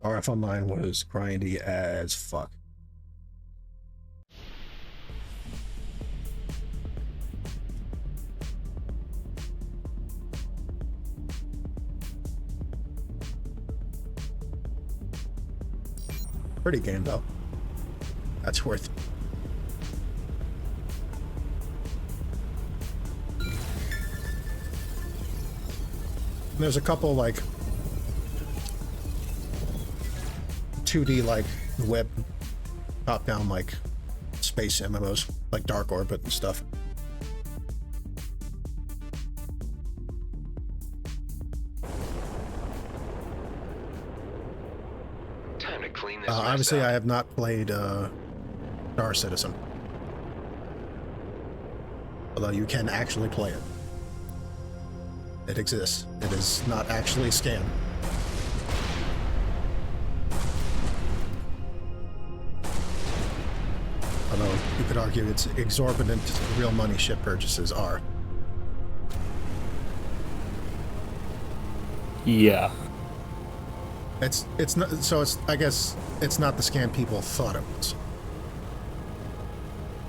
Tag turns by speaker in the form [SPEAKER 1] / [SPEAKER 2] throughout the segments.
[SPEAKER 1] RF Online was grindy as fuck. Pretty game though. That's worth. There's a couple like 2D like web top-down like space MMOs like Dark Orbit and stuff.
[SPEAKER 2] Time to clean this
[SPEAKER 1] Obviously,
[SPEAKER 2] mess up.
[SPEAKER 1] I have not played Star Citizen, although you can actually play it. It exists. It is not actually a scam. Although you could argue it's exorbitant, real money ship purchases are.
[SPEAKER 3] Yeah.
[SPEAKER 1] It's not, so it's, I guess it's not the scam people thought it was.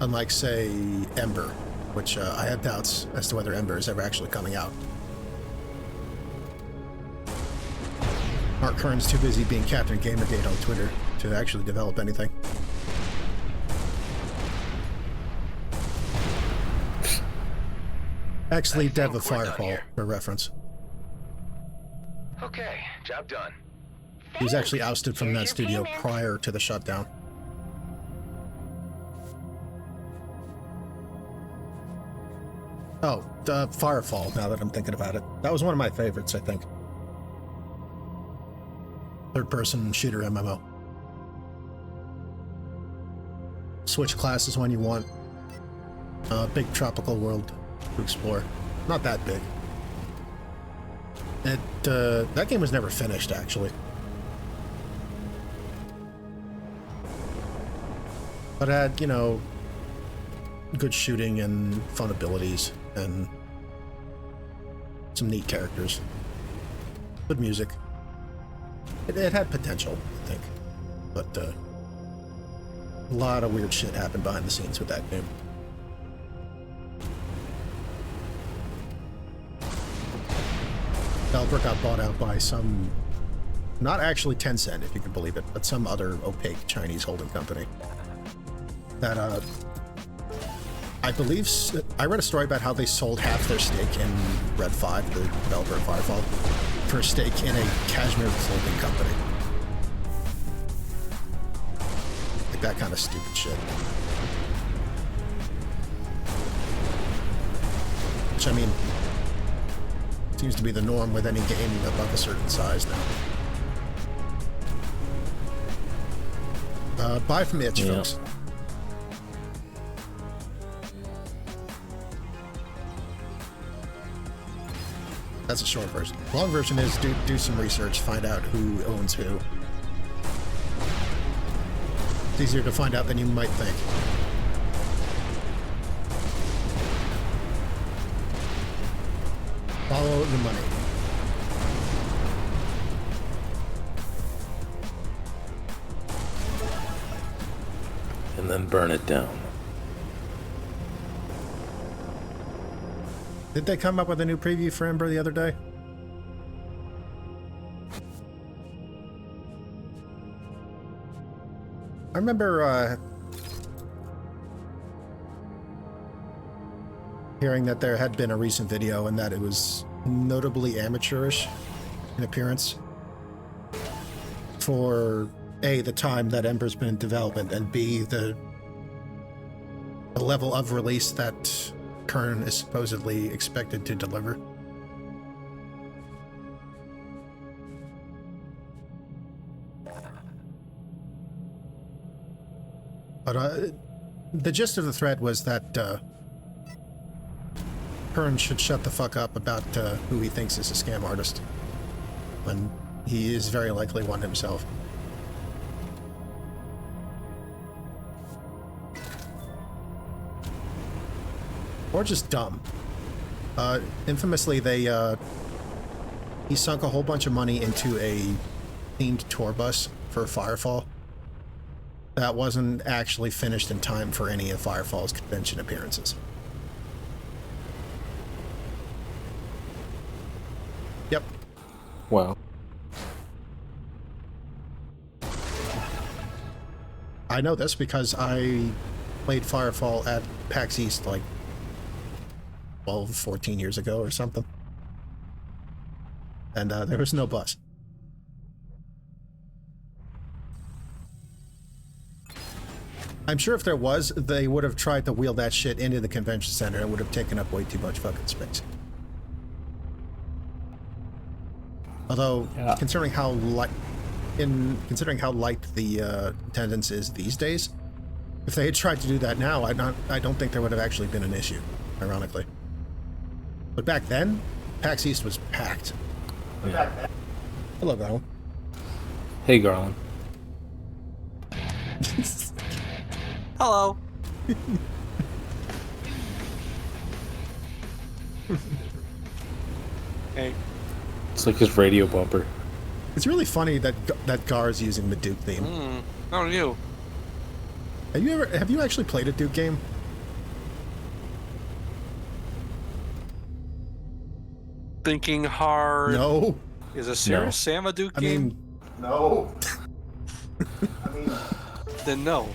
[SPEAKER 1] Unlike, say, Ember, which I have doubts as to whether Ember is ever actually coming out. Mark Kern's too busy being Captain Gamergate on Twitter to actually develop anything. Actually, Dev of Firefall, for reference.
[SPEAKER 2] Okay, job done.
[SPEAKER 1] He was actually ousted from that studio prior to the shutdown. Oh, Firefall, now that I'm thinking about it. That was one of my favorites, I think. Third-person shooter MMO. Switch classes when you want. Big tropical world to explore. Not that big. That game was never finished, actually. But it had, you know, good shooting and fun abilities and some neat characters. Good music. It had potential, I think. But a lot of weird shit happened behind the scenes with that game. Valve got bought out by some, not actually Tencent, if you can believe it, but some other opaque Chinese holding company. That, I believe, I read a story about how they sold half their stake in Red 5, the developer of Firefall, for a stake in a cashmere clothing company. Like that kind of stupid shit. Which, I mean, seems to be the norm with any game above a certain size now. Buy from Itch,
[SPEAKER 3] Yeah.
[SPEAKER 1] folks. That's a short version. Long version is do some research, find out who owns who. It's easier to find out than you might think. Follow the money.
[SPEAKER 3] And then burn it down.
[SPEAKER 1] Did they come up with a new preview for Ember the other day? I remember hearing that there had been a recent video and that it was notably amateurish in appearance for A, the time that Ember's been in development, and B, the level of release that Kern is supposedly expected to deliver. But the gist of the thread was that Kern should shut the fuck up about who he thinks is a scam artist, when he is very likely one himself. Or just dumb. Infamously, he sunk a whole bunch of money into a themed tour bus for Firefall that wasn't actually finished in time for any of Firefall's convention appearances. Yep.
[SPEAKER 3] Wow.
[SPEAKER 1] I know this because I played Firefall at PAX East like 12, 14 years ago or something. And there was no bus. I'm sure if there was, they would have tried to wheel that shit into the convention center. It would have taken up way too much fucking space. Although,
[SPEAKER 3] Yeah.
[SPEAKER 1] considering how light the attendance is these days, if they had tried to do that now, I don't think there would have actually been an issue, ironically. But back then, PAX East was packed.
[SPEAKER 3] Yeah.
[SPEAKER 1] Hello, Garland.
[SPEAKER 3] Hey, Garland.
[SPEAKER 4] Hello. Hey.
[SPEAKER 3] It's like his radio bumper.
[SPEAKER 1] It's really funny that Gar is using the Duke theme.
[SPEAKER 4] How are you?
[SPEAKER 1] Have you actually played a Duke game?
[SPEAKER 4] Thinking hard.
[SPEAKER 1] No.
[SPEAKER 4] Is a serious Sam a Duke
[SPEAKER 1] I
[SPEAKER 4] game?
[SPEAKER 1] mean, no. I mean,
[SPEAKER 4] Then no.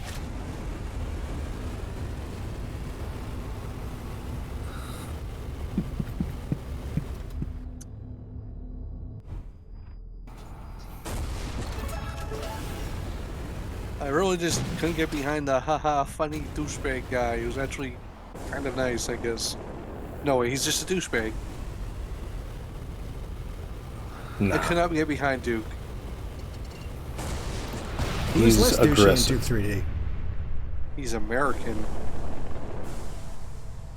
[SPEAKER 4] I really just couldn't get behind the haha funny douchebag guy. He was actually kind of nice, I guess. No, he's just a douchebag.
[SPEAKER 3] Nah.
[SPEAKER 4] I could not get behind Duke.
[SPEAKER 1] he was
[SPEAKER 3] He's
[SPEAKER 1] less douchey in
[SPEAKER 3] aggressive.
[SPEAKER 1] Duke 3D.
[SPEAKER 4] He's American.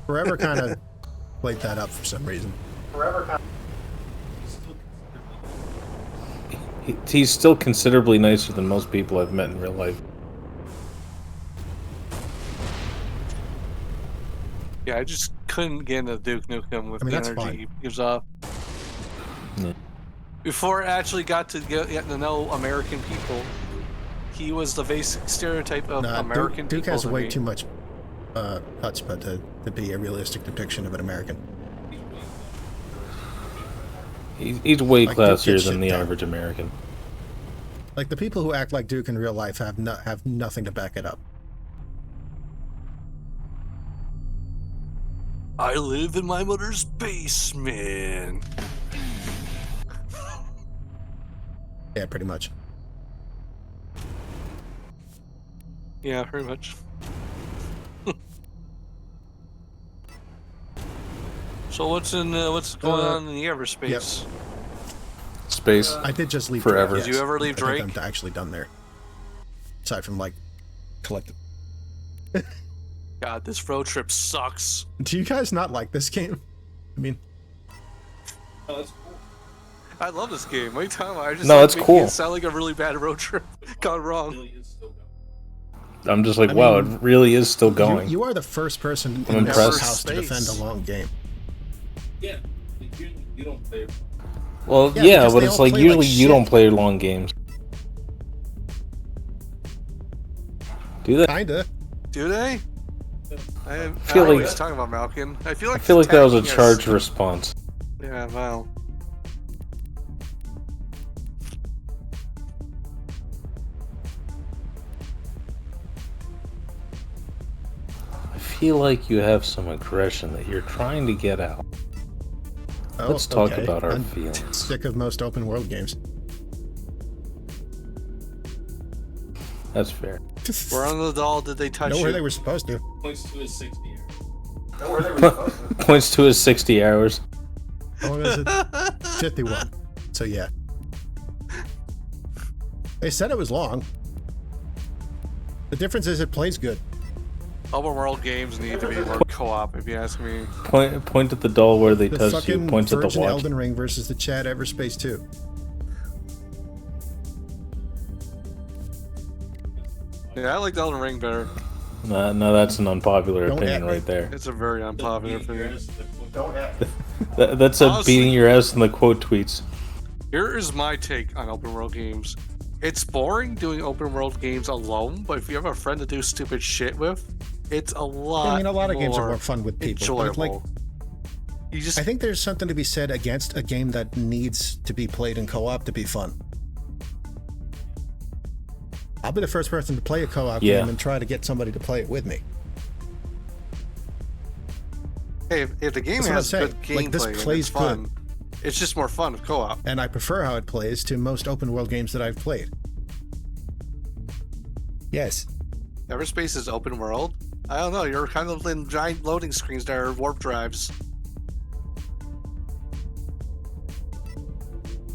[SPEAKER 1] Forever kind of played that up for some reason.
[SPEAKER 3] He's still considerably nicer than most people I've met in real life.
[SPEAKER 4] Yeah, I just couldn't get into Duke Nukem with
[SPEAKER 1] I mean,
[SPEAKER 4] the
[SPEAKER 1] that's
[SPEAKER 4] energy
[SPEAKER 1] fine.
[SPEAKER 4] he gives off.
[SPEAKER 3] Yeah.
[SPEAKER 4] Before I actually got to get to know American people, he was the basic stereotype of
[SPEAKER 1] Nah,
[SPEAKER 4] American
[SPEAKER 1] Duke
[SPEAKER 4] people.
[SPEAKER 1] has
[SPEAKER 4] to
[SPEAKER 1] way
[SPEAKER 4] me.
[SPEAKER 1] too much chutzpah to be a realistic depiction of an American.
[SPEAKER 3] He's way
[SPEAKER 1] Like, Duke
[SPEAKER 3] classier
[SPEAKER 1] gets
[SPEAKER 3] than
[SPEAKER 1] shit
[SPEAKER 3] the
[SPEAKER 1] done.
[SPEAKER 3] average American.
[SPEAKER 1] Like, the people who act like Duke in real life have nothing to back it up.
[SPEAKER 4] I live in my mother's basement.
[SPEAKER 1] Yeah, pretty much.
[SPEAKER 4] Yeah, pretty much. So what's going on in the EVERSPACE?
[SPEAKER 3] Space.
[SPEAKER 1] I did just leave
[SPEAKER 3] Forever.
[SPEAKER 1] Drake,
[SPEAKER 4] Did you ever leave
[SPEAKER 1] I think
[SPEAKER 4] Drake?
[SPEAKER 1] I'm actually done there. Aside from, like, collecting.
[SPEAKER 4] God, this road trip sucks.
[SPEAKER 1] Do you guys not like this game? I mean,
[SPEAKER 4] I love this game. What are you talking about? I just
[SPEAKER 3] No,
[SPEAKER 4] like
[SPEAKER 3] it's
[SPEAKER 4] making
[SPEAKER 3] cool.
[SPEAKER 4] it sound like a really bad road trip gone wrong.
[SPEAKER 3] I'm just like,
[SPEAKER 1] I
[SPEAKER 3] wow,
[SPEAKER 1] mean,
[SPEAKER 3] it really is still going.
[SPEAKER 1] you are the first person
[SPEAKER 3] I'm
[SPEAKER 1] in this
[SPEAKER 3] impressed.
[SPEAKER 1] house to defend
[SPEAKER 4] Space.
[SPEAKER 1] a long game.
[SPEAKER 5] Yeah, you don't play.
[SPEAKER 3] Well,
[SPEAKER 1] Yeah,
[SPEAKER 3] yeah,
[SPEAKER 1] because
[SPEAKER 3] but
[SPEAKER 1] they
[SPEAKER 3] it's
[SPEAKER 1] all
[SPEAKER 3] like
[SPEAKER 1] play
[SPEAKER 3] usually
[SPEAKER 1] like
[SPEAKER 3] you
[SPEAKER 1] shit.
[SPEAKER 3] don't play long games. Do they?
[SPEAKER 1] Kinda.
[SPEAKER 4] Do they? I
[SPEAKER 3] feel
[SPEAKER 4] know
[SPEAKER 3] like-
[SPEAKER 4] what he's talking about, Malkin. I feel like
[SPEAKER 3] that was a
[SPEAKER 4] attacking us-
[SPEAKER 3] charged response.
[SPEAKER 4] Yeah, well.
[SPEAKER 3] I feel like you have some aggression that you're trying to get out.
[SPEAKER 1] Oh,
[SPEAKER 3] Let's talk
[SPEAKER 1] okay.
[SPEAKER 3] about our
[SPEAKER 1] I'm
[SPEAKER 3] feelings.
[SPEAKER 1] sick of most open world games.
[SPEAKER 3] That's fair.
[SPEAKER 4] Where on the doll did they touch
[SPEAKER 1] Know
[SPEAKER 4] you?
[SPEAKER 1] where they were supposed to.
[SPEAKER 5] Points to his 60 year.
[SPEAKER 3] Points to his 60 hours.
[SPEAKER 1] How long is it? 51. So yeah. They said it was long. The difference is it plays good.
[SPEAKER 4] Open world games need to be more co-op, if you ask me.
[SPEAKER 3] Point at the doll where they
[SPEAKER 1] The
[SPEAKER 3] touch you.
[SPEAKER 1] fucking
[SPEAKER 3] Point at the
[SPEAKER 1] Virgin
[SPEAKER 3] watch.
[SPEAKER 1] Elden Ring versus the Chad EverSpace 2.
[SPEAKER 4] Yeah, I like Elden Ring better.
[SPEAKER 3] No, that's an unpopular
[SPEAKER 1] Don't
[SPEAKER 3] opinion
[SPEAKER 1] at me.
[SPEAKER 3] right there.
[SPEAKER 4] It's a very unpopular opinion.
[SPEAKER 1] Don't have
[SPEAKER 3] That's a
[SPEAKER 4] Honestly-
[SPEAKER 3] beating your ass in the quote tweets.
[SPEAKER 4] Here is my take on open world games. It's boring doing open world games alone, but if you have a friend to do stupid shit with, it's a lot.
[SPEAKER 1] I mean, a lot of games are
[SPEAKER 4] more
[SPEAKER 1] more fun with people.
[SPEAKER 4] enjoyable.
[SPEAKER 1] But like,
[SPEAKER 4] You just
[SPEAKER 1] I think there's something to be said against a game that needs to be played in co-op to be fun. I'll be the first person to play a co-op game and try to get somebody to play it with me.
[SPEAKER 4] hey, if the game
[SPEAKER 1] That's what
[SPEAKER 4] has
[SPEAKER 1] I'm
[SPEAKER 4] good
[SPEAKER 1] saying.
[SPEAKER 4] gameplay
[SPEAKER 1] Like, this
[SPEAKER 4] and
[SPEAKER 1] plays
[SPEAKER 4] it's fun, it's just more fun with co-op.
[SPEAKER 1] And I prefer how it plays to most open world games that I've played. Yes.
[SPEAKER 4] EverSpace is open world. I don't know. You're kind of in giant loading screens that are warp drives.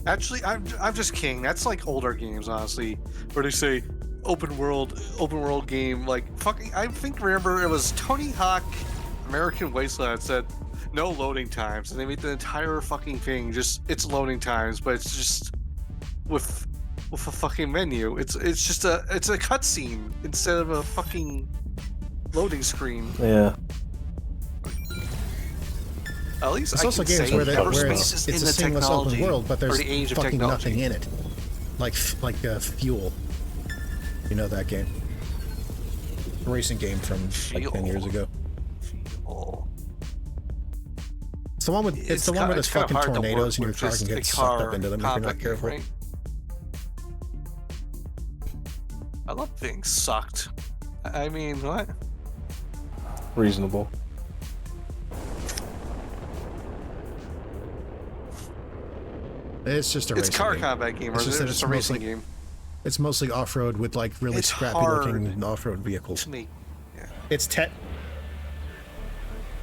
[SPEAKER 4] Actually, I'm just kidding. That's like older games, honestly, where they say open world game. Like fucking, remember it was Tony Hawk, American Wasteland said no loading times, and they made the entire fucking thing just it's loading times, but it's just with a fucking menu. It's just a cutscene instead of a fucking loading screen.
[SPEAKER 3] Yeah.
[SPEAKER 4] At least
[SPEAKER 1] It's
[SPEAKER 4] I
[SPEAKER 1] also
[SPEAKER 4] can
[SPEAKER 1] games
[SPEAKER 4] say
[SPEAKER 1] where
[SPEAKER 4] EverSpace is
[SPEAKER 1] it's
[SPEAKER 4] in
[SPEAKER 1] a
[SPEAKER 4] the
[SPEAKER 1] seamless open
[SPEAKER 4] technology,
[SPEAKER 1] world, but there's
[SPEAKER 4] or the age of
[SPEAKER 1] fucking
[SPEAKER 4] technology.
[SPEAKER 1] nothing in it. Like Fuel. You know that game? A racing game from like 10 years ago.
[SPEAKER 4] Oh.
[SPEAKER 1] It's the one with it's the one where there's fucking tornadoes and your car can get sucked up into them if you're not careful.
[SPEAKER 4] Right? I love being sucked. I mean, what?
[SPEAKER 3] Reasonable.
[SPEAKER 1] It's just a
[SPEAKER 4] It's
[SPEAKER 1] racing
[SPEAKER 4] car
[SPEAKER 1] game.
[SPEAKER 4] combat game, or
[SPEAKER 1] It's
[SPEAKER 4] is
[SPEAKER 1] just
[SPEAKER 4] it
[SPEAKER 1] that
[SPEAKER 4] just
[SPEAKER 1] it's
[SPEAKER 4] a racing
[SPEAKER 1] mostly-
[SPEAKER 4] game?
[SPEAKER 1] It's mostly off-road with like really
[SPEAKER 4] It's
[SPEAKER 1] scrappy
[SPEAKER 4] hard.
[SPEAKER 1] looking off-road vehicles.
[SPEAKER 4] To me, yeah.
[SPEAKER 1] It's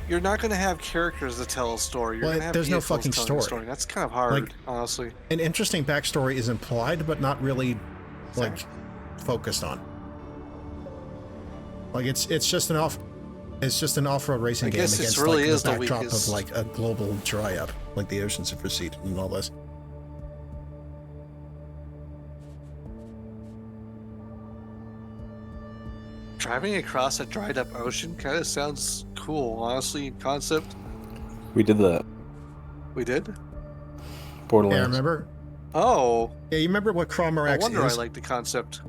[SPEAKER 4] You're not going to have characters to tell a story. You're
[SPEAKER 1] Well,
[SPEAKER 4] going to have
[SPEAKER 1] there's no
[SPEAKER 4] vehicles
[SPEAKER 1] fucking
[SPEAKER 4] telling a
[SPEAKER 1] story.
[SPEAKER 4] That's kind of hard,
[SPEAKER 1] Like-
[SPEAKER 4] honestly.
[SPEAKER 1] an interesting backstory is implied but not really like focused on. Like it's just an off-road racing
[SPEAKER 4] I
[SPEAKER 1] game
[SPEAKER 4] guess it
[SPEAKER 1] against
[SPEAKER 4] really
[SPEAKER 1] like
[SPEAKER 4] is
[SPEAKER 1] the
[SPEAKER 4] the
[SPEAKER 1] backdrop
[SPEAKER 4] weakest.
[SPEAKER 1] of like a global dry up, like the oceans have receded and all this.
[SPEAKER 4] Driving across a dried up ocean kind of sounds cool, honestly. Concept.
[SPEAKER 3] We did that.
[SPEAKER 4] We did?
[SPEAKER 1] Yeah,
[SPEAKER 3] Borderlands.
[SPEAKER 1] remember?
[SPEAKER 4] Oh,
[SPEAKER 1] Yeah, you remember what
[SPEAKER 4] no
[SPEAKER 1] Cromarax
[SPEAKER 4] wonder I
[SPEAKER 1] is?
[SPEAKER 4] like the concept.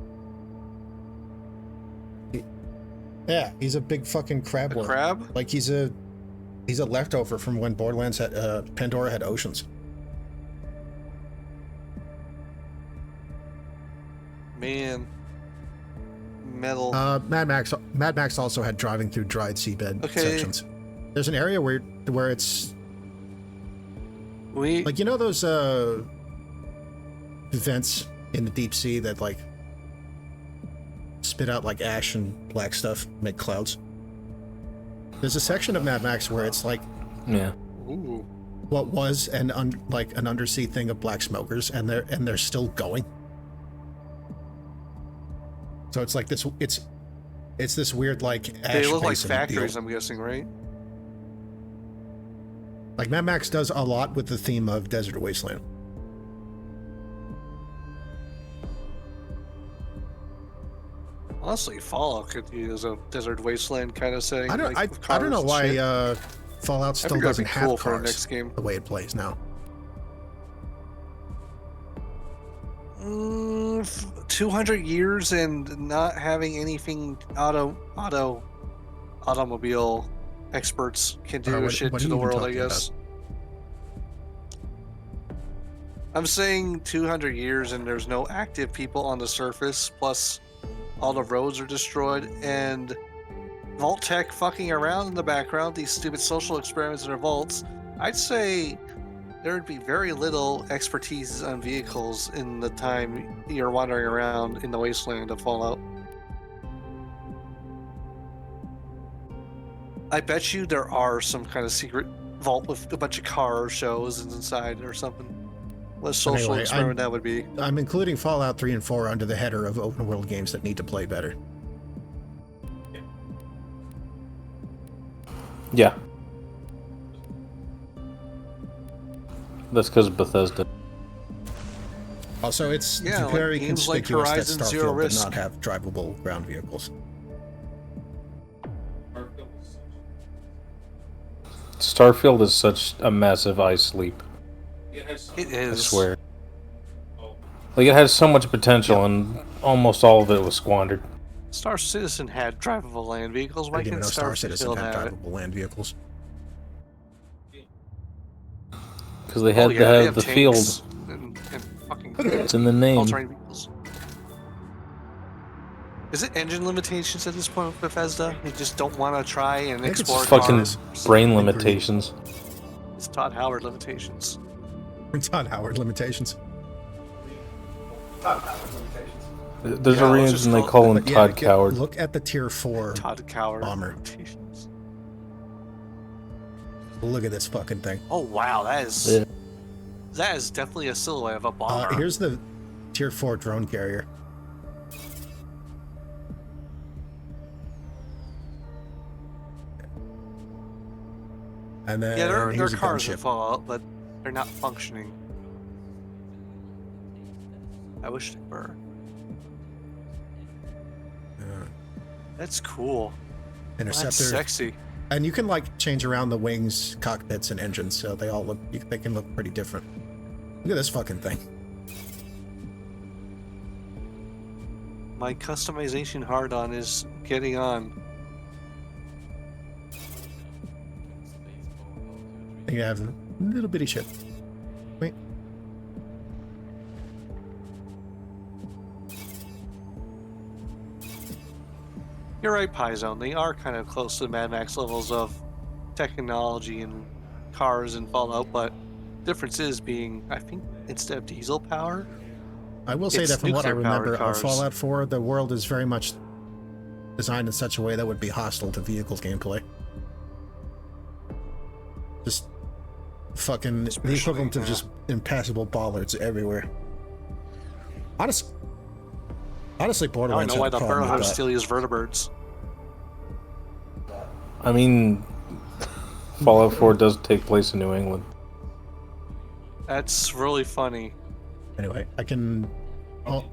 [SPEAKER 1] Yeah, he's a big fucking crab
[SPEAKER 4] A
[SPEAKER 1] worm.
[SPEAKER 4] crab?
[SPEAKER 1] Like he's a leftover from when Borderlands had Pandora had oceans.
[SPEAKER 4] Man. Metal.
[SPEAKER 1] Mad Max also had driving through dried seabed
[SPEAKER 4] Okay.
[SPEAKER 1] sections. There's an area where it's
[SPEAKER 4] we
[SPEAKER 1] like, you know those vents in the deep sea that like spit out like ash and black stuff, make clouds. There's a section of Mad Max where it's like
[SPEAKER 3] Yeah.
[SPEAKER 4] Ooh.
[SPEAKER 1] what was an undersea thing of black smokers, and they're still going. So it's like this. It's this weird like ash
[SPEAKER 4] They look like
[SPEAKER 1] basin
[SPEAKER 4] factories,
[SPEAKER 1] deal.
[SPEAKER 4] I'm guessing, right?
[SPEAKER 1] Like Mad Max does a lot with the theme of desert wasteland.
[SPEAKER 4] Honestly, Fallout could use a desert wasteland kind of setting.
[SPEAKER 1] I don't.
[SPEAKER 4] like, with
[SPEAKER 1] I don't know
[SPEAKER 4] cars and
[SPEAKER 1] why
[SPEAKER 4] shit.
[SPEAKER 1] Fallout
[SPEAKER 4] I
[SPEAKER 1] still
[SPEAKER 4] think that'd be
[SPEAKER 1] doesn't have
[SPEAKER 4] cool for the
[SPEAKER 1] cars
[SPEAKER 4] next game.
[SPEAKER 1] the way it plays now.
[SPEAKER 4] 200 years and not having anything automobile experts can do
[SPEAKER 1] What
[SPEAKER 4] shit
[SPEAKER 1] are
[SPEAKER 4] to
[SPEAKER 1] you
[SPEAKER 4] the
[SPEAKER 1] even
[SPEAKER 4] world, I
[SPEAKER 1] talking
[SPEAKER 4] guess. I'm saying 200 years and there's no active people on the surface, plus all the roads are destroyed, and Vault Tech fucking around in the background, these stupid social experiments in their vaults. I'd say there would be very little expertise on vehicles in the time you're wandering around in the wasteland of Fallout. I bet you there are some kind of secret vault with a bunch of car shows inside or something. What a social
[SPEAKER 1] Anyway,
[SPEAKER 4] experiment that would be.
[SPEAKER 1] I'm including Fallout 3 and 4 under the header of open world games that need to play better.
[SPEAKER 3] Yeah. That's because Bethesda.
[SPEAKER 1] Also, it's
[SPEAKER 4] Yeah, like
[SPEAKER 1] very
[SPEAKER 4] games like
[SPEAKER 1] conspicuous that
[SPEAKER 4] Horizon Zero
[SPEAKER 1] Starfield did
[SPEAKER 4] Risk.
[SPEAKER 1] not have drivable ground vehicles.
[SPEAKER 3] Starfield is such a massive ice leap.
[SPEAKER 5] It has
[SPEAKER 4] It
[SPEAKER 3] I
[SPEAKER 4] is.
[SPEAKER 3] swear. Like, it has so much potential, and almost all of it was squandered.
[SPEAKER 4] Star Citizen had drivable land vehicles.
[SPEAKER 1] I
[SPEAKER 4] Why
[SPEAKER 1] didn't even
[SPEAKER 4] can't
[SPEAKER 1] know Star Citizen
[SPEAKER 4] Starfield
[SPEAKER 1] had
[SPEAKER 4] have it?
[SPEAKER 1] drivable land vehicles.
[SPEAKER 3] Because they had
[SPEAKER 4] Oh,
[SPEAKER 3] to
[SPEAKER 4] yeah, they
[SPEAKER 3] have the
[SPEAKER 4] tanks
[SPEAKER 3] field.
[SPEAKER 4] and fucking
[SPEAKER 3] It's in the name.
[SPEAKER 4] all-terrain vehicles. Is it engine limitations at this point with Bethesda? They just don't want to try and
[SPEAKER 1] think it's
[SPEAKER 4] explore
[SPEAKER 3] Fucking
[SPEAKER 4] cars?
[SPEAKER 3] brain
[SPEAKER 1] I think
[SPEAKER 3] limitations.
[SPEAKER 4] It's Todd Howard limitations.
[SPEAKER 1] Todd Howard limitations.
[SPEAKER 3] There's
[SPEAKER 4] Yeah,
[SPEAKER 3] a
[SPEAKER 4] let's
[SPEAKER 3] reason
[SPEAKER 4] just
[SPEAKER 3] they
[SPEAKER 4] call-
[SPEAKER 3] call him
[SPEAKER 1] But yeah,
[SPEAKER 3] Todd Coward.
[SPEAKER 1] look at the tier 4
[SPEAKER 4] Todd Coward
[SPEAKER 1] bomber.
[SPEAKER 4] limitations.
[SPEAKER 1] Look at this fucking thing.
[SPEAKER 4] Oh wow,
[SPEAKER 3] Yeah.
[SPEAKER 4] that is definitely a silhouette of a bomber.
[SPEAKER 1] Here's the tier 4 drone carrier. And then
[SPEAKER 4] yeah, there are
[SPEAKER 1] here's a
[SPEAKER 4] cars in
[SPEAKER 1] gunship.
[SPEAKER 4] Fallout, but they're not functioning. I wish they were. That's cool.
[SPEAKER 1] Interceptor.
[SPEAKER 4] That's sexy.
[SPEAKER 1] And you can like change around the wings, cockpits, and engines, so they all look. They can look pretty different. Look at this fucking thing.
[SPEAKER 4] My customization hard-on is getting on.
[SPEAKER 1] You have a little bitty ship. Wait.
[SPEAKER 4] You're right, Paizo. They are kind of close to the Mad Max levels of technology and cars and Fallout, but difference is being, I think, instead of diesel power,
[SPEAKER 1] I will say
[SPEAKER 4] It's
[SPEAKER 1] that from what I
[SPEAKER 4] nuclear-powered
[SPEAKER 1] remember of
[SPEAKER 4] cars.
[SPEAKER 1] Fallout 4, the world is very much designed in such a way that would be hostile to vehicles gameplay. Just fucking the
[SPEAKER 4] Especially,
[SPEAKER 1] equivalent of
[SPEAKER 4] yeah.
[SPEAKER 1] just impassable bollards everywhere. Honestly,
[SPEAKER 4] I don't
[SPEAKER 1] Borderlands
[SPEAKER 4] know why
[SPEAKER 1] had a
[SPEAKER 4] the
[SPEAKER 1] problem
[SPEAKER 4] Burrow
[SPEAKER 1] with that.
[SPEAKER 4] still use vertebrates.
[SPEAKER 3] I mean, Fallout 4 does take place in New England.
[SPEAKER 4] That's really funny.
[SPEAKER 1] Anyway, I can. Oh,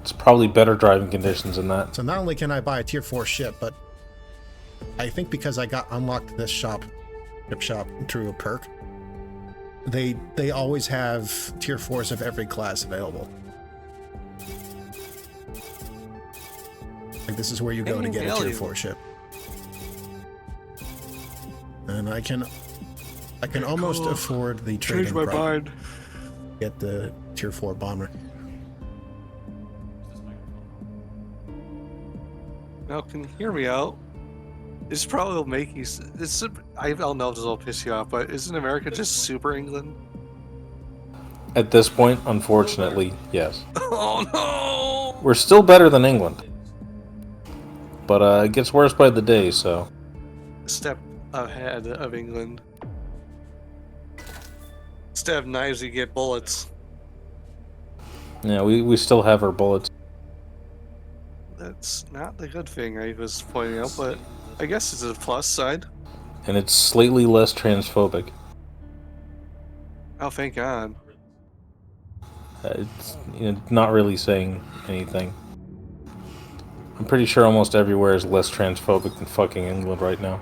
[SPEAKER 3] It's probably better driving conditions than that.
[SPEAKER 1] so not only can I buy a tier 4 ship, but I think because I got unlocked this ship shop through a perk, they always have tier 4s of every class available. Like this is where you go to get a tier 4 ship. And I can almost
[SPEAKER 4] cool.
[SPEAKER 1] afford the
[SPEAKER 4] Change
[SPEAKER 1] trading
[SPEAKER 4] my
[SPEAKER 1] price.
[SPEAKER 4] mind.
[SPEAKER 1] Get the tier 4 bomber.
[SPEAKER 4] Now, can you hear me out? This probably will make you. I don't know if this will piss you off, but isn't America just super England?
[SPEAKER 3] At this point, unfortunately, yes.
[SPEAKER 4] Oh no!
[SPEAKER 3] We're still better than England. But it gets worse by the day, so...
[SPEAKER 4] A step ahead of England. Instead of knives, you get bullets.
[SPEAKER 3] Yeah, we still have our bullets.
[SPEAKER 4] That's not the good thing I was pointing out, but I guess it's a plus side.
[SPEAKER 3] And it's slightly less transphobic.
[SPEAKER 4] Oh, thank God.
[SPEAKER 3] It's not really saying anything. I'm pretty sure almost everywhere is less transphobic than fucking England right now.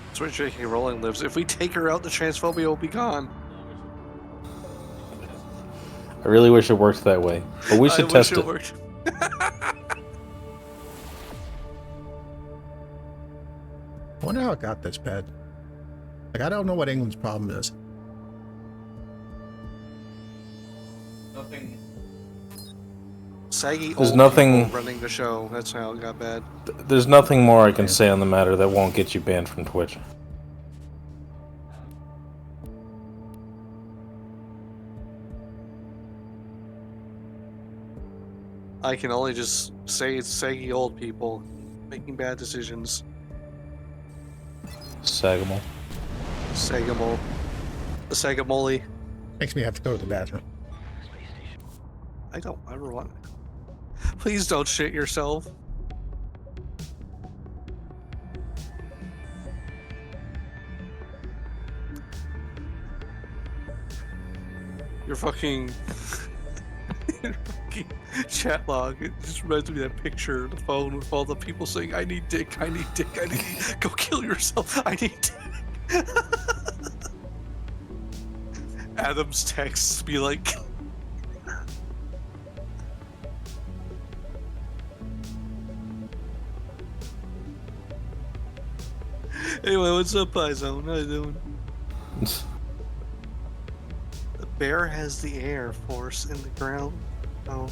[SPEAKER 4] That's where J.K. Rowling lives. If we take her out, the transphobia will be gone.
[SPEAKER 3] I really wish it worked that way. But we should test it.
[SPEAKER 4] Worked.
[SPEAKER 1] I wonder how it got this bad. Like, I don't know what England's problem is.
[SPEAKER 5] Nothing.
[SPEAKER 4] Saggy
[SPEAKER 3] There's
[SPEAKER 4] old
[SPEAKER 3] nothing-
[SPEAKER 4] people running the show. That's how it got bad.
[SPEAKER 3] There's nothing more I can say on the matter that won't get you banned from Twitch.
[SPEAKER 4] I can only just say it's saggy old people making bad decisions.
[SPEAKER 3] Sagamore.
[SPEAKER 4] Sagamole. The Sagamole.
[SPEAKER 1] Makes me have to go to the bathroom.
[SPEAKER 4] I don't ever want. Please don't shit yourself. Your fucking chat log. It just reminds me of that picture of the phone with all the people saying, "I need dick, I need dick, I need go kill yourself, I need dick." Adam's texts be like. Anyway, what's up, Paizo? How you doing? The bear has the air force in the ground. Oh.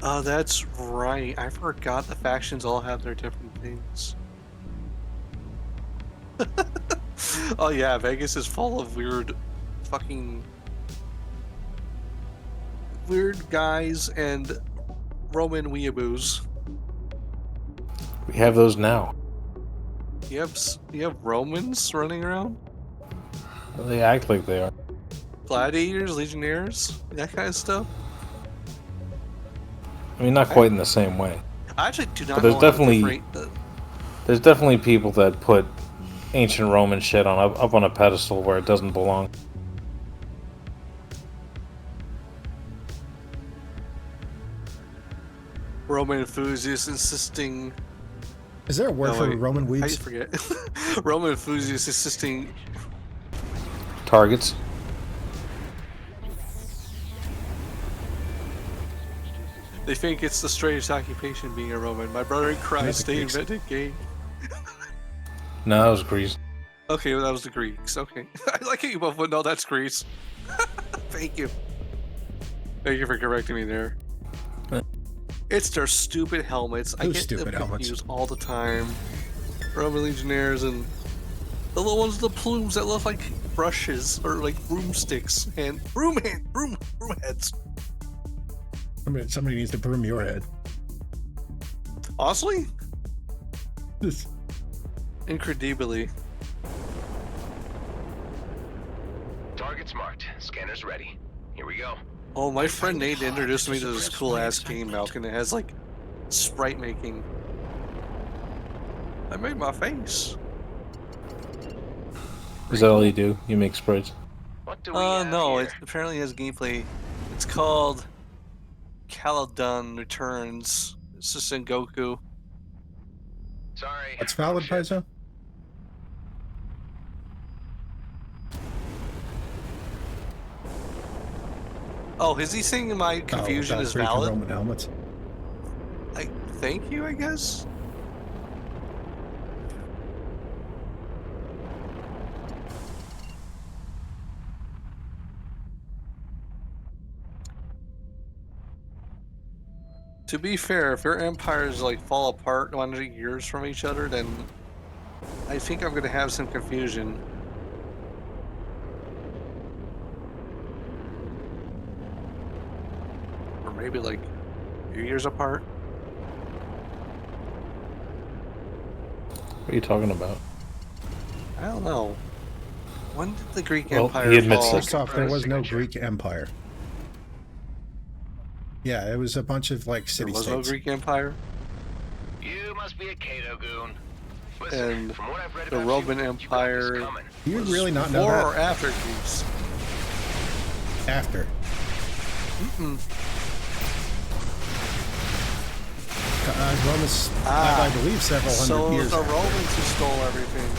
[SPEAKER 4] Oh, that's right. I forgot the factions all have their different things. Oh yeah, Vegas is full of weird fucking weird guys and Roman weeaboos.
[SPEAKER 3] We have those now.
[SPEAKER 4] You have Romans running around?
[SPEAKER 3] They act like they are.
[SPEAKER 4] Gladiators, legionnaires, that kind of stuff.
[SPEAKER 3] I mean, not quite in the same way.
[SPEAKER 4] I actually do not
[SPEAKER 3] But there's
[SPEAKER 4] know how to
[SPEAKER 3] definitely-
[SPEAKER 4] differentiate
[SPEAKER 3] There's definitely people that put ancient Roman shit up on a pedestal where it doesn't belong.
[SPEAKER 4] Roman enthusiasts insisting.
[SPEAKER 1] Is there a word
[SPEAKER 4] No,
[SPEAKER 1] for
[SPEAKER 4] wait.
[SPEAKER 1] Roman
[SPEAKER 4] I
[SPEAKER 1] weebs?
[SPEAKER 4] forget. Roman enthusiasts insisting.
[SPEAKER 3] Targets.
[SPEAKER 4] They think it's the strangest occupation being a Roman. My brother in Christ, they
[SPEAKER 1] Greeks.
[SPEAKER 4] invented gay.
[SPEAKER 3] No, that was Greece.
[SPEAKER 4] Okay, well, that was the Greeks. Okay. I like how you both went, no, that's Greece. Thank you. Thank you for correcting me there. It's their stupid helmets. I
[SPEAKER 1] Those
[SPEAKER 4] get
[SPEAKER 1] stupid
[SPEAKER 4] them
[SPEAKER 1] helmets.
[SPEAKER 4] confused all the time. Roman legionnaires and the little ones with the plumes that look like brushes or like broomsticks and broom heads.
[SPEAKER 1] Somebody needs to broom your head.
[SPEAKER 4] Honestly,
[SPEAKER 1] This-
[SPEAKER 4] incredibly.
[SPEAKER 2] Target's marked. Scanners ready. Here we go.
[SPEAKER 4] Oh, my friend Nate introduced me to this cool ass game, Malkin. It has like sprite making. I made my face.
[SPEAKER 3] Is that all you do? You make sprites?
[SPEAKER 2] What do we have
[SPEAKER 4] No,
[SPEAKER 2] here?
[SPEAKER 4] it apparently has gameplay. It's called Caledon Returns. It's just in Goku.
[SPEAKER 2] Sorry.
[SPEAKER 1] That's valid, Paizo?
[SPEAKER 4] Oh, is he saying my confusion
[SPEAKER 1] about
[SPEAKER 4] is
[SPEAKER 1] freaking
[SPEAKER 4] valid?
[SPEAKER 1] Roman helmets.
[SPEAKER 4] Thank you, I guess. To be fair, if your empires like fall apart 100 years from each other, then I think I'm gonna have some confusion. Or maybe like a few years apart.
[SPEAKER 3] What are you talking about?
[SPEAKER 4] I don't know. When did the Greek
[SPEAKER 3] Well,
[SPEAKER 4] Empire
[SPEAKER 3] he admits
[SPEAKER 4] fall?
[SPEAKER 3] it.
[SPEAKER 1] First off, there was no
[SPEAKER 2] Signature.
[SPEAKER 1] Greek Empire. Yeah, it was a bunch of like
[SPEAKER 4] There
[SPEAKER 1] city
[SPEAKER 4] was no
[SPEAKER 1] states.
[SPEAKER 4] Greek Empire.
[SPEAKER 2] You must be a Cato goon. Listen,
[SPEAKER 4] And
[SPEAKER 2] from what I've read
[SPEAKER 4] the
[SPEAKER 2] about
[SPEAKER 4] Roman
[SPEAKER 2] you got this
[SPEAKER 4] Empire
[SPEAKER 2] coming.
[SPEAKER 1] Do you
[SPEAKER 4] was
[SPEAKER 1] really not know
[SPEAKER 4] before
[SPEAKER 1] that?
[SPEAKER 4] or after Greece?
[SPEAKER 1] After. Romans have, I believe, several hundred
[SPEAKER 4] So
[SPEAKER 1] years.
[SPEAKER 4] the
[SPEAKER 1] after.
[SPEAKER 4] Romans who stole everything.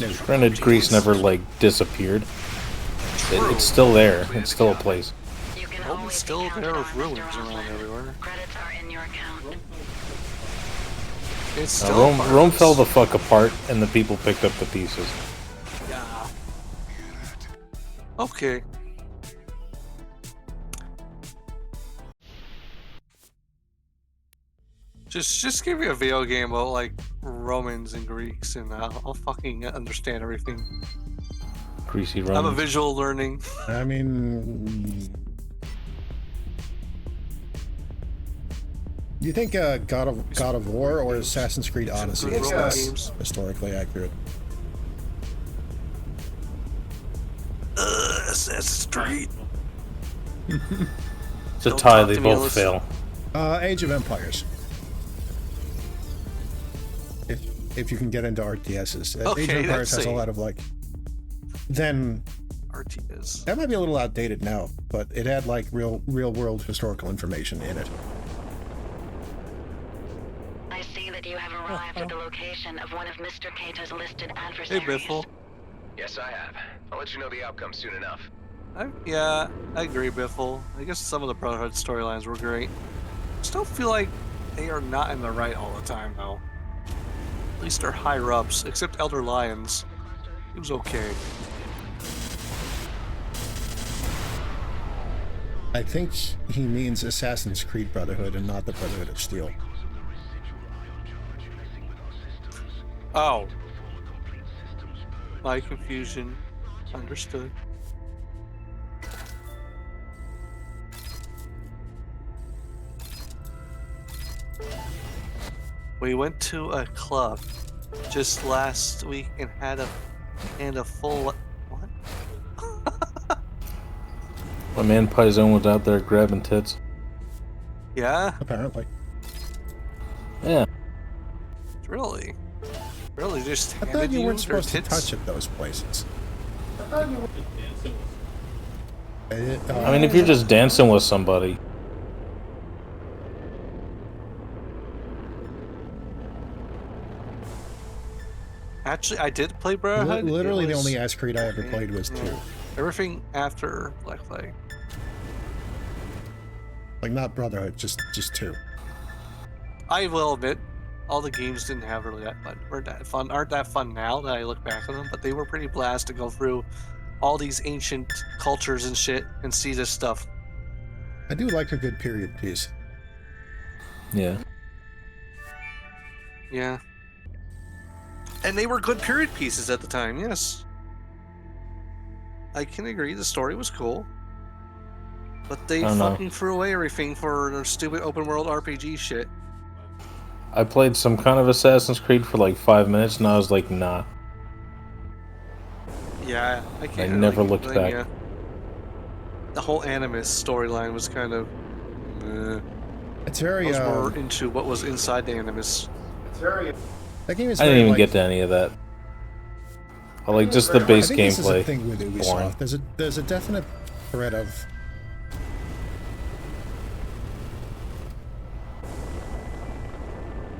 [SPEAKER 1] No.
[SPEAKER 3] Granted, Greece never, like, disappeared. It's still there. It's still a place.
[SPEAKER 6] You can
[SPEAKER 4] Rome's
[SPEAKER 6] always
[SPEAKER 4] still
[SPEAKER 6] be counted
[SPEAKER 4] there
[SPEAKER 6] on,
[SPEAKER 4] with ruins
[SPEAKER 6] Mr.
[SPEAKER 4] around
[SPEAKER 6] Hoffman.
[SPEAKER 4] everywhere.
[SPEAKER 6] Credits are in your account.
[SPEAKER 4] It's still
[SPEAKER 3] Rome
[SPEAKER 4] apartments.
[SPEAKER 3] fell the fuck apart, and the people picked up the pieces.
[SPEAKER 4] Yeah. Okay. Just give me a video game about like Romans and Greeks, and I'll fucking understand everything.
[SPEAKER 3] Greasy
[SPEAKER 4] I'm a
[SPEAKER 3] Romans.
[SPEAKER 4] visual learning.
[SPEAKER 1] I mean, do you think God of War or Assassin's Creed Odyssey
[SPEAKER 4] Good
[SPEAKER 1] is
[SPEAKER 4] Roman
[SPEAKER 1] less
[SPEAKER 4] games.
[SPEAKER 1] historically accurate?
[SPEAKER 4] Assassin's Creed.
[SPEAKER 3] It's a
[SPEAKER 4] Don't
[SPEAKER 3] tie,
[SPEAKER 4] talk
[SPEAKER 3] they
[SPEAKER 4] to me,
[SPEAKER 3] both
[SPEAKER 4] Alyssa.
[SPEAKER 3] fail.
[SPEAKER 1] Age of Empires. if you can get into RTSs.
[SPEAKER 4] Okay,
[SPEAKER 1] Age of Empires
[SPEAKER 4] let's
[SPEAKER 1] has a
[SPEAKER 4] see.
[SPEAKER 1] lot of like. Then
[SPEAKER 4] RTS.
[SPEAKER 1] that might be a little outdated now, but it had like real world historical information in it.
[SPEAKER 6] I see that you have arrived at the location of one of Mr. Kato's listed
[SPEAKER 4] Hey,
[SPEAKER 6] adversaries.
[SPEAKER 4] Biffle.
[SPEAKER 2] Yes, I have. I'll let you know the outcome soon enough.
[SPEAKER 4] Yeah, I agree, Biffle. I guess some of the Brotherhood storylines were great. Still feel like they are not in the right all the time, though. At least they're higher ups, except Elder Lions. He was okay.
[SPEAKER 1] I think he means Assassin's Creed Brotherhood and not the Brotherhood of Steel.
[SPEAKER 4] Oh. My confusion. Understood. We went to a club just last week and had a full what?
[SPEAKER 3] My man Paisan was out there grabbing tits.
[SPEAKER 4] Yeah,
[SPEAKER 1] Apparently.
[SPEAKER 3] Yeah.
[SPEAKER 4] really, just
[SPEAKER 1] I
[SPEAKER 4] handed
[SPEAKER 1] thought you weren't
[SPEAKER 4] their
[SPEAKER 1] supposed to
[SPEAKER 4] tits?
[SPEAKER 1] touch at those places.
[SPEAKER 3] I mean, if you're just dancing with somebody.
[SPEAKER 4] Actually, I did play Brotherhood.
[SPEAKER 1] Literally,
[SPEAKER 4] It
[SPEAKER 1] the
[SPEAKER 4] was-
[SPEAKER 1] only Ass Creed I ever played was 2.
[SPEAKER 4] Everything after Black Flag.
[SPEAKER 1] Like, not Brotherhood, just 2.
[SPEAKER 4] I will admit, all the games didn't have really that fun. Aren't that fun now that I look back on them? But they were pretty blast to go through all these ancient cultures and shit and see this stuff.
[SPEAKER 1] I do like a good period piece.
[SPEAKER 3] Yeah.
[SPEAKER 4] Yeah. And they were good period pieces at the time, yes. I can agree, the story was cool. But they
[SPEAKER 3] I don't know.
[SPEAKER 4] fucking threw away everything for their stupid open world RPG shit.
[SPEAKER 3] I played some kind of Assassin's Creed for like 5 minutes and I was like, nah.
[SPEAKER 4] Yeah, I can't
[SPEAKER 3] I never
[SPEAKER 4] really
[SPEAKER 3] looked
[SPEAKER 4] blame
[SPEAKER 3] back.
[SPEAKER 4] ya. The whole Animus storyline was kind of...
[SPEAKER 1] It's
[SPEAKER 4] I
[SPEAKER 1] very,
[SPEAKER 4] was more into what was inside the Animus.
[SPEAKER 1] that game is
[SPEAKER 3] I
[SPEAKER 1] very,
[SPEAKER 3] didn't even
[SPEAKER 1] like,
[SPEAKER 3] get to any of that. I like just the base
[SPEAKER 1] I think this is a
[SPEAKER 3] gameplay.
[SPEAKER 1] thing with Ubisoft.
[SPEAKER 3] Boring.
[SPEAKER 1] There's a definite threat of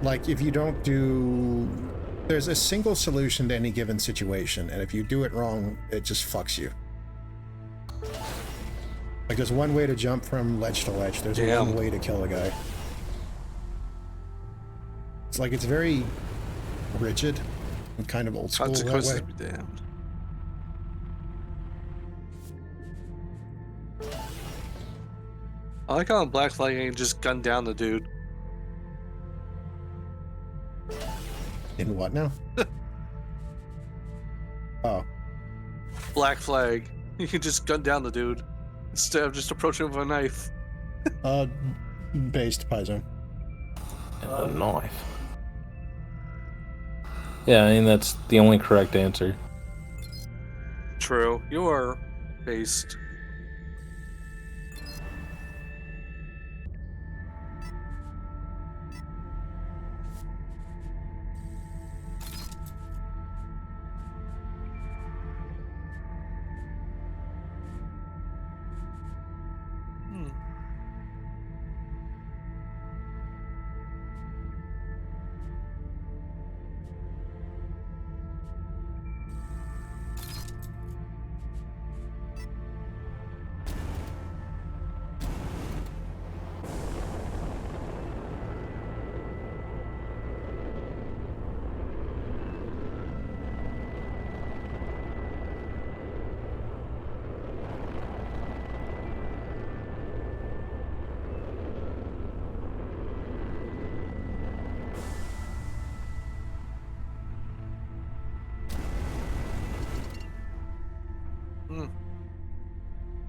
[SPEAKER 1] like if you don't do there's a single solution to any given situation, and if you do it wrong, it just fucks you. Like there's one way to jump from ledge to ledge. There's
[SPEAKER 4] Damn.
[SPEAKER 1] one way to kill a guy. It's like it's very rigid and kind of old school that
[SPEAKER 4] Consequences
[SPEAKER 1] way.
[SPEAKER 4] be damned. I like how in Black Flag you just gunned down the dude.
[SPEAKER 1] In what now? Oh.
[SPEAKER 4] Black Flag. You can just gun down the dude instead of just approaching him with a knife.
[SPEAKER 1] Based Paizo.
[SPEAKER 3] And a knife. Yeah, I mean, that's the only correct answer.
[SPEAKER 4] True. You are based.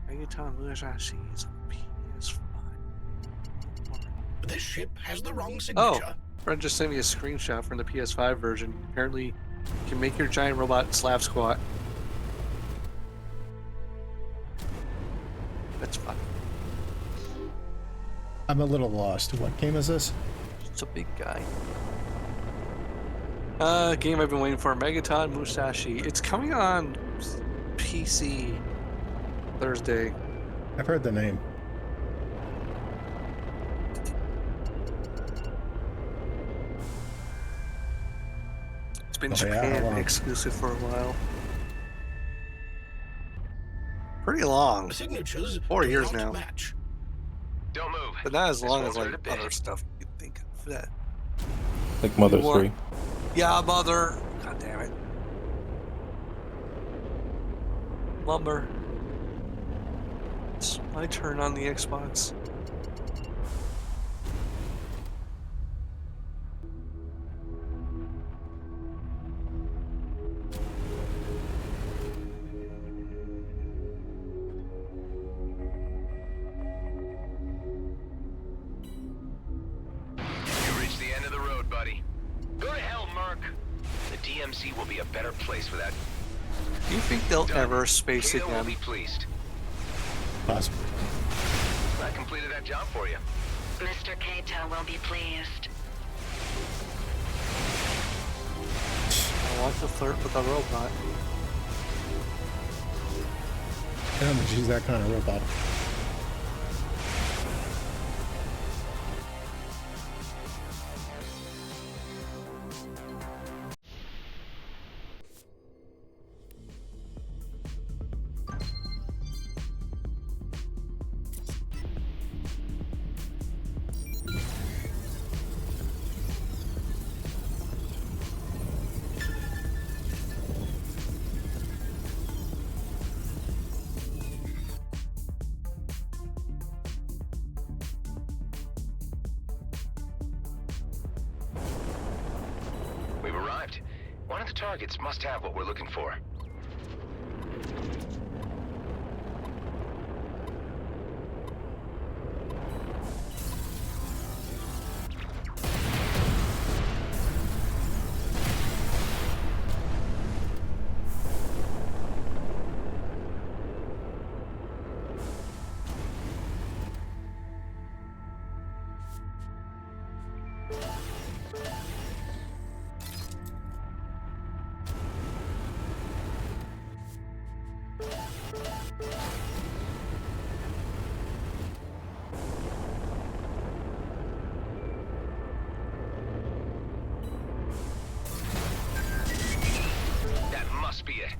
[SPEAKER 4] Anytime Luigi is on PS5.
[SPEAKER 1] This ship has the wrong
[SPEAKER 4] Oh, friend just sent me a screenshot from the PS5 version. Apparently, you can make your giant robot slap squat. That's fun.
[SPEAKER 1] I'm a little lost. What game is this?
[SPEAKER 4] It's a big guy. Game I've been waiting for, Megaton Musashi. It's coming on PC Thursday.
[SPEAKER 1] I've heard the name.
[SPEAKER 4] It's been
[SPEAKER 1] Oh, yeah,
[SPEAKER 4] Japan
[SPEAKER 1] how long?
[SPEAKER 4] exclusive for a while. Pretty long.
[SPEAKER 7] Signatures
[SPEAKER 4] 4
[SPEAKER 7] do
[SPEAKER 4] years
[SPEAKER 7] not
[SPEAKER 4] now.
[SPEAKER 7] match.
[SPEAKER 2] Don't move.
[SPEAKER 4] But not as
[SPEAKER 2] This
[SPEAKER 4] long
[SPEAKER 2] won't
[SPEAKER 4] as
[SPEAKER 2] hurt
[SPEAKER 4] like
[SPEAKER 2] a bit.
[SPEAKER 4] other stuff you could think of that.
[SPEAKER 3] Like Mother
[SPEAKER 4] What?
[SPEAKER 3] 3.
[SPEAKER 4] Yeah, Mother. God damn it. Lumber. It's my turn on the Xbox.
[SPEAKER 2] You reached the end of the road, buddy. Go to hell, Merc. The DMZ will be a better place without
[SPEAKER 4] Do you think they'll
[SPEAKER 2] Done.
[SPEAKER 4] ever space
[SPEAKER 2] Kato will
[SPEAKER 4] again?
[SPEAKER 2] be pleased.
[SPEAKER 1] Possible.
[SPEAKER 2] I completed that job for you.
[SPEAKER 6] Mr. Kato will be pleased.
[SPEAKER 4] I want to flirt with a robot.
[SPEAKER 1] I don't think she's that kind of robot.
[SPEAKER 2] We've arrived. One of the targets must have what we're looking for. That must be it.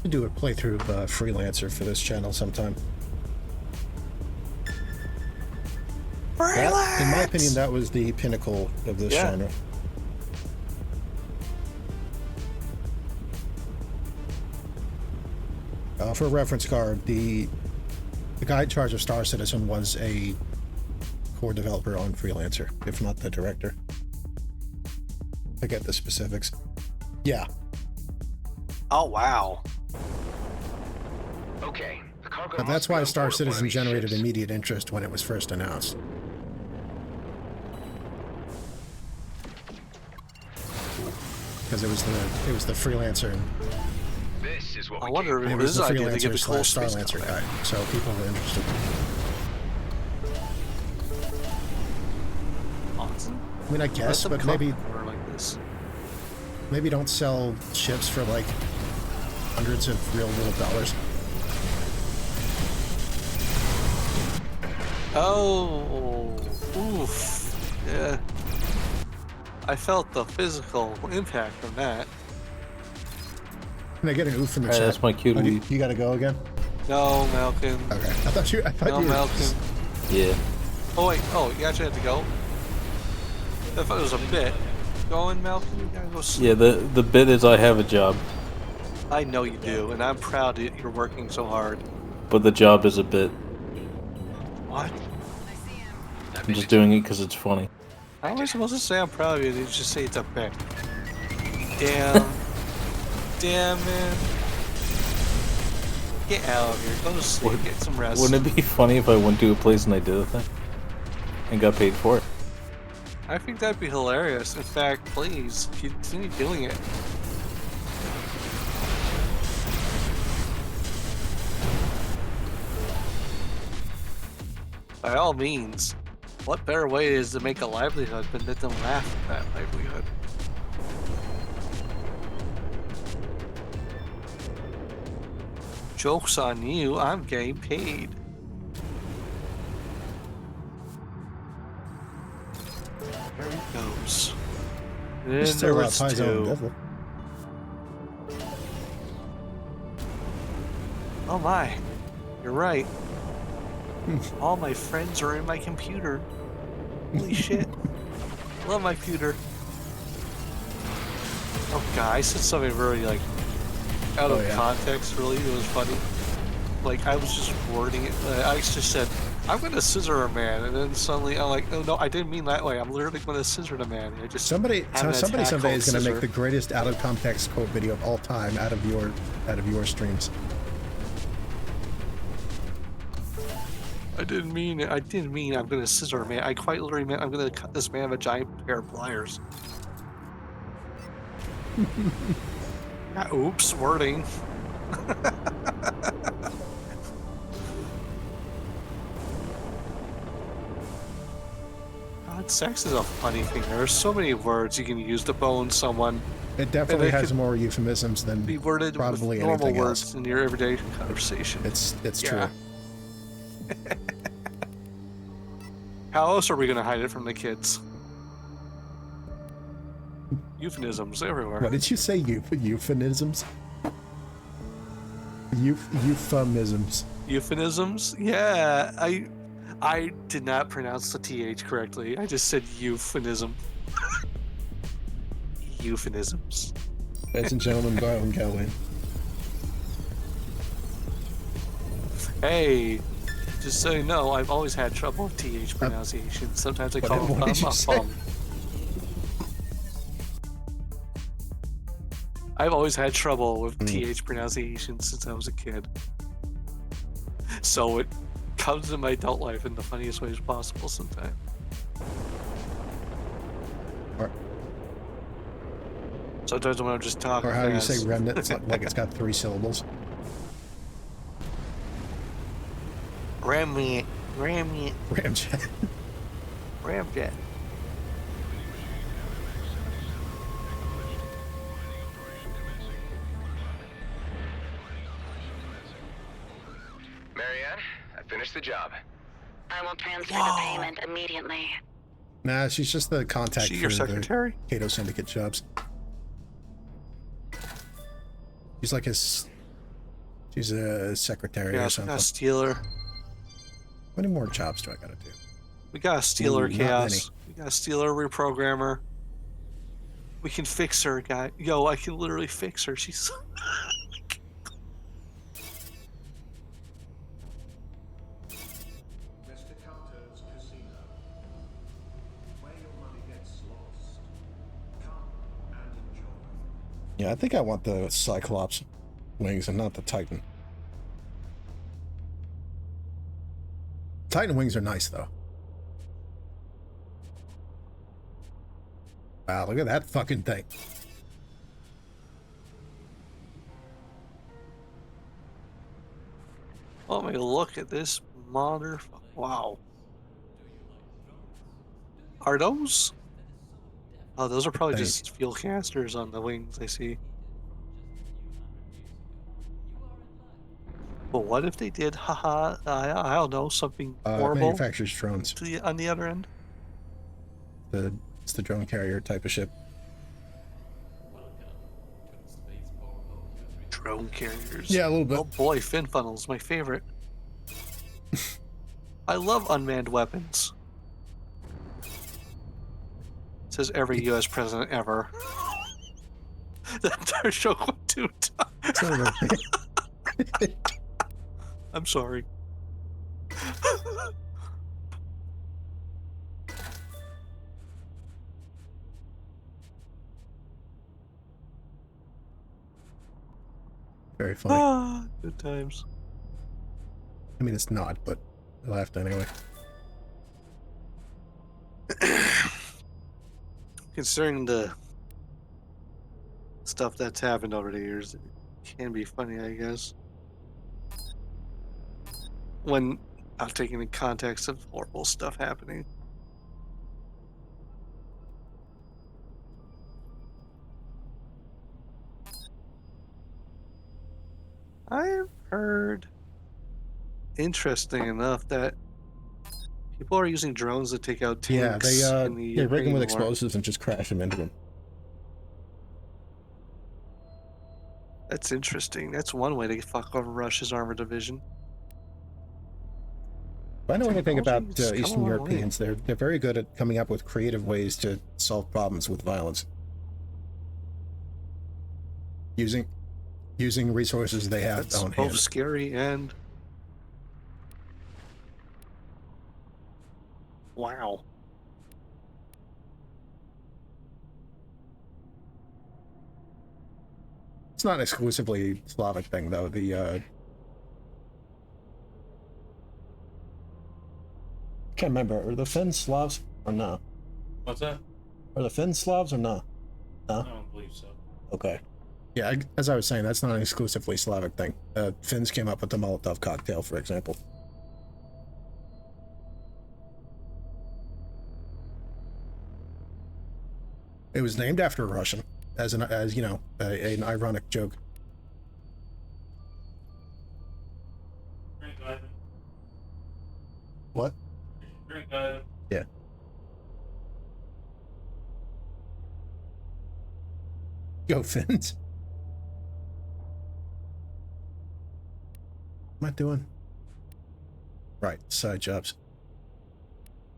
[SPEAKER 1] We do a playthrough of Freelancer for this channel sometime. That, in my opinion, that was the pinnacle of this
[SPEAKER 4] Yeah.
[SPEAKER 1] genre. For a reference card, the guy in charge of Star Citizen was a core developer on Freelancer, if not the director. I get the specifics. Yeah.
[SPEAKER 4] Oh, wow.
[SPEAKER 2] Okay, the cargo
[SPEAKER 1] But
[SPEAKER 2] must
[SPEAKER 1] that's
[SPEAKER 2] be
[SPEAKER 1] why
[SPEAKER 2] on
[SPEAKER 1] Star
[SPEAKER 2] board of one of
[SPEAKER 1] Citizen
[SPEAKER 2] these
[SPEAKER 1] generated
[SPEAKER 2] ships.
[SPEAKER 1] immediate interest when it was first announced. Because it was the freelancer, and
[SPEAKER 2] This is what
[SPEAKER 4] I
[SPEAKER 2] we
[SPEAKER 4] wonder
[SPEAKER 2] came
[SPEAKER 4] if
[SPEAKER 1] it
[SPEAKER 2] for.
[SPEAKER 1] was the
[SPEAKER 4] this idea to give
[SPEAKER 1] freelancer
[SPEAKER 4] the
[SPEAKER 1] slash
[SPEAKER 4] cool space
[SPEAKER 1] Starlancer
[SPEAKER 4] combat.
[SPEAKER 1] guy, so people were interested.
[SPEAKER 4] Awesome.
[SPEAKER 1] I mean, I guess,
[SPEAKER 4] Let
[SPEAKER 1] but
[SPEAKER 4] them
[SPEAKER 1] maybe
[SPEAKER 4] come like this.
[SPEAKER 1] don't sell ships for like hundreds of real little dollars.
[SPEAKER 4] Oh, oof. Yeah. I felt the physical impact from that.
[SPEAKER 1] Can I get an oof in the
[SPEAKER 3] Alright,
[SPEAKER 1] chat?
[SPEAKER 3] that's my cue to
[SPEAKER 1] Oh, you,
[SPEAKER 3] leave.
[SPEAKER 1] you gotta go again?
[SPEAKER 4] No, Malcolm.
[SPEAKER 1] Okay. I thought you
[SPEAKER 4] No,
[SPEAKER 1] were
[SPEAKER 4] Malcolm.
[SPEAKER 3] Yeah.
[SPEAKER 4] Oh, wait. Oh, you actually had to go? I thought it was a bit. Going, Malcolm? You gotta go sleep.
[SPEAKER 3] Yeah, the bit is I have a job.
[SPEAKER 4] I know you do, and I'm proud that you're working so hard.
[SPEAKER 3] But the job is a bit.
[SPEAKER 4] What?
[SPEAKER 3] I'm just doing it because it's funny.
[SPEAKER 4] How am I supposed to say I'm proud of you? You just say it's a bit. Damn. Damn, man. Get out of here. Go to sleep. Get some rest.
[SPEAKER 3] Wouldn't it be funny if I went to a place and I did a thing and got paid for it?
[SPEAKER 4] I think that'd be hilarious. In fact, please continue doing it. By all means, what better way is to make a livelihood than let them laugh at that livelihood? Joke's on you, I'm getting paid. There he goes. And then
[SPEAKER 1] He's
[SPEAKER 4] there
[SPEAKER 1] still
[SPEAKER 4] was
[SPEAKER 1] Paizo and
[SPEAKER 4] two.
[SPEAKER 1] Devil.
[SPEAKER 4] Oh my, you're right. All my friends are in my computer. Holy shit. Love my computer. Oh god, I said something very like out of context, really. It was funny. Like, I was just wording it. I just said, I'm gonna scissor a man, and then suddenly I'm like, oh no, I didn't mean that way. I'm literally gonna scissor a man. I just
[SPEAKER 1] Somebody someday is gonna
[SPEAKER 4] scissor.
[SPEAKER 1] make the greatest out of context quote video of all time out of your streams.
[SPEAKER 4] I didn't mean it. I didn't mean I'm gonna scissor a man. I quite literally meant I'm gonna cut this man with a giant pair of pliers. Oops, wording. God, sex is a funny thing. There are so many words you can use to bone someone.
[SPEAKER 1] It definitely
[SPEAKER 4] And it
[SPEAKER 1] has
[SPEAKER 4] could
[SPEAKER 1] more euphemisms than
[SPEAKER 4] Be worded
[SPEAKER 1] probably
[SPEAKER 4] with normal
[SPEAKER 1] anything
[SPEAKER 4] words
[SPEAKER 1] else.
[SPEAKER 4] in your everyday conversation.
[SPEAKER 1] It's
[SPEAKER 4] Yeah.
[SPEAKER 1] true.
[SPEAKER 4] How else are we gonna hide it from the kids? Euphemisms everywhere.
[SPEAKER 1] What did you say? Euphemisms? Euphemisms.
[SPEAKER 4] Euphemisms? Yeah, I did not pronounce the TH correctly. I just said euphemism. Euphemisms.
[SPEAKER 1] Ladies and gentlemen, Garland Calvin.
[SPEAKER 4] Hey, just so you know, I've always had trouble with TH pronunciation. Sometimes I call
[SPEAKER 1] what
[SPEAKER 4] them
[SPEAKER 1] did you say?
[SPEAKER 4] I've always had trouble with TH pronunciation since I was a kid. So it comes in my adult life in the funniest ways possible sometimes.
[SPEAKER 1] Or,
[SPEAKER 4] Sometimes when I'm just talking
[SPEAKER 1] or how you
[SPEAKER 4] fast.
[SPEAKER 1] say remnant, it's like it's got 3 syllables.
[SPEAKER 4] Ramjet.
[SPEAKER 1] Ramjet.
[SPEAKER 4] Ramjet.
[SPEAKER 2] Marianne, I finished the job.
[SPEAKER 6] I will transfer the payment immediately.
[SPEAKER 1] Nah, she's just the contact
[SPEAKER 4] She
[SPEAKER 1] for
[SPEAKER 4] your secretary?
[SPEAKER 1] the Cato Syndicate jobs. She's like his... She's a secretary
[SPEAKER 4] Yeah,
[SPEAKER 1] or
[SPEAKER 4] we
[SPEAKER 1] something.
[SPEAKER 4] got a stealer.
[SPEAKER 1] How many more jobs do I gotta do?
[SPEAKER 4] We got a stealer,
[SPEAKER 1] Ooh, not
[SPEAKER 4] Chaos. We got a stealer reprogrammer. We can fix her, guy. Yo, I can literally fix her. She's...
[SPEAKER 7] Mr. Carter's casino, where your money gets lost. Come and enjoy.
[SPEAKER 1] Yeah, I think I want the Cyclops wings and not the Titan. Titan wings are nice, though. Wow, look at that fucking thing.
[SPEAKER 4] Oh my, look at this mother... Wow. Are those? Oh, those are probably
[SPEAKER 1] Thank
[SPEAKER 4] just fuel canisters on the wings, I see. But what if they did, haha, I don't know, something horrible
[SPEAKER 1] Manufactures drones.
[SPEAKER 4] on the other end?
[SPEAKER 1] It's the drone carrier type of ship.
[SPEAKER 4] Drone carriers.
[SPEAKER 1] Yeah, a little bit.
[SPEAKER 4] Oh boy, fin funnels, my favorite. I love unmanned weapons. Says every U.S. president ever. That entire show went 2 times.
[SPEAKER 1] Son of a-
[SPEAKER 4] I'm sorry.
[SPEAKER 1] Very funny.
[SPEAKER 4] Ah, good times.
[SPEAKER 1] I mean, it's not, but I laughed anyway.
[SPEAKER 4] Considering the stuff that's happened over the years, it can be funny, I guess. When not taking the context of horrible stuff happening. I've heard, interesting enough, that people are using drones to take out
[SPEAKER 1] Yeah,
[SPEAKER 4] tanks in the
[SPEAKER 1] they rig them with
[SPEAKER 4] Ukraine war.
[SPEAKER 1] explosives and just crash them into them.
[SPEAKER 4] That's interesting. That's one way to fuck over Russia's armored division.
[SPEAKER 1] If I know anything about
[SPEAKER 4] Technology's come a
[SPEAKER 1] Eastern
[SPEAKER 4] long way.
[SPEAKER 1] Europeans, they're very good at coming up with creative ways to solve problems with violence. Using resources they have
[SPEAKER 4] That's
[SPEAKER 1] on
[SPEAKER 4] both
[SPEAKER 1] hand.
[SPEAKER 4] scary and wow.
[SPEAKER 1] It's not exclusively Slavic thing though. The can't remember. Are the Finns Slavs or no?
[SPEAKER 5] What's that?
[SPEAKER 1] Are the Finns Slavs or no?
[SPEAKER 5] I don't believe so.
[SPEAKER 1] Okay. Yeah, as I was saying, that's not an exclusively Slavic thing. Finns came up with the Molotov cocktail, for example. It was named after a Russian, as you know, an ironic joke.
[SPEAKER 5] Drink Ivan.
[SPEAKER 1] What?
[SPEAKER 5] Drink Ivan.
[SPEAKER 1] Yeah. Go Finns. What am I doing? Right, side jobs.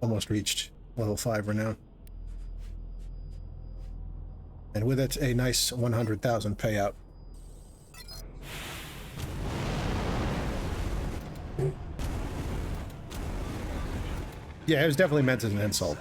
[SPEAKER 1] Almost reached level 5 renown. And with it, a nice 100,000 payout. Yeah, it was definitely meant as an insult.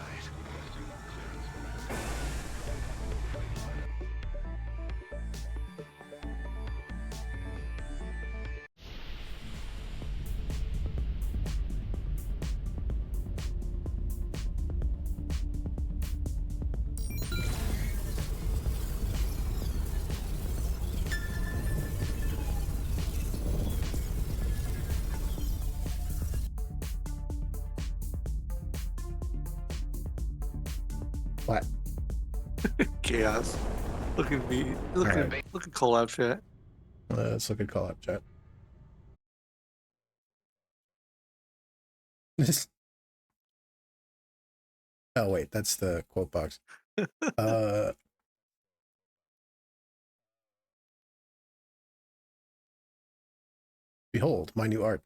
[SPEAKER 1] What?
[SPEAKER 4] Chaos. Look at me. Look
[SPEAKER 1] Alright.
[SPEAKER 4] at collab chat.
[SPEAKER 1] Let's look at call up chat. This. Oh wait, that's the quote box. Behold, my new art.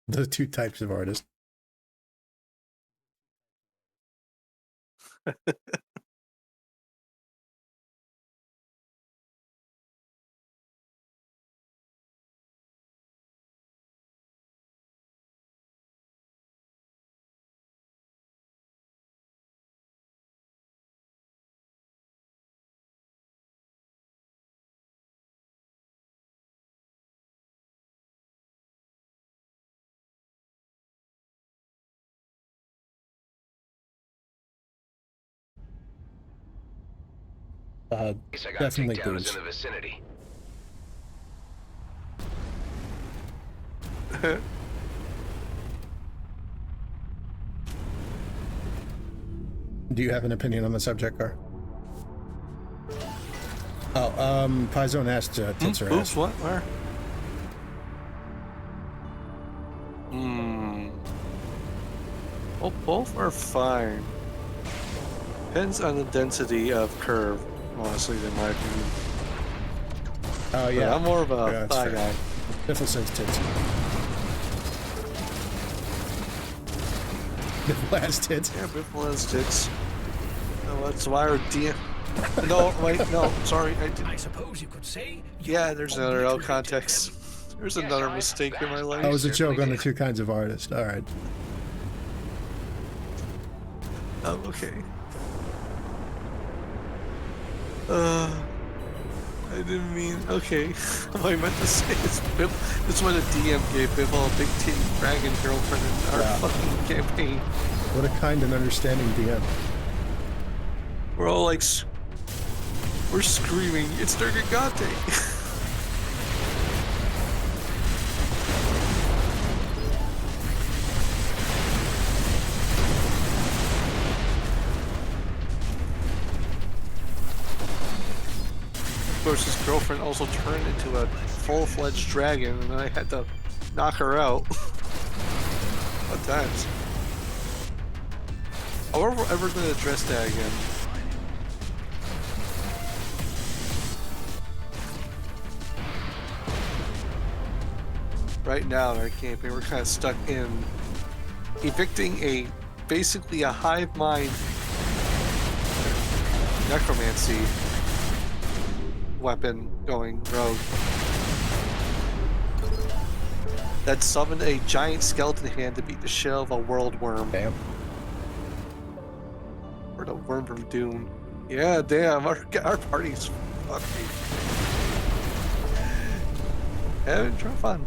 [SPEAKER 1] The two types of artists.
[SPEAKER 2] I got
[SPEAKER 1] Definitely
[SPEAKER 2] takedowns
[SPEAKER 1] boobs.
[SPEAKER 2] in the vicinity.
[SPEAKER 1] Do you have an opinion on the subject, Car? Oh, Paizo asked tits or
[SPEAKER 4] Oops,
[SPEAKER 1] ass.
[SPEAKER 4] what? Where? Well, both are fine. Depends on the density of curve, honestly, in my opinion.
[SPEAKER 1] Oh
[SPEAKER 4] But
[SPEAKER 1] yeah.
[SPEAKER 4] I'm more of a
[SPEAKER 1] Yeah, that's
[SPEAKER 4] thigh
[SPEAKER 1] fair.
[SPEAKER 4] guy.
[SPEAKER 1] Biffle says tits. Biffle has tits.
[SPEAKER 4] Yeah, Biffle has tits. No, that's why our DM. No, wait, no, sorry, I didn't.
[SPEAKER 8] I suppose you could say.
[SPEAKER 4] Yeah, there's another L context. There's another mistake in my life.
[SPEAKER 1] That was a joke on the two kinds of artists. All right.
[SPEAKER 4] Oh, okay. I didn't mean. Okay. What I meant to say is this is what a DM gave Biffle a big titty dragon girlfriend in our
[SPEAKER 1] Wow.
[SPEAKER 4] fucking campaign.
[SPEAKER 1] What a kind and understanding DM.
[SPEAKER 4] We're all like, we're screaming, it's Nergigante! Of course, his girlfriend also turned into a full-fledged dragon, and I had to knock her out. What times? Are we ever going to address that again? Right now in our campaign, we're kind of stuck in evicting basically a hive mind necromancy weapon going rogue that summoned a giant skeleton hand to beat the shell of a world worm.
[SPEAKER 1] Damn.
[SPEAKER 4] Or the worm from Dune. Yeah, damn, our party's fucking having fun.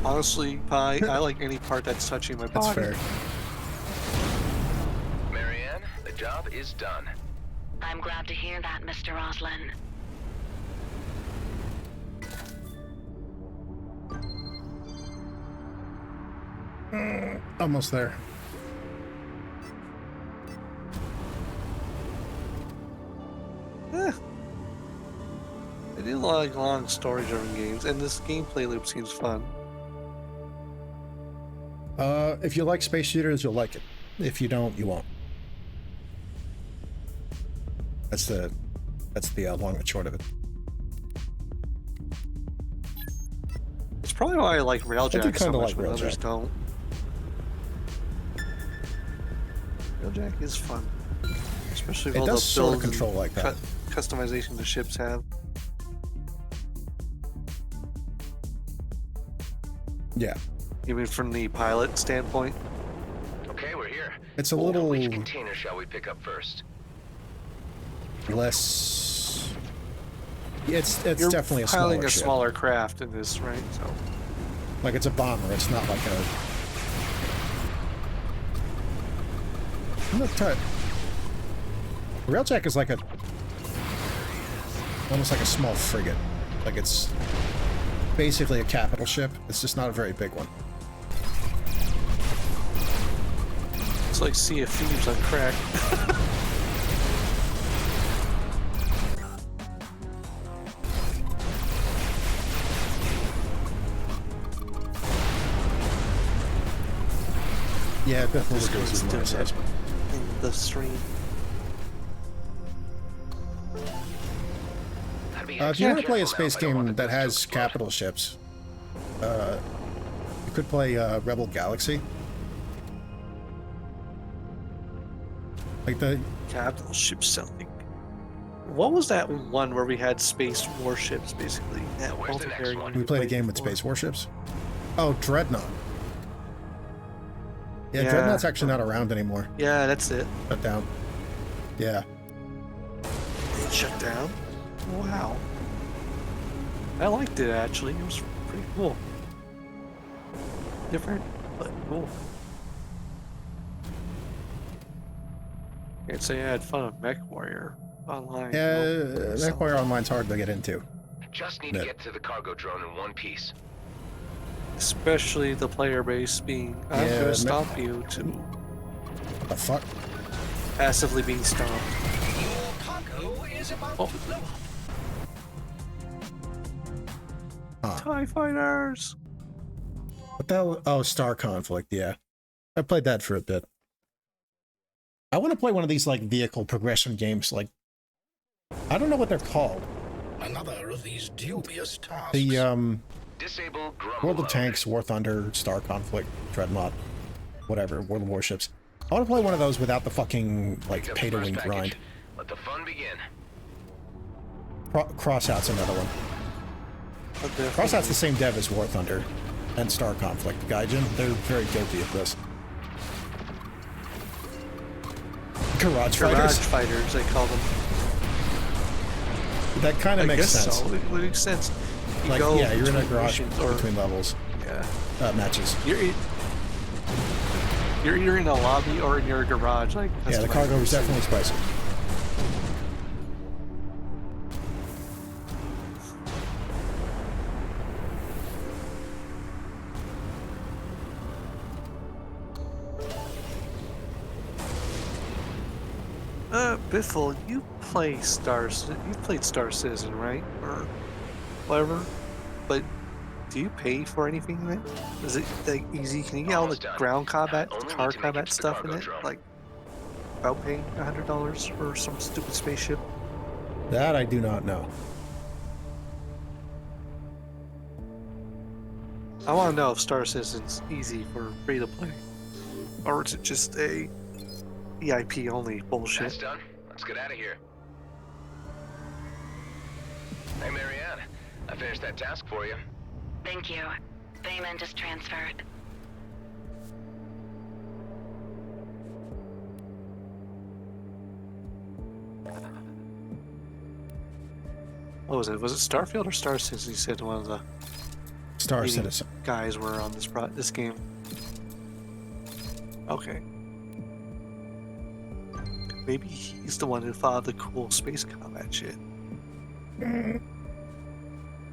[SPEAKER 4] Honestly, Pi, I like any part that's touching my
[SPEAKER 1] That's
[SPEAKER 4] body.
[SPEAKER 1] fair.
[SPEAKER 2] Marianne, the job is done.
[SPEAKER 6] I'm glad to hear that, Mr. Roslin.
[SPEAKER 1] Almost there.
[SPEAKER 4] I do like long story-driven games, and this gameplay loop seems fun.
[SPEAKER 1] If you like space shooters, you'll like it. If you don't, you won't. That's the long and short of it.
[SPEAKER 4] It's probably why I like Railjack so
[SPEAKER 1] kinda
[SPEAKER 4] much,
[SPEAKER 1] like
[SPEAKER 4] but others
[SPEAKER 1] Railjack.
[SPEAKER 4] don't. Railjack is fun, especially with
[SPEAKER 1] It
[SPEAKER 4] all
[SPEAKER 1] does
[SPEAKER 4] the
[SPEAKER 1] sort of
[SPEAKER 4] builds and
[SPEAKER 1] control like that.
[SPEAKER 4] customization the ships have.
[SPEAKER 1] Yeah.
[SPEAKER 4] You mean from the pilot standpoint?
[SPEAKER 2] Okay, we're here.
[SPEAKER 1] It's a little
[SPEAKER 2] Which container shall we pick up first?
[SPEAKER 1] less. Yeah, it's
[SPEAKER 4] You're
[SPEAKER 1] definitely a
[SPEAKER 4] piloting
[SPEAKER 1] smaller
[SPEAKER 4] a
[SPEAKER 1] ship.
[SPEAKER 4] smaller craft in this, right? So
[SPEAKER 1] Like it's a bomber. It's not like a. I'm not tired. Railjack is like almost like a small frigate. Like it's basically a capital ship. It's just not a very big one.
[SPEAKER 4] it's like Sea of Thieves on crack.
[SPEAKER 1] Yeah, definitely
[SPEAKER 4] This
[SPEAKER 1] goes
[SPEAKER 4] goes
[SPEAKER 1] with my
[SPEAKER 4] to
[SPEAKER 1] assessment.
[SPEAKER 4] in the stream.
[SPEAKER 1] If you want to play a space game that has capital ships, you could play Rebel Galaxy. Like the
[SPEAKER 4] Capital ship selling. What was that one where we had space warships, basically? That
[SPEAKER 2] Where's the next
[SPEAKER 4] multiplayer
[SPEAKER 2] one?
[SPEAKER 4] game
[SPEAKER 1] we played a
[SPEAKER 4] played
[SPEAKER 1] game with
[SPEAKER 4] before.
[SPEAKER 1] space warships. Oh, Dreadnought. Yeah,
[SPEAKER 4] Yeah.
[SPEAKER 1] Dreadnought's actually not around anymore.
[SPEAKER 4] Yeah, that's it.
[SPEAKER 1] Shut down. Yeah.
[SPEAKER 4] It shut down? Wow. I liked it, actually. It was pretty cool. Different, but cool. Can't say I had fun with Mech Warrior online.
[SPEAKER 1] Yeah,
[SPEAKER 4] No, so-
[SPEAKER 1] MechWarrior Online's hard to get into.
[SPEAKER 2] Just need
[SPEAKER 1] Yeah.
[SPEAKER 2] to get to the cargo drone in one piece.
[SPEAKER 4] Especially the player base being, I'm
[SPEAKER 1] Yeah,
[SPEAKER 4] gonna stomp you, to
[SPEAKER 1] What the fuck?
[SPEAKER 4] passively being stomped.
[SPEAKER 8] Your cargo is about
[SPEAKER 4] Oh.
[SPEAKER 8] to blow up.
[SPEAKER 4] TIE Fighters!
[SPEAKER 1] What the hell? Oh, Star Conflict, yeah. I played that for a bit. I want to play one of these, like, vehicle progression games, like I don't know what they're called.
[SPEAKER 8] Another of these dubious tasks.
[SPEAKER 1] The
[SPEAKER 2] Disable Grumble
[SPEAKER 1] World of
[SPEAKER 2] Loader.
[SPEAKER 1] Tanks, War Thunder, Star Conflict, Dreadnought, whatever, World of Warships. I want to play one of those without the fucking, like,
[SPEAKER 2] Pick up the
[SPEAKER 1] pay-to-win
[SPEAKER 2] first
[SPEAKER 1] grind.
[SPEAKER 2] package. Let the fun begin.
[SPEAKER 1] Crossout's another one.
[SPEAKER 4] But they're
[SPEAKER 1] Crossout's the same dev as War Thunder and Star Conflict. Gaijin, they're very guilty of this. Garage
[SPEAKER 4] garage
[SPEAKER 1] Fighters.
[SPEAKER 4] fighters, they call them.
[SPEAKER 1] That kind of
[SPEAKER 4] I
[SPEAKER 1] makes
[SPEAKER 4] guess
[SPEAKER 1] sense.
[SPEAKER 4] so. It makes sense. You
[SPEAKER 1] Like,
[SPEAKER 4] go
[SPEAKER 1] yeah, you're in a
[SPEAKER 4] between
[SPEAKER 1] garage
[SPEAKER 4] missions, or
[SPEAKER 1] between levels,
[SPEAKER 4] yeah,
[SPEAKER 1] matches.
[SPEAKER 4] you're either in a lobby or in your garage. Like
[SPEAKER 1] Yeah, the
[SPEAKER 4] customizing
[SPEAKER 1] cargo
[SPEAKER 4] your
[SPEAKER 1] is
[SPEAKER 4] suit.
[SPEAKER 1] definitely spicy.
[SPEAKER 4] Biffle, you played Star Citizen, right? Or whatever. But do you pay for anything then? Is it like easy? Can you get all the
[SPEAKER 2] Almost done.
[SPEAKER 4] ground combat,
[SPEAKER 2] Only need
[SPEAKER 4] car
[SPEAKER 2] to make it
[SPEAKER 4] combat
[SPEAKER 2] to the
[SPEAKER 4] stuff in
[SPEAKER 2] cargo
[SPEAKER 4] it?
[SPEAKER 2] drone.
[SPEAKER 4] Like without paying $100 for some stupid spaceship?
[SPEAKER 1] That I do not know.
[SPEAKER 4] I want to know if Star Citizen's easy for free to play, or is it just a EIP only bullshit?
[SPEAKER 2] That's done. Let's get out of here. Hey, Marianne. I finished that task for you.
[SPEAKER 6] Thank you. Payment is transferred.
[SPEAKER 4] What was it? Was it Starfield or Star Citizen? You said one of the
[SPEAKER 1] Star
[SPEAKER 4] leading
[SPEAKER 1] Citizen.
[SPEAKER 4] guys were on this game. Okay. Maybe he's the one who thought of the cool space combat shit.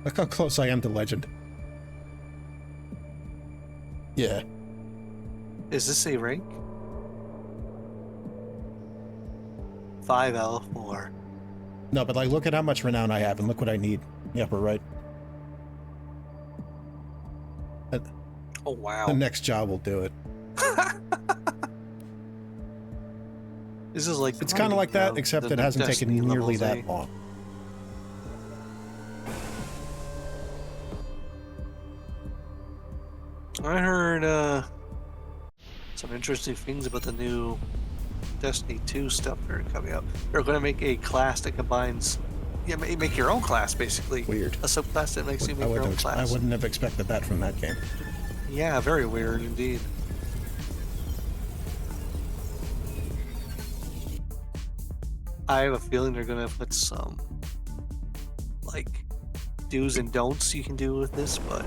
[SPEAKER 1] Look how close I am to Legend. Yeah.
[SPEAKER 4] Is this a rank? 5L4.
[SPEAKER 1] No, but like, look at how much renown I have, and look what I need. In the upper right.
[SPEAKER 4] Oh wow.
[SPEAKER 1] The next job will do it.
[SPEAKER 4] This is like
[SPEAKER 1] It's kind of like that, except it hasn't taken
[SPEAKER 4] Destiny
[SPEAKER 1] nearly
[SPEAKER 4] levels,
[SPEAKER 1] that
[SPEAKER 4] eh?
[SPEAKER 1] long.
[SPEAKER 4] I heard some interesting things about the new Destiny 2 stuff that are coming up. They're going to make a class that combines, make your own class basically.
[SPEAKER 1] Weird.
[SPEAKER 4] A subclass that makes you make your own
[SPEAKER 1] I
[SPEAKER 4] class.
[SPEAKER 1] wouldn't have expected that from that game.
[SPEAKER 4] Yeah, very weird indeed. I have a feeling they're going to put some like do's and don'ts you can do with this, but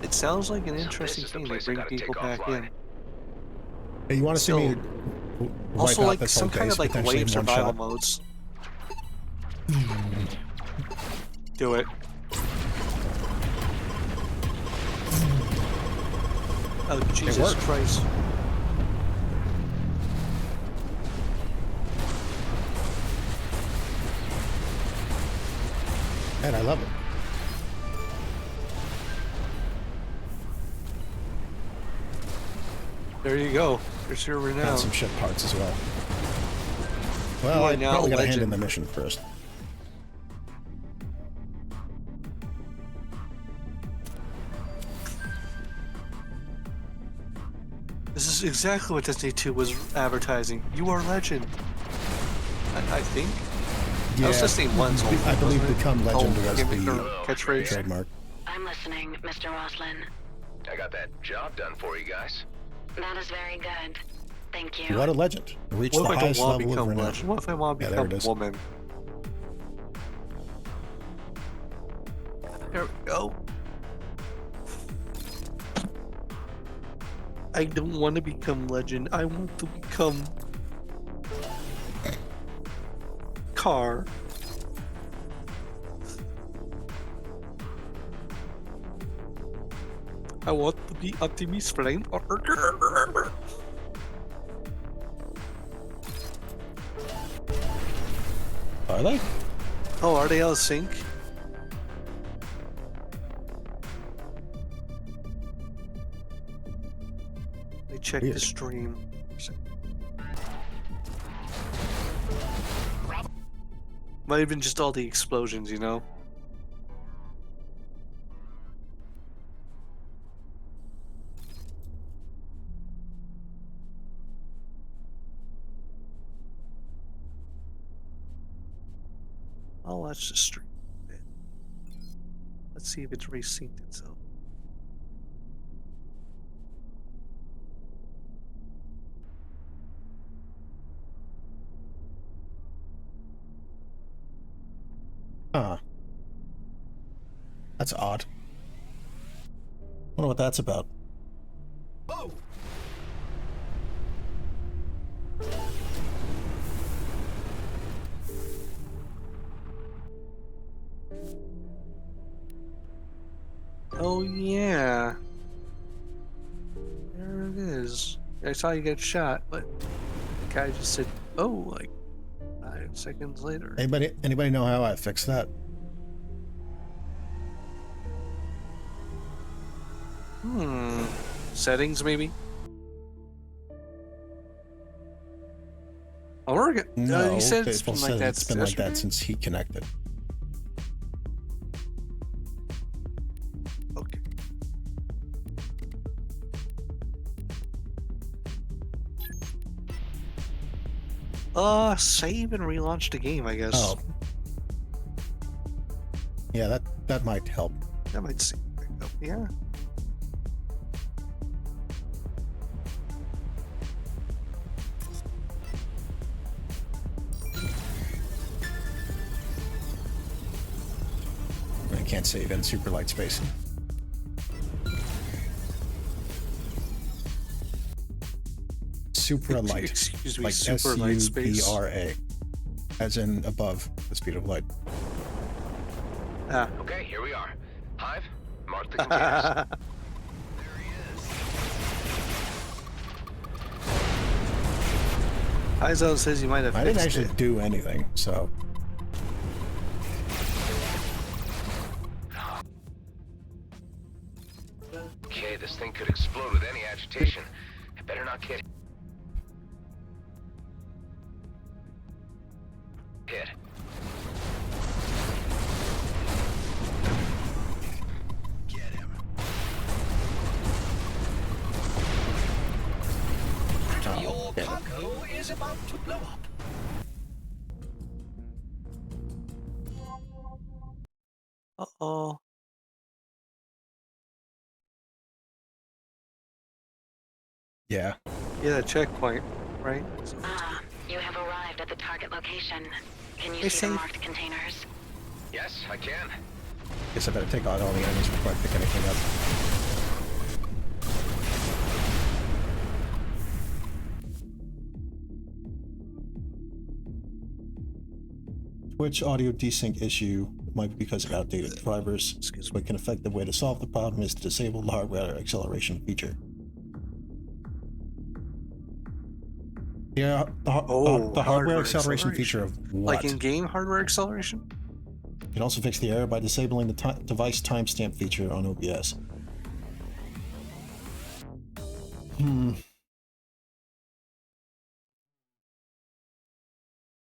[SPEAKER 4] it sounds like an
[SPEAKER 2] So
[SPEAKER 4] interesting
[SPEAKER 2] this is the
[SPEAKER 4] thing to
[SPEAKER 2] place I
[SPEAKER 4] bring
[SPEAKER 2] gotta
[SPEAKER 4] people
[SPEAKER 2] take
[SPEAKER 4] back
[SPEAKER 2] offline.
[SPEAKER 4] in.
[SPEAKER 1] Hey, you want to see me wipe
[SPEAKER 4] Also,
[SPEAKER 1] out
[SPEAKER 4] like
[SPEAKER 1] this
[SPEAKER 4] some
[SPEAKER 1] whole
[SPEAKER 4] kind
[SPEAKER 1] base
[SPEAKER 4] of like
[SPEAKER 1] potentially
[SPEAKER 4] wave
[SPEAKER 1] in one
[SPEAKER 4] survival
[SPEAKER 1] shot?
[SPEAKER 4] modes. Do it. Oh Jesus
[SPEAKER 1] worked.
[SPEAKER 4] Christ!
[SPEAKER 1] And I love it.
[SPEAKER 4] There you go. There's your
[SPEAKER 1] And
[SPEAKER 4] renown.
[SPEAKER 1] some ship parts as well. Well,
[SPEAKER 4] You are
[SPEAKER 1] I
[SPEAKER 4] now
[SPEAKER 1] probably
[SPEAKER 4] a
[SPEAKER 1] gotta hand in
[SPEAKER 4] legend.
[SPEAKER 1] the mission first.
[SPEAKER 4] This is exactly what Destiny 2 was advertising. You are legend. I think. That was Destiny 1's whole
[SPEAKER 1] I
[SPEAKER 4] thing,
[SPEAKER 1] believe
[SPEAKER 4] wasn't it?
[SPEAKER 1] Become Legend was
[SPEAKER 4] gimmick or
[SPEAKER 1] the
[SPEAKER 4] catchphrase.
[SPEAKER 1] trademark.
[SPEAKER 6] I'm listening, Mr. Roslin.
[SPEAKER 2] I got that job done for you guys.
[SPEAKER 6] That is very good. Thank you.
[SPEAKER 1] What a legend. Reach
[SPEAKER 4] What
[SPEAKER 1] the
[SPEAKER 4] if I don't
[SPEAKER 1] highest
[SPEAKER 4] want to
[SPEAKER 1] level of
[SPEAKER 4] become
[SPEAKER 1] renown.
[SPEAKER 4] legend? What if I want to
[SPEAKER 1] Yeah, there
[SPEAKER 4] become
[SPEAKER 1] it is.
[SPEAKER 4] woman? There we go. I don't want to become legend. I want to become car. I want to be Optimus Prime.
[SPEAKER 1] Are they?
[SPEAKER 4] Oh, are they out of sync? Let me check
[SPEAKER 1] Weird.
[SPEAKER 4] the stream. Might have been just all the explosions, you know? Oh, let's just stream a bit. Let's see if it's resynced itself.
[SPEAKER 1] Huh. That's odd. Wonder what that's about.
[SPEAKER 4] Oh, yeah. There it is. I saw you get shot, but the guy just said, oh, like 5 seconds later.
[SPEAKER 1] Anybody know how I fixed that?
[SPEAKER 4] Settings, maybe? Oh, we're good.
[SPEAKER 1] No,
[SPEAKER 4] you said it's been
[SPEAKER 1] Faithful
[SPEAKER 4] like
[SPEAKER 1] said
[SPEAKER 4] that
[SPEAKER 1] it's been like that
[SPEAKER 4] yesterday?
[SPEAKER 1] since he connected.
[SPEAKER 4] Okay. Save and relaunch the game, I guess.
[SPEAKER 1] Oh. Yeah, that might help.
[SPEAKER 4] That might seem like, yeah.
[SPEAKER 1] I can't save in super light spacing. Supra light.
[SPEAKER 4] Excuse me,
[SPEAKER 1] Like
[SPEAKER 4] super light space.
[SPEAKER 1] SUPRA. As in above the speed of light.
[SPEAKER 4] Ah.
[SPEAKER 2] Okay, here we are. Hive, mark the containers.
[SPEAKER 4] Izone says you might have
[SPEAKER 1] I didn't
[SPEAKER 4] fixed
[SPEAKER 1] actually
[SPEAKER 4] it.
[SPEAKER 1] do anything, so.
[SPEAKER 2] Okay, this thing could explode with any agitation. I better not get hit.
[SPEAKER 8] Get him. Your
[SPEAKER 1] yeah.
[SPEAKER 8] cargo is about to blow up.
[SPEAKER 4] Uh-oh.
[SPEAKER 1] Yeah.
[SPEAKER 4] Yeah, the checkpoint, right?
[SPEAKER 6] You have arrived at the target location. Can you
[SPEAKER 4] They
[SPEAKER 6] see the
[SPEAKER 4] say-
[SPEAKER 6] marked containers?
[SPEAKER 2] Yes, I can.
[SPEAKER 1] Guess I better take out all the enemies before I pick anything up. Twitch audio desync issue might be because of outdated drivers. What can effective way to solve the problem is to disable the hardware acceleration feature. Yeah, the hardware acceleration feature of what?
[SPEAKER 4] Like in-game hardware acceleration?
[SPEAKER 1] You can also fix the error by disabling the device timestamp feature on OBS.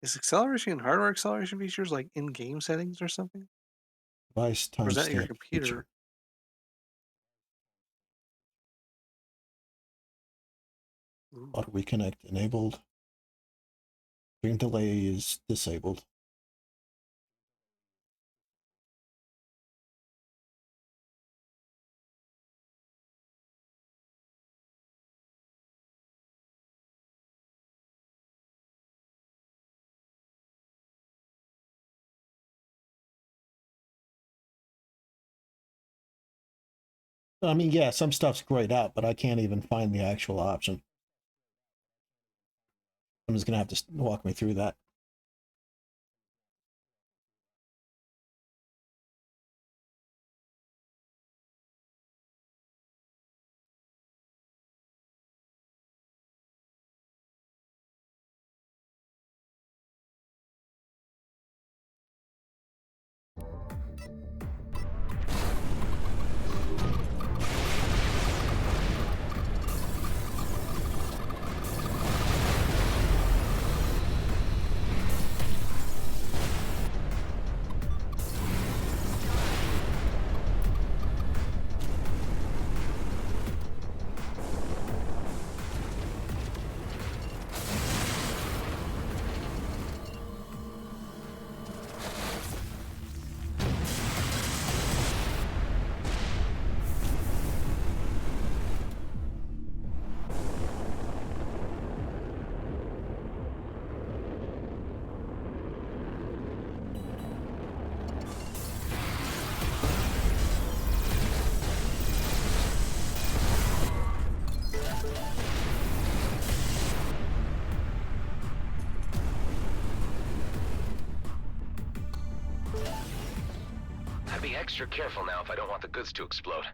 [SPEAKER 4] Is acceleration and hardware acceleration features like in-game settings or something?
[SPEAKER 1] Device
[SPEAKER 4] Or is that your
[SPEAKER 1] timestamp
[SPEAKER 4] computer?
[SPEAKER 1] feature.
[SPEAKER 4] Ooh.
[SPEAKER 1] Auto reconnect enabled. Stream delay is disabled. I mean, yeah, some stuff's grayed out, but I can't even find the actual option. Someone's gonna have to walk me through that.
[SPEAKER 2] extra careful now if I don't want the goods to explode.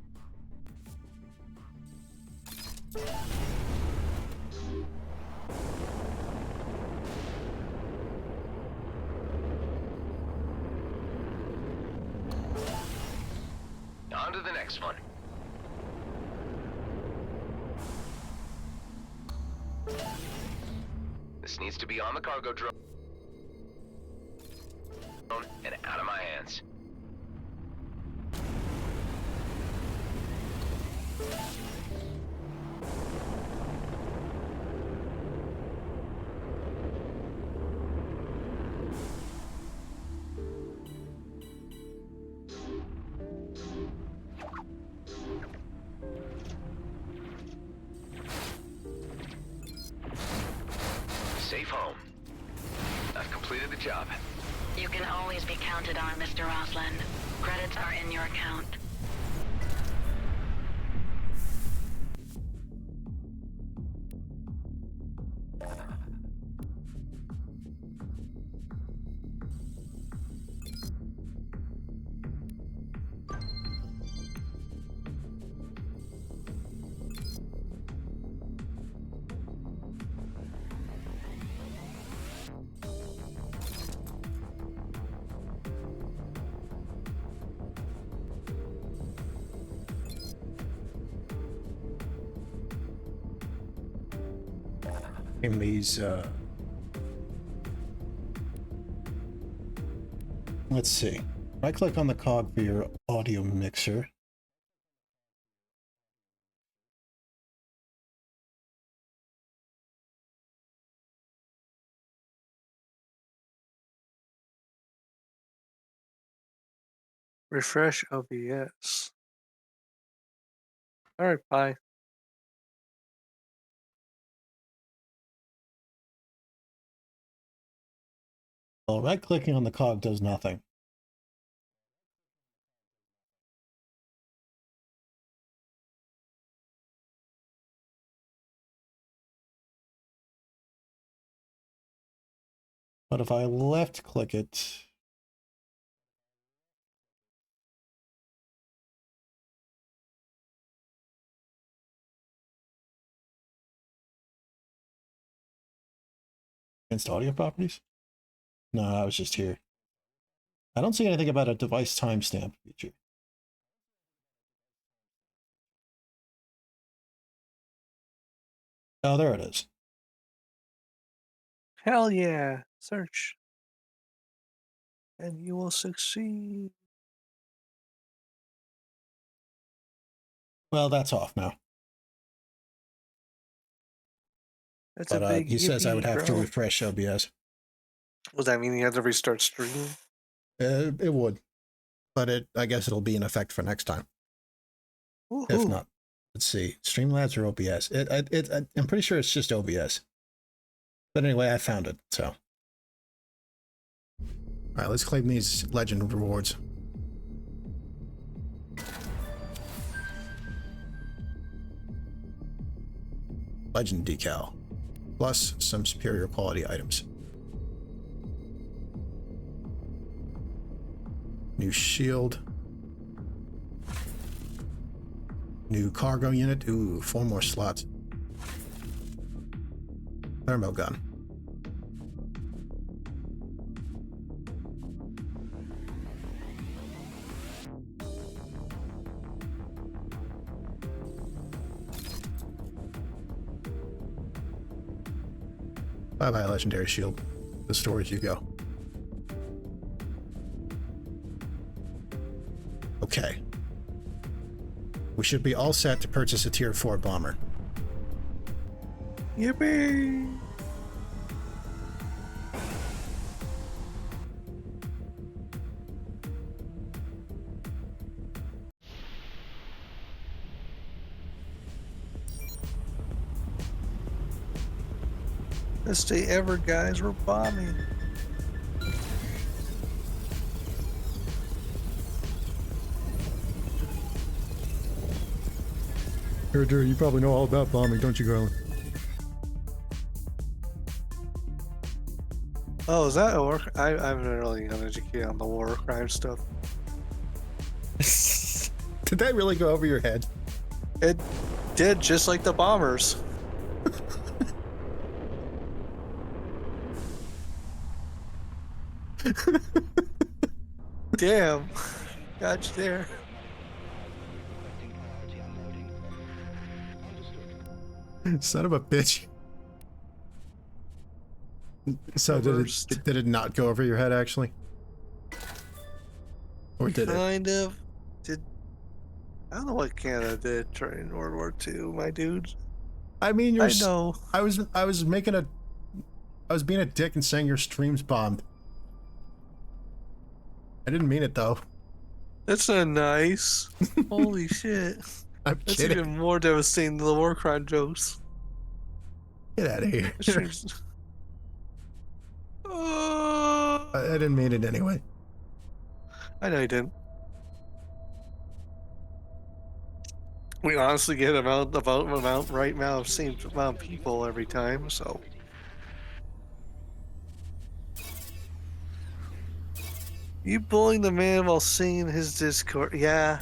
[SPEAKER 2] On to the next one. This needs to be on the cargo drone and out of my hands. Safe home. I've completed the job.
[SPEAKER 6] You can always be counted on, Mr. Rosland. Credits are in your account.
[SPEAKER 1] In these, let's see. Right click on the cog for your audio mixer.
[SPEAKER 4] Refresh OBS. All right, bye.
[SPEAKER 1] Well, right clicking on the cog does nothing. But if I left click it, against audio properties? No, I was just here. I don't see anything about a device timestamp feature. Oh, there it is.
[SPEAKER 4] Hell yeah. Search. And you will succeed.
[SPEAKER 1] Well, that's off now.
[SPEAKER 4] That's
[SPEAKER 1] But
[SPEAKER 4] a big
[SPEAKER 1] he says I would
[SPEAKER 4] yippee,
[SPEAKER 1] have to
[SPEAKER 4] bro.
[SPEAKER 1] refresh OBS.
[SPEAKER 4] Does that mean you have to restart streaming?
[SPEAKER 1] It would. But I guess it'll be in effect for next time.
[SPEAKER 4] Woohoo.
[SPEAKER 1] If not, let's see. Streamlabs or OBS? I'm pretty sure it's just OBS. But anyway, I found it, so. All right, let's claim these legend rewards. Legend decal, plus some superior quality items. New shield. New cargo unit. Ooh, 4 more slots. Thermo gun. Bye-bye, legendary shield. The storage you go. Okay. We should be all set to purchase a tier 4 bomber.
[SPEAKER 4] Yippee! Best day ever, guys. We're bombing.
[SPEAKER 1] Drew, you probably know all about bombing, don't you, Garland?
[SPEAKER 4] Oh, is that a war? I haven't really uneducated on the war crime stuff.
[SPEAKER 1] Did that really go over your head?
[SPEAKER 4] It did, just like the bombers. Damn. Got you there.
[SPEAKER 1] Son of a bitch. So
[SPEAKER 4] Reversed.
[SPEAKER 1] did it not go over your head actually? Or did it?
[SPEAKER 4] Kind of. Did I don't know what Canada did during World War II, my dude.
[SPEAKER 1] I mean,
[SPEAKER 4] I know.
[SPEAKER 1] I was being a dick and saying your stream's bombed. I didn't mean it though.
[SPEAKER 4] That's not nice. Holy shit.
[SPEAKER 1] I'm
[SPEAKER 4] That's
[SPEAKER 1] kidding.
[SPEAKER 4] even more devastating than the war crime jokes.
[SPEAKER 1] Get out of here. I didn't mean it anyway.
[SPEAKER 4] I know you didn't. We honestly get right amount of same amount of people every time, so. You bullying the man while singing his Discord? Yeah.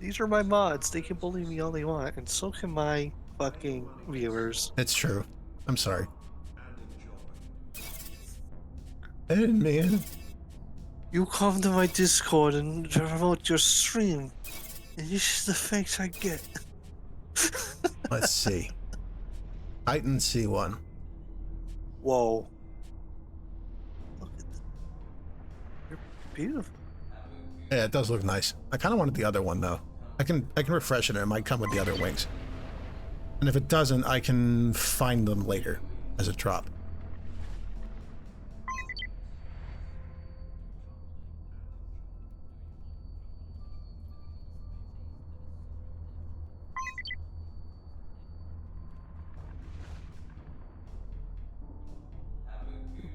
[SPEAKER 4] These are my mods. They can bully me all they want, and so can my fucking viewers.
[SPEAKER 1] It's true. I'm sorry. I didn't mean it.
[SPEAKER 4] You come to my Discord and promote your stream, and this is the thanks I get.
[SPEAKER 1] Let's see. Titan C1.
[SPEAKER 4] Whoa. Look at that. You're beautiful.
[SPEAKER 1] Yeah, it does look nice. I kind of wanted the other one though. I can refresh it and it might come with the other wings. And if it doesn't, I can find them later as a drop.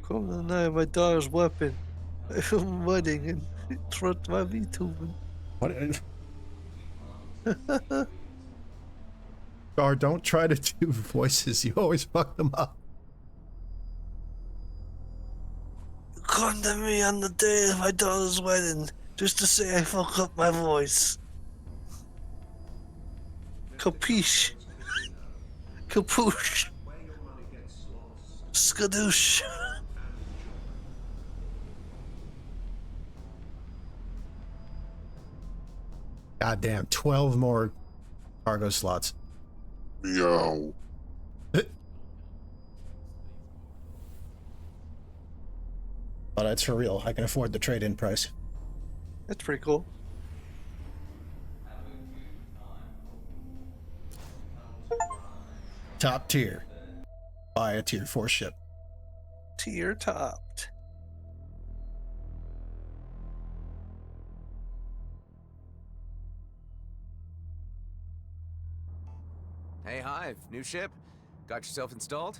[SPEAKER 4] Come tonight, my daughter's weapon. I film wedding and threat my VTubing.
[SPEAKER 1] What? Gar, don't try to do voices. You always fuck them up.
[SPEAKER 4] Come to me on the day of my daughter's wedding just to say I fuck up my voice. Capiche? Capoosh? Skadoosh?
[SPEAKER 1] Goddamn, 12 more cargo slots.
[SPEAKER 4] Yo.
[SPEAKER 1] But that's for real. I can afford the trade-in price.
[SPEAKER 4] That's pretty cool.
[SPEAKER 1] Top tier. Buy a tier 4 ship.
[SPEAKER 4] Tier topped.
[SPEAKER 9] Hey, Hive, new ship? Got yourself installed?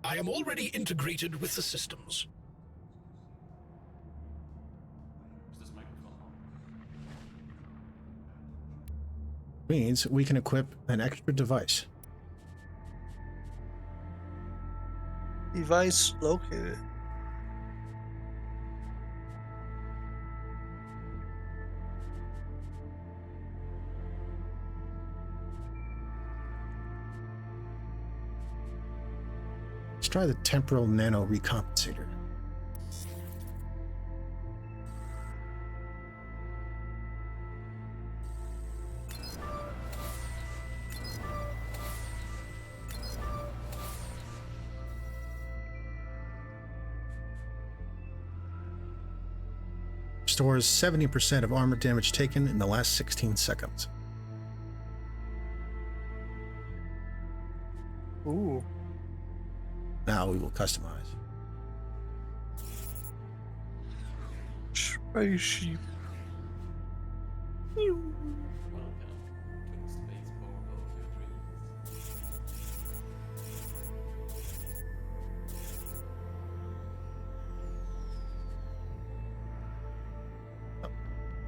[SPEAKER 8] I am already integrated with the systems.
[SPEAKER 1] Means we can equip an extra device.
[SPEAKER 4] Device located.
[SPEAKER 1] Let's try the temporal nano recompensator. Restores 70% of armor damage taken in the last 16 seconds.
[SPEAKER 4] Ooh.
[SPEAKER 1] Now we will customize.
[SPEAKER 4] Spaceship.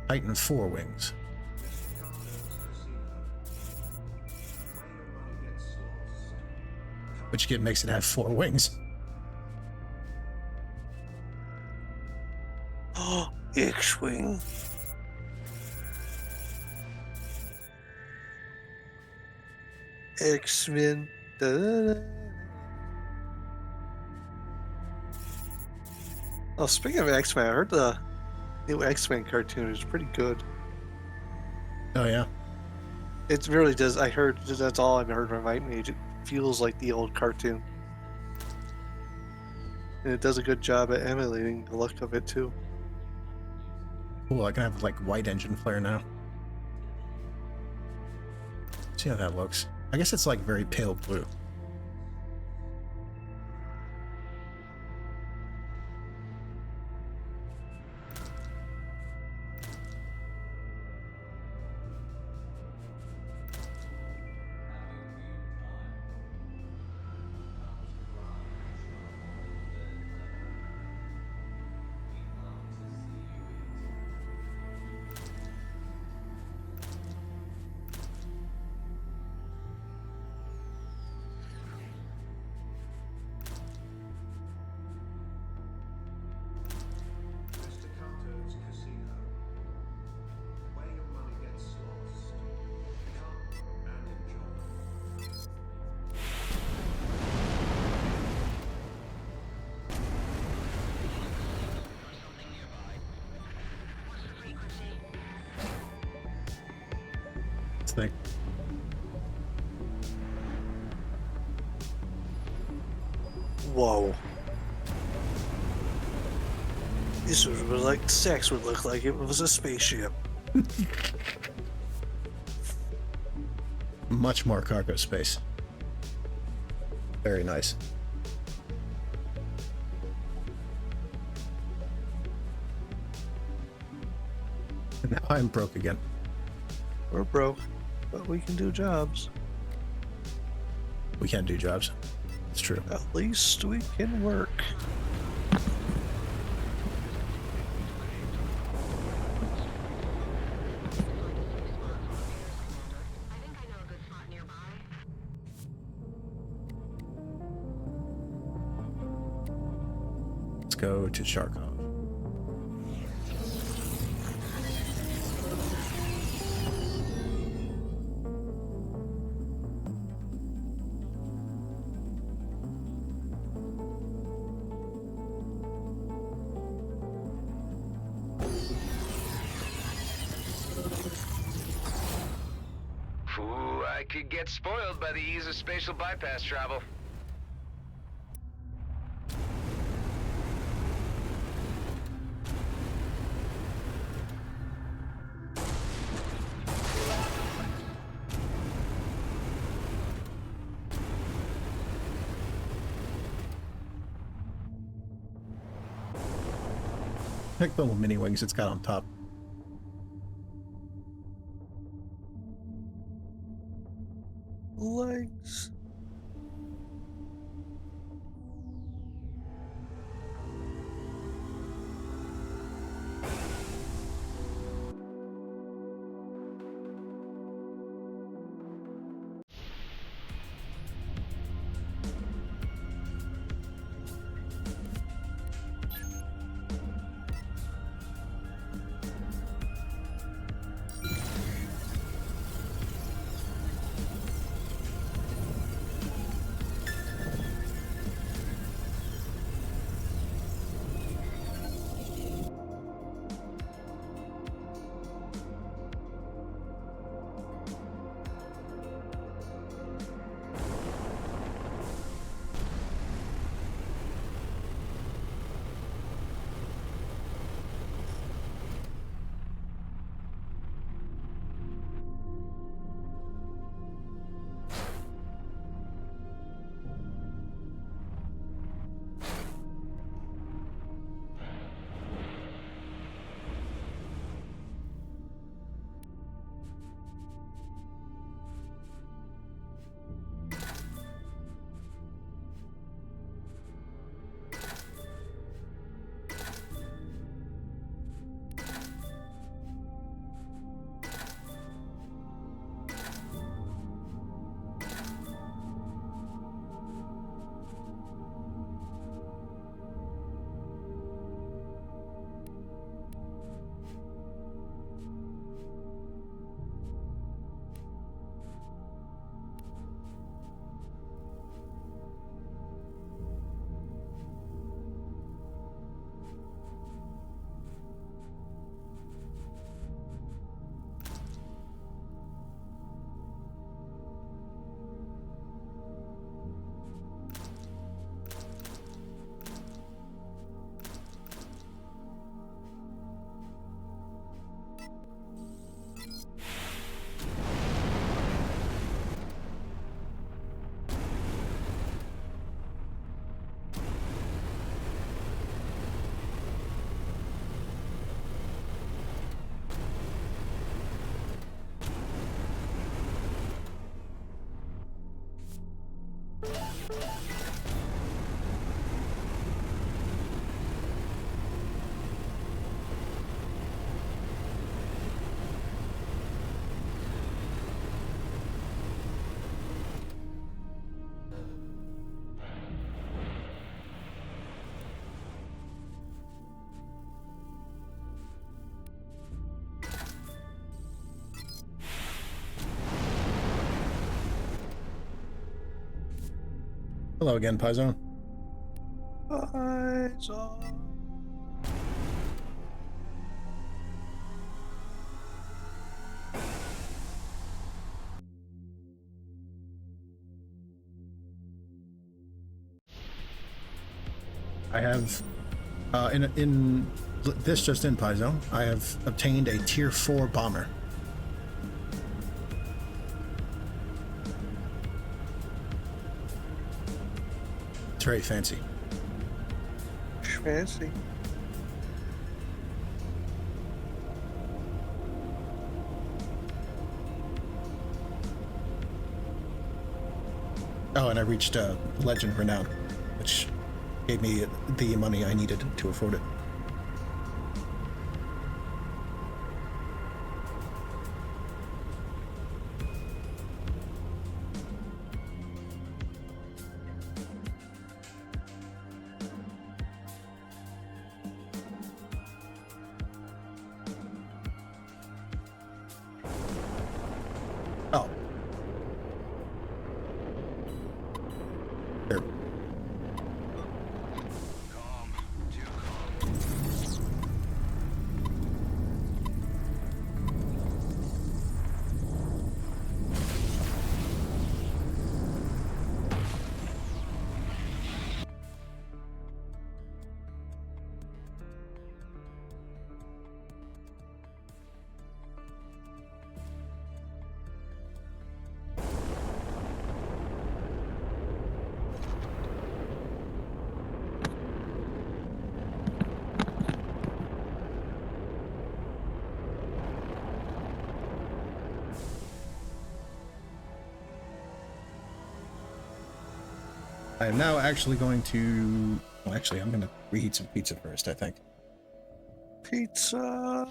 [SPEAKER 1] Titan 4 wings. Which makes it have 4 wings.
[SPEAKER 4] Oh, X-Wing. X-Men. Oh, speaking of X-Men, I heard the new X-Men cartoon is pretty good.
[SPEAKER 1] Oh yeah.
[SPEAKER 4] It really does. I heard that's all I've heard from Night Mage. It feels like the old cartoon, and it does a good job at emulating the look of it too.
[SPEAKER 1] Cool. I can have like white engine flare now. See how that looks. I guess it's like very pale blue.
[SPEAKER 7] Mr. Carter's Casino. Where your money gets lost. Come and enjoy.
[SPEAKER 1] This thing.
[SPEAKER 4] Whoa. This was what like sex would look like if it was a spaceship.
[SPEAKER 1] Much more cargo space. Very nice. And now I'm broke again.
[SPEAKER 4] We're broke, but we can do jobs.
[SPEAKER 1] We can't do jobs. It's true.
[SPEAKER 4] At least we can work.
[SPEAKER 1] Let's go to Sharkov.
[SPEAKER 2] Ooh, I could get spoiled by the ease of spatial bypass travel.
[SPEAKER 1] Like the little mini wings it's got on top.
[SPEAKER 4] Legs.
[SPEAKER 1] Hello again, Paizo. I have, in this just in, Paizo, I have obtained a Tier 4 bomber. It's very fancy.
[SPEAKER 4] Fancy.
[SPEAKER 1] Oh, and I reached Legend Renown, which gave me the money I needed to afford it. Oh. There. I am now actually going to... Well, actually, I'm going to reheat some pizza first, I think.
[SPEAKER 4] Pizza.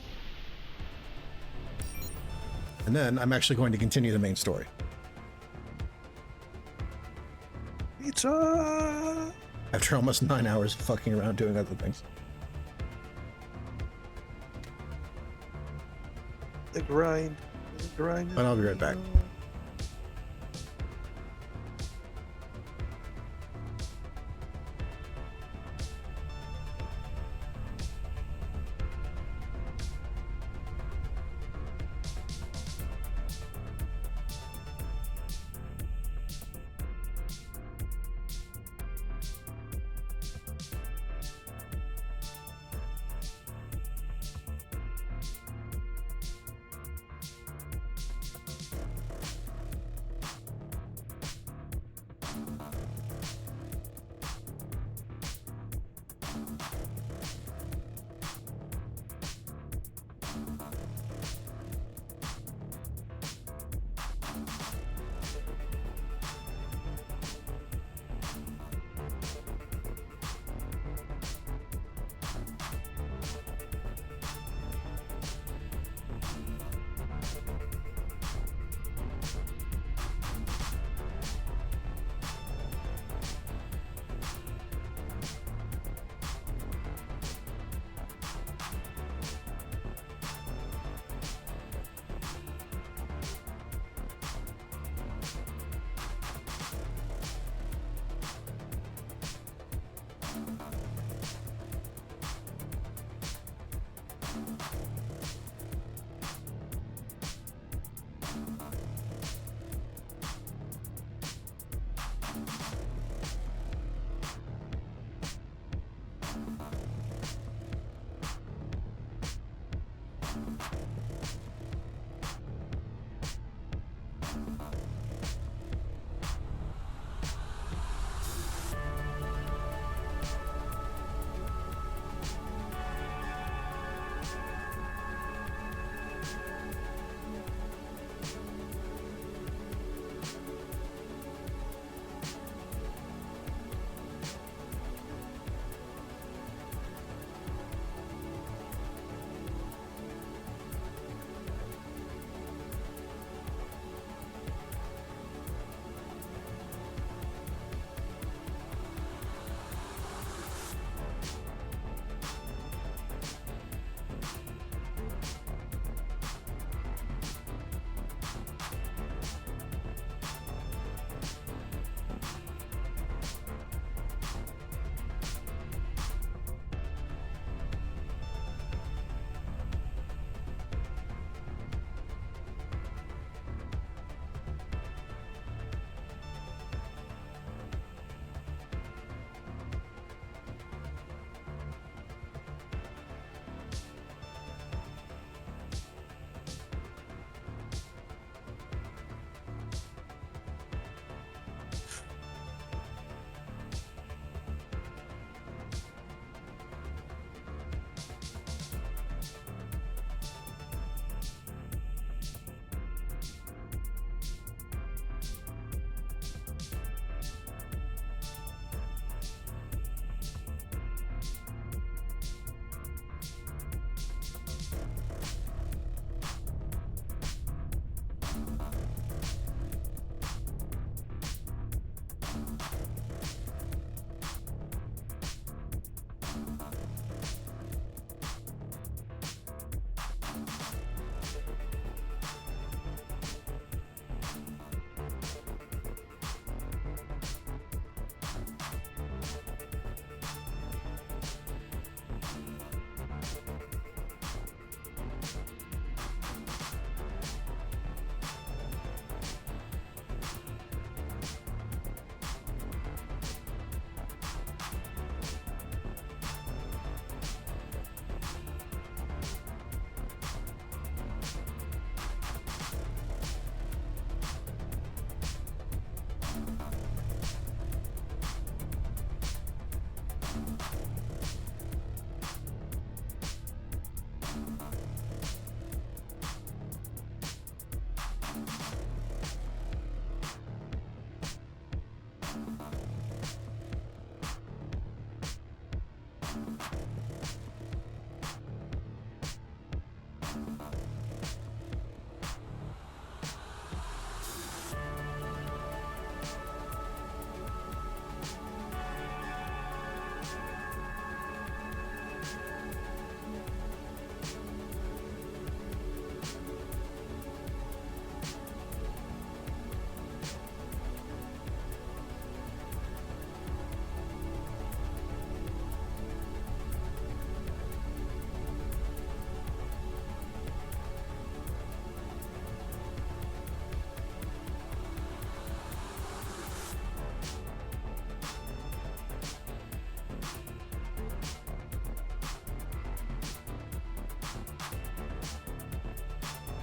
[SPEAKER 1] And then I'm actually going to continue the main story.
[SPEAKER 4] Pizza.
[SPEAKER 1] After almost 9 hours of fucking around doing other things.
[SPEAKER 4] The grind. The grind.
[SPEAKER 1] And I'll be right back.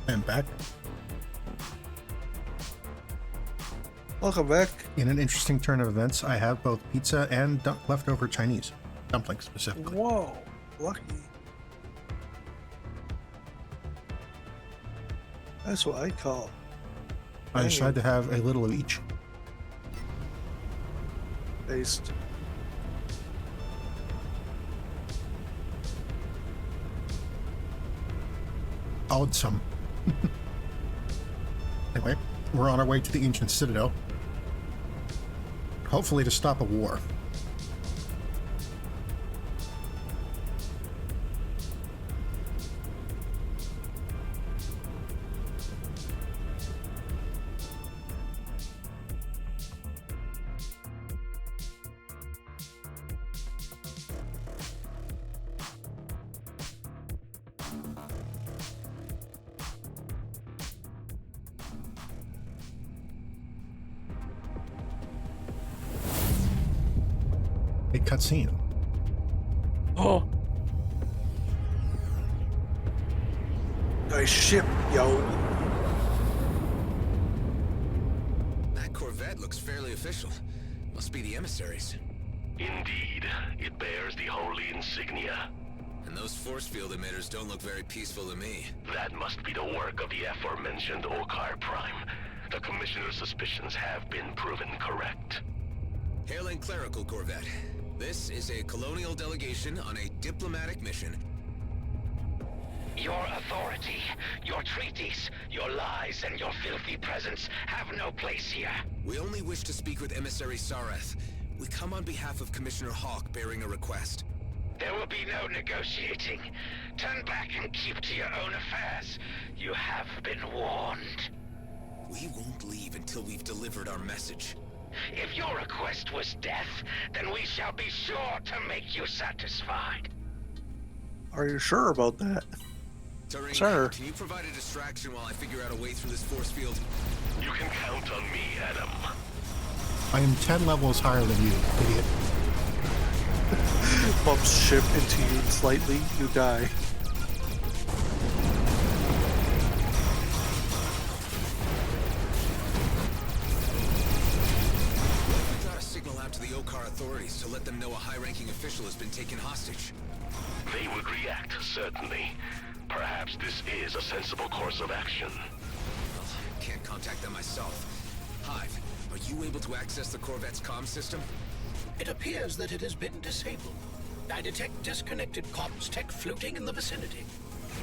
[SPEAKER 1] I'm back.
[SPEAKER 4] Welcome back.
[SPEAKER 1] In an interesting turn of events, I have both pizza and leftover Chinese dumplings specifically.
[SPEAKER 4] Whoa, lucky. That's what I call.
[SPEAKER 1] I decided to have a little of each.
[SPEAKER 4] Based.
[SPEAKER 1] Odd some. Anyway, we're on our way to the ancient citadel. Hopefully to stop a war. A cutscene.
[SPEAKER 4] Oh. Nice ship, yo.
[SPEAKER 9] That Corvette looks fairly official. Must be the emissaries.
[SPEAKER 2] Indeed, it bears the holy insignia.
[SPEAKER 9] And those force field emitters don't look very peaceful to me.
[SPEAKER 2] That must be the work of the aforementioned Okar Prime. The Commissioner's suspicions have been proven correct.
[SPEAKER 9] Hailing clerical Corvette. This is a colonial delegation on a diplomatic mission.
[SPEAKER 2] Your authority, your treaties, your lies, and your filthy presence have no place here.
[SPEAKER 9] We only wish to speak with Emissary Sareth. We come on behalf of Commissioner Hawk bearing a request.
[SPEAKER 2] There will be no negotiating. Turn back and keep to your own affairs. You have been warned.
[SPEAKER 9] We won't leave until we've delivered our message.
[SPEAKER 2] If your request was death, then we shall be sure to make you satisfied.
[SPEAKER 4] Are you sure about that?
[SPEAKER 9] Turing,
[SPEAKER 4] Sir.
[SPEAKER 9] Can you provide a distraction while I figure out a way through this force field?
[SPEAKER 2] You can count on me, Adam.
[SPEAKER 1] I am 10 levels higher than you, idiot.
[SPEAKER 4] Bumps ship into you slightly, you die.
[SPEAKER 9] We gotta signal out to the Okar authorities to let them know a high-ranking official has been taken hostage.
[SPEAKER 2] They would react, certainly. Perhaps this is a sensible course of action.
[SPEAKER 9] Well, can't contact them myself. Hive, are you able to access the Corvette's comm system?
[SPEAKER 8] It appears that it has been disabled. I detect disconnected comms tech floating in the vicinity.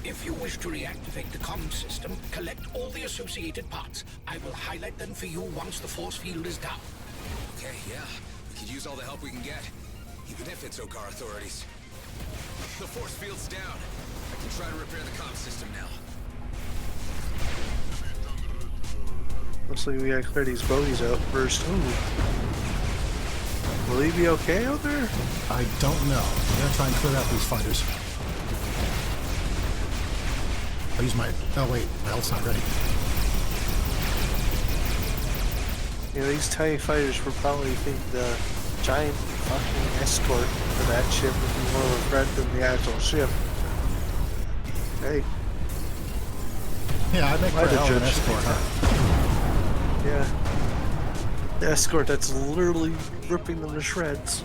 [SPEAKER 8] If you wish to reactivate the comm system, collect all the associated parts. I will highlight them for you once the force field is down.
[SPEAKER 9] Okay, yeah. We could use all the help we can get. Even if it's Okar authorities. The force field's down. I can try to repair the comm system now.
[SPEAKER 4] Looks like we gotta clear these bogies out first. Ooh. Will he be okay out there?
[SPEAKER 1] I don't know. I'm gonna try and clear out these fighters. I'll use my... Oh wait, my ult's not ready.
[SPEAKER 4] Yeah, these TIE fighters would probably think the giant fucking escort for that ship would be more of a threat than the actual ship. Hey.
[SPEAKER 1] Yeah, I'd make for a hell of an escort, huh?
[SPEAKER 4] Yeah. The escort that's literally ripping them to shreds.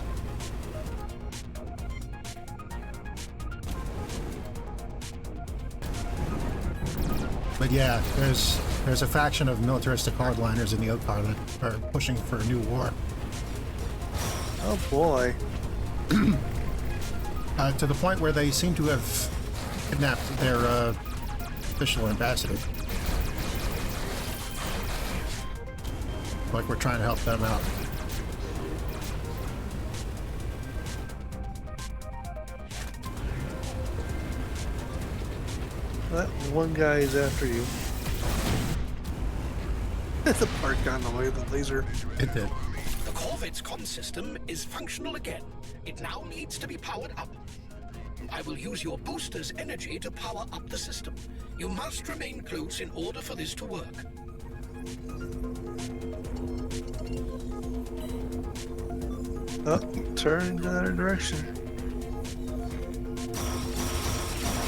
[SPEAKER 1] But yeah, there's a faction of militaristic hardliners in the Okar that are pushing for a new war.
[SPEAKER 4] Oh boy.
[SPEAKER 1] To the point where they seem to have kidnapped their official ambassador. Like we're trying to help them out.
[SPEAKER 4] That one guy is after you. The part got in the way of the laser.
[SPEAKER 1] It did.
[SPEAKER 8] The Corvette's comm system is functional again. It now needs to be powered up. I will use your booster's energy to power up the system. You must remain close in order for this to work.
[SPEAKER 4] Oh, turn in the other direction.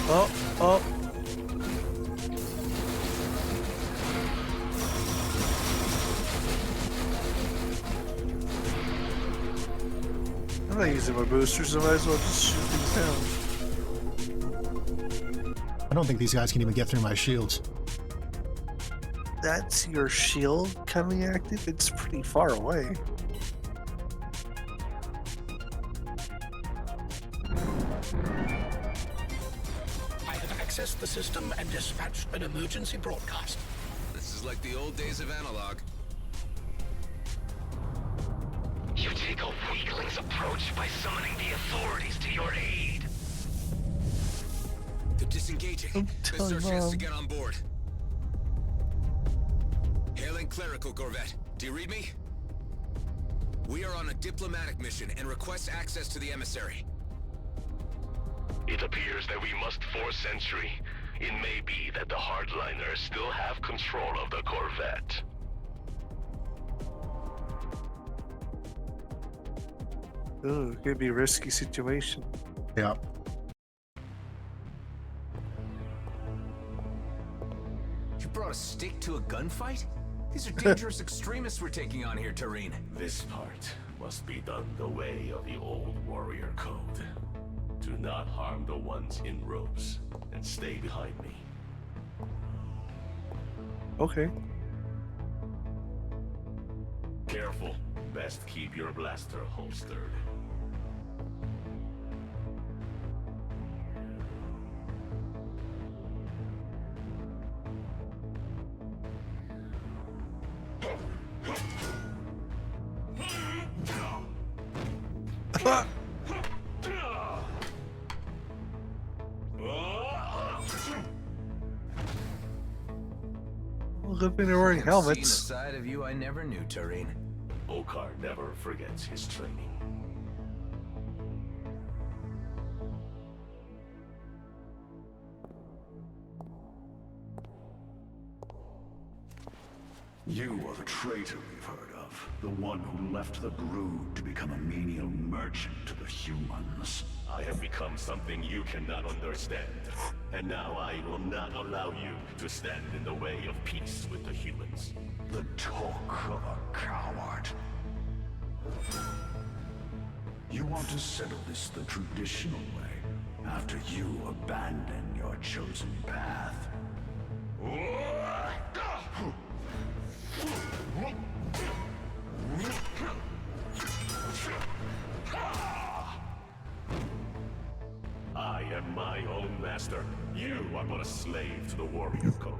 [SPEAKER 4] Oh, oh. not using my boosters, so I might as well just shoot things down.
[SPEAKER 1] I don't think these guys can even get through my shields.
[SPEAKER 4] That's your shield coming active? It's pretty far away.
[SPEAKER 8] I have accessed the system and dispatched an emergency broadcast.
[SPEAKER 9] This is like the old days of analog.
[SPEAKER 2] You take a weakling's approach by summoning the authorities to your aid.
[SPEAKER 9] They're disengaging.
[SPEAKER 4] Don't
[SPEAKER 9] This is
[SPEAKER 4] tell
[SPEAKER 9] our chance to
[SPEAKER 4] Mom.
[SPEAKER 9] get on board. Hailing clerical corvette. Do you read me? We are on a diplomatic mission and request access to the emissary.
[SPEAKER 2] It appears that we must force entry. It may be that the hardliners still have control of the corvette.
[SPEAKER 4] Ooh, it could be a risky situation.
[SPEAKER 1] Yeah.
[SPEAKER 10] You brought a stick to a gunfight? These are dangerous extremists we're taking on here, Tareen.
[SPEAKER 2] This part must be done the way of the old warrior code. Do not harm the ones in robes, and stay behind me.
[SPEAKER 4] Okay.
[SPEAKER 2] Careful. Best keep your blaster holstered.
[SPEAKER 4] Well, good thing they're wearing
[SPEAKER 10] Seen a
[SPEAKER 4] helmets.
[SPEAKER 10] side of you I never knew, Tareen.
[SPEAKER 2] Okar never forgets his training.
[SPEAKER 7] You are the traitor we've heard of. The one who left the brood to become a menial merchant to the humans.
[SPEAKER 2] I have become something you cannot understand. And now I will not allow you to stand in the way of peace with the humans.
[SPEAKER 7] The talk of a coward. You want to settle this the traditional way, after you abandon your chosen path.
[SPEAKER 2] I am my own master. You are but a slave to the warrior code.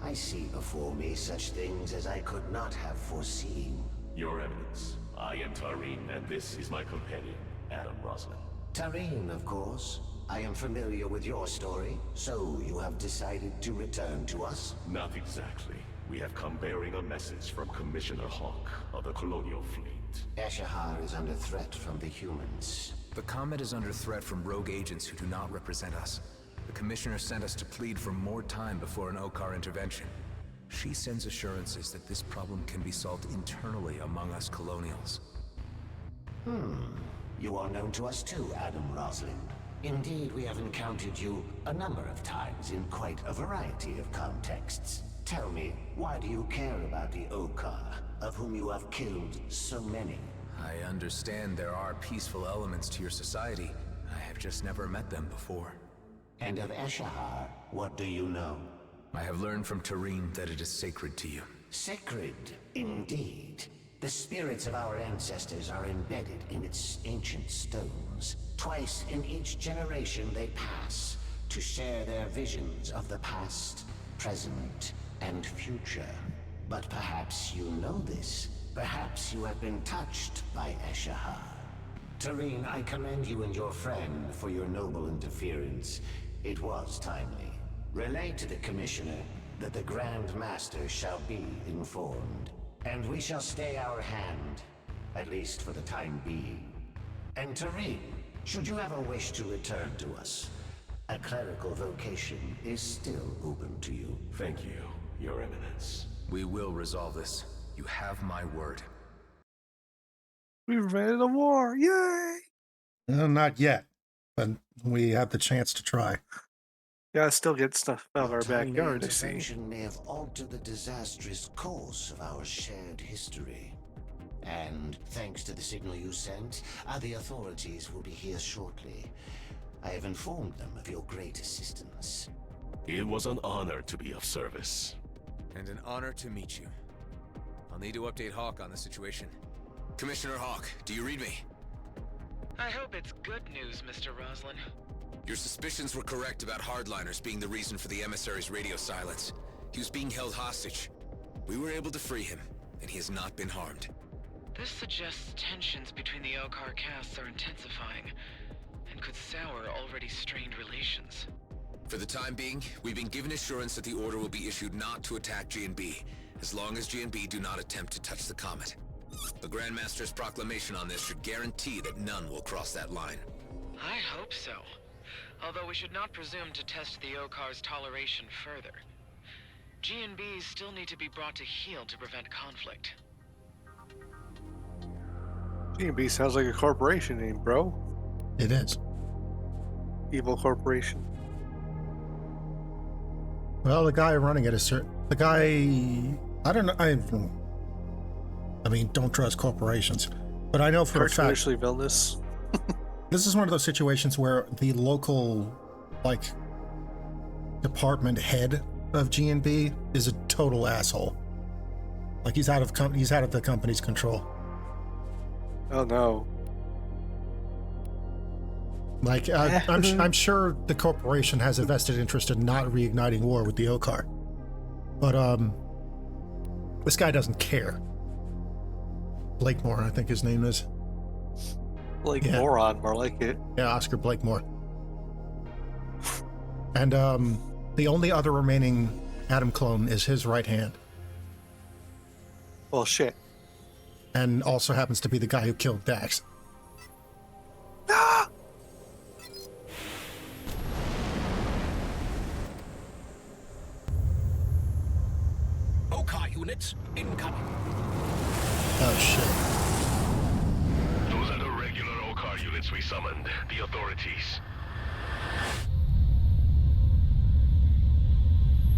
[SPEAKER 11] I see before me such things as I could not have foreseen.
[SPEAKER 2] Your Eminence, I am Tareen, and this is my companion, Adam Roslin.
[SPEAKER 11] Tareen, of course. I am familiar with your story, so you have decided to return to us?
[SPEAKER 2] Not exactly. We have come bearing a message from Commissioner Hawk of the Colonial Fleet.
[SPEAKER 11] Eshahar is under threat from the humans.
[SPEAKER 10] The Comet is under threat from rogue agents who do not represent us. The Commissioner sent us to plead for more time before an Okar intervention. She sends assurances that this problem can be solved internally among us Colonials.
[SPEAKER 11] You are known to us too, Adam Roslin. Indeed, we have encountered you a number of times in quite a variety of contexts. Tell me, why do you care about the Okar, of whom you have killed so many?
[SPEAKER 10] I understand there are peaceful elements to your society. I have just never met them before.
[SPEAKER 11] And of Eshahar, what do you know?
[SPEAKER 10] I have learned from Tareen that it is sacred to you.
[SPEAKER 11] Sacred, indeed. The spirits of our ancestors are embedded in its ancient stones. Twice in each generation they pass to share their visions of the past, present, and future. But perhaps you know this. Perhaps you have been touched by Eshahar. Tareen, I commend you and your friend for your noble interference. It was timely. Relay to the Commissioner that the Grand Master shall be informed. And we shall stay our hand, at least for the time being. And Tareen, should you ever wish to return to us, a clerical vocation is still open to you.
[SPEAKER 2] Thank you, Your Eminence.
[SPEAKER 10] We will resolve this. You have my word.
[SPEAKER 4] We prevented a war. Yay!
[SPEAKER 1] Not yet, but we have the chance to try.
[SPEAKER 4] Yeah, still get stuff out of
[SPEAKER 11] Your
[SPEAKER 4] our
[SPEAKER 11] timely
[SPEAKER 4] backyard, I see.
[SPEAKER 11] intervention may have altered the disastrous course of our shared history. And thanks to the signal you sent, the authorities will be here shortly. I have informed them of your great assistance.
[SPEAKER 2] It was an honor to be of service.
[SPEAKER 9] And an honor to meet you. I'll need to update Hawk on the situation. Commissioner Hawk, do you read me?
[SPEAKER 12] I hope it's good news, Mr. Roslin.
[SPEAKER 9] Your suspicions were correct about Hardliners being the reason for the emissary's radio silence. He was being held hostage. We were able to free him, and he has not been harmed.
[SPEAKER 12] This suggests tensions between the Elcar castes are intensifying, and could sour already strained relations.
[SPEAKER 9] For the time being, we've been given assurance that the order will be issued not to attack G&B, as long as G&B do not attempt to touch the comet. The Grandmaster's proclamation on this should guarantee that none will cross that line.
[SPEAKER 12] I hope so. Although we should not presume to test the Okar's toleration further. G&Bs still need to be brought to heel to prevent conflict.
[SPEAKER 4] G&B sounds like a corporation name, bro.
[SPEAKER 1] It is.
[SPEAKER 4] Evil corporation.
[SPEAKER 1] Well, the guy running it is certain. The guy, I don't know. I mean, don't trust corporations, but I know for a fact.
[SPEAKER 4] Cartoonishly villainous.
[SPEAKER 1] This is one of those situations where the local, like, department head of G&B is a total asshole. Like he's out of the company's control.
[SPEAKER 4] Oh no.
[SPEAKER 1] Like I'm sure the corporation has a vested interest in not reigniting war with the Okar, but this guy doesn't care. Blakemore, I think his name is.
[SPEAKER 4] Like moron, more like it.
[SPEAKER 1] Yeah, Oscar Blakemore. And the only other remaining Adam clone is his right hand.
[SPEAKER 4] Well, shit.
[SPEAKER 1] And also happens to be the guy who killed Dax.
[SPEAKER 4] Ah!
[SPEAKER 8] Okar units incoming.
[SPEAKER 1] Oh shit.
[SPEAKER 2] Those are the regular Okar units we summoned. The authorities.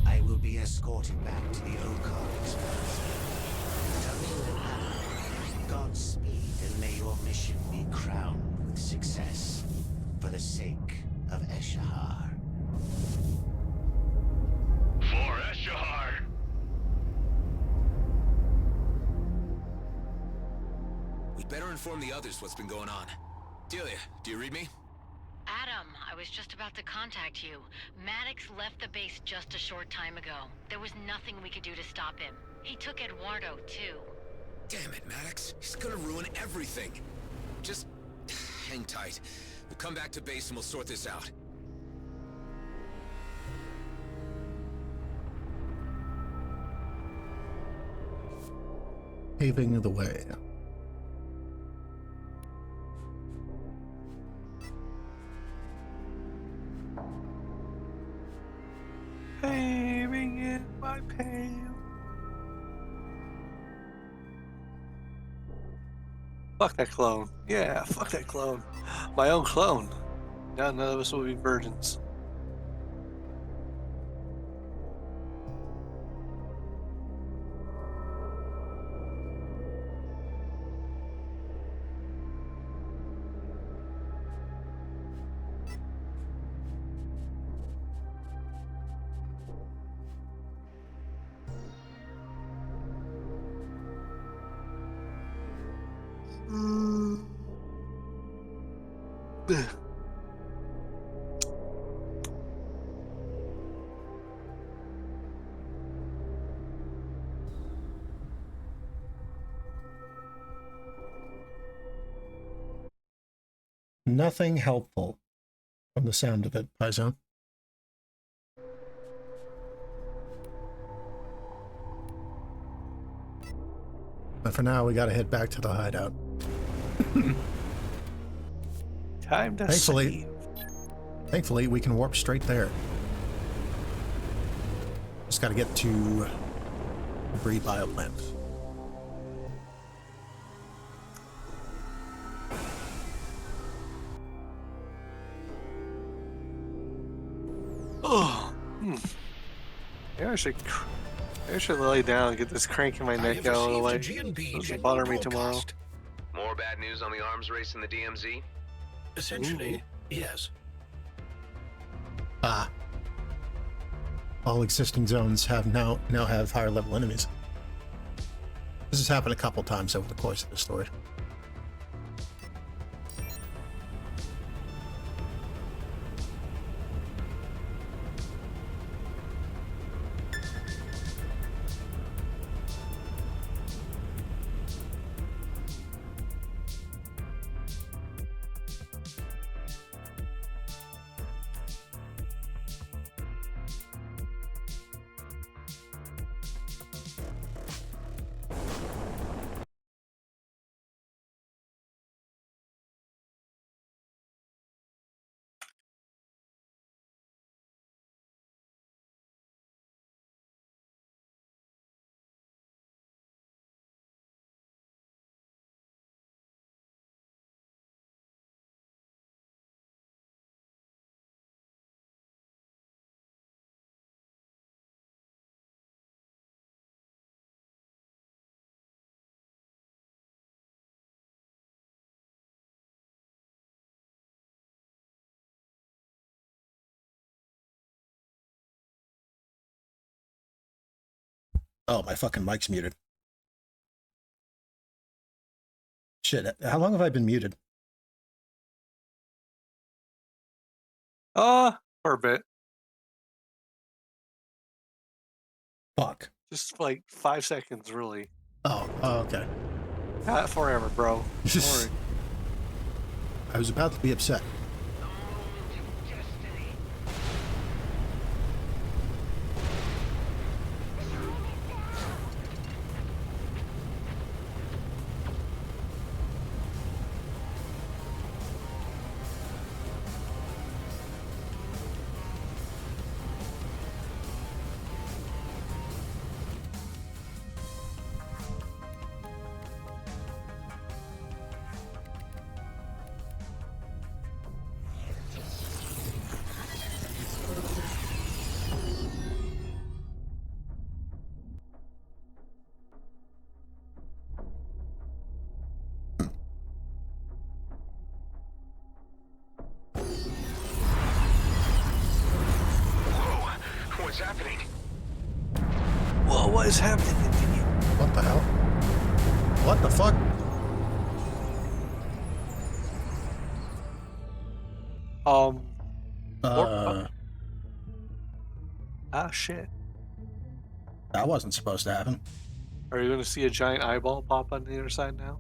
[SPEAKER 11] I will be escorted back to the Okars. Godspeed, and may your mission be crowned with success for the sake of Eshahar.
[SPEAKER 2] For Eshahar!
[SPEAKER 9] We'd better inform the others what's been going on. Delia, do you read me?
[SPEAKER 6] Adam, I was just about to contact you. Maddox left the base just a short time ago. There was nothing we could do to stop him. He took Eduardo, too.
[SPEAKER 9] Damn it, Maddox. He's gonna ruin everything. Just hang tight. We'll come back to base and we'll sort this out.
[SPEAKER 1] Paving the way.
[SPEAKER 4] Paving in my pail. Fuck that clone. Yeah, fuck that clone. My own clone. Now none of us will be virgins.
[SPEAKER 1] Nothing helpful from the sound of it, Paizo. But for now, we gotta head back to the hideout.
[SPEAKER 4] Time to
[SPEAKER 1] Thankfully, we can warp straight there. Just gotta get to the breed bioplant.
[SPEAKER 4] Oh. Maybe I should lay down and get this crank in my neck out of the way. Doesn't bother me tomorrow.
[SPEAKER 9] More bad news on the arms race in the DMZ?
[SPEAKER 8] Essentially, yes.
[SPEAKER 1] Ah. All existing zones have now have higher level enemies. This has happened a couple times over the course of the story. Oh, my fucking mic's muted. Shit, how long have I been muted?
[SPEAKER 4] For a bit.
[SPEAKER 1] Fuck.
[SPEAKER 4] Just like 5 seconds, really.
[SPEAKER 1] Oh, okay.
[SPEAKER 4] Not forever, bro. Don't worry.
[SPEAKER 1] I was about to be upset.
[SPEAKER 9] What's happening?
[SPEAKER 4] Whoa, what is happening?
[SPEAKER 1] What the hell? What the fuck?
[SPEAKER 4] Ah, shit.
[SPEAKER 1] That wasn't supposed to happen.
[SPEAKER 4] Are you going to see a giant eyeball pop on the other side now?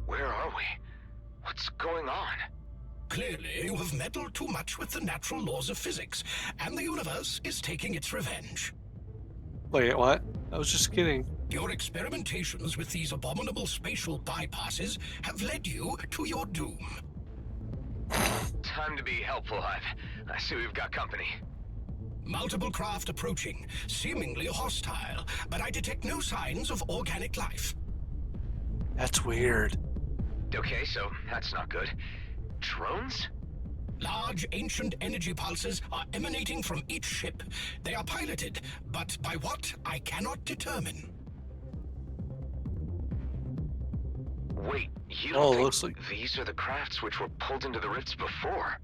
[SPEAKER 9] Where are we? What's going on?
[SPEAKER 8] Clearly, you have meddled too much with the natural laws of physics, and the universe is taking its revenge.
[SPEAKER 4] Wait, what? I was just kidding.
[SPEAKER 8] Your experimentations with these abominable spatial bypasses have led you to your doom.
[SPEAKER 9] Time to be helpful, Hive. I see we've got company.
[SPEAKER 8] Multiple craft approaching, seemingly hostile, but I detect no signs of organic life.
[SPEAKER 4] That's weird.
[SPEAKER 9] Okay, so that's not good. Drones?
[SPEAKER 8] Large, ancient energy pulses are emanating from each ship. They are piloted, but by what, I cannot determine.
[SPEAKER 9] Wait, you don't think
[SPEAKER 4] looks like
[SPEAKER 9] these are the crafts which were pulled into the rifts before?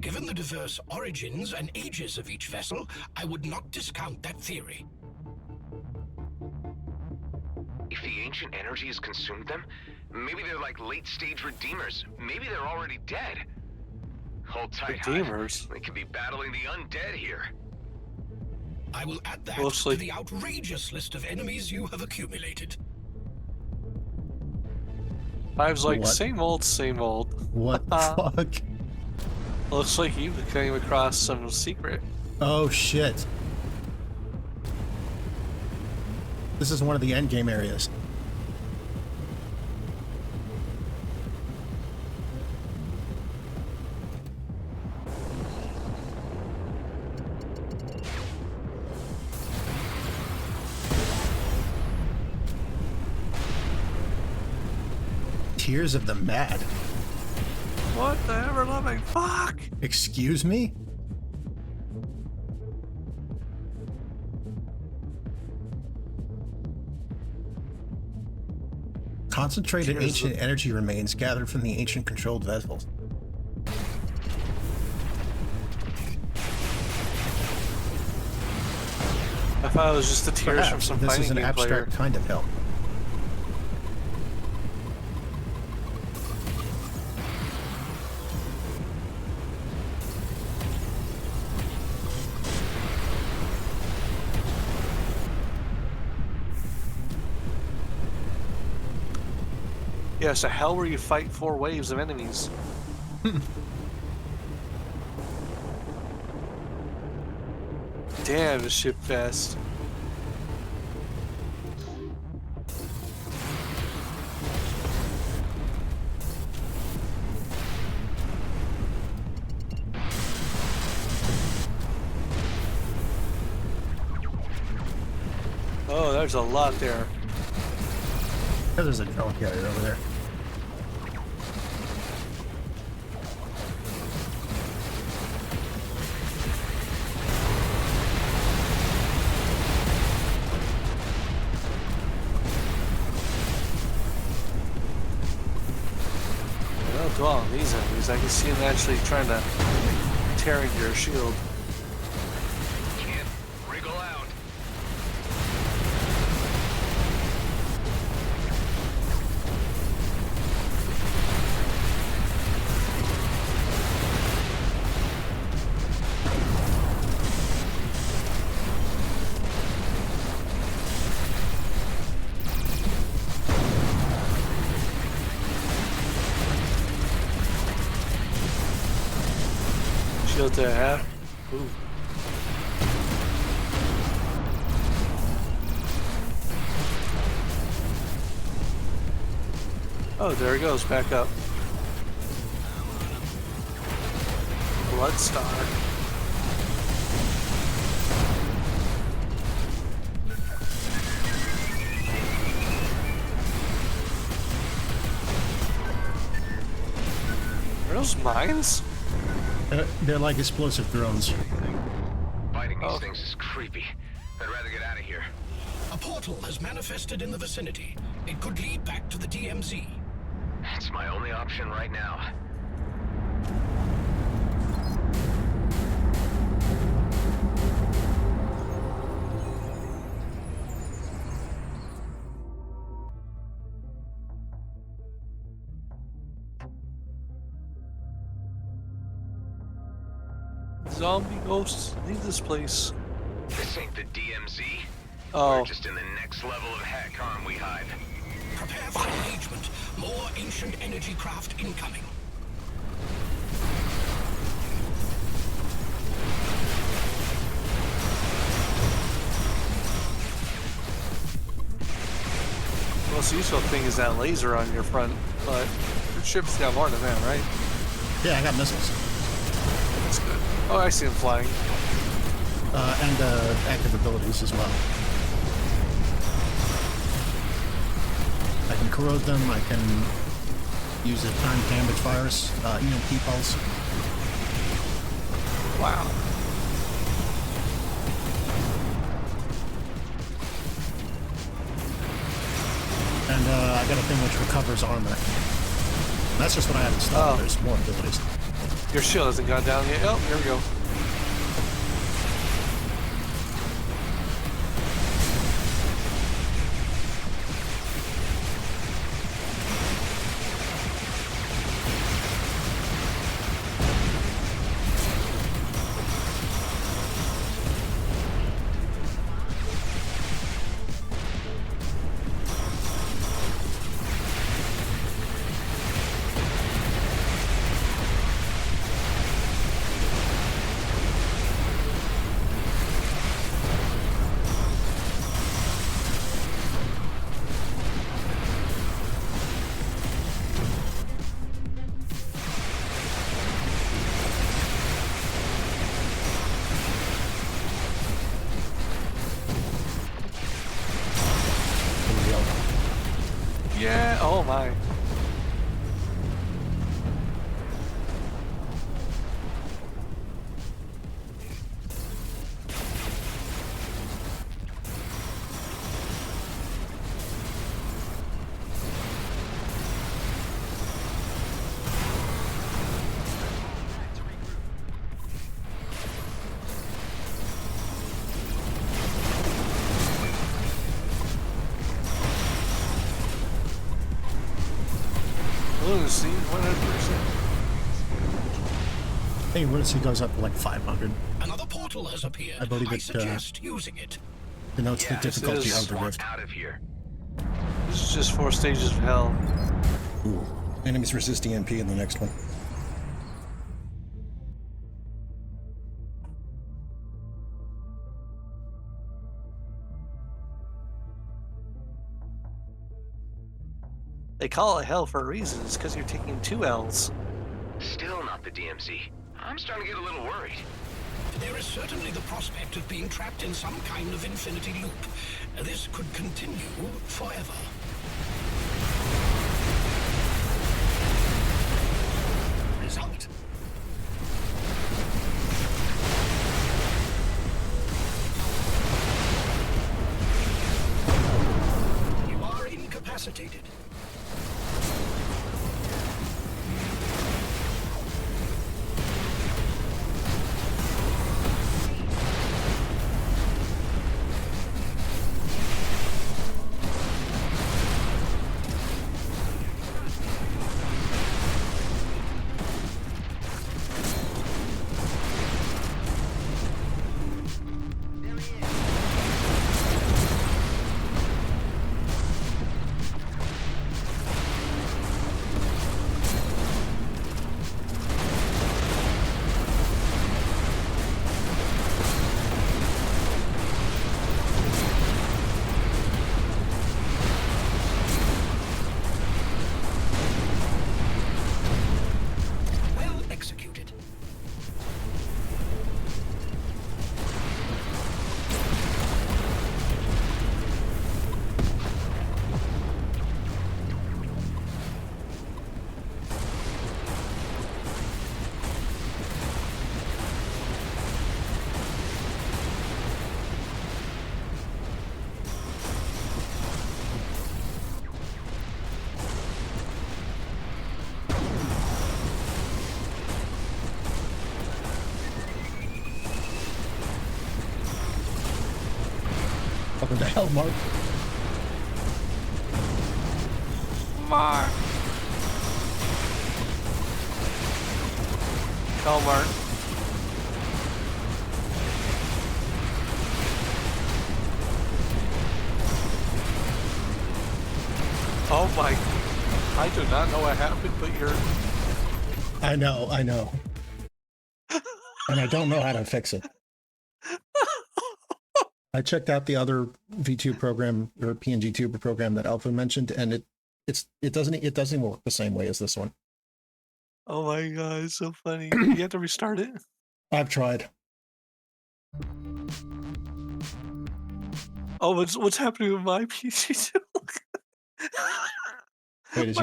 [SPEAKER 8] Given the diverse origins and ages of each vessel, I would not discount that theory.
[SPEAKER 9] If the ancient energy has consumed them, maybe they're like late-stage redeemers. Maybe they're already dead. Hold tight,
[SPEAKER 4] Redeemers?
[SPEAKER 9] Hive. We could be battling the undead here.
[SPEAKER 8] I will add that
[SPEAKER 4] Looks
[SPEAKER 8] to
[SPEAKER 4] like
[SPEAKER 8] the outrageous list of enemies you have accumulated.
[SPEAKER 4] Hive's like,
[SPEAKER 1] What?
[SPEAKER 4] same old, same old.
[SPEAKER 1] What the fuck?
[SPEAKER 4] Looks like you came across some secret.
[SPEAKER 1] Oh shit. This is one of the endgame areas. Tears of the Mad.
[SPEAKER 4] What the ever loving fuck?
[SPEAKER 1] Excuse me? Concentrated
[SPEAKER 4] Here's
[SPEAKER 1] ancient energy remains gathered from the ancient controlled vessels.
[SPEAKER 4] I thought it was just the tears from
[SPEAKER 1] Perhaps
[SPEAKER 4] some
[SPEAKER 1] this
[SPEAKER 4] fighting
[SPEAKER 1] is an
[SPEAKER 4] game
[SPEAKER 1] abstract
[SPEAKER 4] player.
[SPEAKER 1] kind of help.
[SPEAKER 4] Yeah, it's a hell where you fight 4 waves of enemies. Damn, this shit fast. Oh, there's a lot there.
[SPEAKER 1] There's a drone carrier over there.
[SPEAKER 4] Don't dwell on these enemies. I can see them actually trying to tear into your shield.
[SPEAKER 9] Can't wriggle out.
[SPEAKER 4] Shield to half. Ooh. Oh, there he goes, back up. Bloodstar. Are those mines?
[SPEAKER 1] They're like explosive drones.
[SPEAKER 9] Fighting these things is creepy. I'd rather get out of here.
[SPEAKER 8] A portal has manifested in the vicinity. It could lead back to the DMZ.
[SPEAKER 9] It's my only option right now.
[SPEAKER 4] Zombie ghosts, leave this place.
[SPEAKER 9] This ain't the DMZ.
[SPEAKER 4] Oh.
[SPEAKER 9] We're just in the next level of heck, aren't we, Hive?
[SPEAKER 8] Prepare for engagement. More ancient energy craft incoming.
[SPEAKER 4] The most useful thing is that laser on your front, but your ship's got more than that, right?
[SPEAKER 1] Yeah, I got missiles.
[SPEAKER 4] That's good. Oh, I see them flying.
[SPEAKER 1] And active abilities as well. I can corrode them, I can use a time damage virus, EMP pulse.
[SPEAKER 4] Wow.
[SPEAKER 1] And I got a thing which recovers armor. That's just what I have installed.
[SPEAKER 4] Oh.
[SPEAKER 1] There's more abilities.
[SPEAKER 4] Your shield hasn't gone down yet. Oh, here we go. Yeah, oh my. Lunacy, 100%.
[SPEAKER 1] Hey, lunacy goes up to like 500.
[SPEAKER 8] Another portal has appeared.
[SPEAKER 1] I believe it
[SPEAKER 8] suggest using it.
[SPEAKER 1] denotes the difficulty of the rift.
[SPEAKER 10] Out of here.
[SPEAKER 4] This is just 4 stages of hell.
[SPEAKER 1] Ooh. Enemies resist EMP in the next one.
[SPEAKER 4] They call it hell for a reason. It's because you're taking 2 L's.
[SPEAKER 13] Still not the DMZ. I'm starting to get a little worried.
[SPEAKER 8] There is certainly the prospect of being trapped in some kind of infinity loop. This could continue forever. Result. You are incapacitated.
[SPEAKER 1] What the hell, Mark?
[SPEAKER 4] Mark. Call Mark. Oh my! I do not know what happened, but you're.
[SPEAKER 1] I know. And I don't know how to fix it. I checked out the other V2 program or PNG tuber program that Alpha mentioned, and it doesn't work the same way as this one.
[SPEAKER 4] Oh my god, it's so funny. You have to restart it.
[SPEAKER 1] I've tried.
[SPEAKER 4] Oh, what's happening with my PC too?
[SPEAKER 1] Wait,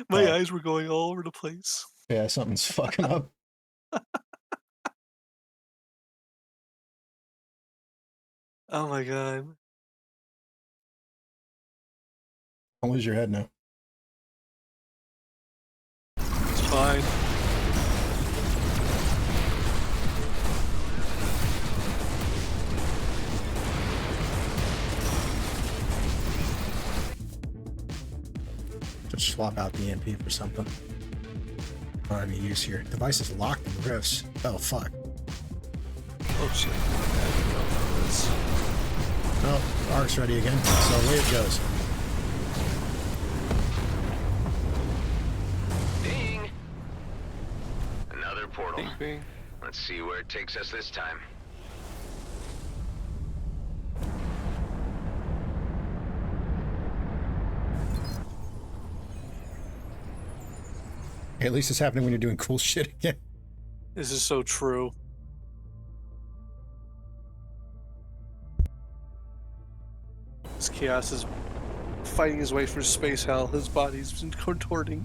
[SPEAKER 4] My eyes were going all over the place.
[SPEAKER 1] Yeah, something's fucking up.
[SPEAKER 4] Oh my god.
[SPEAKER 1] Don't lose your head now.
[SPEAKER 4] It's fine.
[SPEAKER 1] Just swap out the EMP for something. Not any use here. Device is locked in the rifts. Oh fuck.
[SPEAKER 4] Oh shit.
[SPEAKER 1] Oh, Ark's ready again. So away it goes.
[SPEAKER 13] Ding! Another portal.
[SPEAKER 4] Bing, bing.
[SPEAKER 13] Let's see where it takes us this time.
[SPEAKER 1] Hey, at least it's happening when you're doing cool shit again.
[SPEAKER 4] This is so true. This chaos is fighting his way through space hell. His body's been contorting.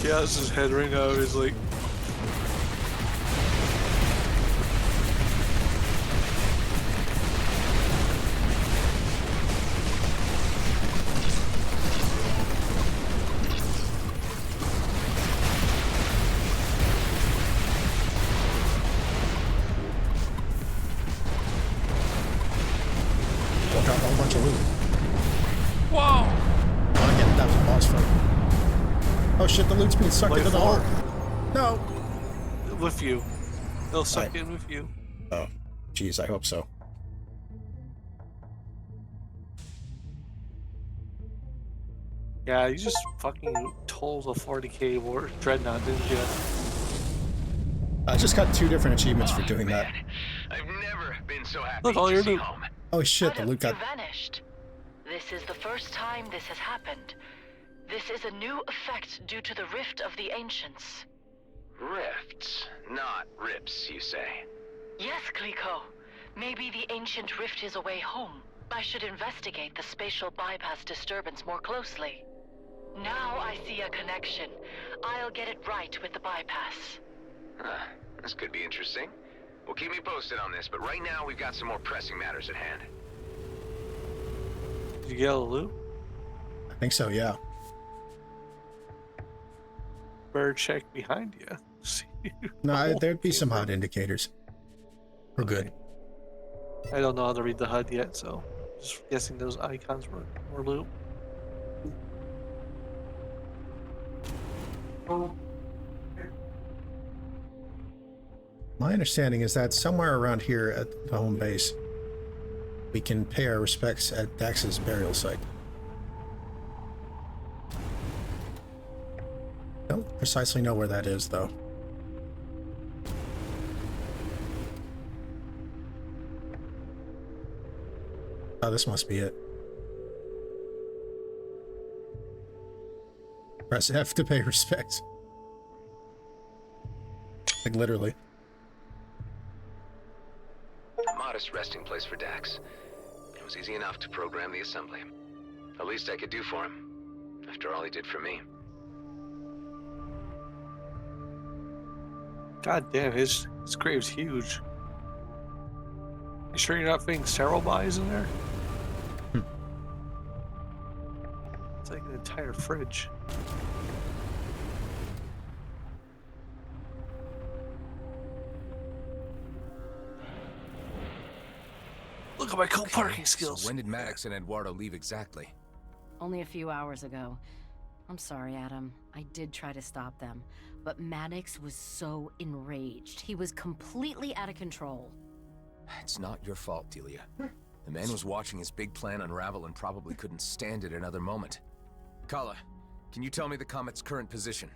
[SPEAKER 4] Chaos's head right now is like.
[SPEAKER 1] Oh shit, the loot's being sucked
[SPEAKER 4] Like
[SPEAKER 1] into the
[SPEAKER 4] four.
[SPEAKER 1] hole. No.
[SPEAKER 4] With you. They'll suck in with you.
[SPEAKER 1] Oh, geez, I hope so.
[SPEAKER 4] Yeah, you just fucking told a 40k war dreadnought, didn't you?
[SPEAKER 1] I just got 2 different achievements for doing that.
[SPEAKER 13] I've never been so happy
[SPEAKER 4] Look, all
[SPEAKER 13] to
[SPEAKER 4] you're
[SPEAKER 13] see
[SPEAKER 4] doing.
[SPEAKER 13] home.
[SPEAKER 1] Oh shit, the loot
[SPEAKER 6] You
[SPEAKER 1] got...
[SPEAKER 6] vanished. This is the first time this has happened. This is a new effect due to the rift of the ancients.
[SPEAKER 13] Rifts, not rips, you say?
[SPEAKER 6] Yes, Clico. Maybe the ancient rift is a way home. I should investigate the spatial bypass disturbance more closely. Now I see a connection. I'll get it right with the bypass.
[SPEAKER 13] Huh, this could be interesting. Well, keep me posted on this, but right now we've got some more pressing matters at hand.
[SPEAKER 4] Did you get all the loot?
[SPEAKER 1] I think so, yeah.
[SPEAKER 4] Better check behind you.
[SPEAKER 1] No, there'd be some HUD indicators. We're good.
[SPEAKER 4] I don't know how to read the HUD yet, so just guessing those icons were loot.
[SPEAKER 1] My understanding is that somewhere around here at the home base, we can pay our respects at Dax's burial site. Don't precisely know where that is, though. Oh, this must be it. Press F to pay respects. Like, literally.
[SPEAKER 13] A modest resting place for Dax. It was easy enough to program the assembly. The least I could do for him, after all he did for me.
[SPEAKER 4] God damn, his grave's huge. You sure you're not fitting sterile buys in there? It's like an entire fridge. Look at my cool parking skills.
[SPEAKER 10] So when did Maddox and Eduardo leave exactly?
[SPEAKER 6] Only a few hours ago. I'm sorry, Adam. I did try to stop them, but Maddox was so enraged. He was completely out of control.
[SPEAKER 10] It's not your fault, Delia. The man was watching his big plan unravel and probably couldn't stand it another moment. Kala, can you tell me the comet's current position?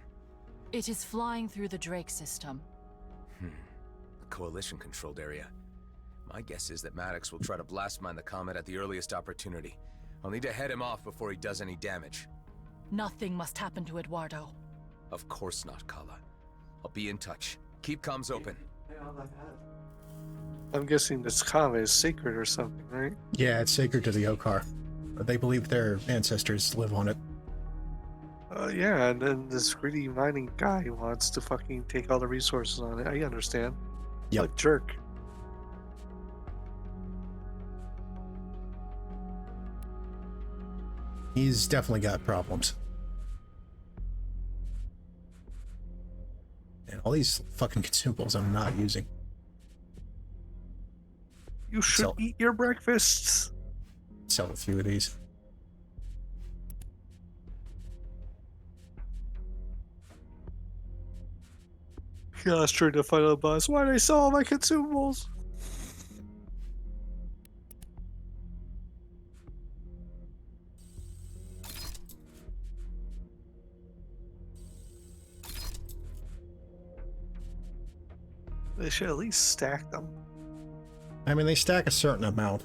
[SPEAKER 14] It is flying through the Drake system.
[SPEAKER 10] The Coalition-controlled area. My guess is that Maddox will try to blast mine the comet at the earliest opportunity. I'll need to head him off before he does any damage.
[SPEAKER 14] Nothing must happen to Eduardo.
[SPEAKER 10] Of course not, Kala. I'll be in touch. Keep comms open.
[SPEAKER 4] I'm guessing this comet is sacred or something, right?
[SPEAKER 1] Yeah, it's sacred to the Okar. They believe their ancestors live on it.
[SPEAKER 4] Yeah, and then this greedy mining guy wants to fucking take all the resources on it. I understand.
[SPEAKER 1] Yep.
[SPEAKER 4] Like jerk.
[SPEAKER 1] He's definitely got problems. And all these fucking consumables I'm not using.
[SPEAKER 4] You should eat your breakfasts.
[SPEAKER 1] Sell a few of these.
[SPEAKER 4] Yeah, I was trying to find a bus. Why did I sell all my consumables? They should at least stack them.
[SPEAKER 1] I mean, they stack a certain amount,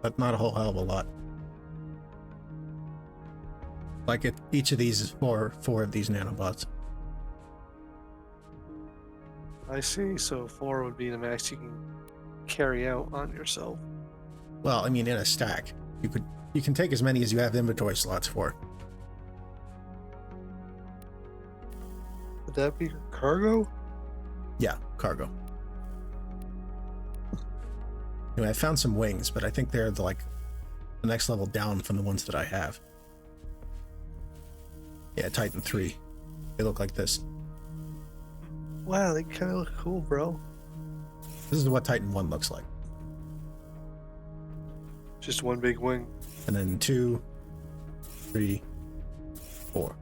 [SPEAKER 1] but not a whole hell of a lot. Like, each of these is four of these nanobots.
[SPEAKER 4] I see, so 4 would be the max you can carry out on yourself.
[SPEAKER 1] Well, I mean, in a stack. You can take as many as you have inventory slots for.
[SPEAKER 4] Would that be cargo?
[SPEAKER 1] Yeah, cargo. Anyway, I found some wings, but I think they're the next level down from the ones that I have. Yeah, Titan 3. They look like this.
[SPEAKER 4] Wow, they kind of look cool, bro.
[SPEAKER 1] This is what Titan 1 looks like.
[SPEAKER 4] Just one big wing.
[SPEAKER 1] And then 2, 3, 4.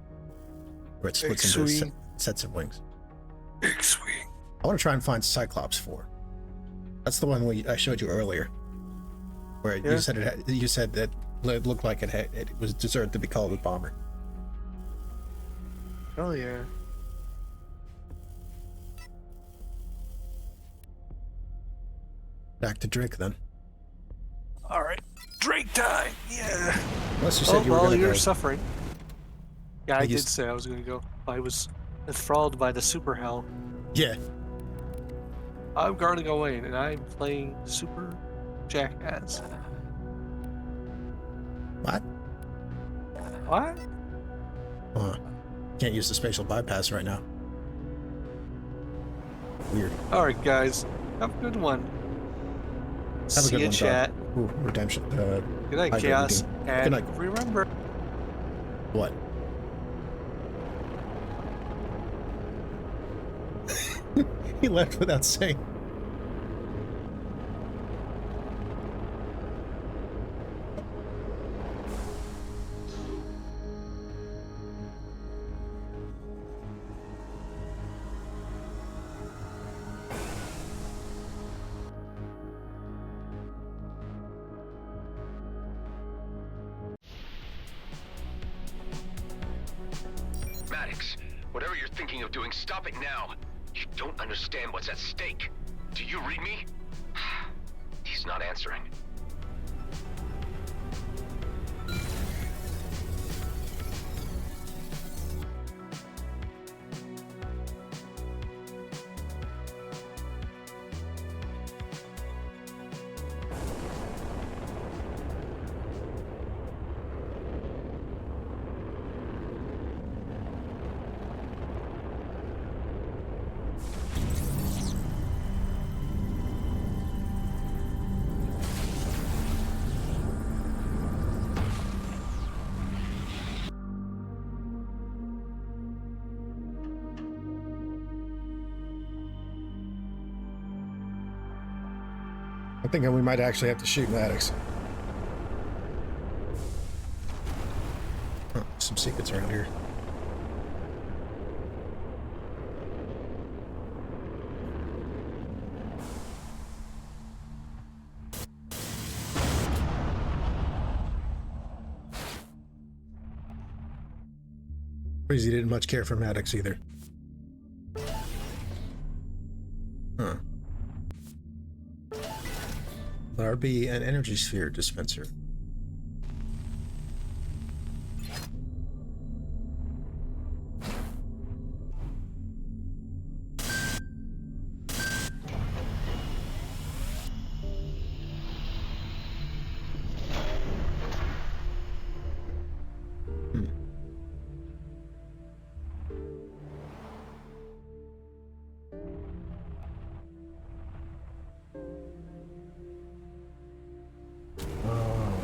[SPEAKER 1] where it splits into
[SPEAKER 4] X-Wing.
[SPEAKER 1] sets of wings.
[SPEAKER 4] X-Wing.
[SPEAKER 1] I want to try and find Cyclops 4. That's the one I showed you earlier, where
[SPEAKER 4] Yeah.
[SPEAKER 1] you said that it looked like it was deserved to be called a bomber.
[SPEAKER 4] Oh yeah.
[SPEAKER 1] Back to Drake then.
[SPEAKER 4] All right, Drake time. Yeah.
[SPEAKER 1] Unless you said you were
[SPEAKER 4] well,
[SPEAKER 1] gonna
[SPEAKER 4] you're
[SPEAKER 1] go.
[SPEAKER 4] suffering. Yeah, I
[SPEAKER 1] Like you
[SPEAKER 4] did say I was gonna go. I was enthralled by the super hell.
[SPEAKER 1] Yeah.
[SPEAKER 4] I'm guarding away, and I'm playing Super Jackass.
[SPEAKER 1] What?
[SPEAKER 4] What?
[SPEAKER 1] Can't use the spatial bypass right now. Weird.
[SPEAKER 4] All right, guys. Have a good one.
[SPEAKER 1] Have a
[SPEAKER 4] See
[SPEAKER 1] good
[SPEAKER 4] you,
[SPEAKER 1] one,
[SPEAKER 4] chat.
[SPEAKER 1] Doc. Ooh, redemption.
[SPEAKER 4] Good night,
[SPEAKER 1] hydrate
[SPEAKER 4] Chaos.
[SPEAKER 1] redeem.
[SPEAKER 4] And
[SPEAKER 1] Good night.
[SPEAKER 4] remember.
[SPEAKER 1] What? He left without saying.
[SPEAKER 9] Maddox, whatever you're thinking of doing, stop it now. You don't understand what's at stake. Do you read me? He's not answering.
[SPEAKER 1] I'm thinking we might actually have to shoot Maddox. Huh, some secrets around here. Crazy didn't much care for Maddox either. Huh. There'll be an energy sphere dispenser. Oh.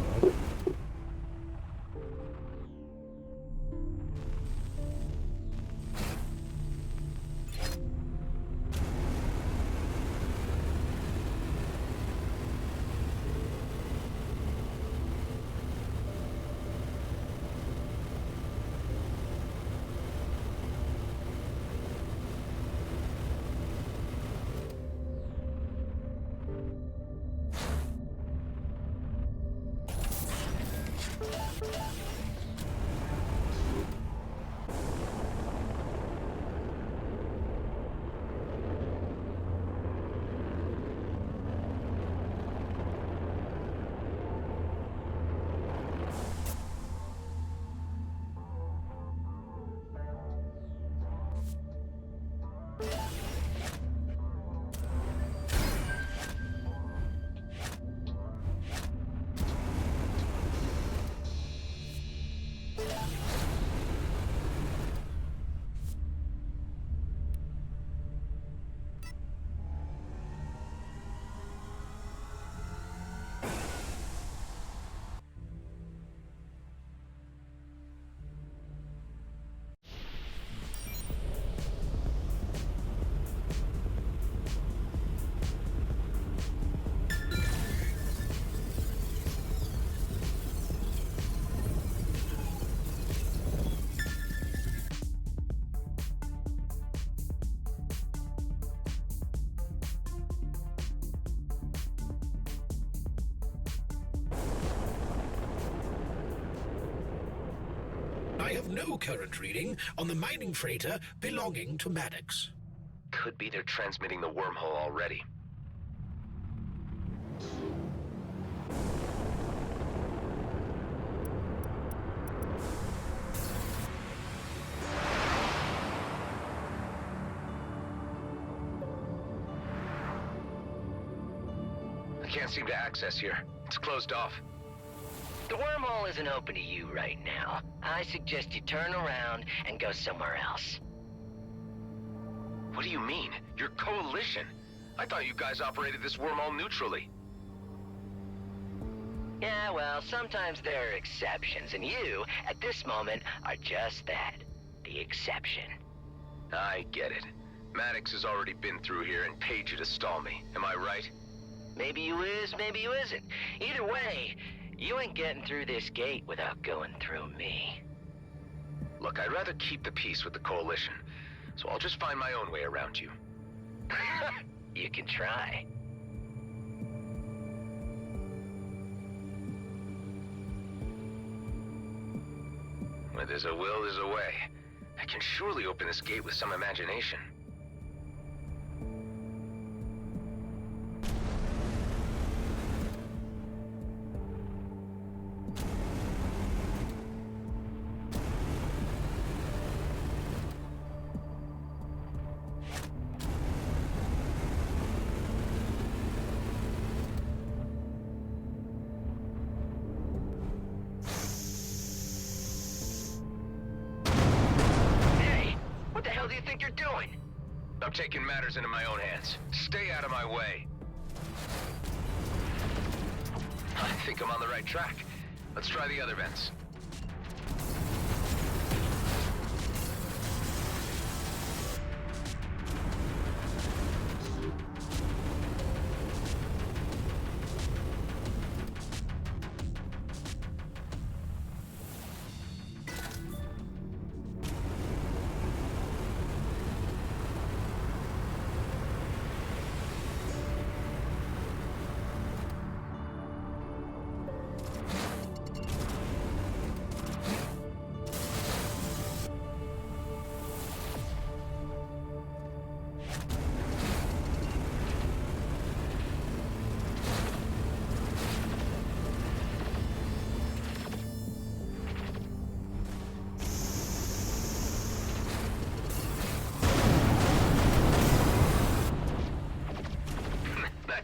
[SPEAKER 8] have no current reading on the mining freighter belonging to Maddox.
[SPEAKER 13] Could be they're transmitting the wormhole already. I can't seem to access here. It's closed off.
[SPEAKER 15] The wormhole isn't open to you right now. I suggest you turn around and go somewhere else.
[SPEAKER 13] What do you mean? Your coalition? I thought you guys operated this wormhole neutrally.
[SPEAKER 15] Yeah, well, sometimes there are exceptions, and you, at this moment, are just that. The exception.
[SPEAKER 13] I get it. Maddox has already been through here and paid you to stall me. Am I right?
[SPEAKER 15] Maybe you is, maybe you isn't. Either way, you ain't getting through this gate without going through me.
[SPEAKER 13] Look, I'd rather keep the peace with the coalition, so I'll just find my own way around you.
[SPEAKER 15] You can try.
[SPEAKER 13] Where there's a will, there's a way. I can surely open this gate with some imagination. I'm taking matters into my own hands. Stay out of my way. I think I'm on the right track. Let's try the other vents.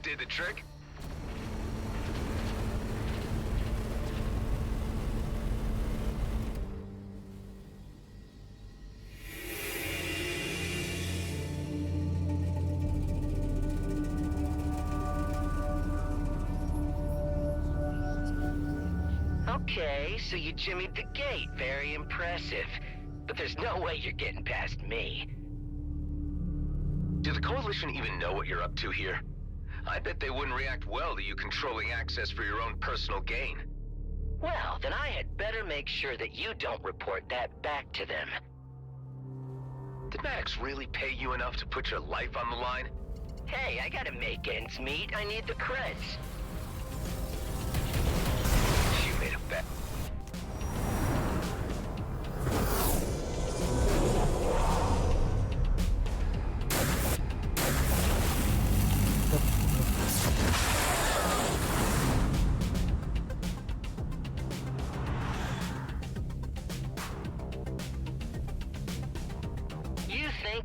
[SPEAKER 13] Did the trick?
[SPEAKER 15] Okay, so you jimmied the gate. Very impressive. But there's no way you're getting past me.
[SPEAKER 13] Do the Coalition even know what you're up to here? I bet they wouldn't react well to you controlling access for your own personal gain.
[SPEAKER 15] Well, then I had better make sure that you don't report that back to them.
[SPEAKER 13] Did Maddox really pay you enough to put your life on the line?
[SPEAKER 15] Hey, I gotta make ends meet. I need the creds.
[SPEAKER 13] You made a bet.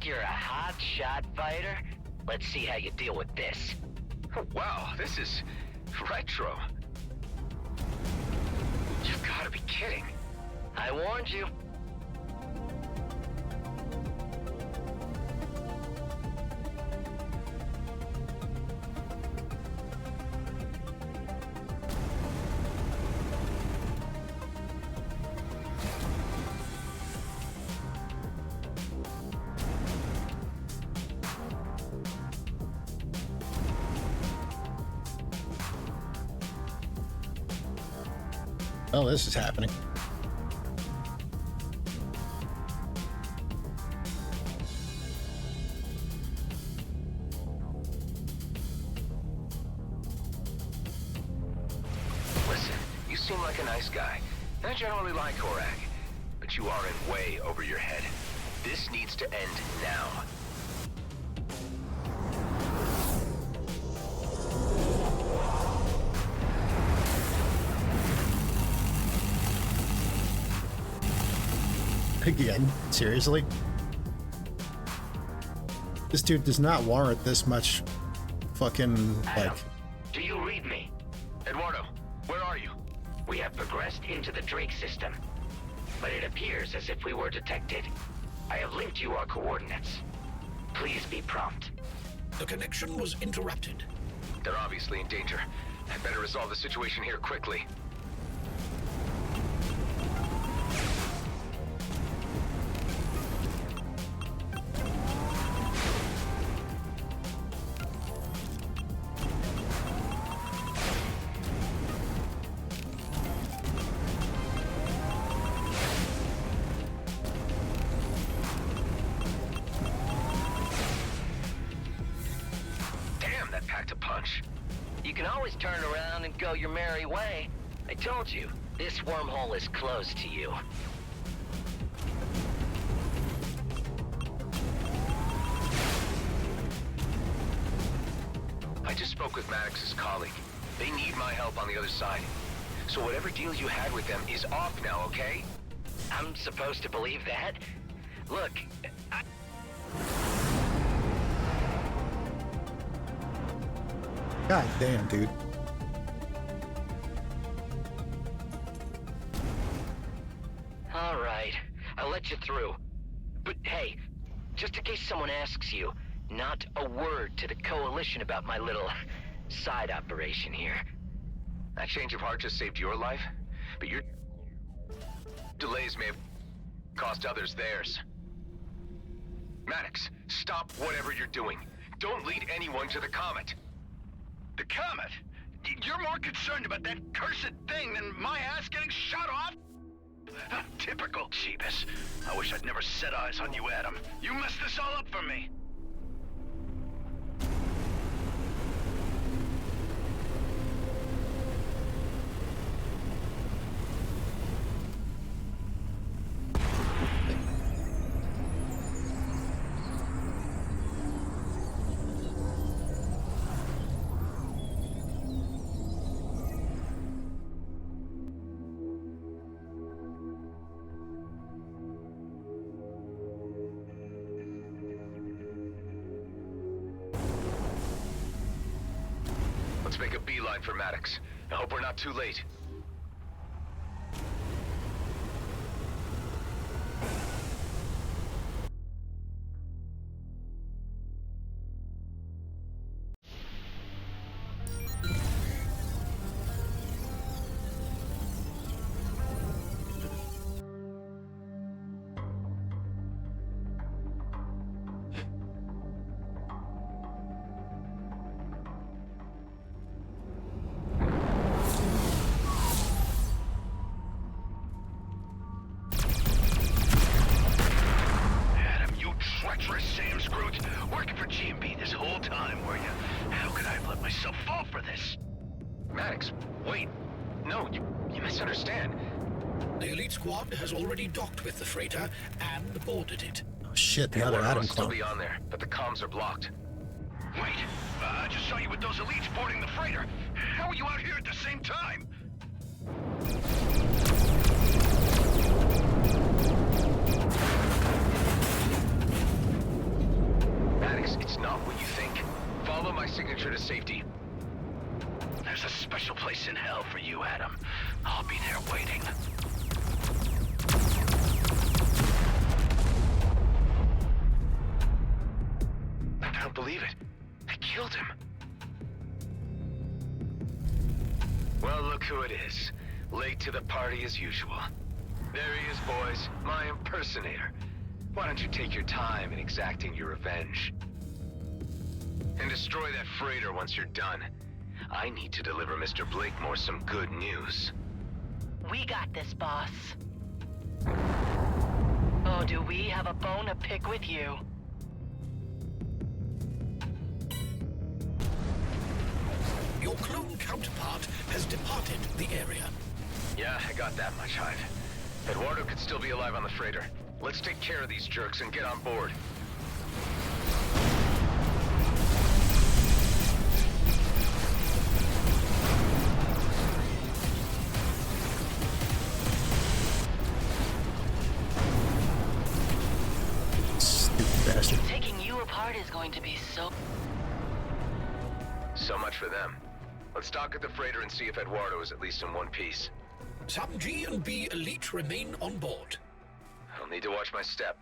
[SPEAKER 15] You're a hot-shot fighter? Let's see how you deal with this.
[SPEAKER 13] Oh, wow, this is retro. You've got to be kidding.
[SPEAKER 15] I warned you.
[SPEAKER 1] Oh, this is happening.
[SPEAKER 13] Listen, you seem like a nice guy, and I generally like Horak. But that you are in way over your head. This needs to end now.
[SPEAKER 1] Again, seriously? This dude does not warrant this much fucking, like...
[SPEAKER 15] Do you read me?
[SPEAKER 13] Eduardo, where are you?
[SPEAKER 15] We have progressed into the Drake system, but it appears as if we were detected. I have linked you our coordinates. Please be prompt.
[SPEAKER 8] The connection was interrupted.
[SPEAKER 13] They're obviously in danger. I'd better resolve the situation here quickly.
[SPEAKER 15] You can always turn around and go your merry way. I told you, this wormhole is closed to you.
[SPEAKER 13] I just spoke with Maddox's colleague. They need my help on the other side. So whatever deal you had with them is off now, okay?
[SPEAKER 15] I'm supposed to believe that? Look,
[SPEAKER 1] God damn, dude.
[SPEAKER 15] all right, I'll let you through. But hey, just in case someone asks you, not a word to the Coalition about my little side operation here.
[SPEAKER 13] That change of heart just saved your life, but your delays may have cost others theirs. Maddox, stop whatever you're doing. Don't lead anyone to the comet.
[SPEAKER 7] The comet? You're more concerned about that cursed thing than my ass getting shot off? Typical, Jeebus. I wish I'd never set eyes on you, Adam. You messed this all up for me.
[SPEAKER 13] Let's make a beeline for Maddox. I hope we're not too late.
[SPEAKER 7] treacherous Sam Scrooge, working for GMB this whole time, were you? How could I have let myself fall for this?
[SPEAKER 13] Maddox, wait. No, you misunderstand.
[SPEAKER 8] The elite squad has already docked with the freighter and boarded it.
[SPEAKER 1] Oh shit, the other Adam
[SPEAKER 13] still
[SPEAKER 1] clone.
[SPEAKER 13] be on there, but the comms are blocked.
[SPEAKER 7] Wait, I just saw you with those elites boarding the freighter. How are you out here at the same time?
[SPEAKER 13] Maddox, it's not what you think. Follow my signature to safety.
[SPEAKER 7] There's a special place in hell for you, Adam. I'll be there waiting.
[SPEAKER 13] I don't believe it. They killed him. Well, look who it is. Late to the party as usual. There he is, boys. My impersonator. Why don't you take your time in exacting your revenge? And destroy that freighter once you're done. I need to deliver Mr. Blakemore some good news.
[SPEAKER 6] We got this, boss. Oh, do we have a bone to pick with you?
[SPEAKER 8] Your clone counterpart has departed the area.
[SPEAKER 13] Yeah, I got that much, Hive. Eduardo could still be alive on the freighter. Let's take care of these jerks and get on board.
[SPEAKER 1] Stupid bastard.
[SPEAKER 6] Taking you apart is going to be so...
[SPEAKER 13] So much for them. Let's dock at the freighter and see if Eduardo is at least in one piece.
[SPEAKER 8] Some G&B elite remain on board.
[SPEAKER 13] I'll need to watch my step.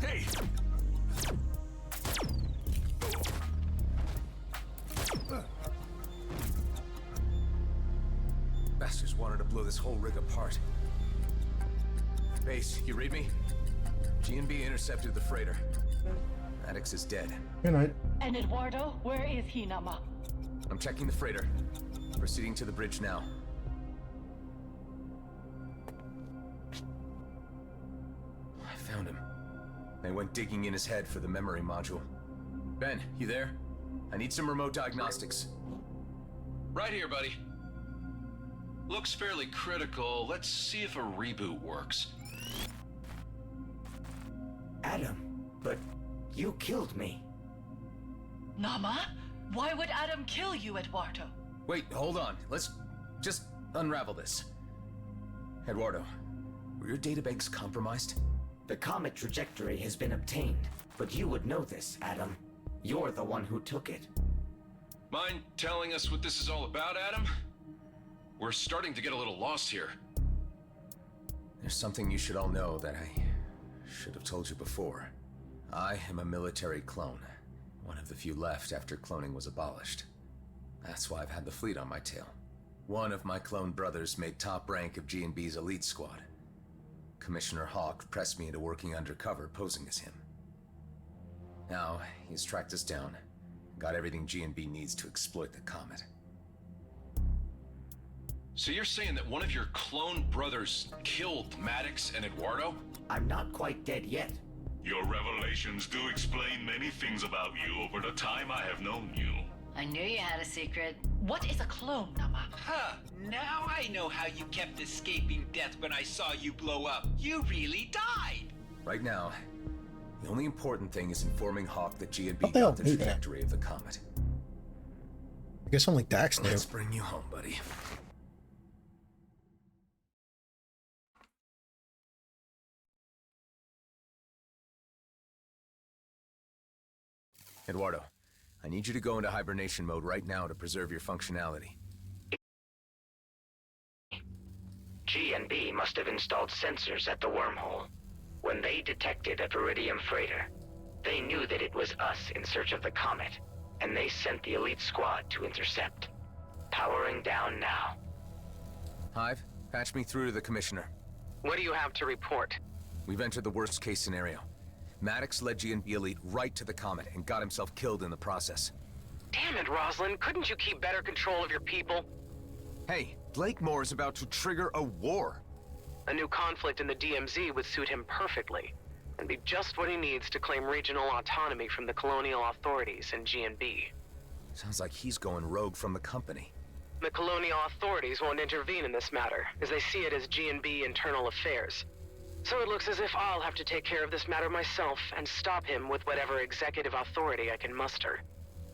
[SPEAKER 7] Hey!
[SPEAKER 10] Bastards wanted to blow this whole rig apart. Base, you read me? G&B intercepted the freighter. Maddox is dead.
[SPEAKER 1] Good night.
[SPEAKER 14] And Eduardo, where is he, Nama?
[SPEAKER 10] I'm checking the freighter. Proceeding to the bridge now. I found him. They went digging in his head for the memory module. Ben, you there? I need some remote diagnostics.
[SPEAKER 16] Right here, buddy. Looks fairly critical. Let's see if a reboot works.
[SPEAKER 11] Adam, but you killed me.
[SPEAKER 14] Nama? Why would Adam kill you, Eduardo?
[SPEAKER 10] Wait, hold on. Let's just unravel this. Eduardo, were your databanks compromised?
[SPEAKER 11] The comet trajectory has been obtained, but you would know this, Adam. You're the one who took it.
[SPEAKER 16] Mind telling us what this is all about, Adam? We're starting to get a little lost here.
[SPEAKER 10] There's something you should all know that I should have told you before. I am a military clone, one of the few left after cloning was abolished. That's why I've had the fleet on my tail. One of my clone brothers made top rank of G&B's elite squad. Commissioner Hawk pressed me into working undercover, posing as him. Now, he's tracked us down, got everything G&B needs to exploit the comet.
[SPEAKER 16] So you're saying that one of your clone brothers killed Maddox and Eduardo?
[SPEAKER 11] I'm not quite dead yet.
[SPEAKER 2] Your revelations do explain many things about you over the time I have known you.
[SPEAKER 6] I knew you had a secret. What is a clone, Nama?
[SPEAKER 17] Huh, now I know how you kept escaping death when I saw you blow up. You really died!
[SPEAKER 10] Right now, the only important thing is informing Hawk that G&B
[SPEAKER 1] What the hell
[SPEAKER 10] got the
[SPEAKER 1] is that?
[SPEAKER 10] trajectory of the comet.
[SPEAKER 1] I guess only Dax knew.
[SPEAKER 10] Let's bring you home, buddy. Eduardo, I need you to go into hibernation mode right now to preserve your functionality.
[SPEAKER 11] G&B must have installed sensors at the wormhole. When they detected a Viridium freighter, they knew that it was us in search of the comet, and they sent the elite squad to intercept. Powering down now.
[SPEAKER 10] Hive, patch me through to the Commissioner.
[SPEAKER 12] What do you have to report?
[SPEAKER 10] We've entered the worst case scenario. Maddox led G&B Elite right to the comet and got himself killed in the process.
[SPEAKER 12] Damn it, Rosalind. Couldn't you keep better control of your people?
[SPEAKER 10] Hey, Blakemore is about to trigger a war.
[SPEAKER 12] A new conflict in the DMZ would suit him perfectly, and be just what he needs to claim regional autonomy from the colonial authorities and G&B.
[SPEAKER 10] Sounds like he's going rogue from the company.
[SPEAKER 12] The colonial authorities won't intervene in this matter, as they see it as G&B internal affairs. So it looks as if I'll have to take care of this matter myself and stop him with whatever executive authority I can muster.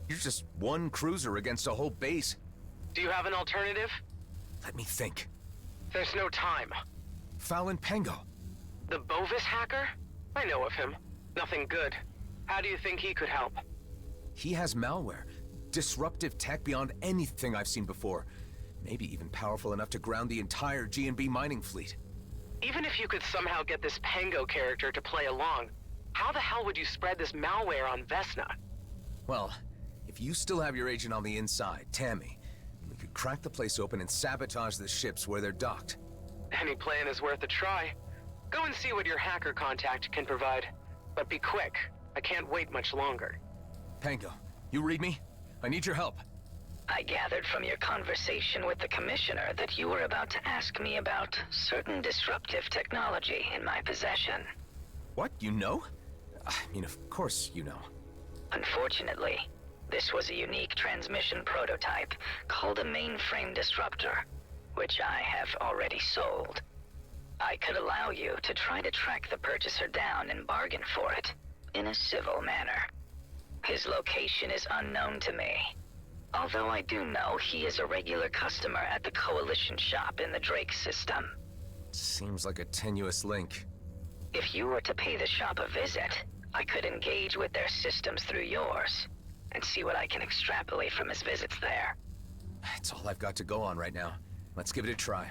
[SPEAKER 10] You're just one cruiser against a whole base.
[SPEAKER 12] Do you have an alternative?
[SPEAKER 10] Let me think.
[SPEAKER 12] There's no time.
[SPEAKER 10] Fallon Pango.
[SPEAKER 12] The Bovis hacker? I know of him. Nothing good. How do you think he could help?
[SPEAKER 10] He has malware. Disruptive tech beyond anything I've seen before. Maybe even powerful enough to ground the entire G&B mining fleet.
[SPEAKER 12] Even if you could somehow get this Pango character to play along, how the hell would you spread this malware on Vesna?
[SPEAKER 10] Well, if you still have your agent on the inside, Tammy, we could crack the place open and sabotage the ships where they're docked.
[SPEAKER 12] Any plan is worth a try. Go and see what your hacker contact can provide. But be quick. I can't wait much longer.
[SPEAKER 10] Pango, you read me? I need your help.
[SPEAKER 6] I gathered from your conversation with the Commissioner that you were about to ask me about certain disruptive technology in my possession.
[SPEAKER 10] What? You know? I mean, of course you know.
[SPEAKER 6] Unfortunately, this was a unique transmission prototype called a mainframe disruptor, which I have already sold. I could allow you to try to track the purchaser down and bargain for it, in a civil manner. His location is unknown to me, although I do know he is a regular customer at the Coalition shop in the Drake system.
[SPEAKER 10] Seems like a tenuous link.
[SPEAKER 6] If you were to pay the shop a visit, I could engage with their systems through yours, and see what I can extrapolate from his visits there.
[SPEAKER 10] It's all I've got to go on right now. Let's give it a try.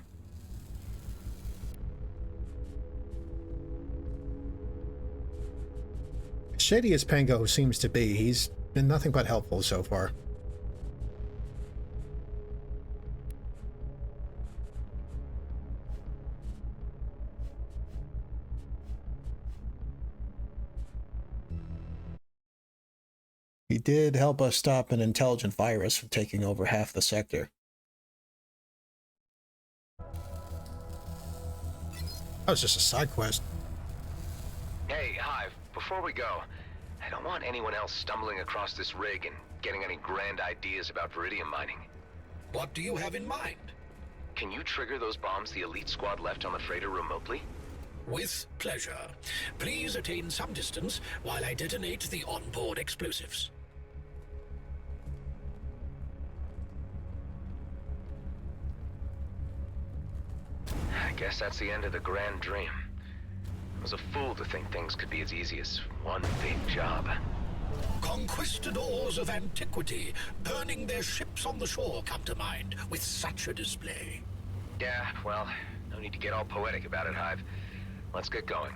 [SPEAKER 1] Shady as Pango seems to be, he's been nothing but helpful so far. He did help us stop an intelligent virus from taking over half the sector. That was just a side quest.
[SPEAKER 13] Hey, Hive, before we go, I don't want anyone else stumbling across this rig and getting any grand ideas about Viridium mining.
[SPEAKER 8] What do you have in mind?
[SPEAKER 13] Can you trigger those bombs the elite squad left on the freighter remotely?
[SPEAKER 8] With pleasure. Please attain some distance while I detonate the onboard explosives.
[SPEAKER 13] I guess that's the end of the grand dream. I was a fool to think things could be as easy as one big job.
[SPEAKER 8] Conquistadors of antiquity, burning their ships on the shore, come to mind with such a display.
[SPEAKER 13] Yeah, well, no need to get all poetic about it, Hive. Let's get going.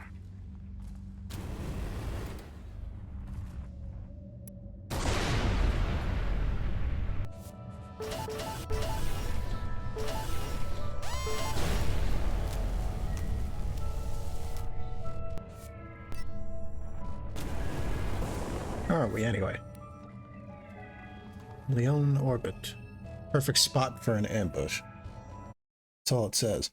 [SPEAKER 1] How are we anyway? Leon orbit. Perfect spot for an ambush. That's all it says.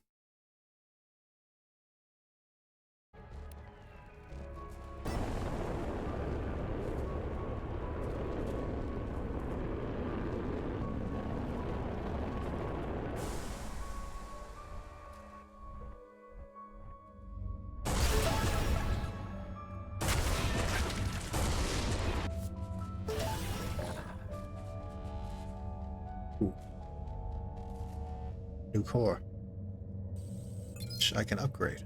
[SPEAKER 1] New core, which I can upgrade.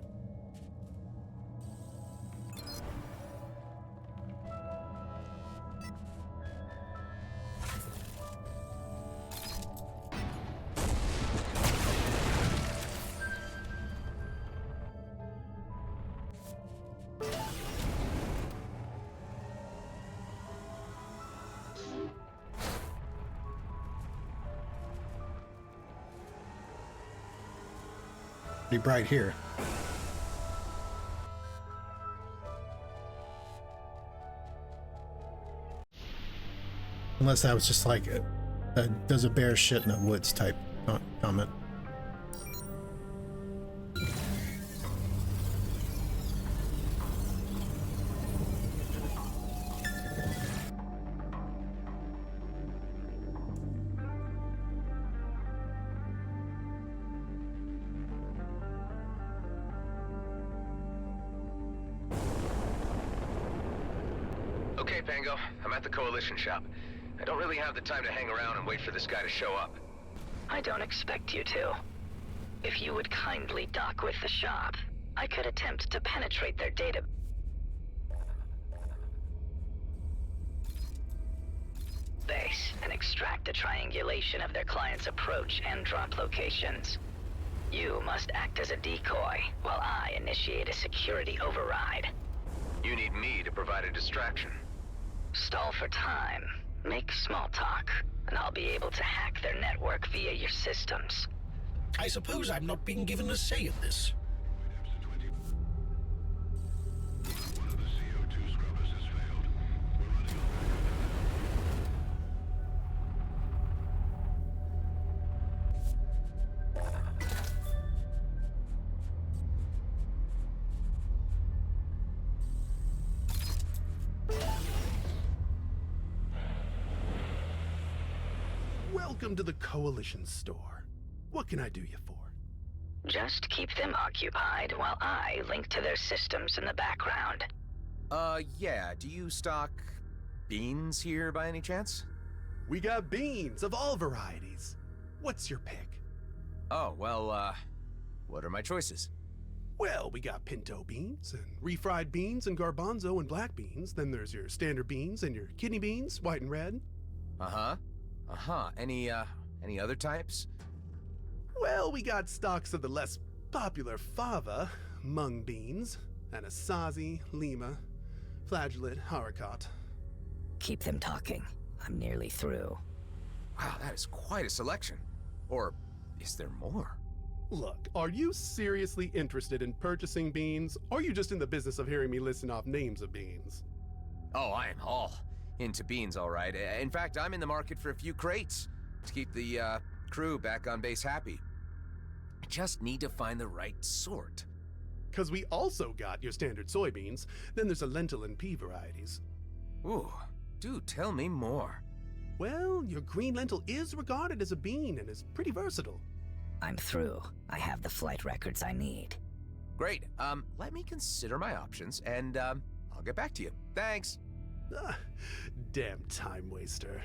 [SPEAKER 1] Pretty bright here. Unless that was just like a does a bear shit in the woods type comment.
[SPEAKER 13] Okay, Pango, I'm at the Coalition shop. I don't really have the time to hang around and wait for this guy to show up.
[SPEAKER 6] I don't expect you to. If you would kindly dock with the shop, I could attempt to penetrate their data base and extract a triangulation of their client's approach and drop locations. You must act as a decoy while I initiate a security override.
[SPEAKER 13] You need me to provide a distraction.
[SPEAKER 6] Stall for time, make small talk, and I'll be able to hack their network via your systems.
[SPEAKER 8] I suppose I'm not being given a say in this.
[SPEAKER 18] Welcome to the Coalition store. What can I do you for?
[SPEAKER 19] Just keep them occupied while I link to their systems in the background.
[SPEAKER 20] Yeah. Do you stock beans here by any chance?
[SPEAKER 18] We got beans of all varieties. What's your pick?
[SPEAKER 20] Oh, well, what are my choices?
[SPEAKER 18] Well, we got pinto beans and refried beans and garbanzo and black beans. Then there's your standard beans and your kidney beans, white and red.
[SPEAKER 20] Any other types?
[SPEAKER 18] Well, we got stocks of the less popular fava, mung beans, anasazi, lima, flageolet, haricot.
[SPEAKER 19] Keep them talking. I'm nearly through.
[SPEAKER 20] Wow, that is quite a selection. Or is there more?
[SPEAKER 18] Look, are you seriously interested in purchasing beans, or are you just in the business of hearing me listen off names of beans?
[SPEAKER 20] Oh, I am all into beans, all right. In fact, I'm in the market for a few crates to keep the crew back on base happy. I just need to find the right sort.
[SPEAKER 18] Because we also got your standard soybeans, then there's a lentil and pea varieties.
[SPEAKER 20] Ooh, do tell me more.
[SPEAKER 18] Well, your green lentil is regarded as a bean and is pretty versatile.
[SPEAKER 19] I'm through. I have the flight records I need.
[SPEAKER 20] Great. Let me consider my options, and I'll get back to you. Thanks.
[SPEAKER 18] Damn time waster.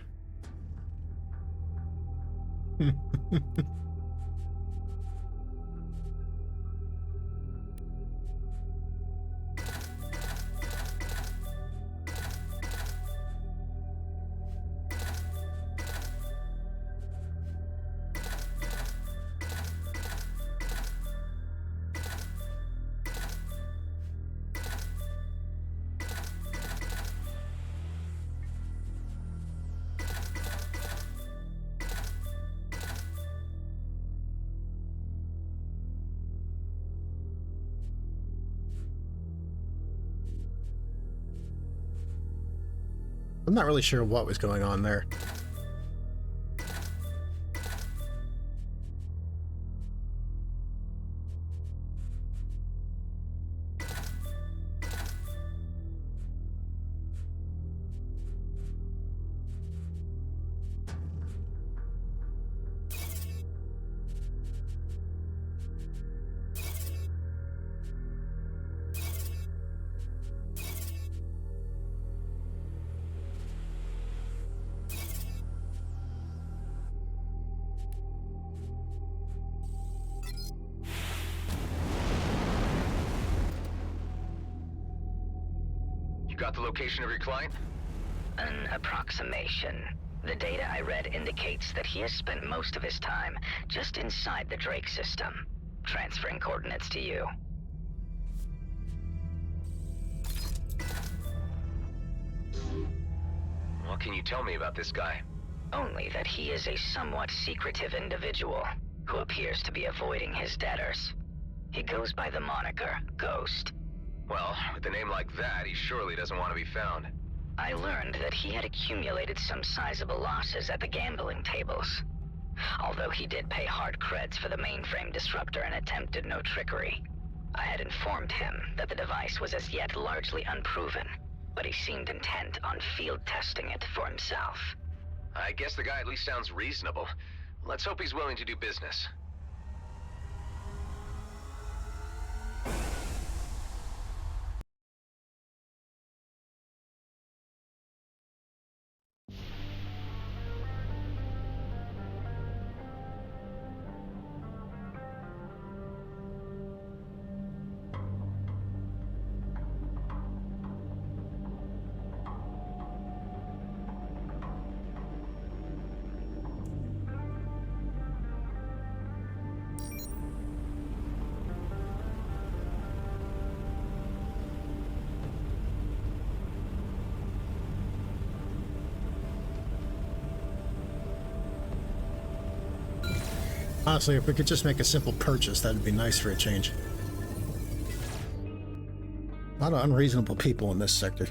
[SPEAKER 1] I'm not really sure what was going on there.
[SPEAKER 9] Got the location of your client?
[SPEAKER 19] An approximation. The data I read indicates that he has spent most of his time just inside the Drake system. Transferring coordinates to you.
[SPEAKER 9] What can you tell me about this guy?
[SPEAKER 19] Only that he is a somewhat secretive individual who appears to be avoiding his debtors. He goes by the moniker Ghost.
[SPEAKER 9] Well, with a name like that, he surely doesn't want to be found.
[SPEAKER 19] I learned that he had accumulated some sizable losses at the gambling tables. Although he did pay hard creds for the mainframe disruptor and attempted no trickery. I had informed him that the device was as yet largely unproven, but he seemed intent on field testing it for himself.
[SPEAKER 9] I guess the guy at least sounds reasonable. Let's hope he's willing to do business.
[SPEAKER 1] Honestly, if we could just make a simple purchase, that'd be nice for a change. A lot of unreasonable people in this sector.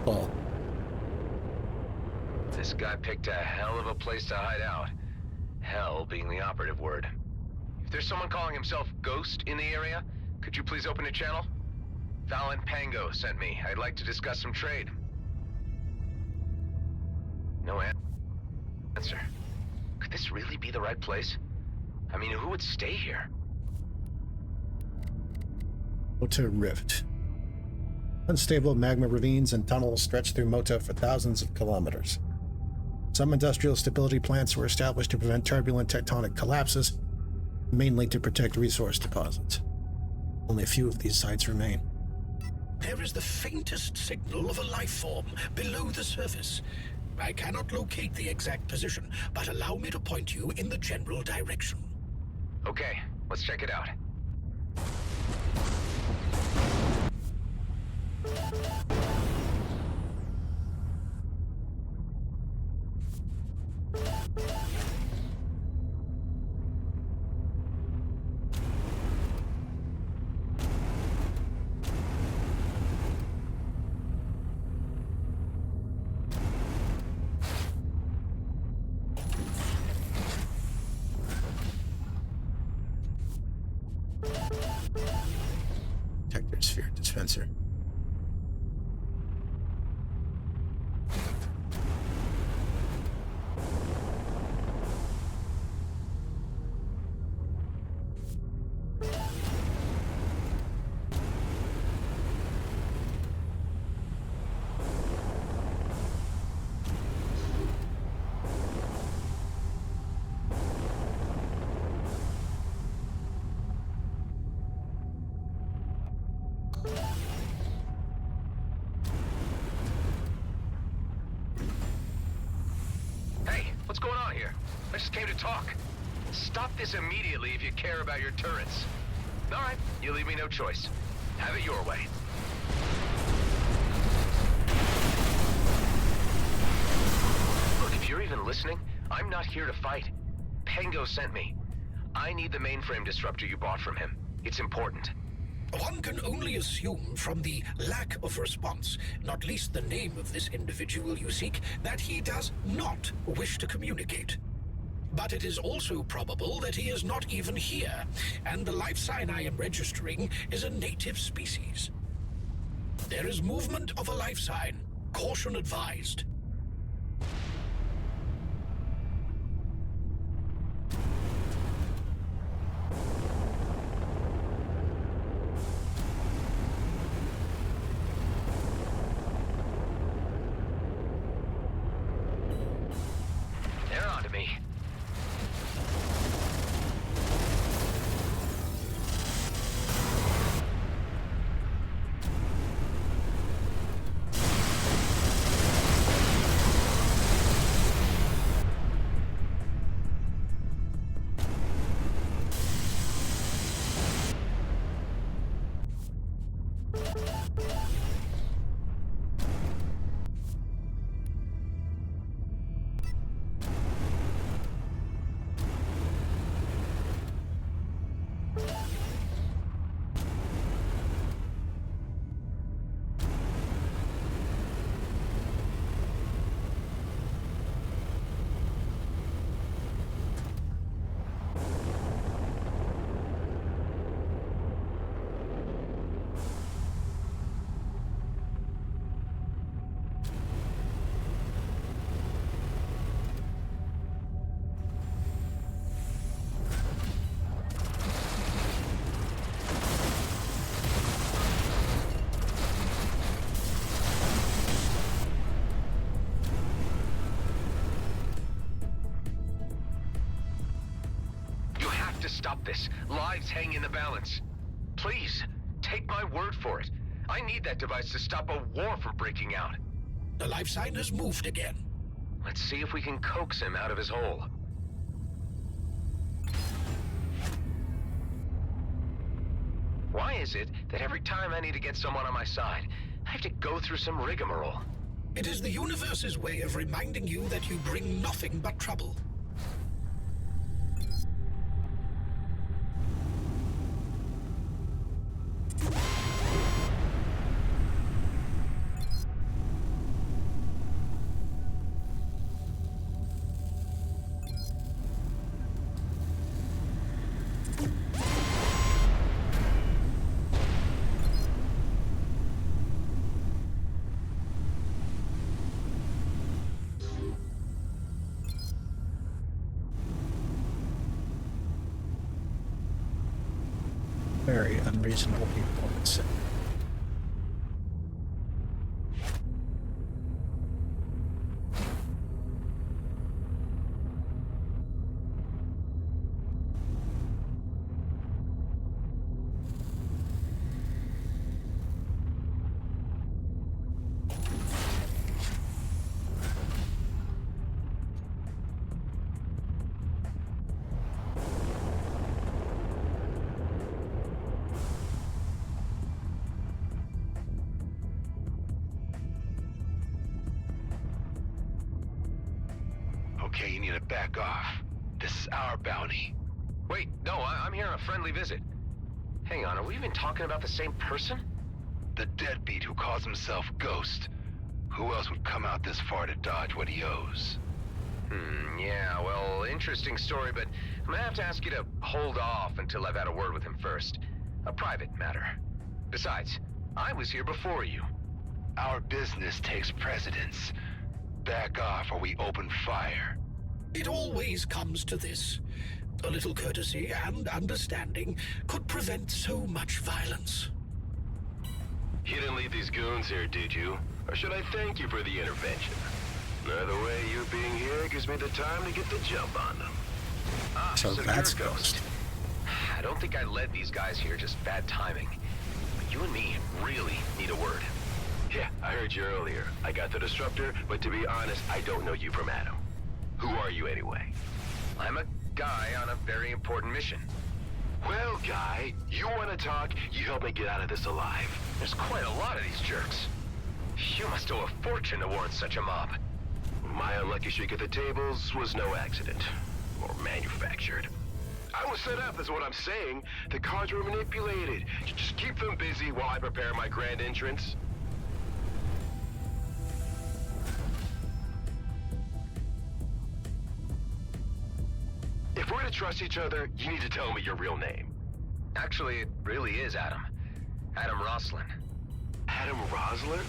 [SPEAKER 1] Oh.
[SPEAKER 9] This guy picked a hell of a place to hide out. Hell being the operative word. If there's someone calling himself Ghost in the area, could
[SPEAKER 7] Could you please open a channel? Valen Pango sent me. I'd like to discuss some trade. No answer. Could this really be the right place? I mean, who would stay here?
[SPEAKER 1] Mota Rift. Unstable magma ravines and tunnels stretch through Mota for thousands of kilometers. Some industrial stability plants were established to prevent turbulent tectonic collapses, mainly to protect resource deposits. Only a few of these sites remain.
[SPEAKER 8] There is the faintest signal of a life form below the surface. I cannot locate the exact position, but allow me to point you in the general direction.
[SPEAKER 7] Okay, let's check it out.
[SPEAKER 1] Detector sphere dispenser.
[SPEAKER 7] Hey, what's going on here? I just came to talk. Stop this immediately if you care about your turrets. All right, you leave me no choice. Have it your way. Look, if you're even listening, I'm not here to fight. Pango sent me. I need the mainframe disruptor you bought from him. It's important.
[SPEAKER 8] One can only assume from the lack of response, not least the name of this individual you seek, that he does not wish to communicate. But it is also probable that he is not even here, and the life sign I am registering is a native species. There is movement of a life sign. Caution advised.
[SPEAKER 7] They're on to me. To stop this. Lives hang in the balance. Please, take my word for it. I need that device to stop a war from breaking out.
[SPEAKER 8] The life sign has moved again.
[SPEAKER 7] Let's see if we can coax him out of his hole. Why is it that every time I need to get someone on my side, I have to go through some rigmarole?
[SPEAKER 8] It is the universe's way of reminding you that you bring nothing but trouble.
[SPEAKER 1] Very unreasonable people, I would say.
[SPEAKER 7] Okay, you need to back off. This is our bounty.
[SPEAKER 20] Wait, no, I'm here on a friendly visit. Hang on, are we even talking about the same person?
[SPEAKER 7] The deadbeat who calls himself Ghost. Who else would come out this far to dodge what he owes?
[SPEAKER 20] Yeah, well, interesting story, but I'm gonna have to ask you to hold off until I've had a word with him first. A private matter. Besides, I was here before you.
[SPEAKER 7] Our business takes precedence. Back off or we open fire.
[SPEAKER 8] It always comes to this. A little courtesy and understanding could prevent so much violence.
[SPEAKER 2] You didn't leave these goons here, did you? Or should I thank you for the intervention? Either way, you being here gives me the time to get the jump on them.
[SPEAKER 1] So that's Ghost.
[SPEAKER 20] I don't think I led these guys here, just bad timing. But you and me really need a word.
[SPEAKER 2] Yeah, I heard you earlier. I got the disruptor, but to be honest, I don't know you from Adam. Who are you anyway?
[SPEAKER 20] I'm a guy on a very important mission.
[SPEAKER 2] Well, guy, you want to talk, you help me get out of this alive.
[SPEAKER 20] There's quite a lot of these jerks. You must owe a fortune to warrant such a mob.
[SPEAKER 2] My unlucky shake at the tables was no accident. Or manufactured. I was set up, is what I'm saying. The cards were manipulated. Just keep them busy while I prepare my grand entrance. If we're to trust each other, you need to tell me your real name.
[SPEAKER 20] Actually, it really is Adam. Adam Roslin.
[SPEAKER 2] Adam Roslin?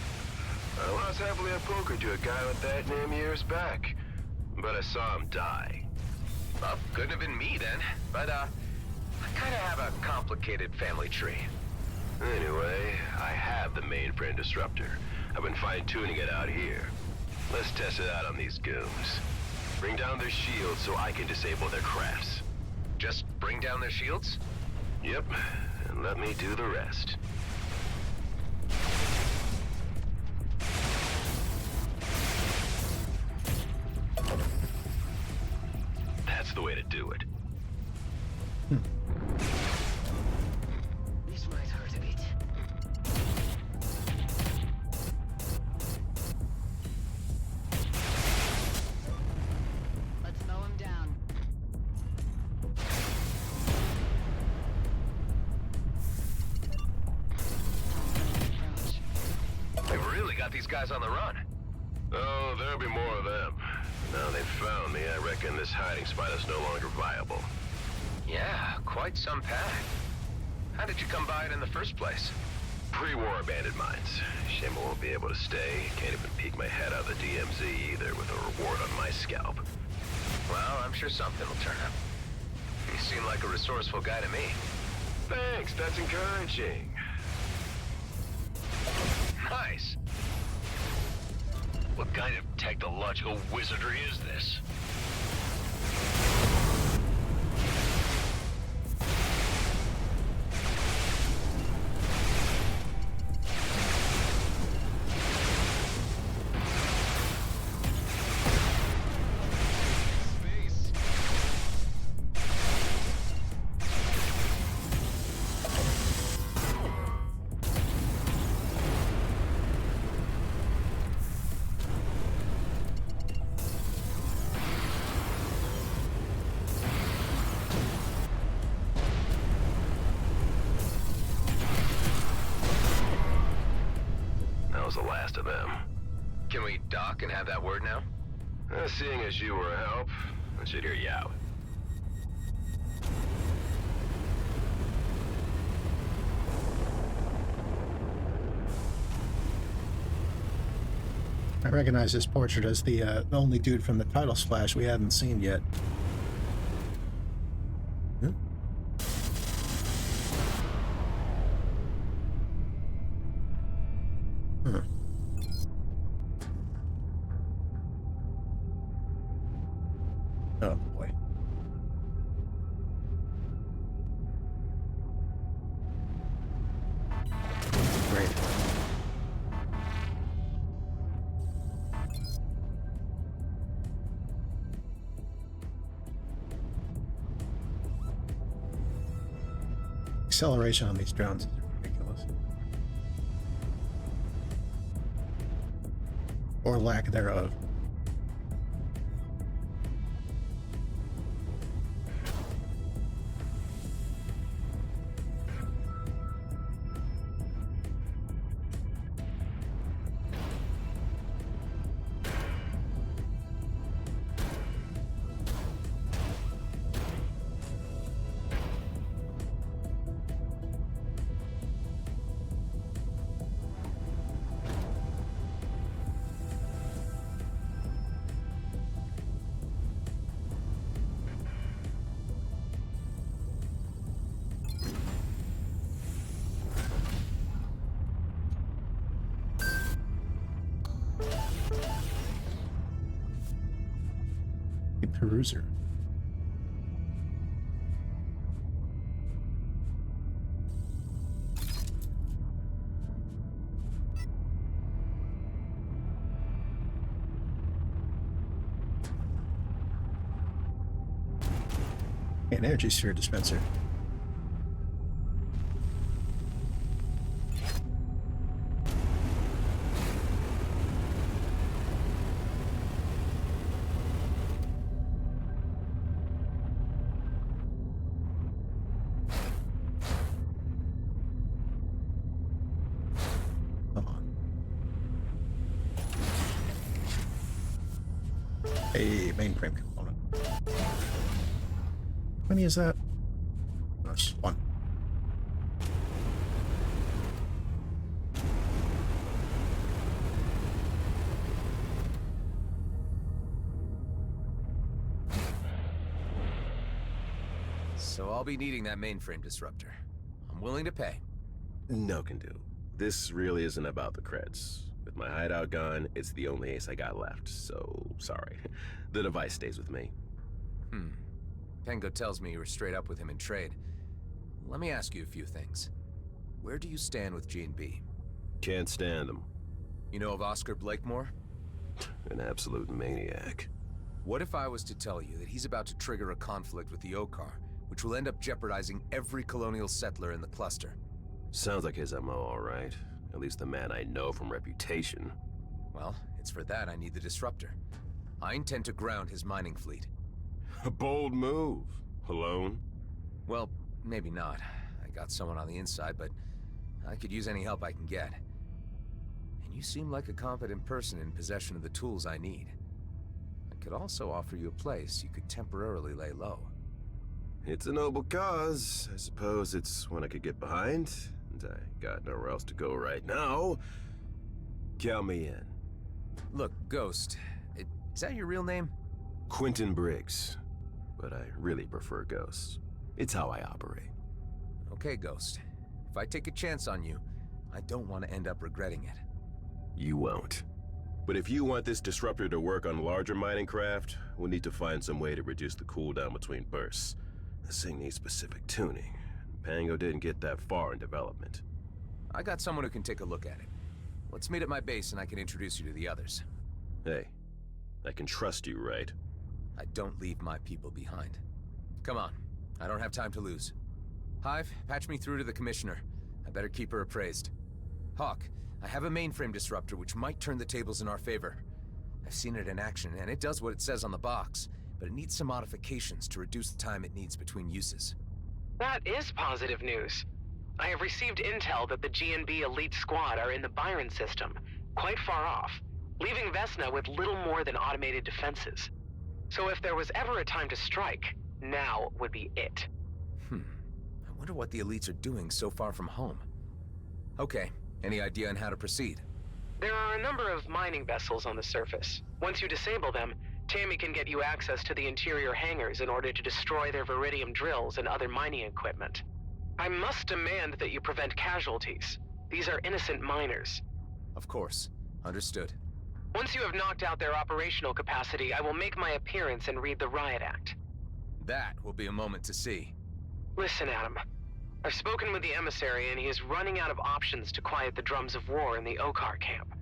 [SPEAKER 2] I lost happily at poker to a guy with that name years back. But I saw him die.
[SPEAKER 20] Well, couldn't have been me then. But, I kinda have a complicated family tree.
[SPEAKER 2] Anyway, I have the mainframe disruptor. I've been fine-tuning it out here. Let's test it out on these goons. Bring down their shields so I can disable their crafts.
[SPEAKER 20] Just bring down their shields?
[SPEAKER 2] Yep, and let me do the rest. That's the way to do it.
[SPEAKER 19] This might hurt a bit. Let's mow him down.
[SPEAKER 20] They've really got these guys on the run.
[SPEAKER 2] Oh, there'll be more of them. Now they've found me, I reckon this hiding spot is no longer viable.
[SPEAKER 20] Yeah, quite some pack. How did you come by it in the first place?
[SPEAKER 2] Pre-war abandoned mines. Shame I won't be able to stay. Can't even peek my head out of the DMZ either with a reward on my scalp.
[SPEAKER 20] Well, I'm sure something will turn up. You seem like a resourceful guy to me.
[SPEAKER 2] Thanks, that's encouraging.
[SPEAKER 20] Nice.
[SPEAKER 2] What kind of technological wizardry is this? The last of them.
[SPEAKER 20] Can we dock and have that word now?
[SPEAKER 2] Seeing as you were a help, I should hear you out.
[SPEAKER 1] I recognize this portrait as the only dude from the title splash we haven't seen yet. acceleration on these drones is ridiculous. Or lack thereof. Peruser. An energy sphere dispenser. A mainframe component. How many is that? That's one.
[SPEAKER 20] So I'll be needing that mainframe disruptor. I'm willing to pay.
[SPEAKER 21] No can do. This really isn't about the creds. With my hideout gone, it's the only ace I got left, so sorry. The device stays with me.
[SPEAKER 20] Pengo tells me you were straight up with him in trade. Let me ask you a few things. Where do you stand with G&B?
[SPEAKER 21] Can't stand them.
[SPEAKER 20] You know of Oscar Blakemore?
[SPEAKER 21] An absolute maniac.
[SPEAKER 20] What if I was to tell you that he's about to trigger a conflict with the Okar, which will end up jeopardizing every colonial settler in the cluster?
[SPEAKER 21] Sounds like his MO, all right. At least the man I know from reputation.
[SPEAKER 20] Well, it's for that I need the disruptor. I intend to ground his mining fleet.
[SPEAKER 21] A bold move. Alone?
[SPEAKER 20] Well, maybe not. I got someone on the inside, but I could use any help I can get. And you seem like a competent person in possession of the tools I need. I could also offer you a place you could temporarily lay low.
[SPEAKER 21] It's a noble cause. I suppose it's one I could get behind. And I got nowhere else to go right now. Count me in.
[SPEAKER 20] Look, Ghost, is that your real name?
[SPEAKER 21] Quentin Briggs. But I really prefer Ghost. It's how I operate.
[SPEAKER 20] Okay, Ghost. If I take a chance on you, I don't want to end up regretting it.
[SPEAKER 21] You won't. But if you want this disruptor to work on larger mining craft, we'll need to find some way to reduce the cooldown between bursts. This thing needs specific tuning. Pango didn't get that far in development.
[SPEAKER 20] I got someone who can take a look at it. Let's meet at my base and I can introduce you to the others.
[SPEAKER 21] Hey, I can trust you, right?
[SPEAKER 20] I don't leave my people behind. Come on, I don't have time to lose. Hive, patch me through to the Commissioner. I better keep her appraised. Hawk, I have a mainframe disruptor which might turn the tables in our favor. I've seen it in action, and it does what it says on the box, but it needs some modifications to reduce the time it needs between uses.
[SPEAKER 12] That is positive news. I have received intel that the G&B elite squad are in the Byron system, quite far off, leaving Vesna with little more than automated defenses. So if there was ever a time to strike, now would be it.
[SPEAKER 20] I wonder what the elites are doing so far from home. Okay, any idea on how to proceed?
[SPEAKER 12] There are a number of mining vessels on the surface. Once you disable them, Tammy can get you access to the interior hangars in order to destroy their Viridium drills and other mining equipment. I must demand that you prevent casualties. These are innocent miners.
[SPEAKER 20] Of course. Understood.
[SPEAKER 12] Once you have knocked out their operational capacity, I will make my appearance and read the Riot Act.
[SPEAKER 20] That will be a moment to see.
[SPEAKER 12] Listen, Adam. I've spoken with the emissary and he is running out of options to quiet the drums of war in the Okar camp.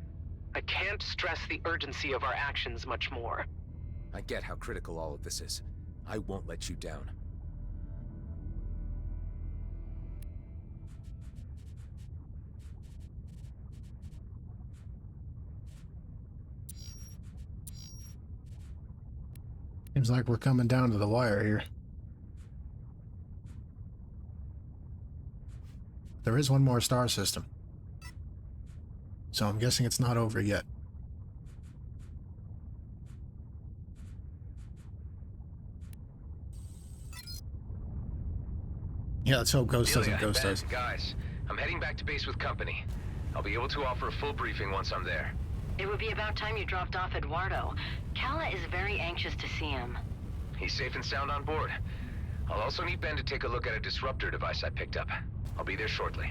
[SPEAKER 12] I can't stress the urgency of our actions much more.
[SPEAKER 20] I get how critical all of this is. I won't let you down.
[SPEAKER 1] Seems like we're coming down to the wire here. There is one more star system. So I'm guessing it's not over yet. Yeah, let's hope Ghost doesn't ghost us.
[SPEAKER 9] Guys, I'm heading back to base with company. I'll be able to offer a full briefing once I'm there.
[SPEAKER 6] It would be about time you dropped off Eduardo. Kala is very anxious to see him.
[SPEAKER 9] He's safe and sound on board. I'll also need Ben to take a look at a disruptor device I picked up. I'll be there shortly.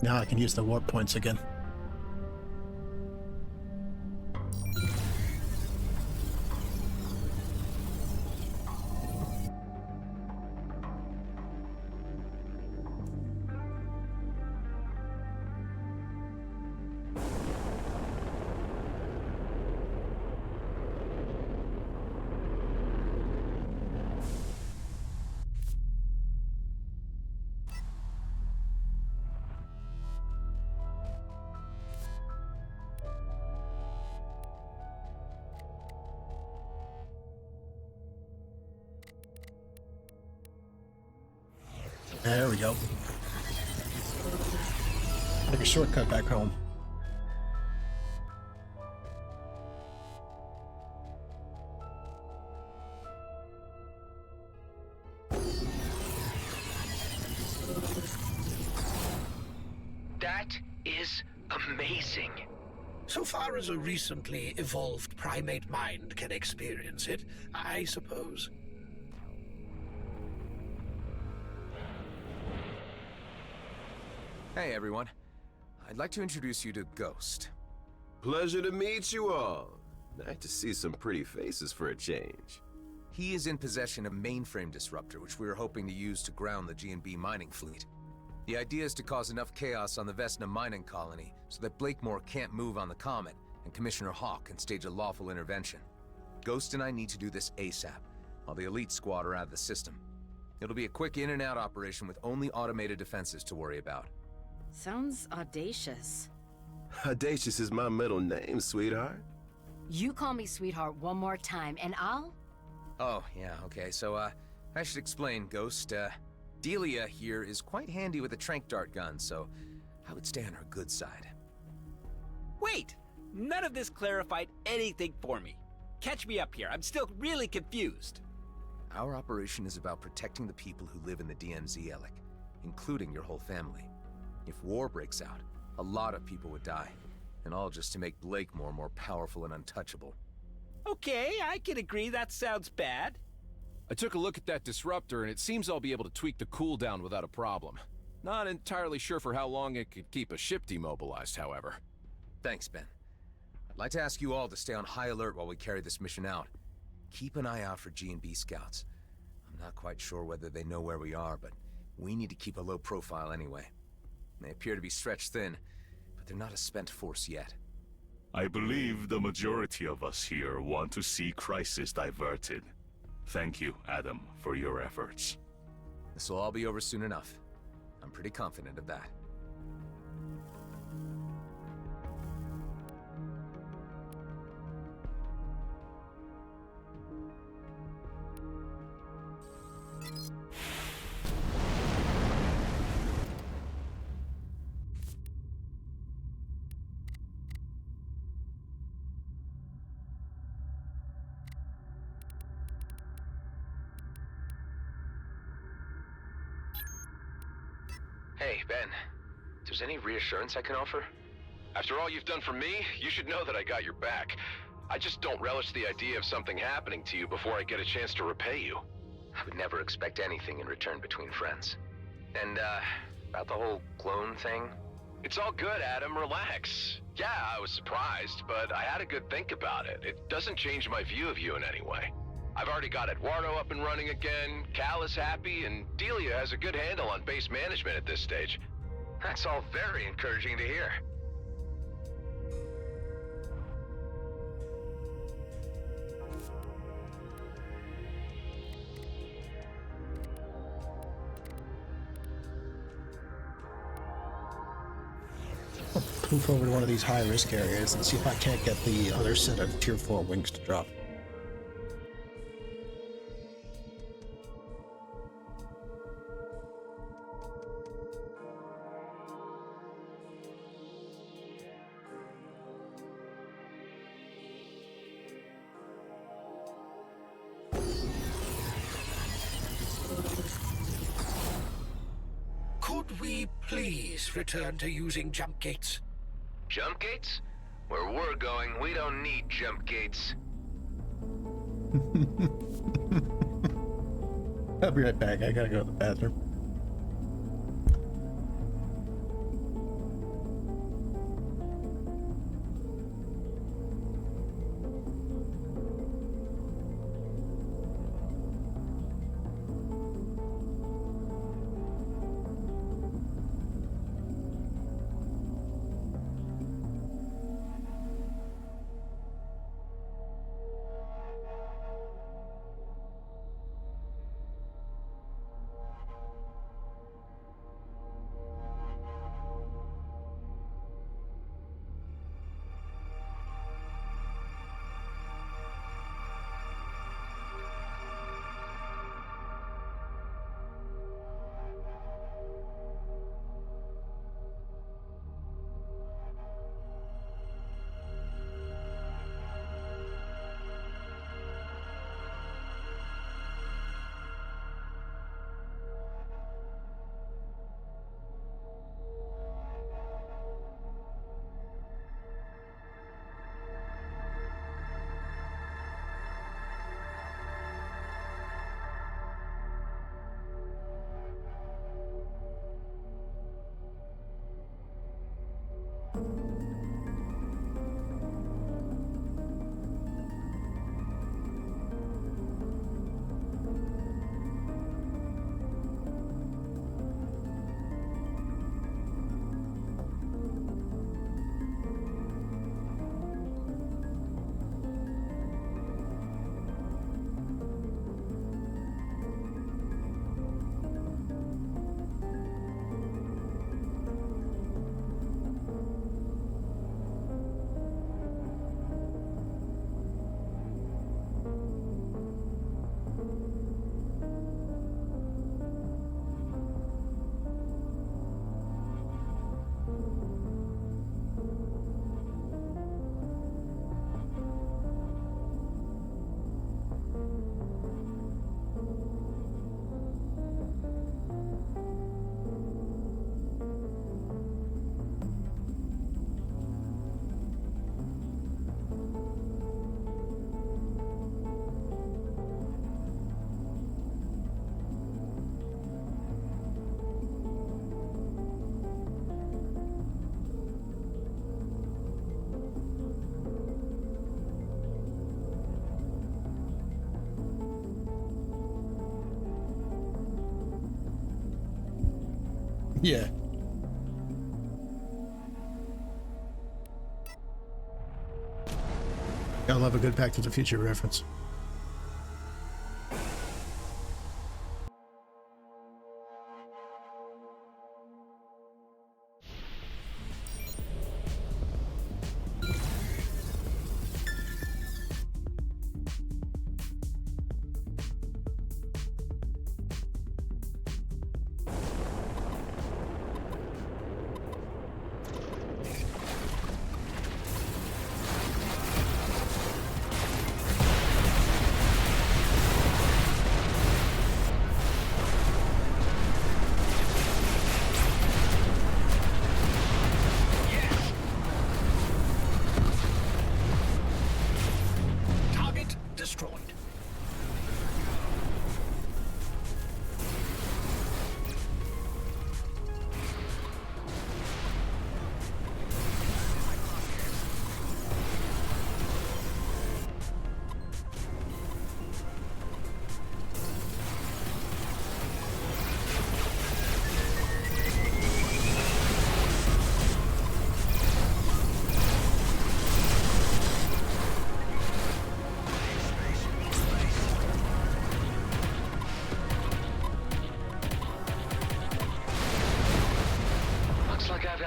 [SPEAKER 1] Now I can use the warp points again. There we go. Like a shortcut back home.
[SPEAKER 9] That is amazing.
[SPEAKER 8] So far as a recently evolved primate mind can experience it, I suppose.
[SPEAKER 20] Hey everyone, I'd like to introduce you to Ghost.
[SPEAKER 21] Pleasure to meet you all. Nice to see some pretty faces for a change.
[SPEAKER 20] He is in possession of a mainframe disruptor, which we are hoping to use to ground the G&B mining fleet. The idea is to cause enough chaos on the Vesna mining colony so that Blakemore can't move on the Comet and Commissioner Hawk can stage a lawful intervention. Ghost and I need to do this ASAP, while the elite squad are out of the system. It'll be a quick in and out operation with only automated defenses to worry about.
[SPEAKER 3] Sounds audacious.
[SPEAKER 21] Audacious is my middle name, sweetheart.
[SPEAKER 3] You call me sweetheart one more time, and I'll...
[SPEAKER 20] Oh, yeah, okay, so, I should explain, Ghost. Delia here is quite handy with a tranq dart gun, so I would stay on her good side.
[SPEAKER 17] Wait! None of this clarified anything for me. Catch me up here, I'm still really confused.
[SPEAKER 20] Our operation is about protecting the people who live in the DMZ, Alec, including your whole family. If war breaks out, a lot of people would die, and all just to make Blakemore more powerful and untouchable.
[SPEAKER 17] Okay, I can agree that sounds bad.
[SPEAKER 22] I took a look at that disruptor, and it seems I'll be able to tweak the cooldown without a problem. Not entirely sure for how long it could keep a ship demobilized, however.
[SPEAKER 20] Thanks, Ben. I'd like to ask you all to stay on high alert while we carry this mission out. Keep an eye out for G&B scouts. I'm not quite sure whether they know where we are, but we need to keep a low profile anyway. They appear to be stretched thin, but they're not a spent force yet.
[SPEAKER 23] I believe the majority of us here want to see crisis diverted. Thank you, Adam, for your efforts.
[SPEAKER 20] This will all be over soon enough. I'm pretty confident of that.
[SPEAKER 9] Hey, Ben. If there's any reassurance I can offer?
[SPEAKER 2] After all you've done for me, you should know that I got your back. I just don't relish the idea of something happening to you before I get a chance to repay you.
[SPEAKER 9] I would never expect anything in return between friends. And,
[SPEAKER 13] About the whole clone thing? It's all good, Adam. Relax. Yeah, I was surprised, but I had a good think about it. It doesn't change my view of you in any way. I've already got Eduardo up and running again, Cal is happy, and Delia has a good handle on base management at this stage. That's all very encouraging to hear.
[SPEAKER 1] Poof over to one of these high-risk areas and see if I can't get the other set of Tier 4 wings to drop.
[SPEAKER 8] Could we please return to using jump gates?
[SPEAKER 13] Jump gates? Where we're going, we don't need jump gates.
[SPEAKER 1] I'll be right back. I gotta go to the bathroom. Yeah. Gotta love a good Back to the Future reference.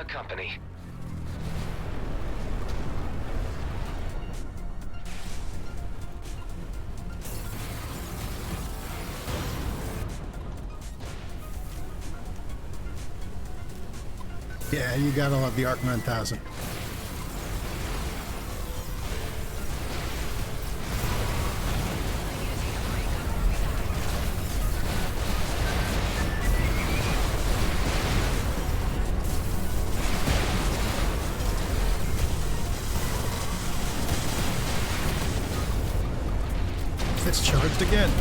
[SPEAKER 13] company.
[SPEAKER 1] Yeah, you gotta love the Arc 9000. It's charged again.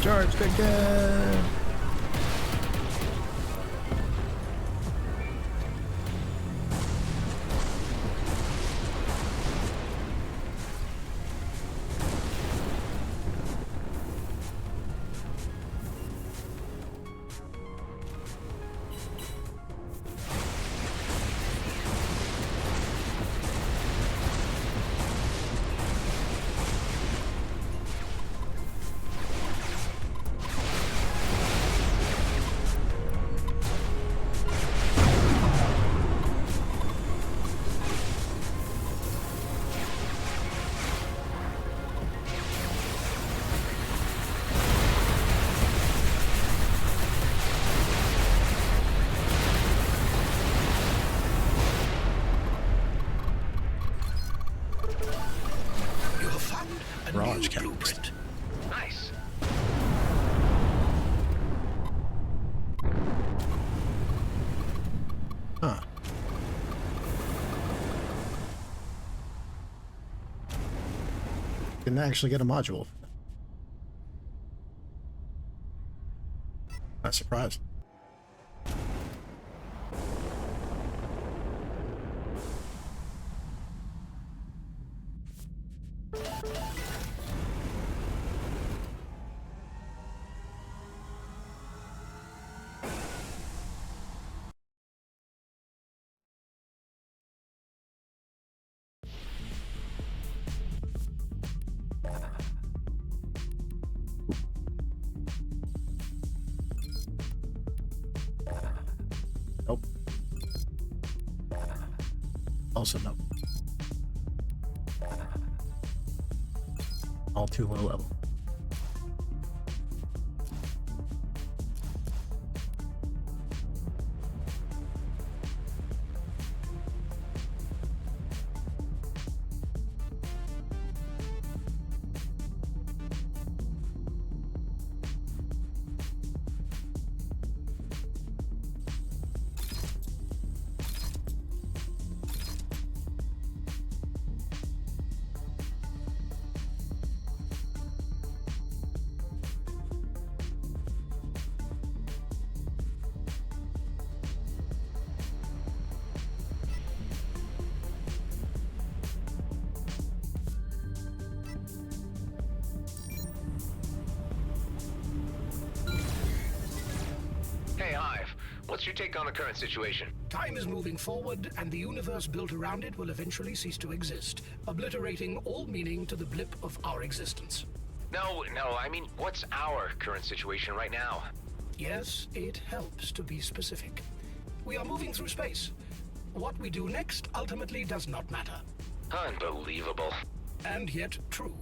[SPEAKER 1] Charged again. Raj blueprint.
[SPEAKER 13] Nice.
[SPEAKER 1] Huh. Didn't actually get a module. Not surprised. Nope. Also nope. All too low level.
[SPEAKER 13] Hey, Hive. What's your take on the current situation?
[SPEAKER 8] Time is moving forward, and the universe built around it will eventually cease to exist, obliterating all meaning to the blip of our existence.
[SPEAKER 13] No, I mean, what's our current situation right now?
[SPEAKER 8] Yes, it helps to be specific. We are moving through space. What we do next ultimately does not matter.
[SPEAKER 13] Unbelievable.
[SPEAKER 8] And yet true.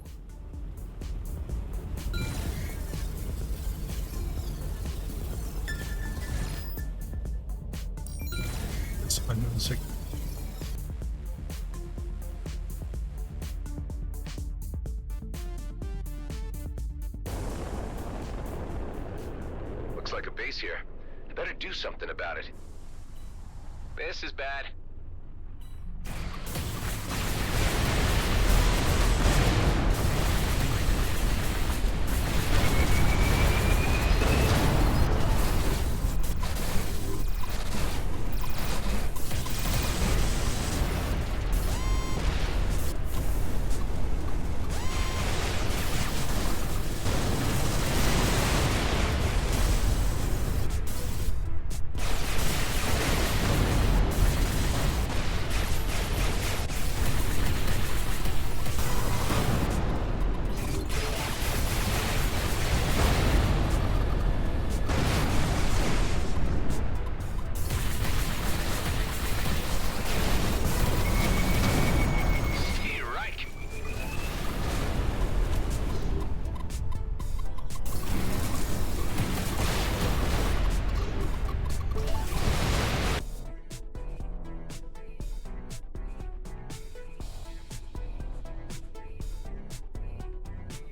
[SPEAKER 1] It's unknown signal.
[SPEAKER 13] Looks like a base here. I better do something about it. This is bad.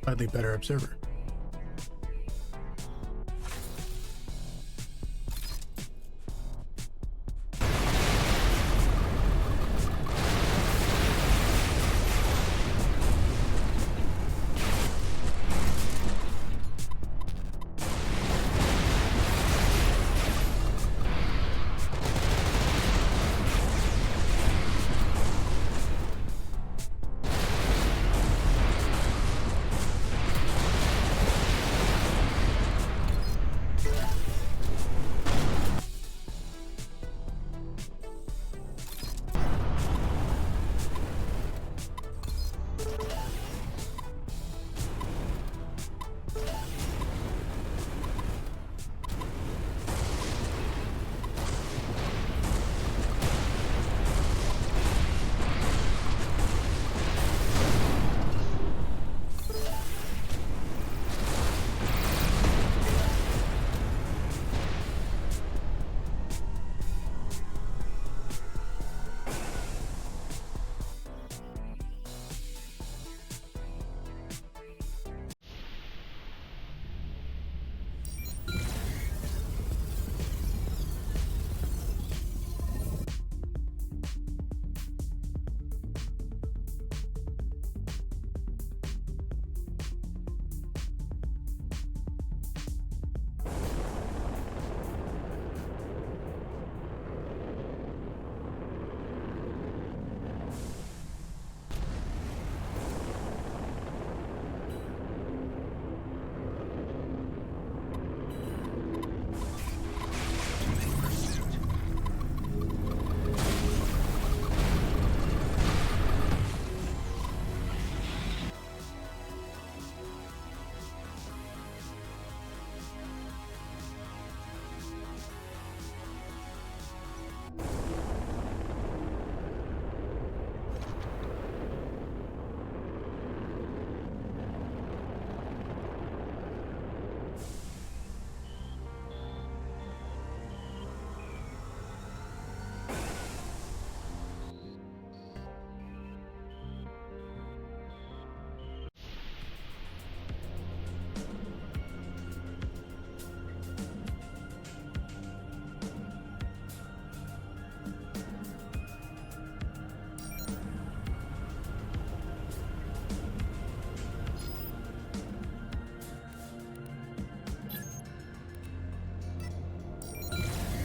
[SPEAKER 1] Slightly better observer.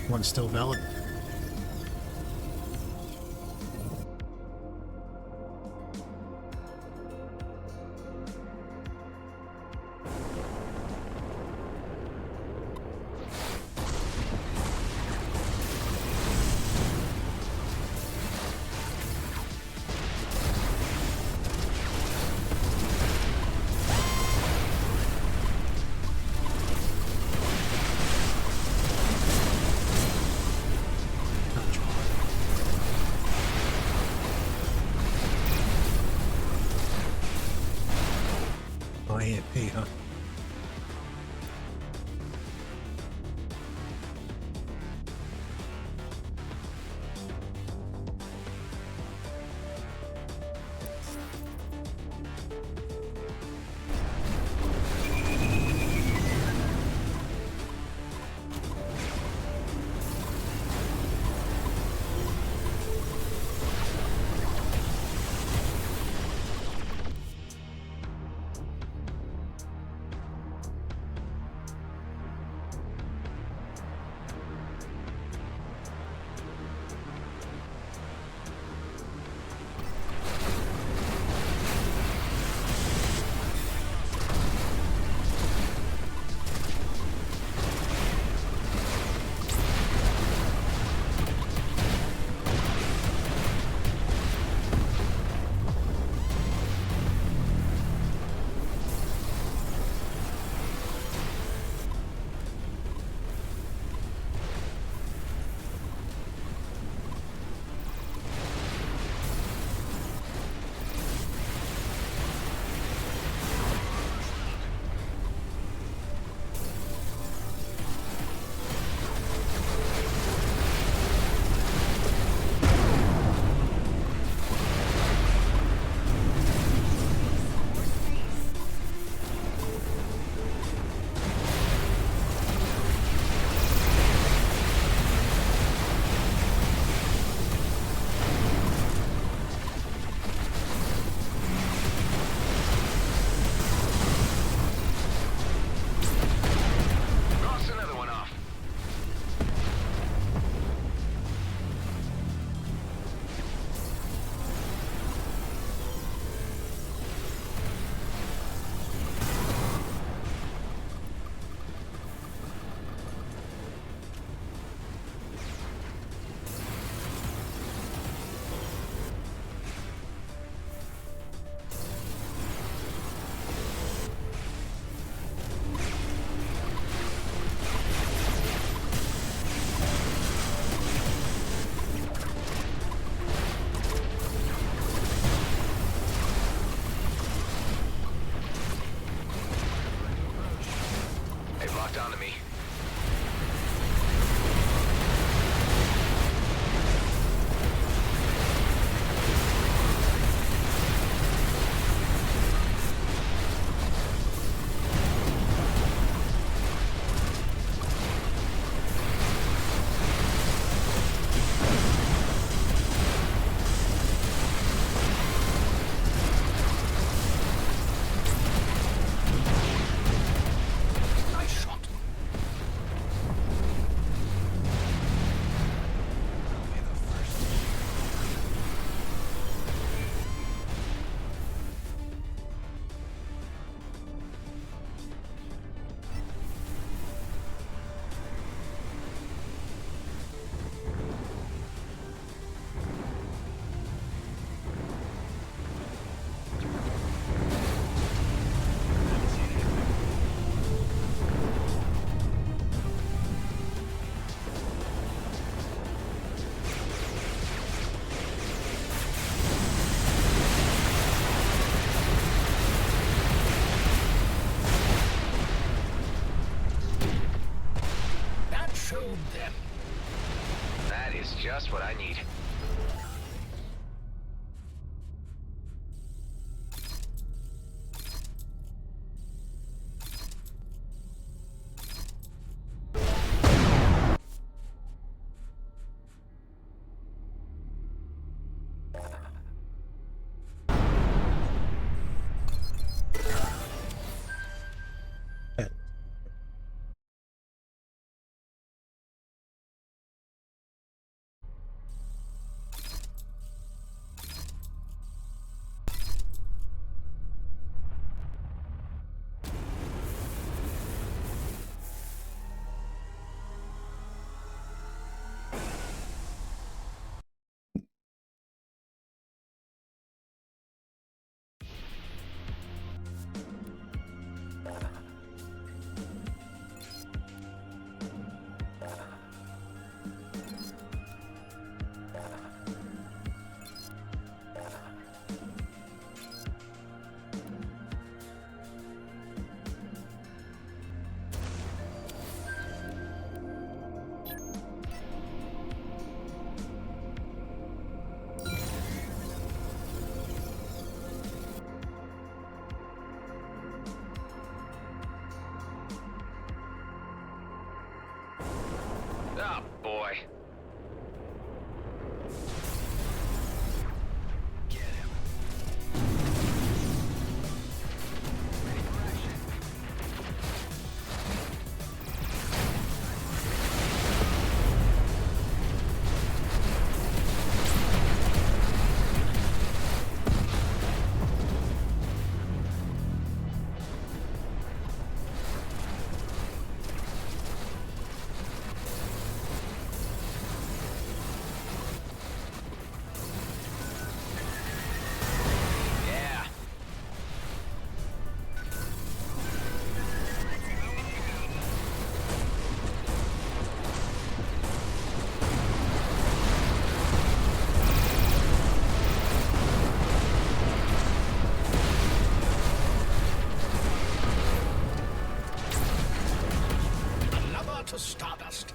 [SPEAKER 1] One's still valid. AMP, huh?
[SPEAKER 13] just what I need. Oh, boy.
[SPEAKER 8] To Stardust.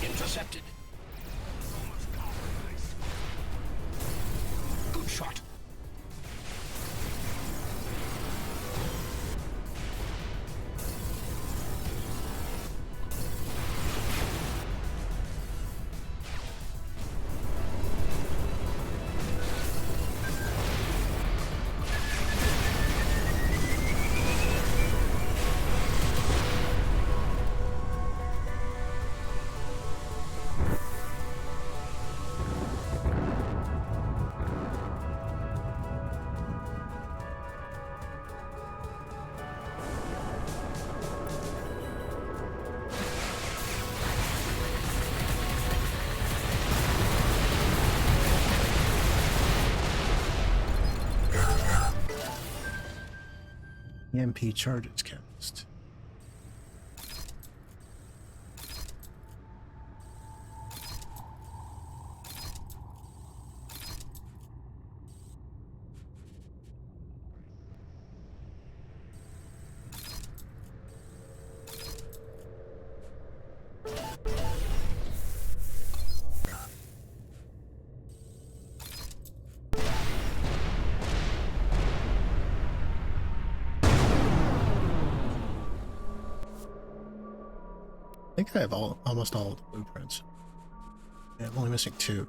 [SPEAKER 8] Intercepted. Good shot.
[SPEAKER 1] EMP charges catalyst. think I have almost all of the blueprints. Yeah, I'm only missing 2.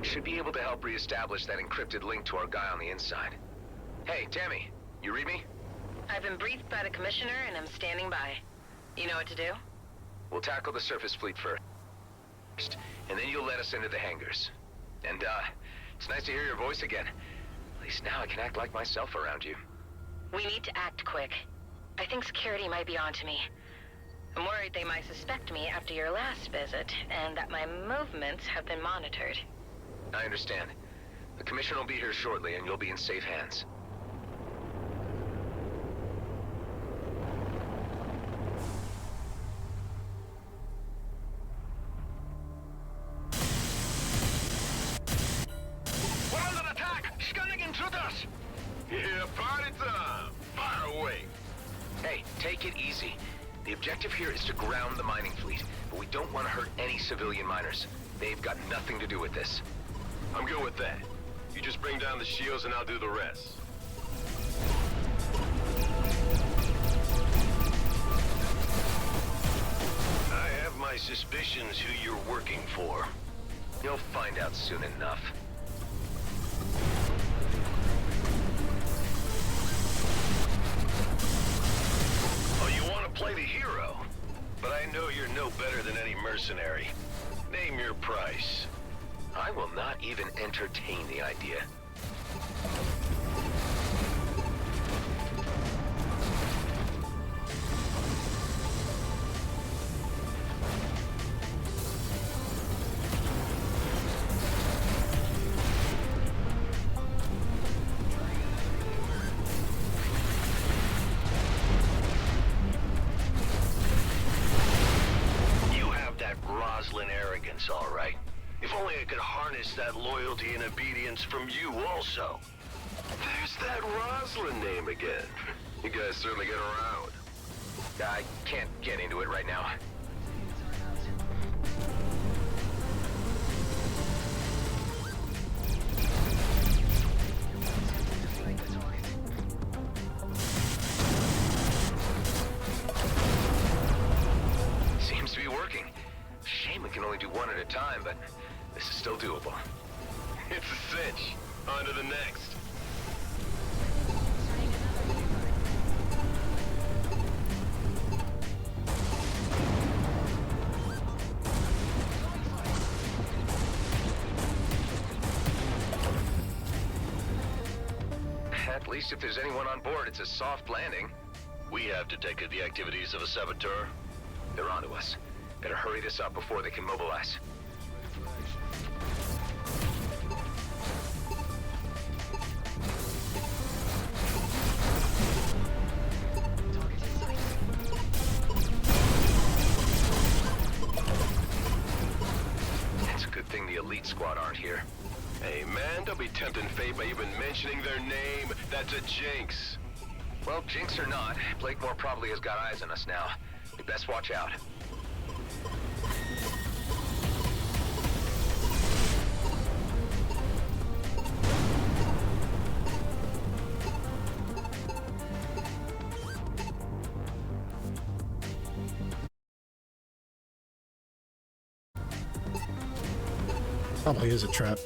[SPEAKER 9] Should be able to help reestablish that encrypted link to our guy on the inside. Hey, Tammy, you read me?
[SPEAKER 6] I've been briefed by the Commissioner and I'm standing by. You know what to do?
[SPEAKER 9] We'll tackle the surface fleet first, and then you'll let us into the hangars. And, it's nice to hear your voice again. At least now I can act like myself around you.
[SPEAKER 6] We need to act quick. I think security might be onto me. I'm worried they might suspect me after your last visit, and that my movements have been monitored.
[SPEAKER 9] I understand. The Commissioner will be here shortly, and you'll be in safe hands.
[SPEAKER 2] We're under attack! Scanning intruders! Yeah, party time! Fire away!
[SPEAKER 9] Hey, take it easy. The objective here is to ground the mining fleet, but we don't want to hurt any civilian miners. They've got nothing to do with this.
[SPEAKER 2] I'm good with that. You just bring down the shields and I'll do the rest. I have my suspicions who you're working for.
[SPEAKER 9] You'll find out soon enough.
[SPEAKER 2] Oh, you want to play the hero? But I know you're no better than any mercenary. Name your price.
[SPEAKER 9] I will not even entertain the idea.
[SPEAKER 2] You have that Roslyn arrogance, all right. If only I could harness that loyalty and obedience from you also. There's that Roslyn name again. You guys certainly get around.
[SPEAKER 9] I can't get into it right now. Seems to be working. Shame we can only do one at a time, but this is still doable.
[SPEAKER 2] It's a cinch. On to the next.
[SPEAKER 9] At least if there's anyone on board, it's a soft landing.
[SPEAKER 2] We have detected the activities of a saboteur.
[SPEAKER 9] They're onto us. Better hurry this up before they can mobilize. It's a good thing the elite squad aren't here.
[SPEAKER 2] Hey man, don't be tempting fate by even mentioning their name. That's a jinx.
[SPEAKER 9] Well, jinx or not, Blakemore probably has got eyes on us now. We best watch out.
[SPEAKER 1] Probably is a trap.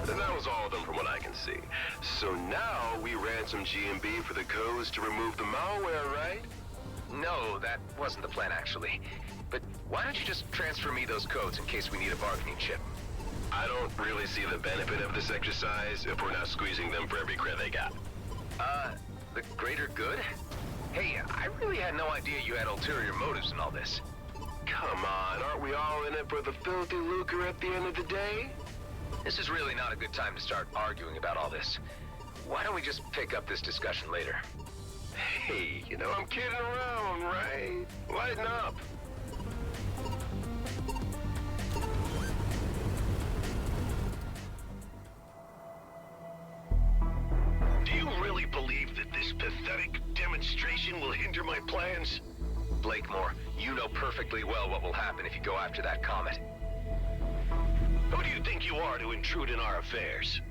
[SPEAKER 2] And that was all of them from what I can see. So now we ransom G&B for the codes to remove the malware, right?
[SPEAKER 9] No, that wasn't the plan, actually. But why don't you just transfer me those codes in case we need a bargaining chip?
[SPEAKER 2] I don't really see the benefit of this exercise if we're not squeezing them for every credit they got.
[SPEAKER 9] The greater good? Hey, I really had no idea you had ulterior motives in all this.
[SPEAKER 2] Come on, aren't we all in it for the filthy lucre at the end of the day?
[SPEAKER 9] This is really not a good time to start arguing about all this. Why don't we just pick up this discussion later?
[SPEAKER 2] Hey, you know I'm kidding around, right? Lighten up. Do you really believe that this pathetic demonstration will hinder my plans?
[SPEAKER 9] Blakemore, you know perfectly well what will happen if you go after that comet.
[SPEAKER 2] Who do you think you are to intrude in our affairs?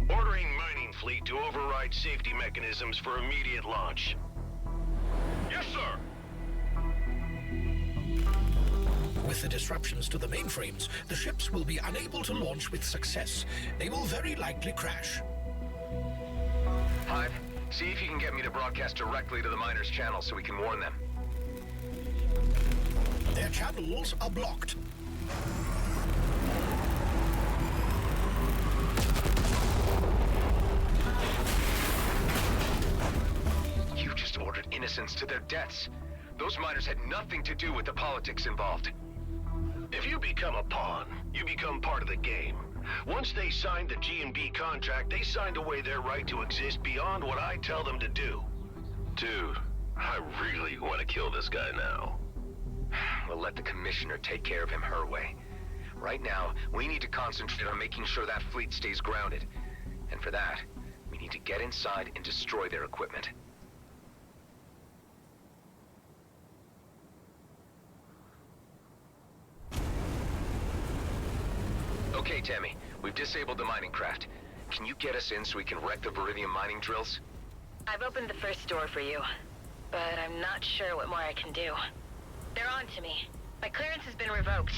[SPEAKER 2] Ordering mining fleet to override safety mechanisms for immediate launch. Yes, sir!
[SPEAKER 8] With the disruptions to the mainframes, the ships will be unable to launch with success. They will very likely crash.
[SPEAKER 9] Hive, see if you can get me to broadcast directly to the miners' channel so we can warn them.
[SPEAKER 8] Their channels are blocked.
[SPEAKER 9] You just ordered innocents to their deaths. Those miners had nothing to do with the politics involved.
[SPEAKER 2] If you become a pawn, you become part of the game. Once they signed the G&B contract, they signed away their right to exist beyond what I tell them to do. Dude, I really want to kill this guy now.
[SPEAKER 9] We'll let the Commissioner take care of him her way. Right now, we need to concentrate on making sure that fleet stays grounded. And for that, we need to get inside and destroy their equipment. Okay, Tammy. We've disabled the mining craft. Can you get us in so we can wreck the Viridium mining drills?
[SPEAKER 19] I've opened the first door for you, but I'm not sure what more I can do. They're on to me. My clearance has been revoked.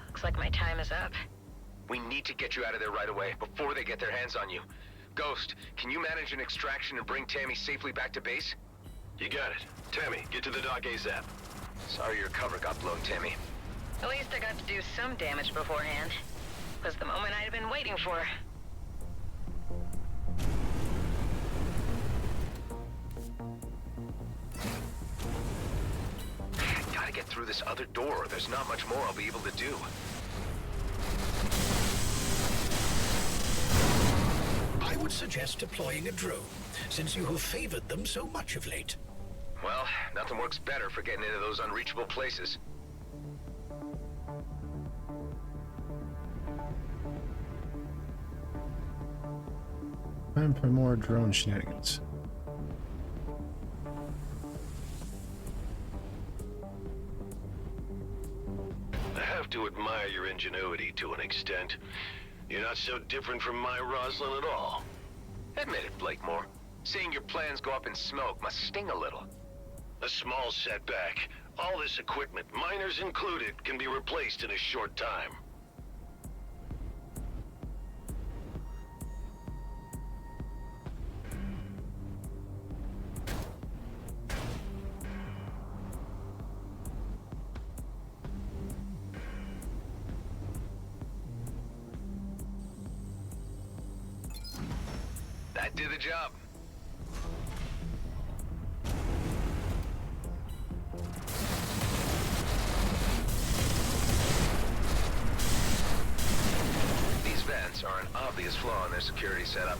[SPEAKER 19] Looks like my time is up.
[SPEAKER 9] We need to get you out of there right away, before they get their hands on you. Ghost, can you manage an extraction and bring Tammy safely back to base?
[SPEAKER 2] You got it. Tammy, get to the dock ASAP.
[SPEAKER 9] Sorry your cover got blown, Tammy.
[SPEAKER 19] At least I got to do some damage beforehand. Was the moment I'd been waiting for.
[SPEAKER 9] Gotta get through this other door. There's not much more I'll be able to do.
[SPEAKER 8] I would suggest deploying a drone, since you have favored them so much of late.
[SPEAKER 9] Well, nothing works better for getting into those unreachable places.
[SPEAKER 1] Time for more drone shenanigans.
[SPEAKER 2] I have to admire your ingenuity to an extent. You're not so different from my Rosalind at all.
[SPEAKER 9] Admit it, Blakemore. Seeing your plans go up in smoke must sting a little.
[SPEAKER 2] A small setback. All this equipment, miners included, can be replaced in a short time.
[SPEAKER 9] That did the job. These vents are an obvious flaw in their security setup.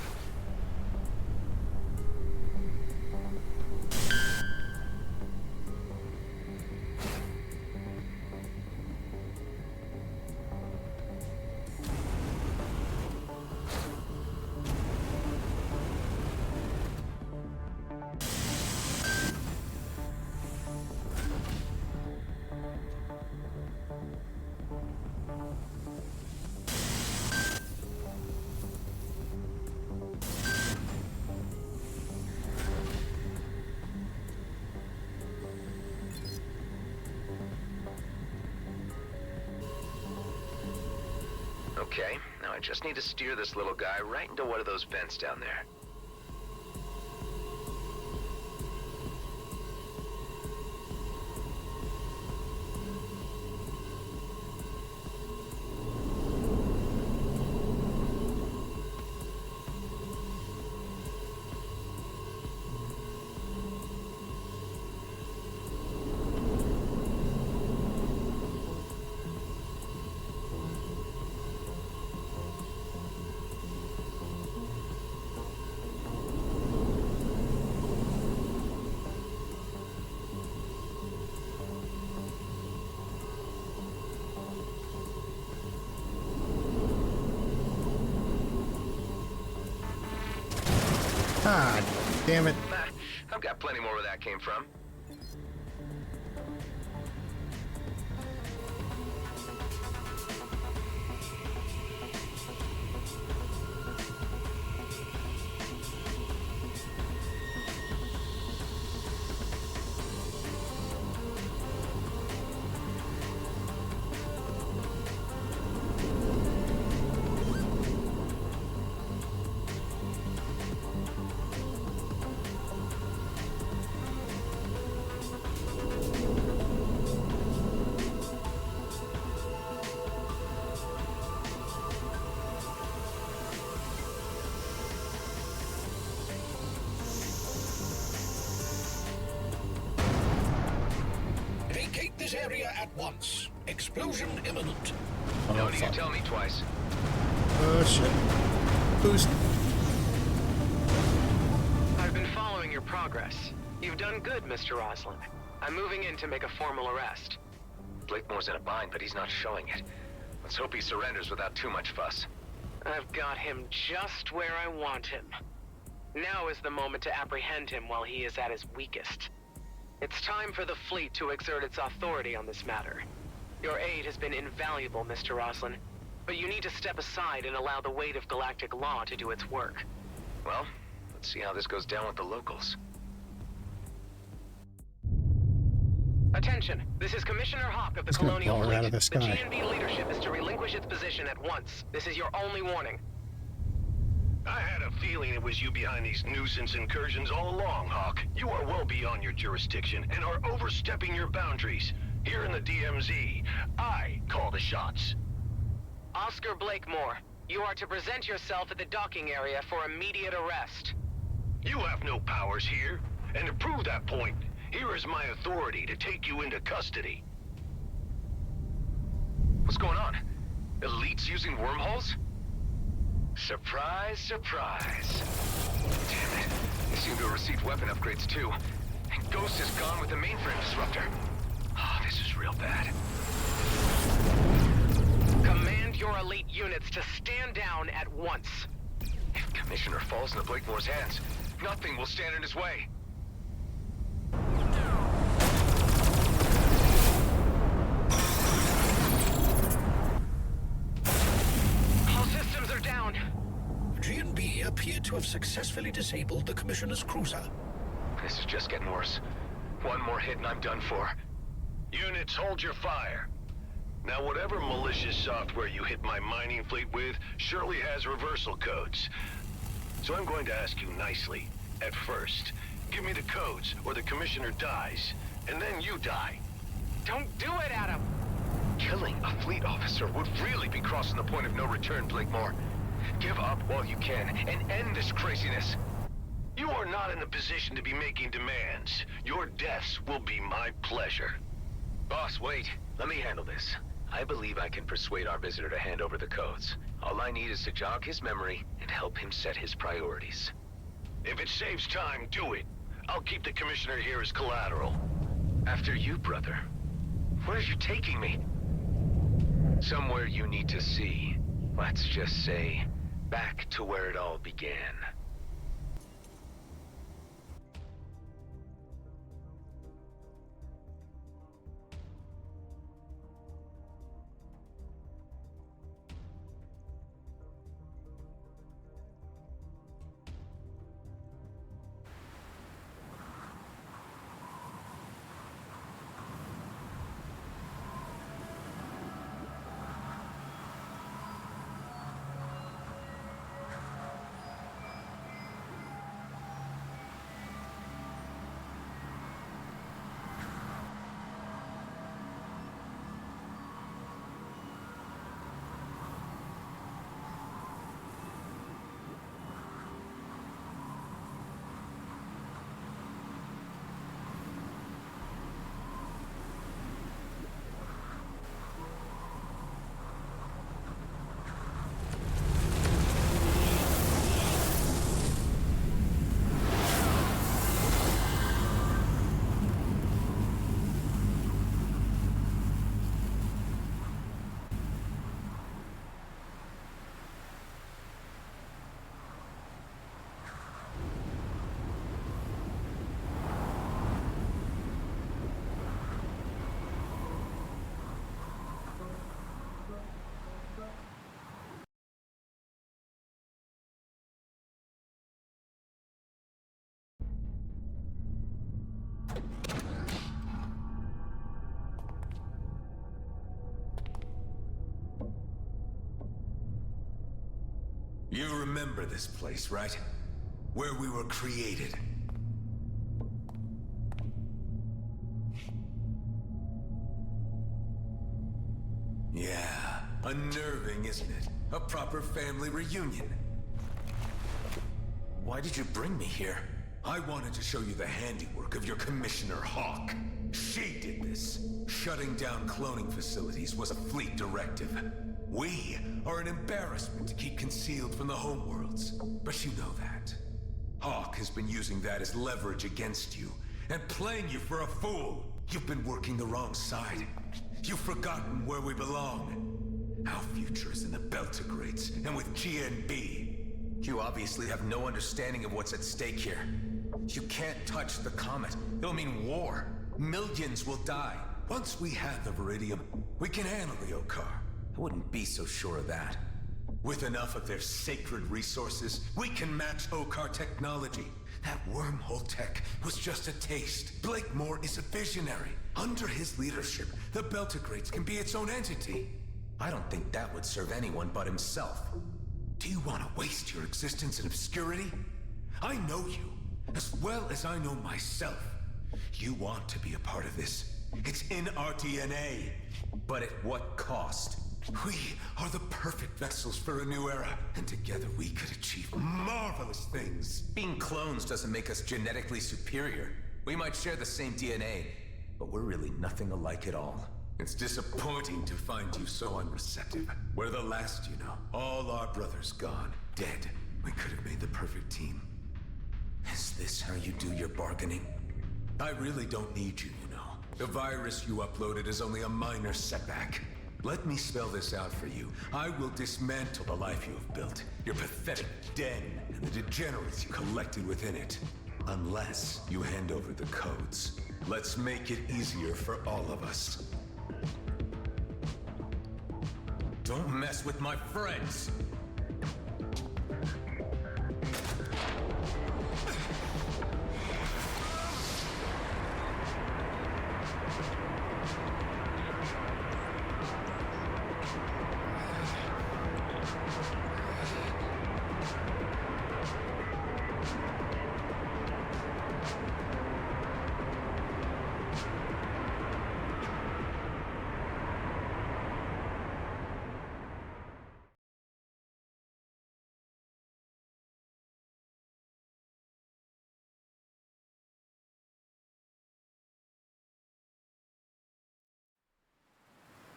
[SPEAKER 9] Okay, now I just need to steer this little guy right into one of those vents down there.
[SPEAKER 1] Ah, damn it.
[SPEAKER 13] Nah, I've got plenty more where that came from.
[SPEAKER 8] Vacate this area at once. Explosion imminent.
[SPEAKER 13] No need to tell me twice.
[SPEAKER 1] Oh, shit. Boost.
[SPEAKER 12] I've been following your progress. You've done good, Mr. Roslin. I'm moving in to make a formal arrest.
[SPEAKER 13] Blakemore's in a bind, but he's not showing it. Let's hope he surrenders without too much fuss.
[SPEAKER 12] I've got him just where I want him. Now is the moment to apprehend him while he is at his weakest. It's time for the fleet to exert its authority on this matter. Your aid has been invaluable, Mr. Roslin, but you need to step aside and allow the weight of galactic law to do its work.
[SPEAKER 13] Well, let's see how this goes down with the locals.
[SPEAKER 12] Attention, this is Commissioner Hawk of the
[SPEAKER 1] He's gonna
[SPEAKER 12] Colonial
[SPEAKER 1] blow her
[SPEAKER 12] Fleet.
[SPEAKER 1] out of the sky.
[SPEAKER 12] GNB leadership is to relinquish its position at once. This is your only warning.
[SPEAKER 2] I had a feeling it was you behind these nuisance incursions all along, Hawk. You are well beyond your jurisdiction and are overstepping your boundaries. Here in the DMZ, I call the shots.
[SPEAKER 12] Oscar Blakemore, you are to present yourself at the docking area for immediate arrest.
[SPEAKER 2] You have no powers here, and to prove that point, here is my authority to take you into custody.
[SPEAKER 13] What's going on? Elites using wormholes? Surprise, surprise. Damn it. They seem to have received weapon upgrades too. And Ghost is gone with the mainframe disruptor. Oh, this is real bad.
[SPEAKER 12] Command your elite units to stand down at once.
[SPEAKER 13] If Commissioner falls into Blakemore's hands, nothing will stand in his way.
[SPEAKER 12] All systems are down.
[SPEAKER 8] GNB appear to have successfully disabled the Commissioner's cruiser.
[SPEAKER 13] This is just getting worse. One more hit and I'm done for.
[SPEAKER 2] Units, hold your fire. Now, whatever malicious software you hit my mining fleet with surely has reversal codes. So I'm going to ask you nicely, at first, give me the codes or the Commissioner dies, and then you die.
[SPEAKER 12] Don't do it, Adam!
[SPEAKER 13] Killing a fleet officer would really be crossing the point of no return, Blakemore. Give up while you can and end this craziness.
[SPEAKER 2] You are not in a position to be making demands. Your deaths will be my pleasure.
[SPEAKER 13] Boss, wait. Let me handle this. I believe I can persuade our visitor to hand over the codes. All I need is to jog his memory and help him set his priorities.
[SPEAKER 2] If it saves time, do it. I'll keep the Commissioner here as collateral.
[SPEAKER 13] After you, brother. Where are you taking me? Somewhere you need to see. Let's just say, back to where it all began.
[SPEAKER 10] You remember this place, right? Where we were created. Yeah, unnerving, isn't it? A proper family reunion. Why did you bring me here? I wanted to show you the handiwork of your Commissioner Hawk. She did this. Shutting down cloning facilities was a fleet directive. We are an embarrassment to keep concealed from the homeworlds. But you know that. Hawk has been using that as leverage against you, and playing you for a fool. You've been working the wrong side. You've forgotten where we belong. Our future is in the Beltigrades, and with GNB. You obviously have no understanding of what's at stake here. You can't touch the comet. It'll mean war. Millions will die. Once we have the Viridium, we can handle the Okar. I wouldn't be so sure of that. With enough of their sacred resources, we can match Okar technology. That wormhole tech was just a taste. Blakemore is a visionary. Under his leadership, the Beltigrades can be its own entity. I don't think that would serve anyone but himself. Do you want to waste your existence in obscurity? I know you, as well as I know myself. You want to be a part of this. It's in our DNA. But at what cost? We are the perfect vessels for a new era, and together we could achieve marvelous things. Being clones doesn't make us genetically superior. We might share the same DNA, but we're really nothing alike at all. It's disappointing to find you so unreceptive. We're the last, you know. All our brothers gone, dead. We could have made the perfect team. Is this how you do your bargaining? I really don't need you, you know. The virus you uploaded is only a minor setback. Let me spell this out for you. I will dismantle the life you have built, your pathetic den, and the degenerates you collected within it. Unless you hand over the codes. Let's make it easier for all of us. Don't mess with my friends!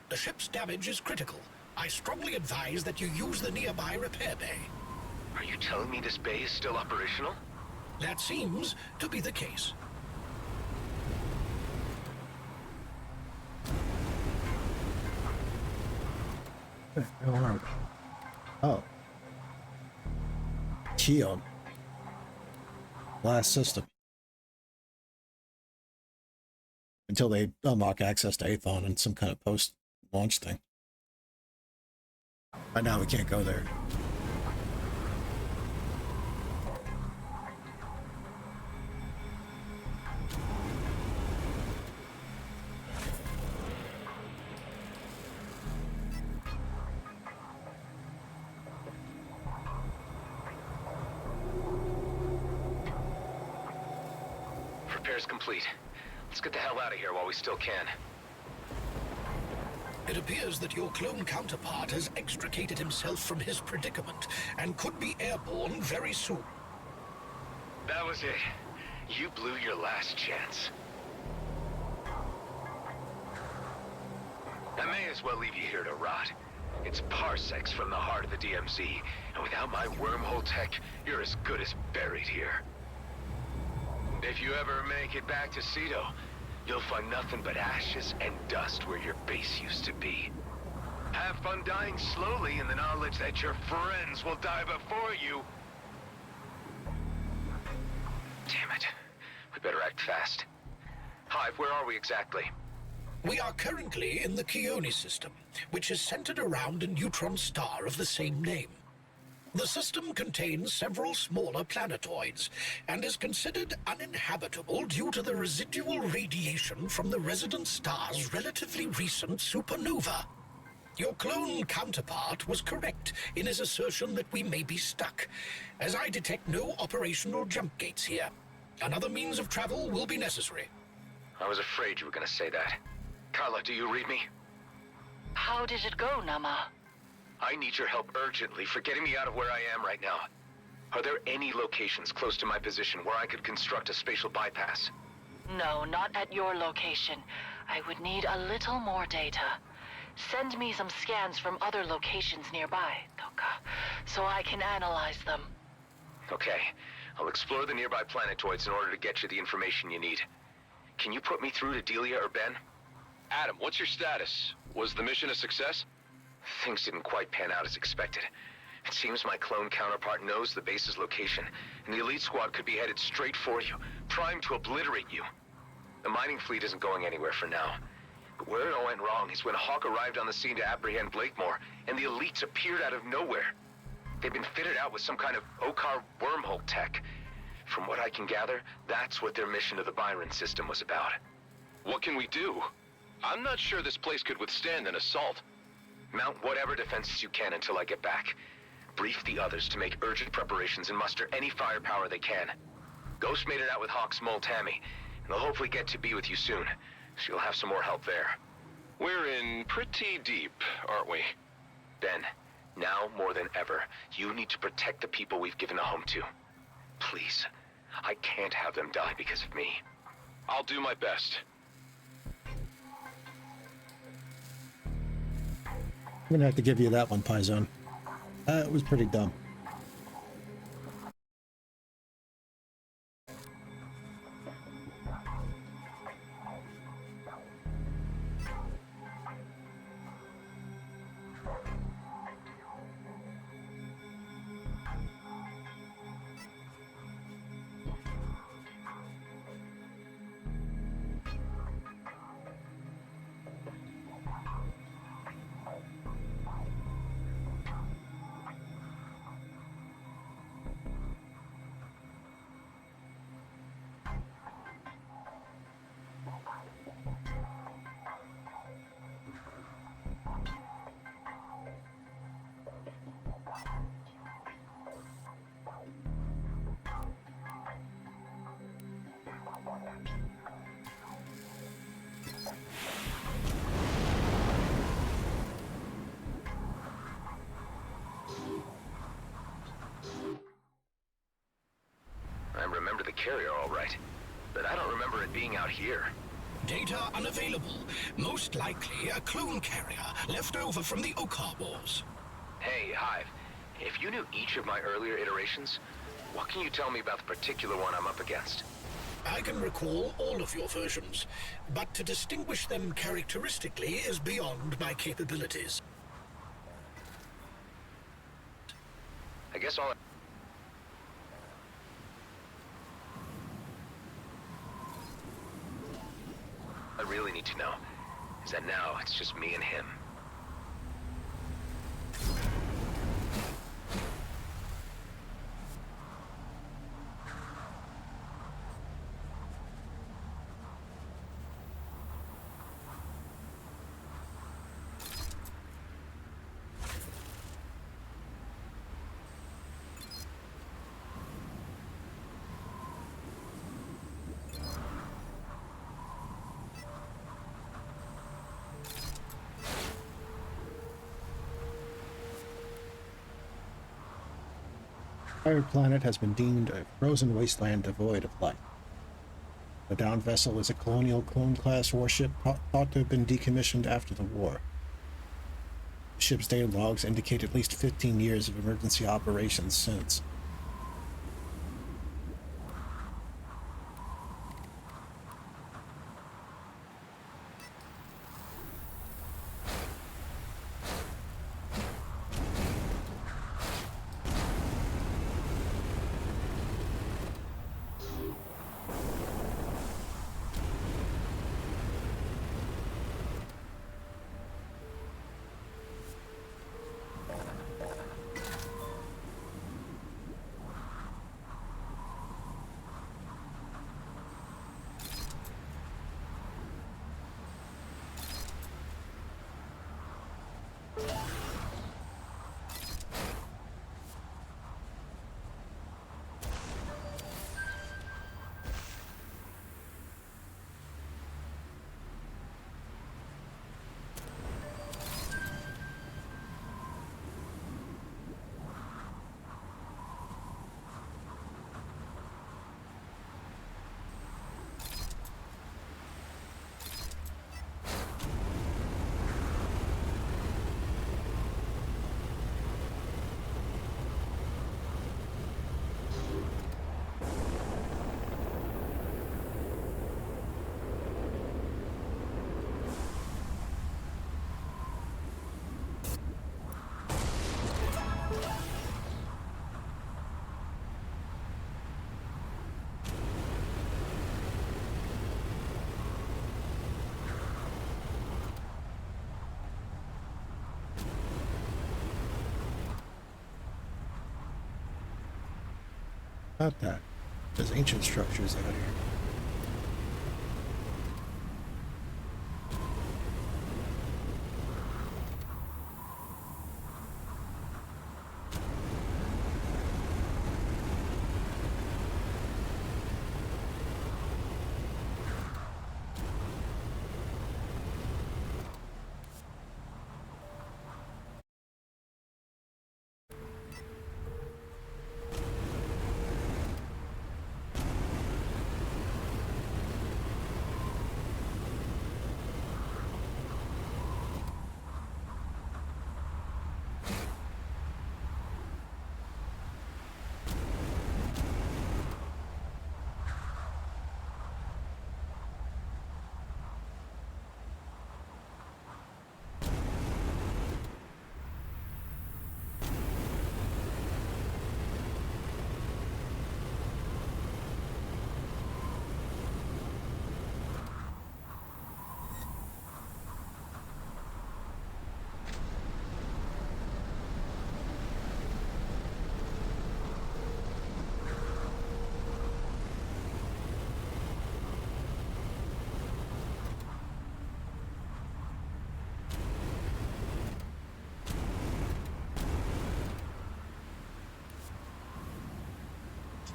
[SPEAKER 8] The ship's damage is critical. I strongly advise that you use the nearby repair bay.
[SPEAKER 2] Are you telling me this bay is still operational?
[SPEAKER 8] That seems to be the case.
[SPEAKER 1] Oh. Keon. Last system. Until they unlock access to Aethon and some kind of post-launch thing. Right now we can't go there.
[SPEAKER 2] Repairs complete. Let's get the hell out of here while we still can.
[SPEAKER 8] It appears that your clone counterpart has extricated himself from his predicament and could be airborne very soon.
[SPEAKER 2] That was it. You blew your last chance. I may as well leave you here to rot. It's parsecs from the heart of the DMZ, and without my wormhole tech, you're as good as buried here. If you ever make it back to Cedo, you'll find nothing but ashes and dust where your base used to be. Have fun dying slowly in the knowledge that your friends will die before you. Damn it. We better act fast. Hive, where are we exactly?
[SPEAKER 8] We are currently in the Keone system, which is centered around a neutron star of the same name. The system contains several smaller planetoids and is considered uninhabitable due to the residual radiation from the resident star's relatively recent supernova. Your clone counterpart was correct in his assertion that we may be stuck, as I detect no operational jump gates here. Another means of travel will be necessary.
[SPEAKER 13] I was afraid you were gonna say that. Carla, do you read me?
[SPEAKER 6] How did it go, Nama?
[SPEAKER 13] I need your help urgently for getting me out of where I am right now. Are there any locations close to my position where I could construct a spatial bypass?
[SPEAKER 6] No, not at your location. I would need a little more data. Send me some scans from other locations nearby, Toka, so I can analyze them.
[SPEAKER 13] Okay. I'll explore the nearby planetoids in order to get you the information you need. Can you put me through to Delia or Ben?
[SPEAKER 22] Adam, what's your status? Was the mission a success?
[SPEAKER 13] Things didn't quite pan out as expected. It seems my clone counterpart knows the base's location, and the elite squad could be headed straight for you, primed to obliterate you. The mining fleet isn't going anywhere for now. But where it all went wrong is when Hawk arrived on the scene to apprehend Blakemore, and the elites appeared out of nowhere. They've been fitted out with some kind of Okar wormhole tech. From what I can gather, that's what their mission to the Byron system was about.
[SPEAKER 22] What can we do? I'm not sure this place could withstand an assault.
[SPEAKER 13] Mount whatever defenses you can until I get back. Brief the others to make urgent preparations and muster any firepower they can. Ghost made it out with Hawk's mole Tammy, and they'll hopefully get to be with you soon, so you'll have some more help there.
[SPEAKER 22] We're in pretty deep, aren't we?
[SPEAKER 13] Ben, now more than ever, you need to protect the people we've given a home to. Please, I can't have them die because of me.
[SPEAKER 22] I'll do my best.
[SPEAKER 1] I'm gonna have to give you that one, Paisan. It was pretty dumb.
[SPEAKER 13] I remember the carrier all right, but I don't remember it being out here.
[SPEAKER 8] Data unavailable. Most likely a clone carrier left over from the Okar Wars.
[SPEAKER 13] Hey, Hive, if you knew each of my earlier iterations, what can you tell me about the particular one I'm up against?
[SPEAKER 8] I can recall all of your versions, but to distinguish them characteristically is beyond my capabilities.
[SPEAKER 13] I guess all I really need to know is that now it's just me and him.
[SPEAKER 1] Our planet has been deemed a frozen wasteland devoid of life. The downed vessel is a colonial clone-class warship thought to have been decommissioned after the war. The ship's data logs indicate at least 15 years of emergency operations since. About that. There's ancient structures out here.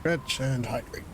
[SPEAKER 1] Stretch and hydrate.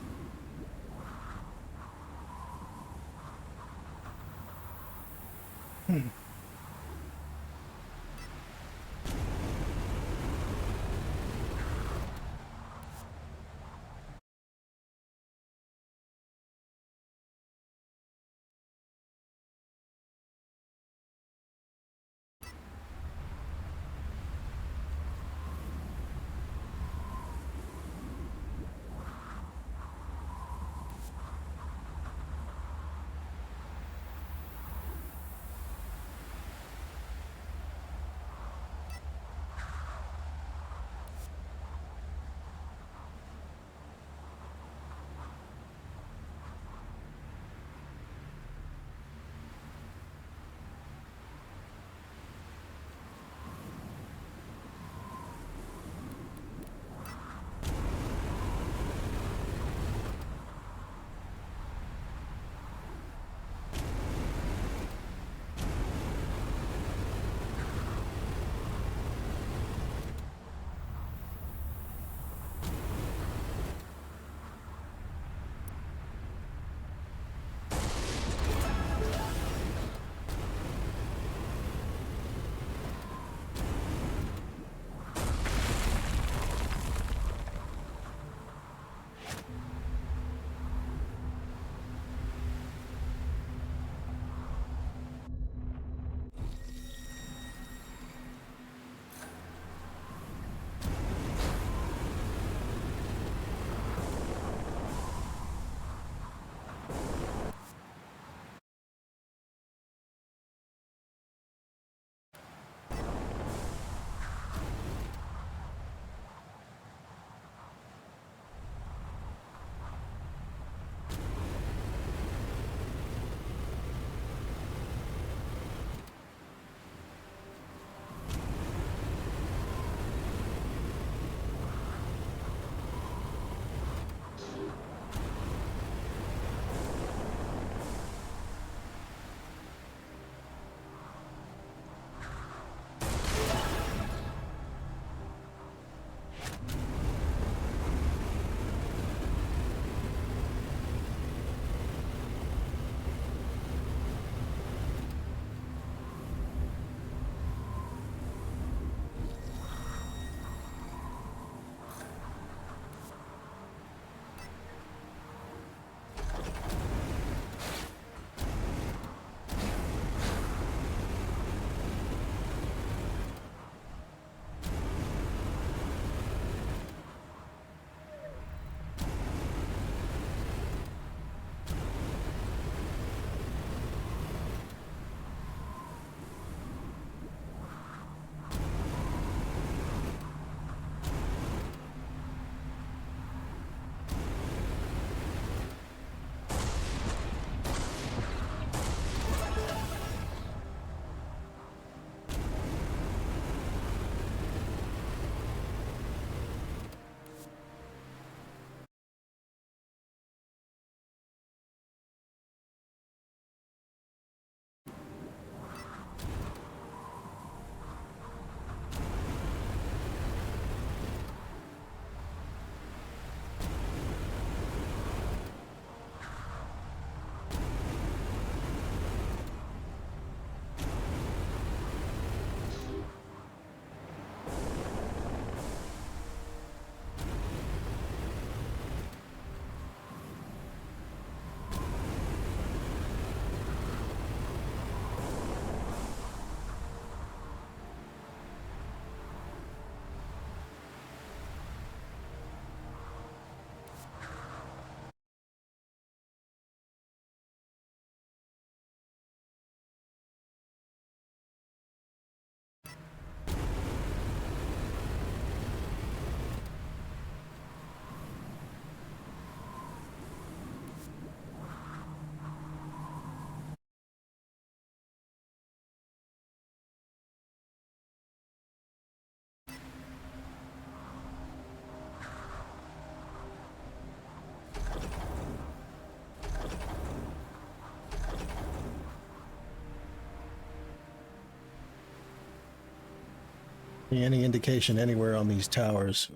[SPEAKER 1] Any indication anywhere on these towers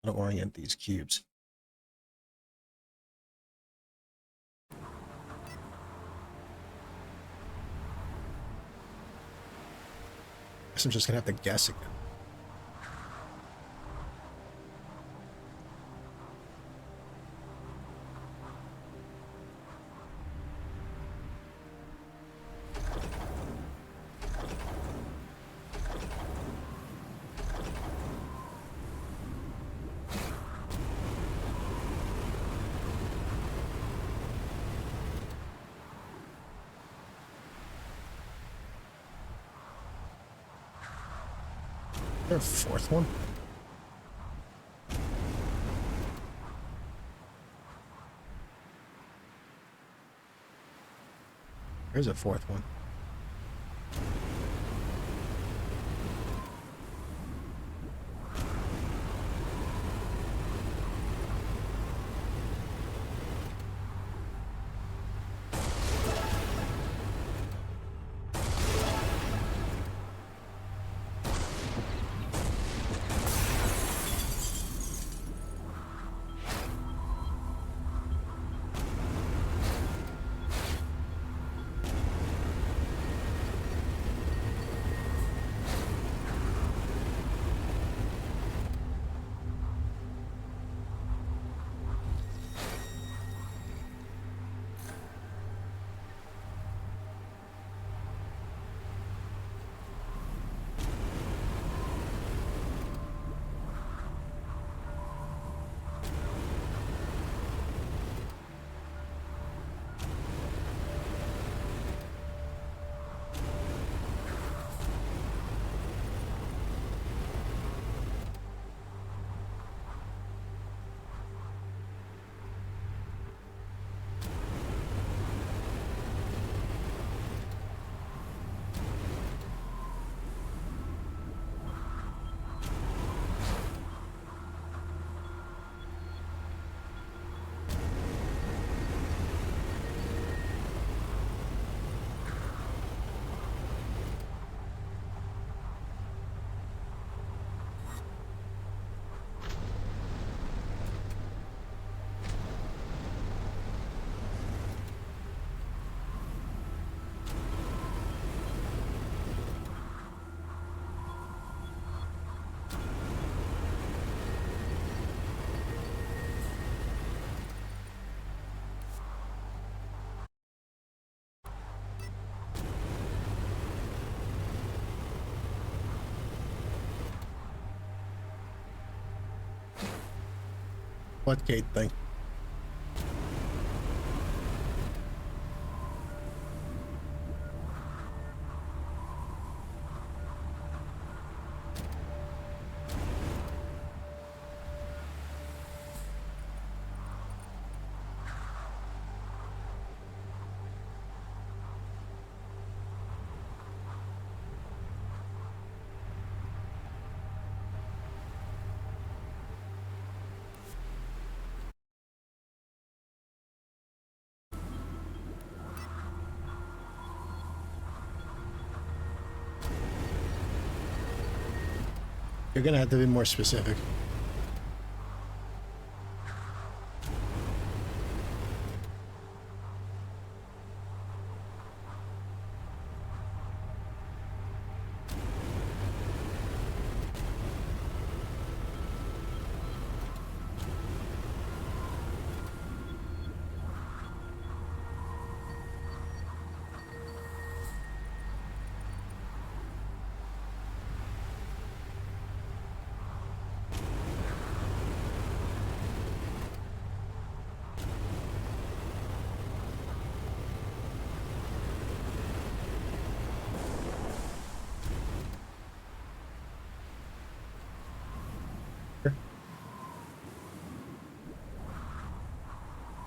[SPEAKER 1] how to orient these cubes. Guess I'm just gonna have to guess again. Is there a fourth one? There's a fourth one. What gate thing? You're gonna have to be more specific.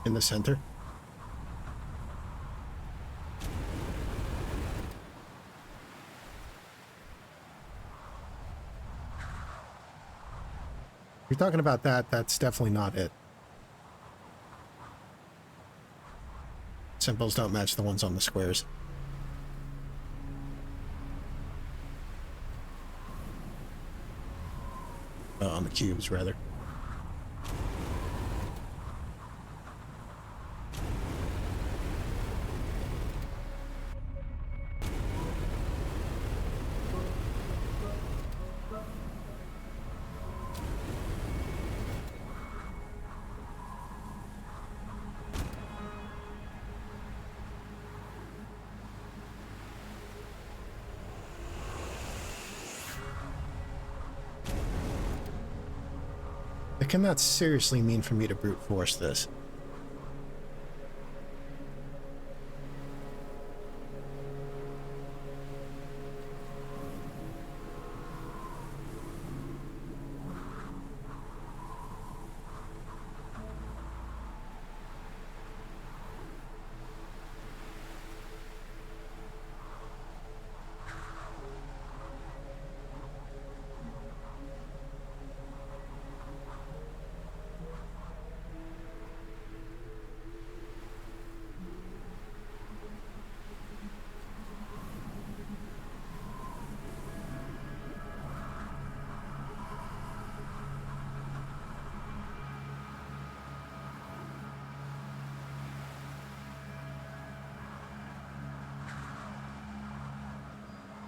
[SPEAKER 1] In the center. If you're talking about that, that's definitely not it. Symbols don't match the ones on the squares. cubes, rather. It cannot seriously mean for me to brute force this.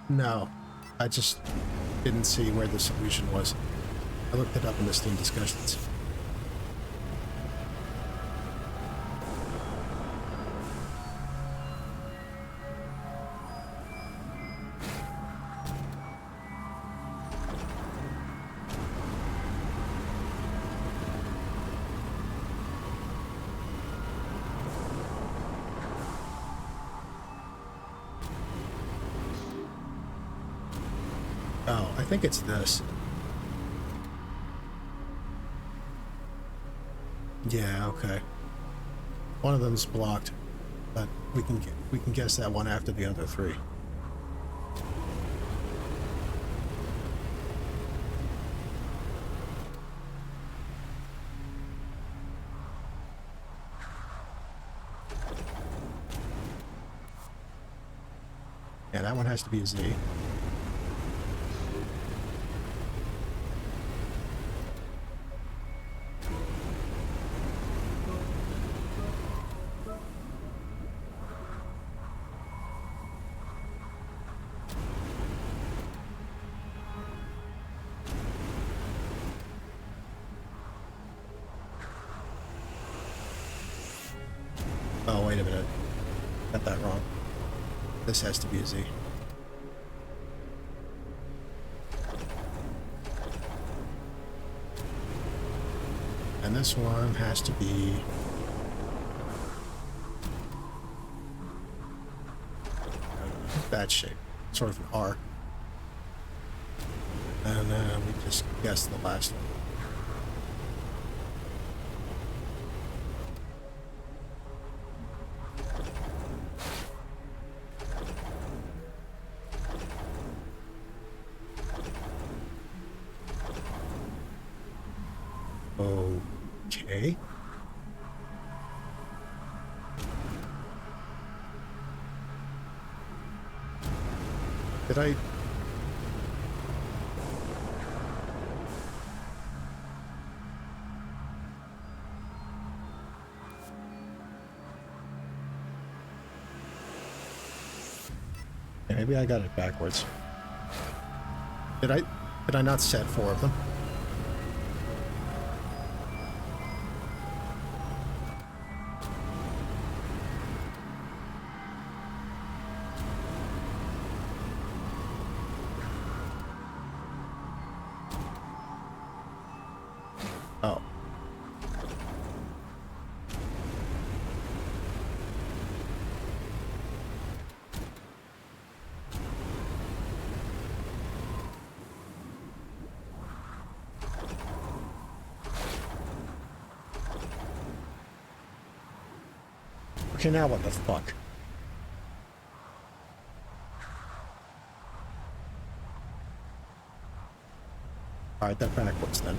[SPEAKER 1] No, I just didn't see where the solution was. I looked it up in the Steam discussions. Oh, I think it's this. Yeah, okay. One of them's blocked, but we can guess that one after the other three. Yeah, that one has to be a Z. Oh, wait a minute. Got that wrong. This has to be a Z. And this one has to be... that shape. Sort of an R. And then we just guessed the last one. Okay. Did I... Yeah, maybe I got it backwards. Did I not set 4 of them? Oh. Okay, now what the fuck? Alright, that backwards then.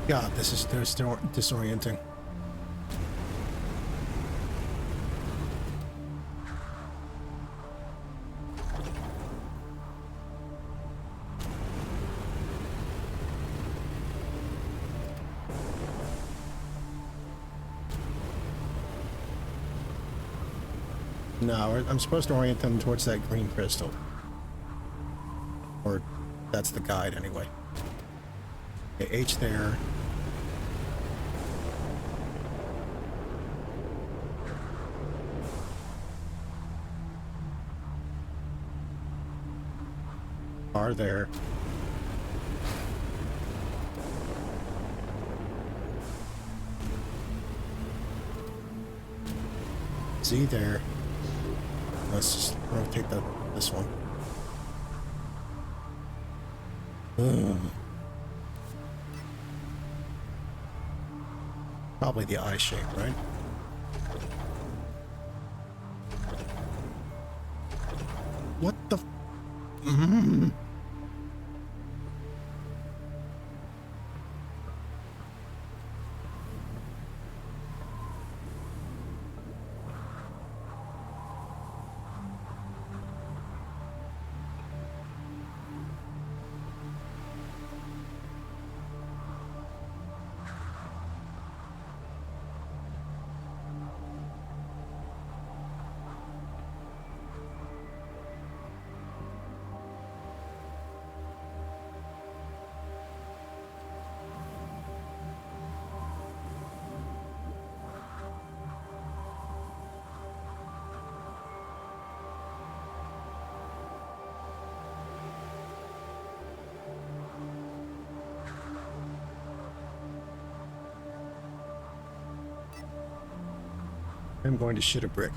[SPEAKER 1] God, this is disorienting. No, I'm supposed to orient them towards that green crystal. Or that's the guide anyway. Okay, H there. R there. Z there. Let's just rotate this one. Probably the eye shape, right? What the? I'm going to shit a brick.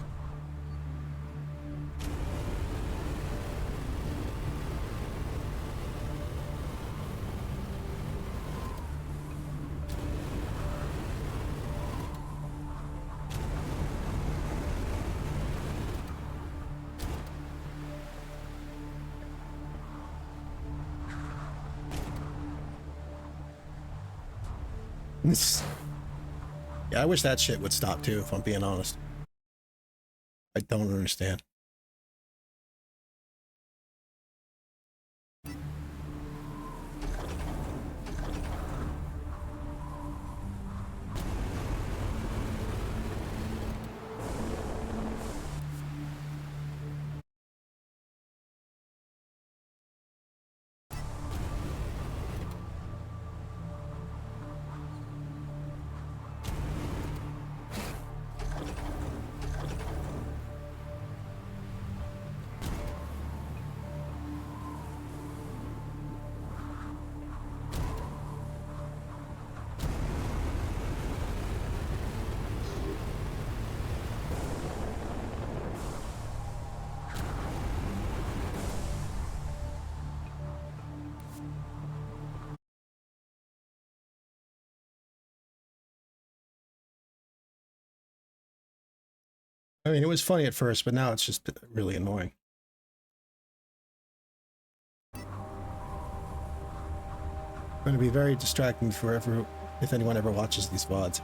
[SPEAKER 1] Yeah, I wish that shit would stop too, if I'm being honest. I don't understand. I mean, it was funny at first, but now it's just really annoying. Going to be very distracting if anyone ever watches these VODs.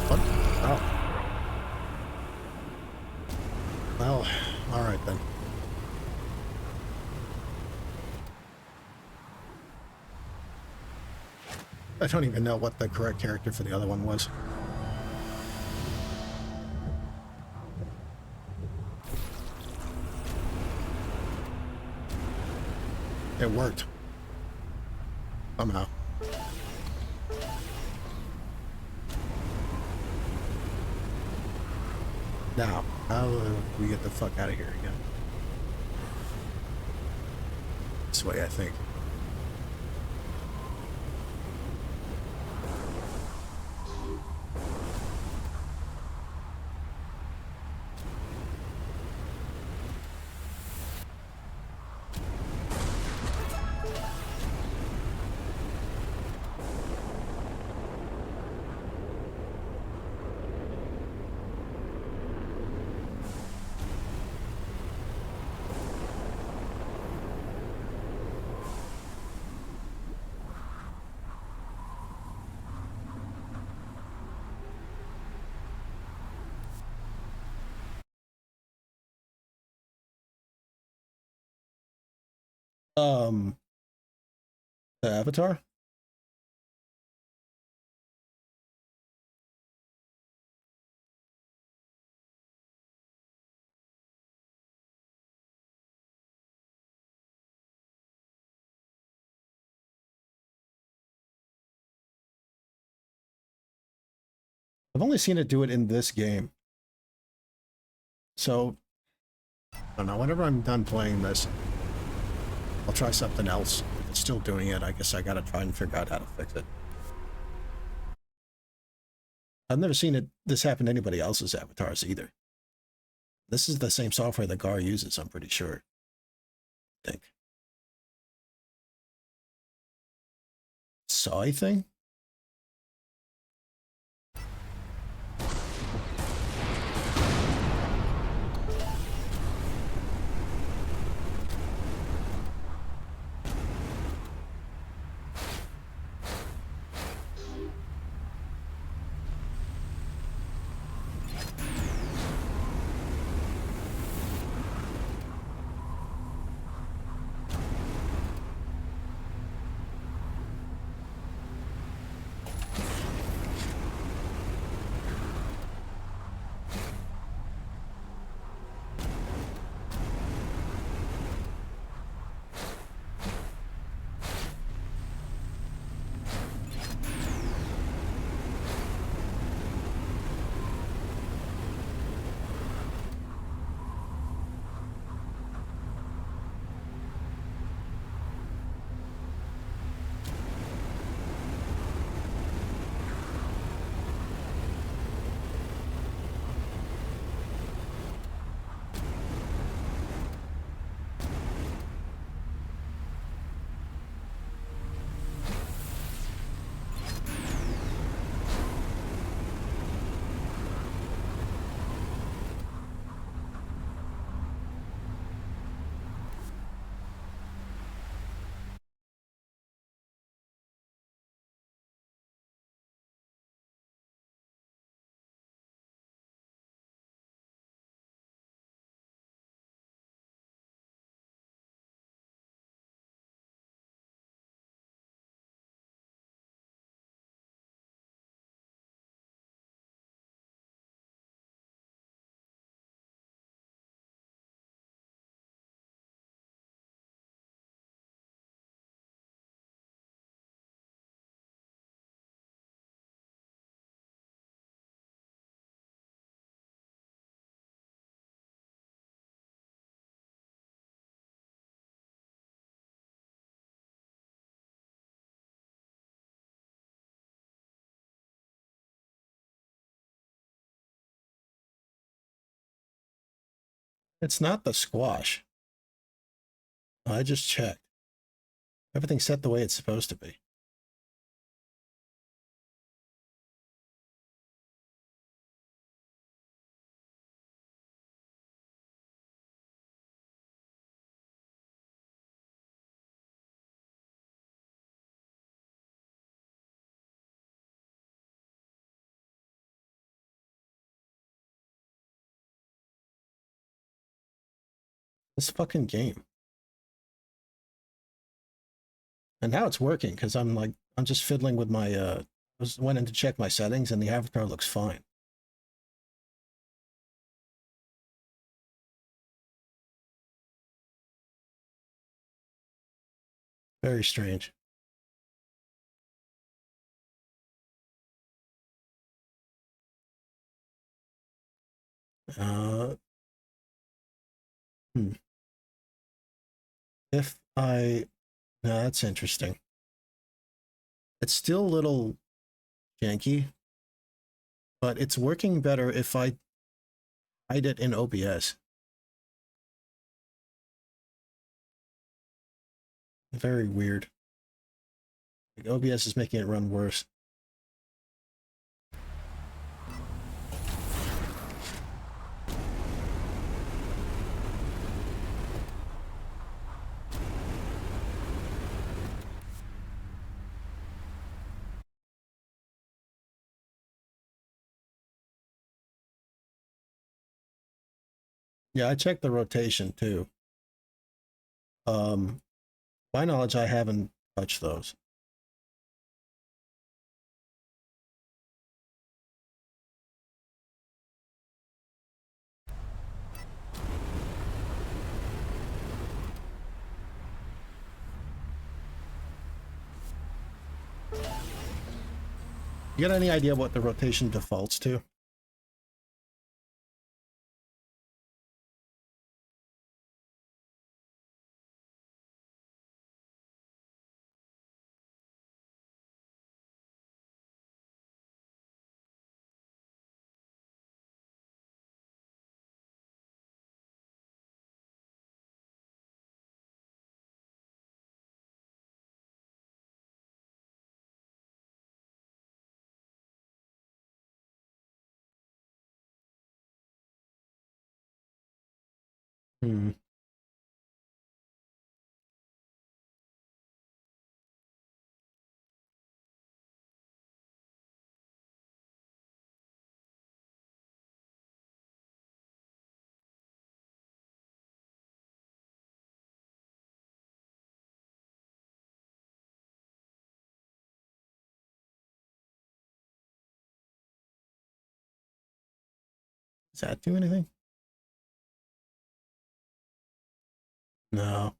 [SPEAKER 1] What? Oh. Well, all right then. I don't even know what the correct character for the other one was. It worked. Somehow. Now, how do we get the fuck out of here again? This way, I think. The avatar? I've only seen it do it in this game. So, I don't know, whenever I'm done playing this, I'll try something else. If it's still doing it, I guess I gotta try and figure out how to fix it. I've never seen this happen to anybody else's avatars either. This is the same software that Gar uses, I'm pretty sure. I think. Saw thing? It's not the squash. I just checked. Everything's set the way it's supposed to be. This fucking game. And now it's working because I'm just fiddling with my went in to check my settings and the avatar looks fine. Very strange. Uh, hmm. If I, no, that's interesting. It's still a little janky, but it's working better if I hide it in OBS. Very weird. Like OBS is making it run worse. Yeah, I checked the rotation too. By knowledge, I haven't touched those. You got any idea what the rotation defaults to? Hmm. Does that do anything? No.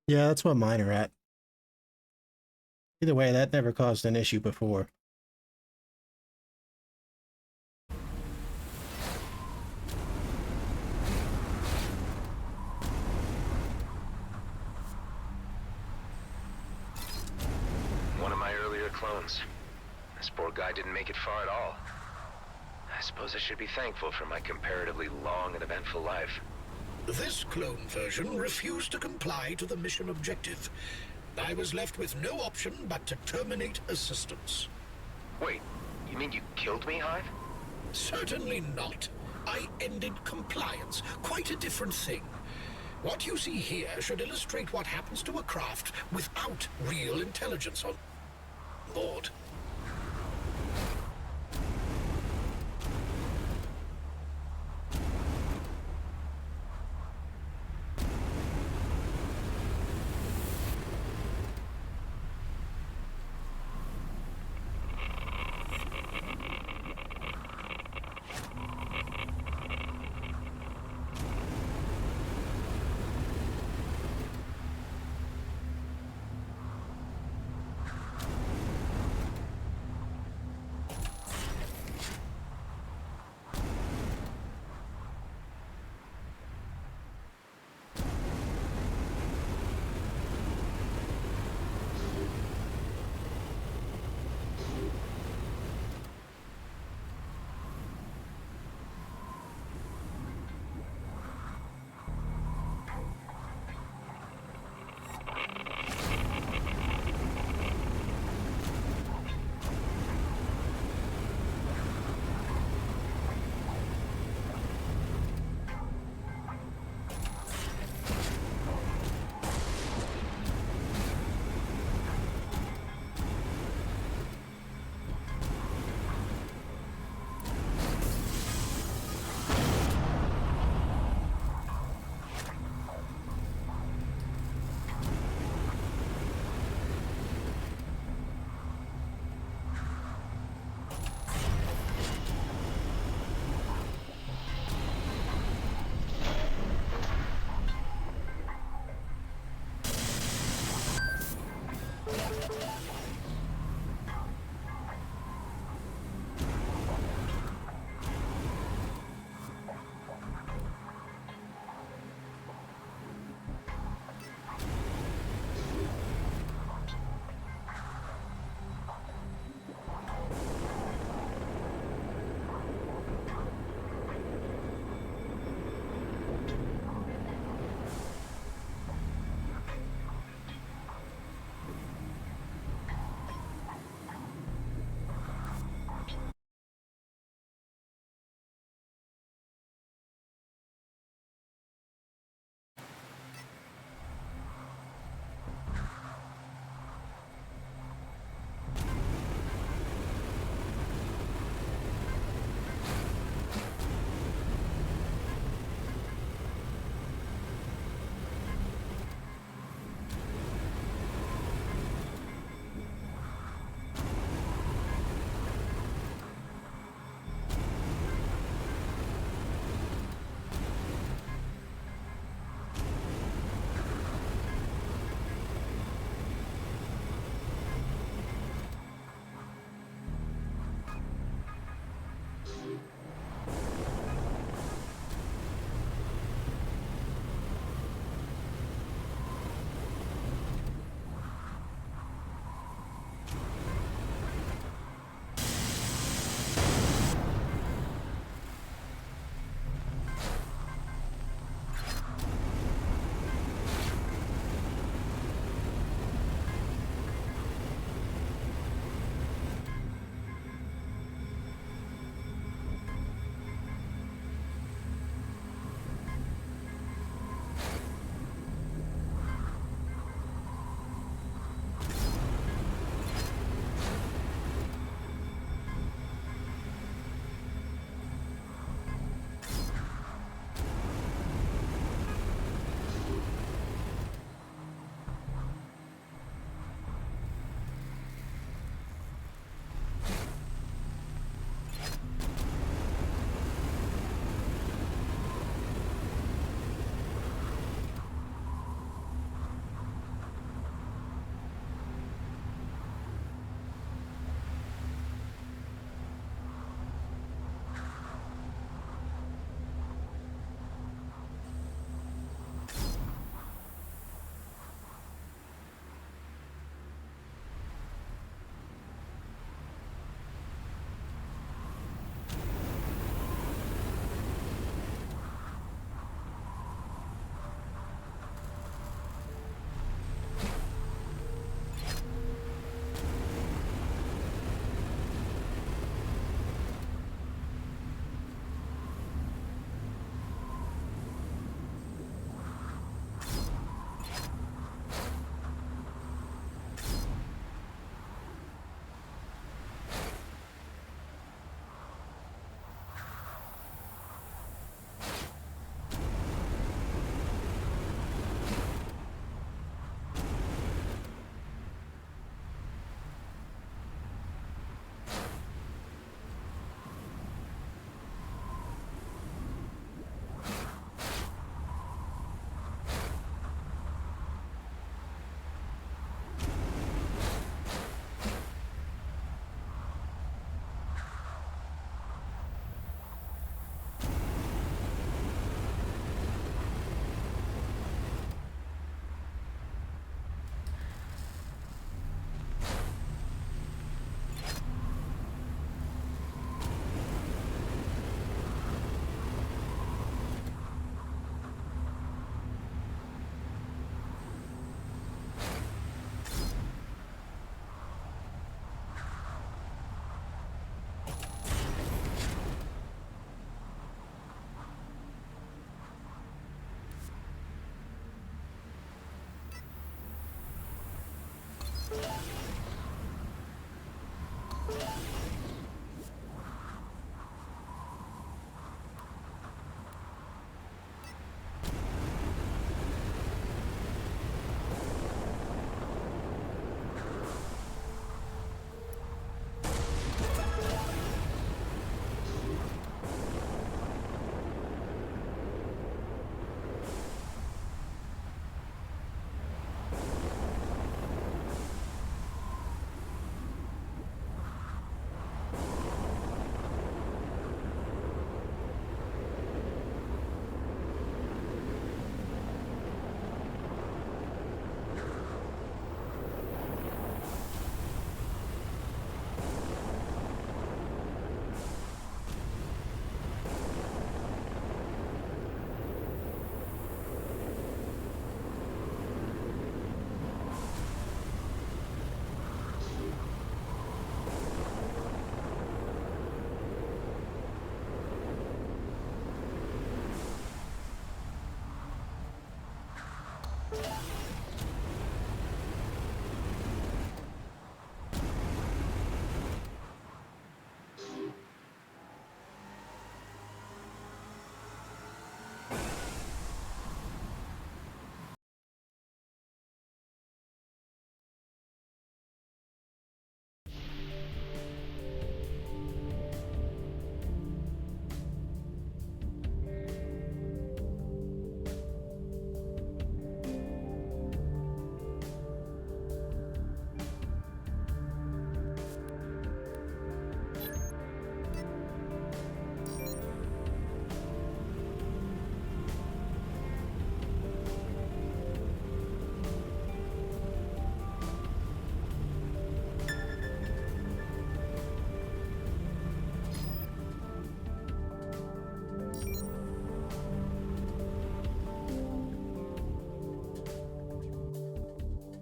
[SPEAKER 1] Yeah, that's what mine are at. Either way, that never caused an issue before.
[SPEAKER 13] One of my earlier clones. This poor guy didn't make it far at all. I suppose I should be thankful for my comparatively long and eventful life.
[SPEAKER 8] This clone version refused to comply to the mission objective. I was left with no option but to terminate assistance.
[SPEAKER 13] Wait, you mean you killed me, Hive?
[SPEAKER 8] Certainly not. I ended compliance. Quite a different thing. What you see here should illustrate what happens to a craft without real intelligence on board.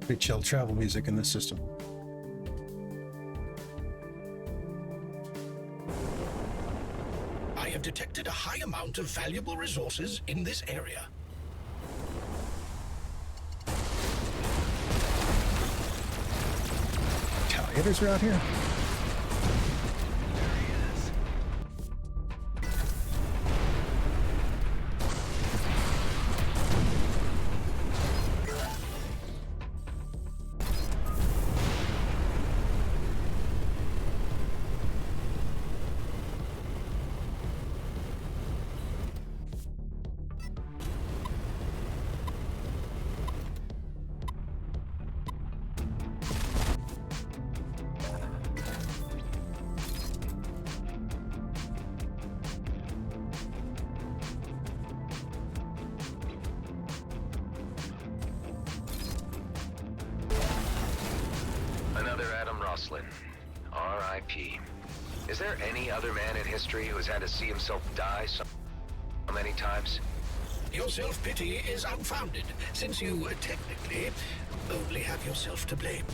[SPEAKER 1] Pretty chill travel music in this system.
[SPEAKER 8] I have detected a high amount of valuable resources in this area.
[SPEAKER 1] Retaliators are out here?
[SPEAKER 13] Another Adam Roslin. R.I.P. Is there any other man in history who has had to see himself die so many times?
[SPEAKER 8] Your self-pity is unfounded, since you, technically, only have yourself to blame.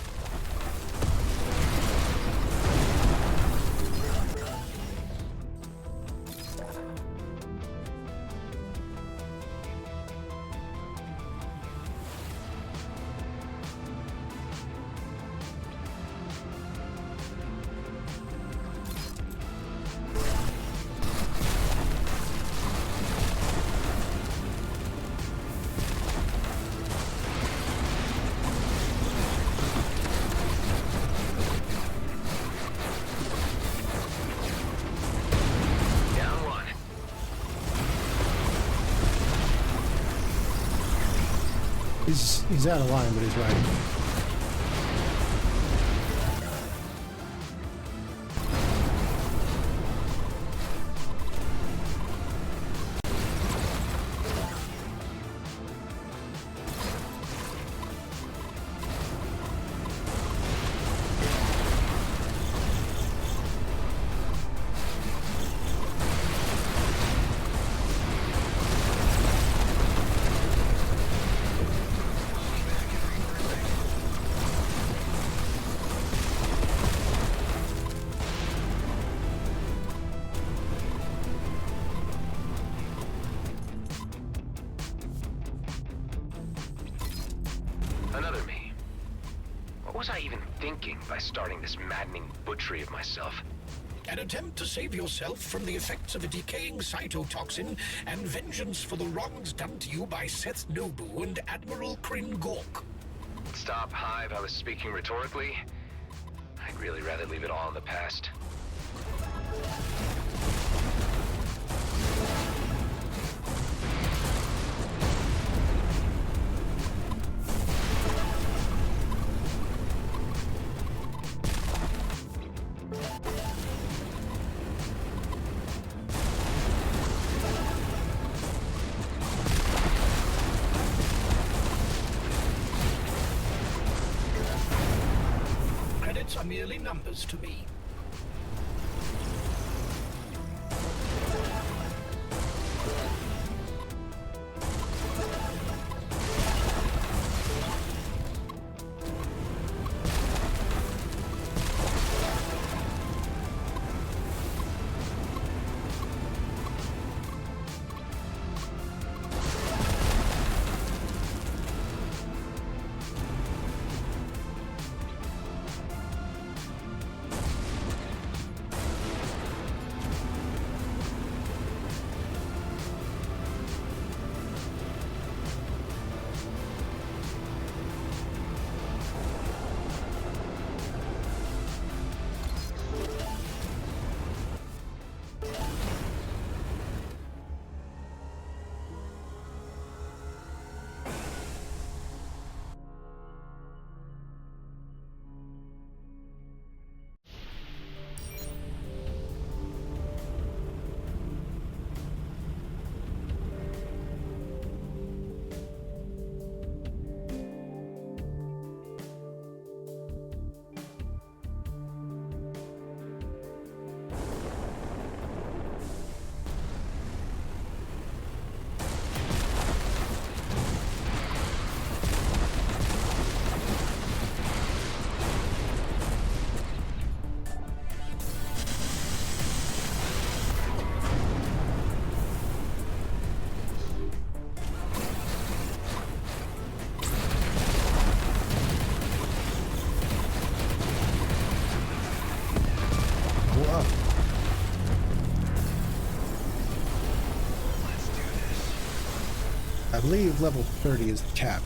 [SPEAKER 1] He's out of line, but he's right.
[SPEAKER 13] Another me. What was I even thinking by starting this maddening butchery of myself?
[SPEAKER 8] An attempt to save yourself from the effects of a decaying cytotoxin and vengeance for the wrongs done to you by Seth Nobu and Admiral Kryn Gork.
[SPEAKER 13] Stop, Hive. I was speaking rhetorically. I'd really rather leave it all in the past.
[SPEAKER 8] Credits are merely numbers to me.
[SPEAKER 1] I believe level 30 is the cap.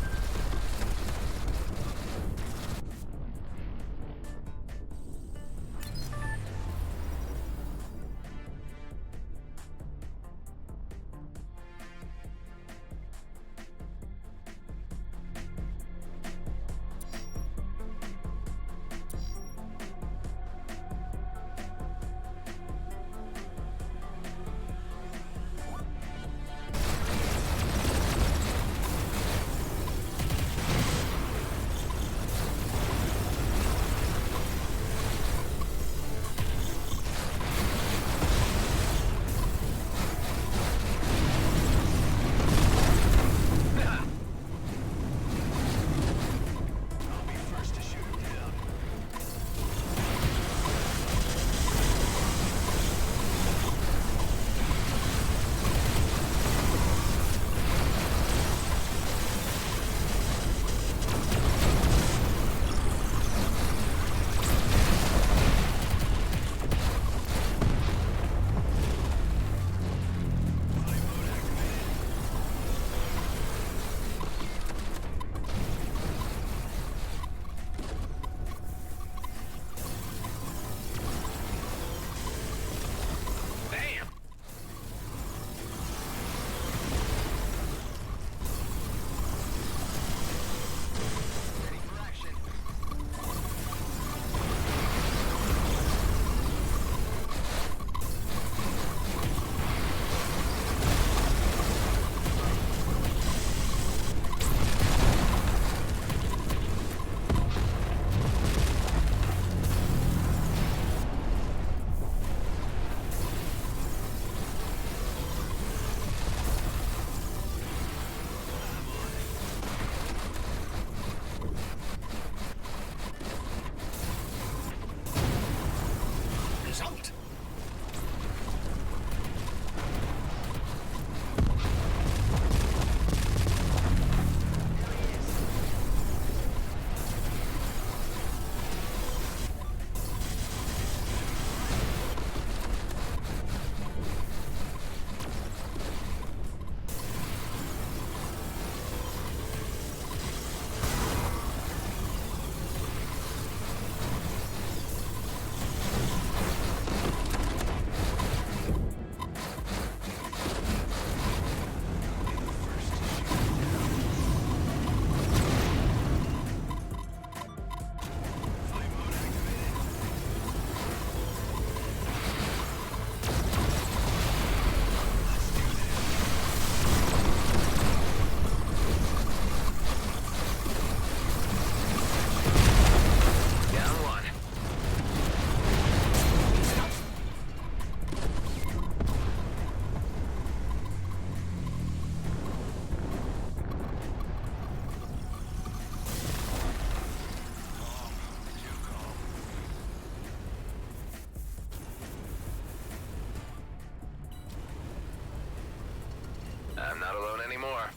[SPEAKER 13] I'm not alone anymore.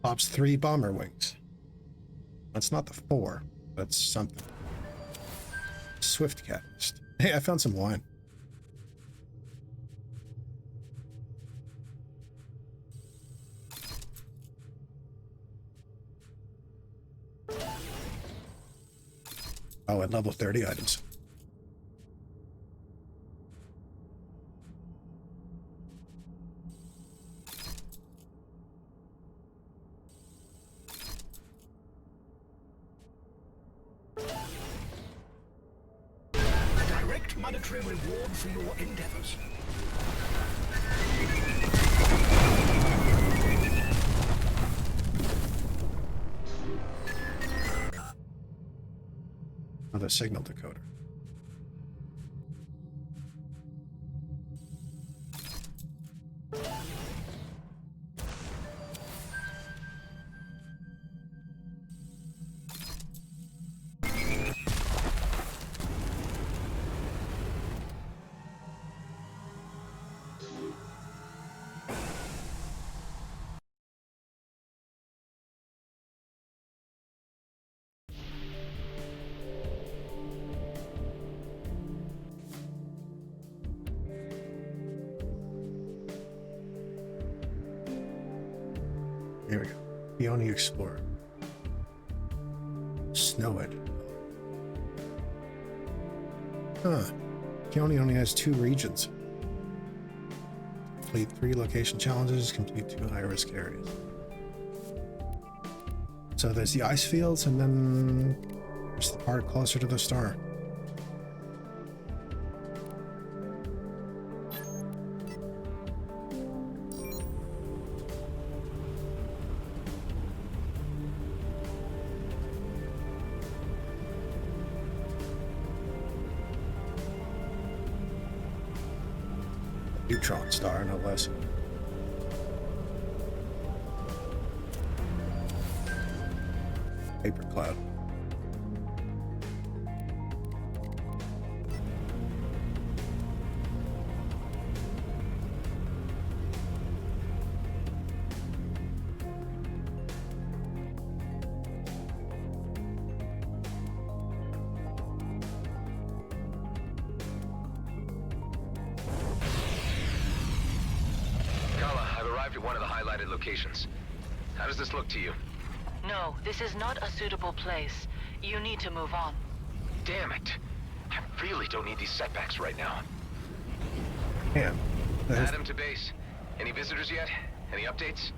[SPEAKER 1] Pops 3 bomber wings. That's not the 4. That's something. Swift catalyst. Hey, I found some wine. Oh, at level 30 items.
[SPEAKER 8] A direct monetary reward for your endeavors.
[SPEAKER 1] Another signal decoder. Here we go. Peony Explorer. Snowhead. Huh. Peony only has 2 regions. Complete 3 location challenges, complete 2 high-risk areas. So there's the ice fields, and then there's the part closer to the star. Neutron star, no less. Paper cloud.
[SPEAKER 13] One of the highlighted locations. How does this look to you?
[SPEAKER 6] No, this is not a suitable place. You need to move on.
[SPEAKER 13] Damn it. I really don't need these setbacks right now.
[SPEAKER 1] Damn.
[SPEAKER 13] Adam to base. Any visitors yet? Any updates?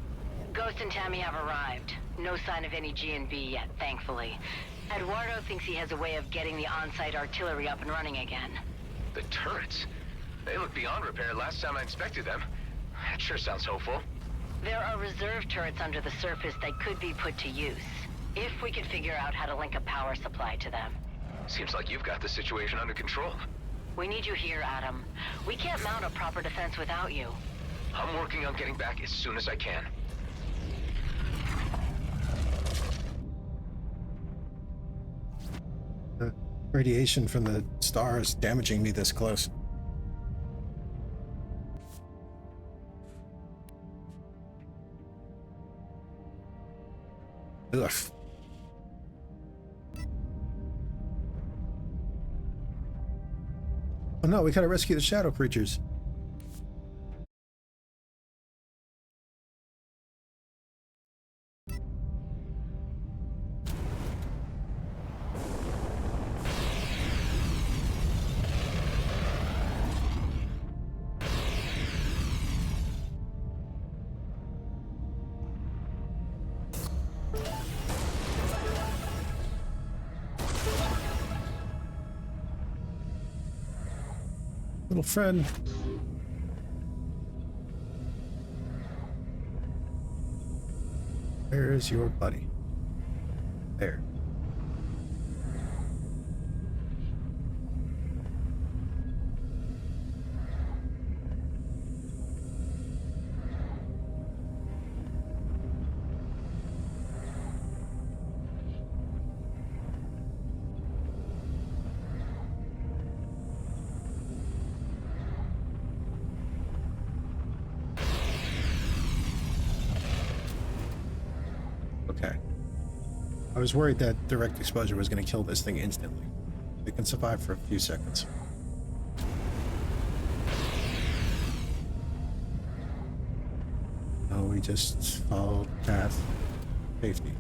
[SPEAKER 3] Ghost and Tammy have arrived. No sign of any G&B yet, thankfully. Eduardo thinks he has a way of getting the on-site artillery up and running again.
[SPEAKER 13] The turrets? They look beyond repair last time I inspected them. That sure sounds hopeful.
[SPEAKER 3] There are reserve turrets under the surface that could be put to use, if we could figure out how to link a power supply to them.
[SPEAKER 13] Seems like you've got the situation under control.
[SPEAKER 3] We need you here, Adam. We can't mount a proper defense without you.
[SPEAKER 13] I'm working on getting back as soon as I can.
[SPEAKER 1] The radiation from the star is damaging me this close. Ugh. Oh no, we gotta rescue the shadow creatures. Little friend. Where's your buddy? There. Okay. I was worried that direct exposure was going to kill this thing instantly. It can survive for a few seconds. Oh, we just followed path safety.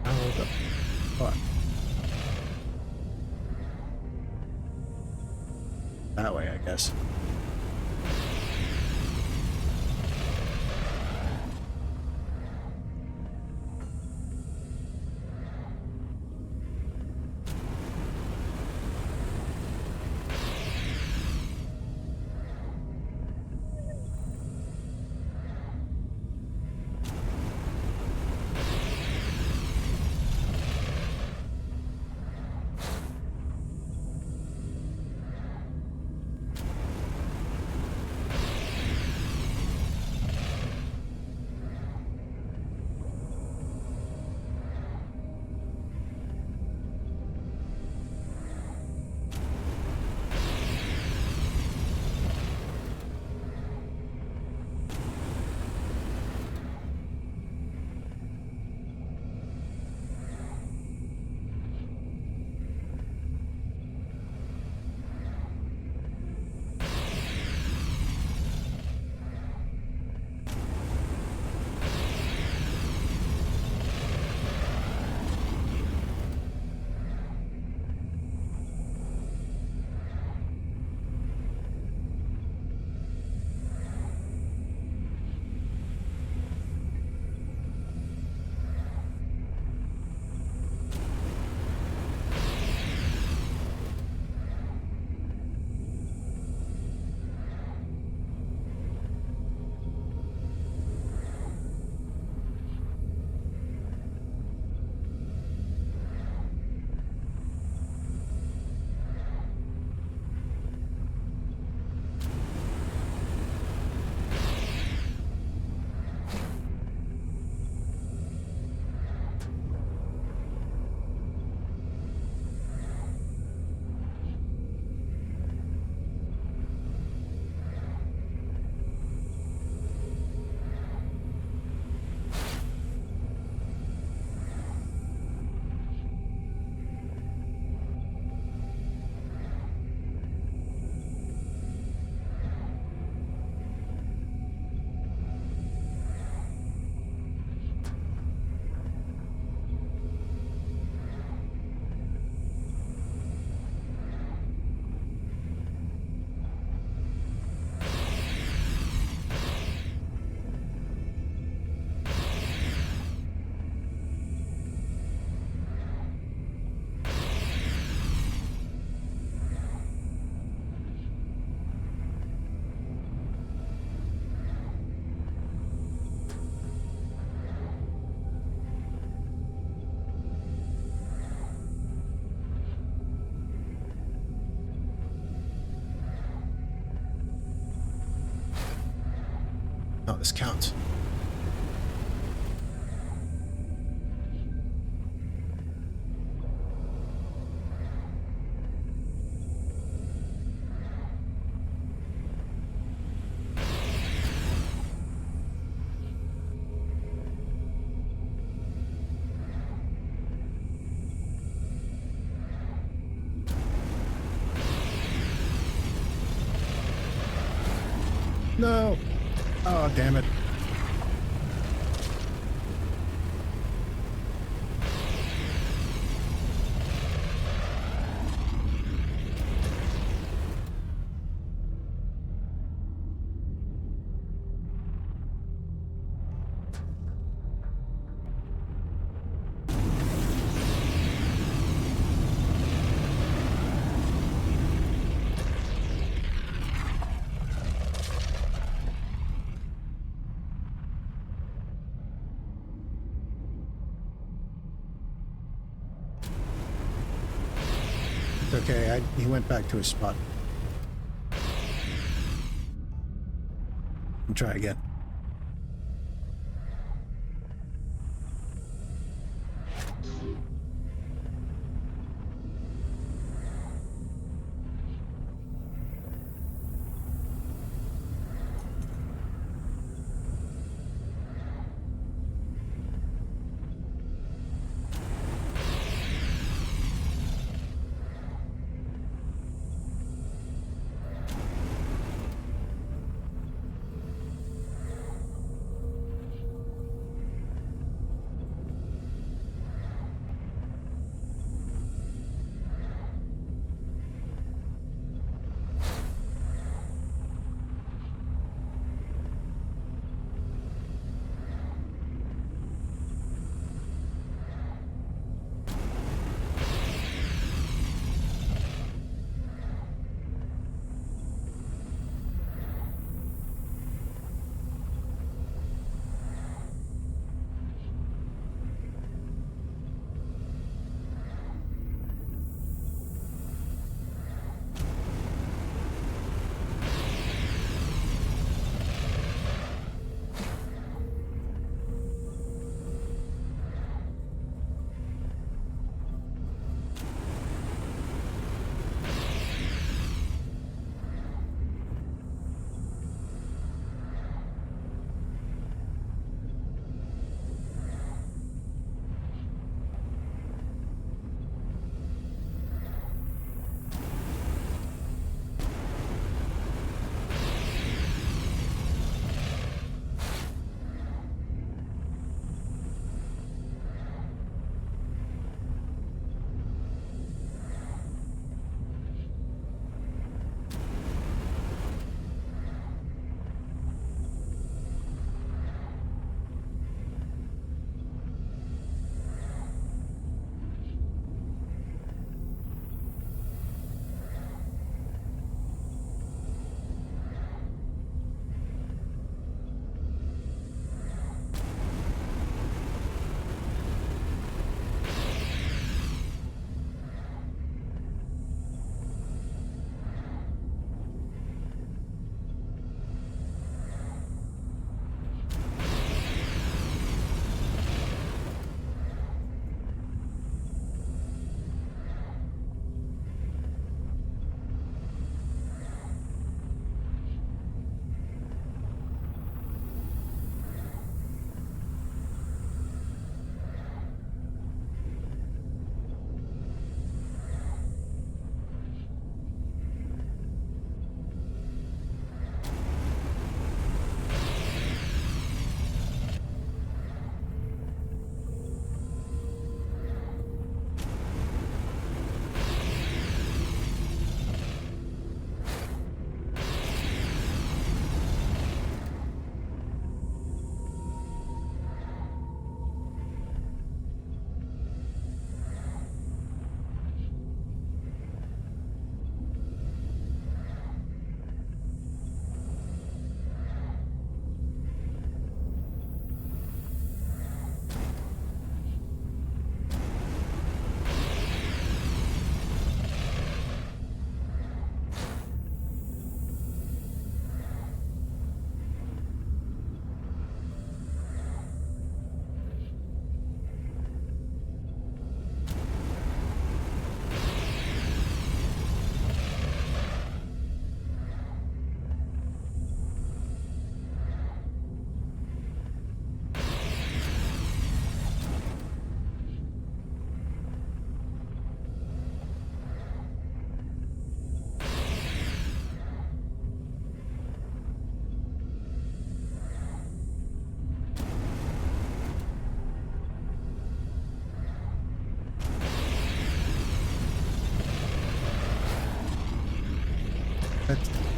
[SPEAKER 1] How the fuck? That way, I guess. Oh, this counts. No. Oh, damn it. Okay, he went back to his spot. I'll try again.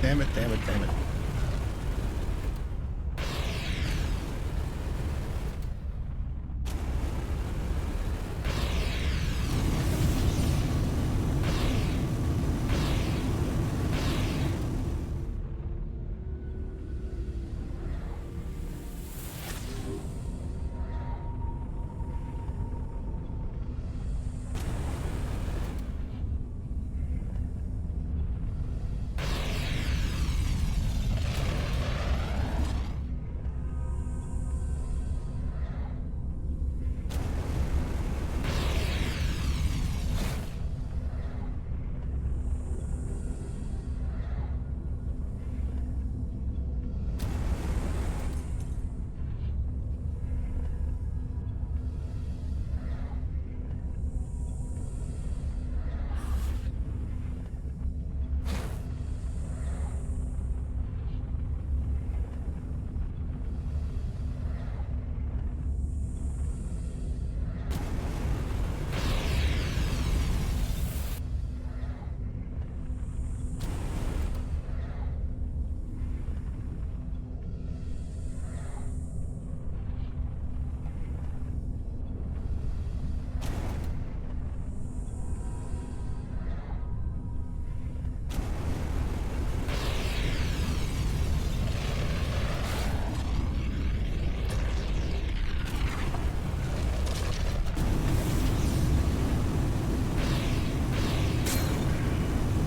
[SPEAKER 1] Damn it, damn it, damn it.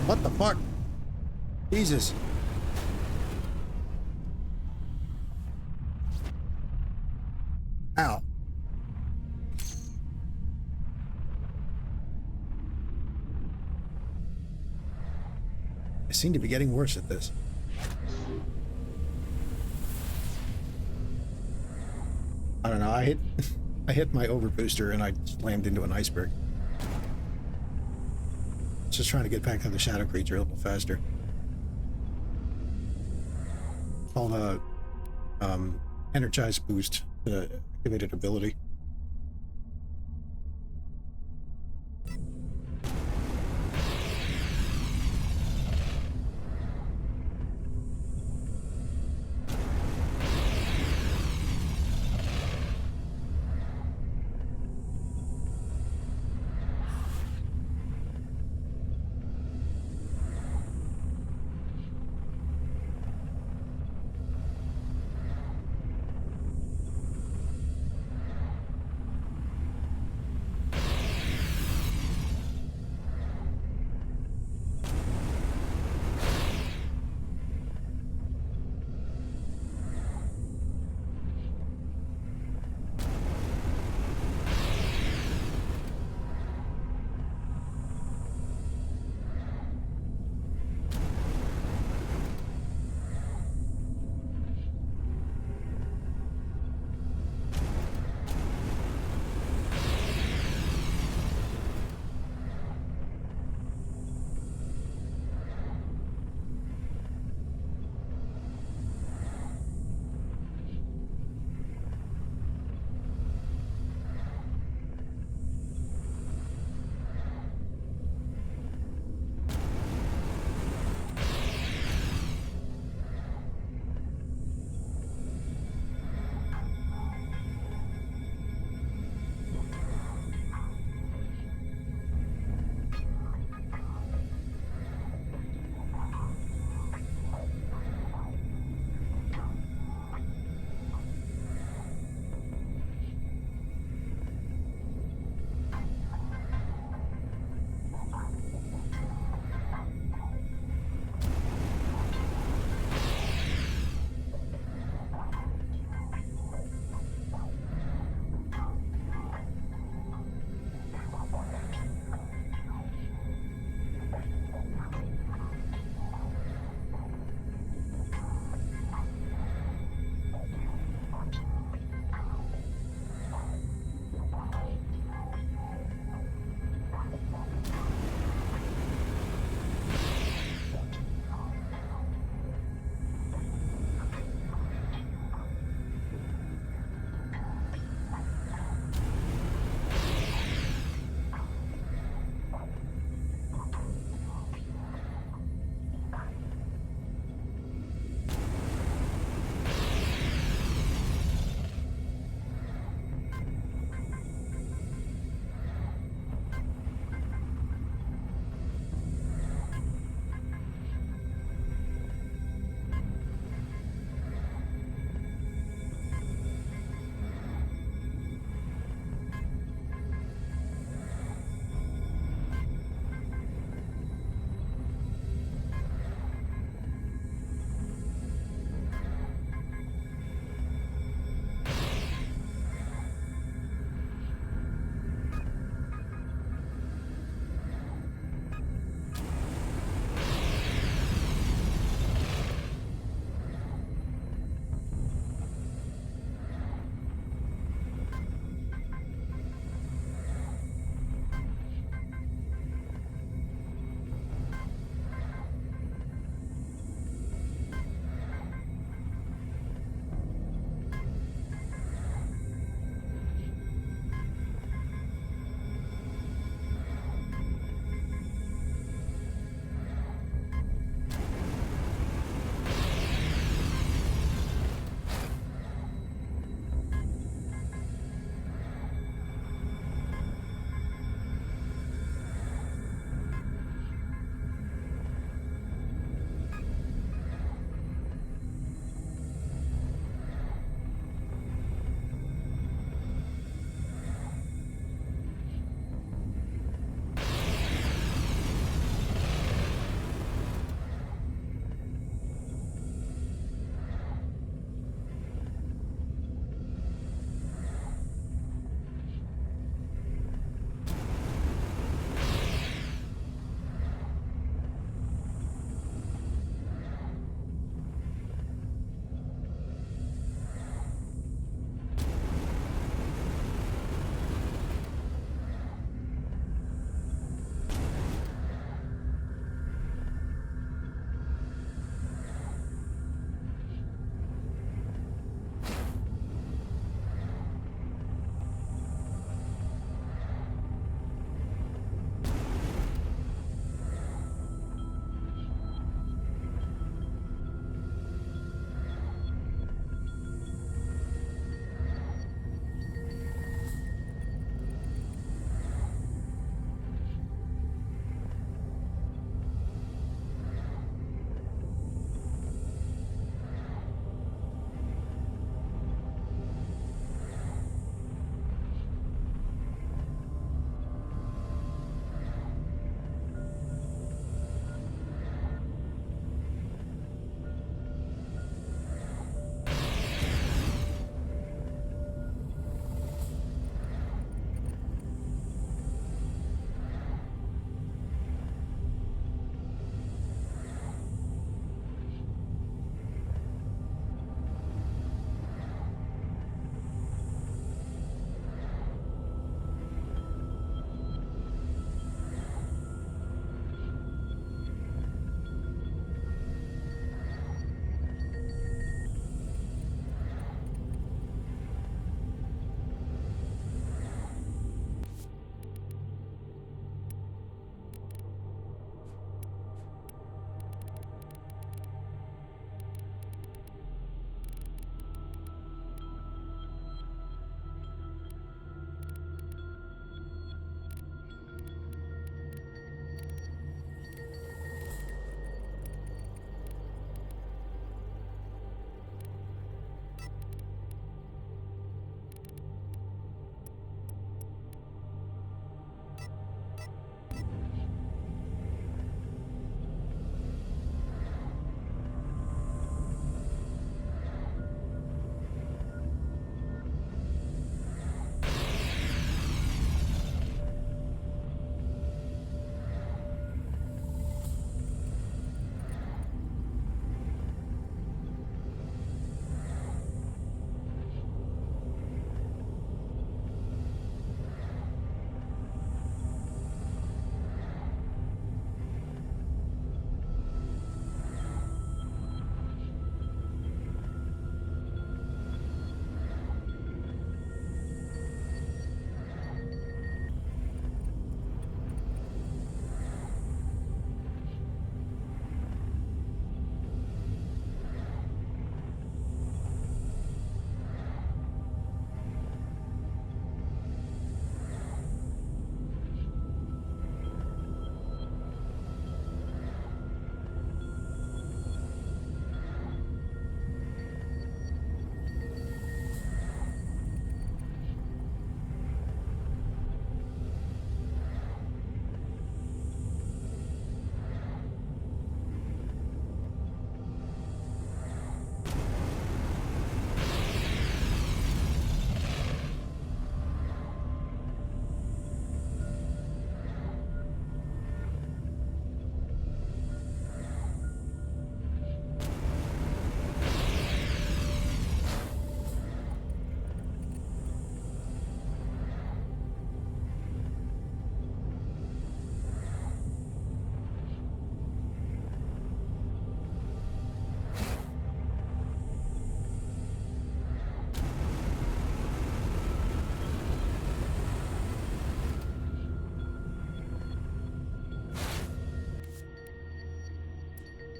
[SPEAKER 1] What the fuck? Jesus. Ow. I seem to be getting worse at this. I don't know, I hit my overbooster and I slammed into an iceberg. Just trying to get back to the shadow creature a little faster. Called energize boost, activated ability.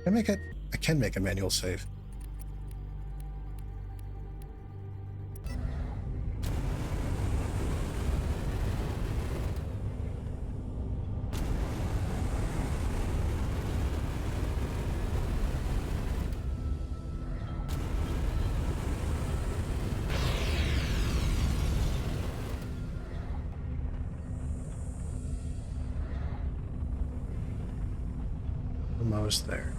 [SPEAKER 1] I make it. I can make a manual save. Almost there.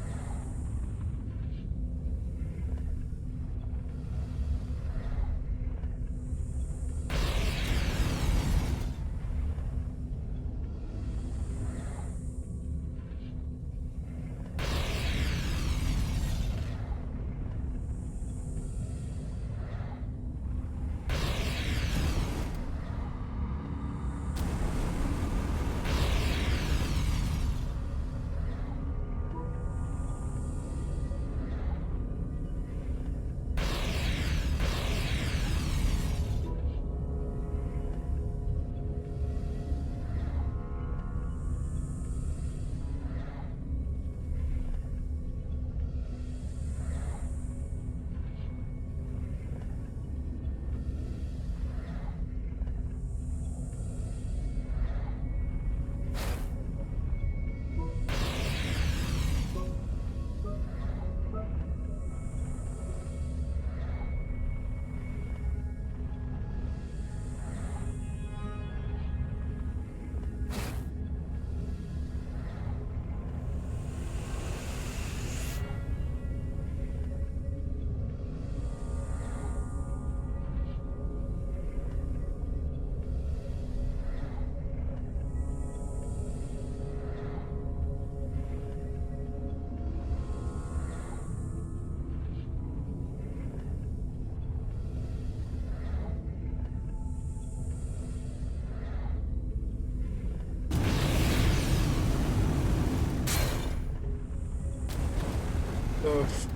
[SPEAKER 1] Oof.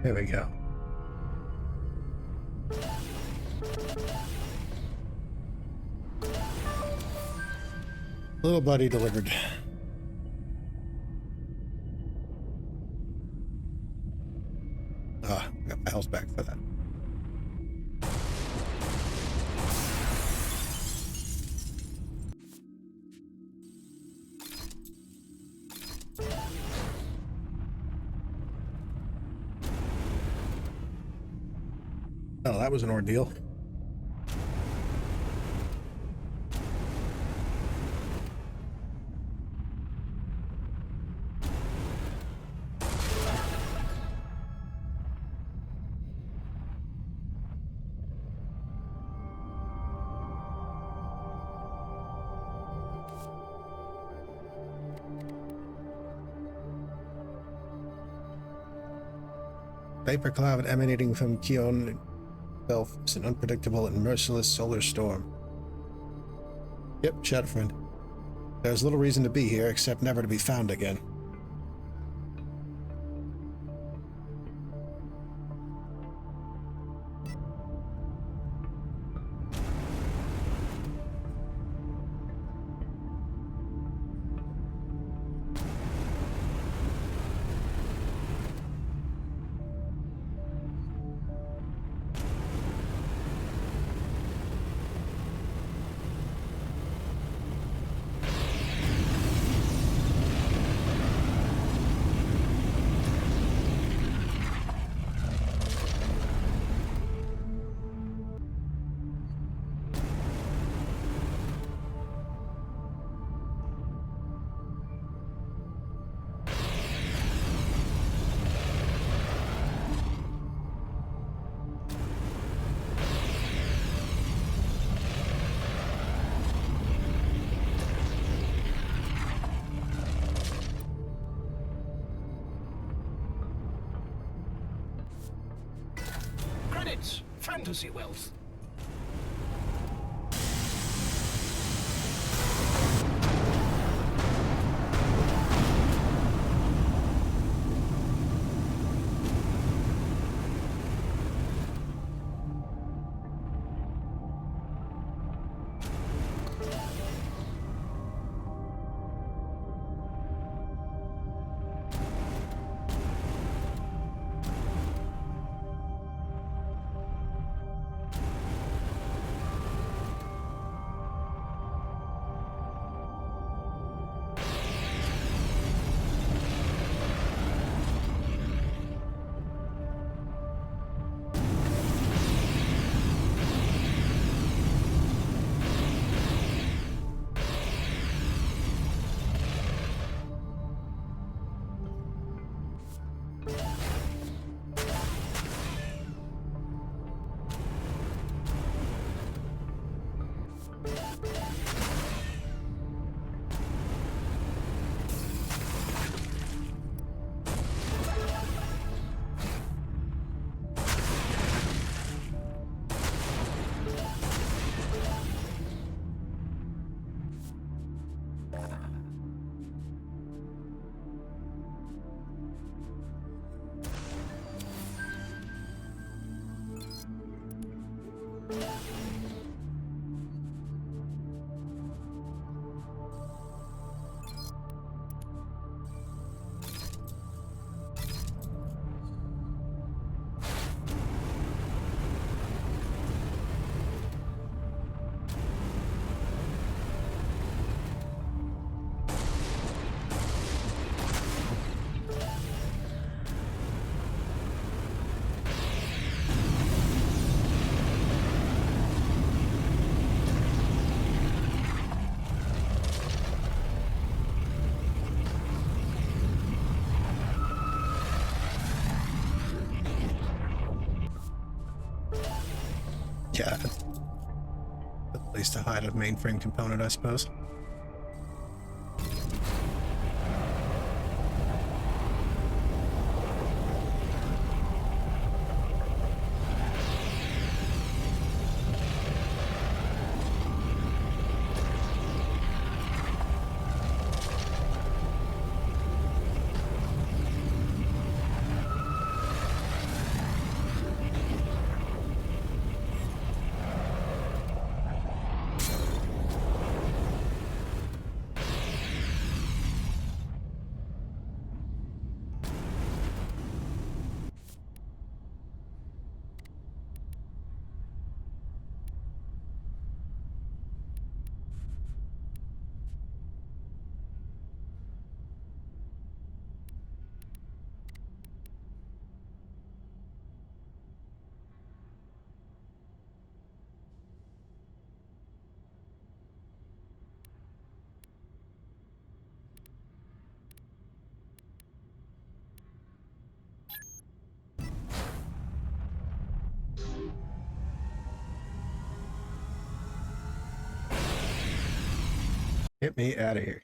[SPEAKER 1] There we go. Little buddy delivered. Ah, I got files back for that. Oh, that was an ordeal. Vapor cloud emanating from Keon itself is an unpredictable and merciless solar storm. Yep, shut friend. There's little reason to be here except never to be found again.
[SPEAKER 8] It's fantasy wealth.
[SPEAKER 1] Yeah. At least to hide a mainframe component, I suppose. Get me out of here.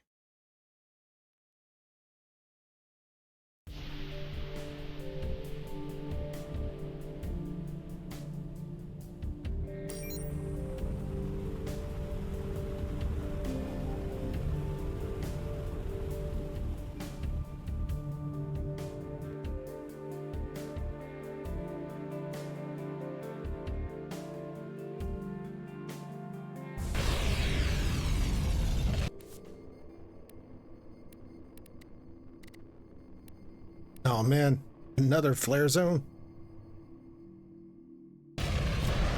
[SPEAKER 1] Oh man, another flare zone?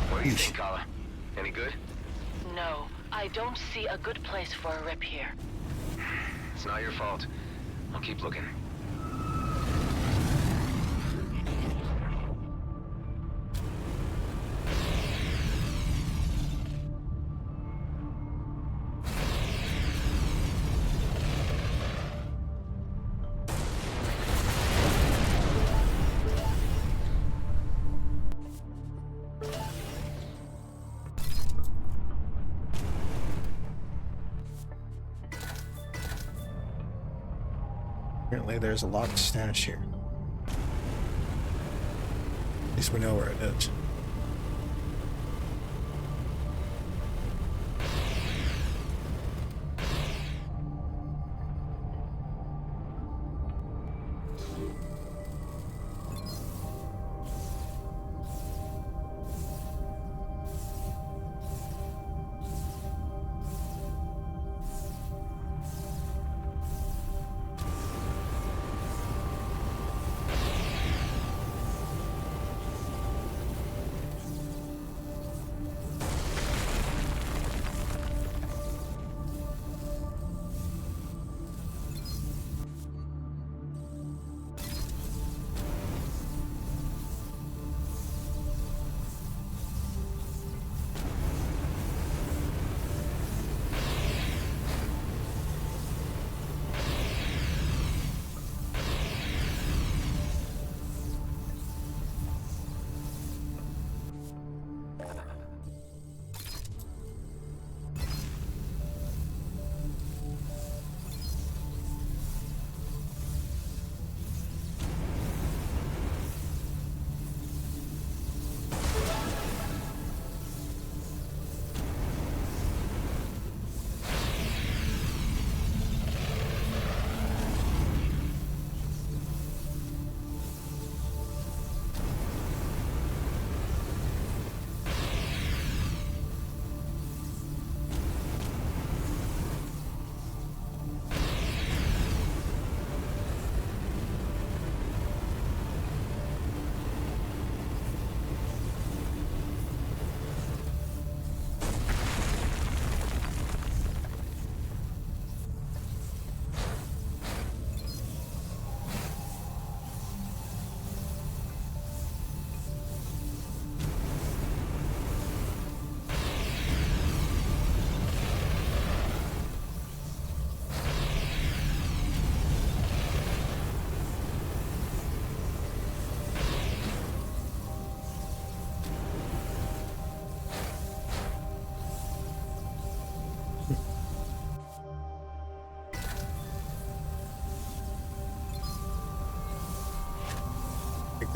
[SPEAKER 13] What do you think, Kala? Any good?
[SPEAKER 6] No, I don't see a good place for a rip here.
[SPEAKER 13] It's not your fault. I'll keep looking.
[SPEAKER 1] Apparently there's a locked stash here. At least we know where it is.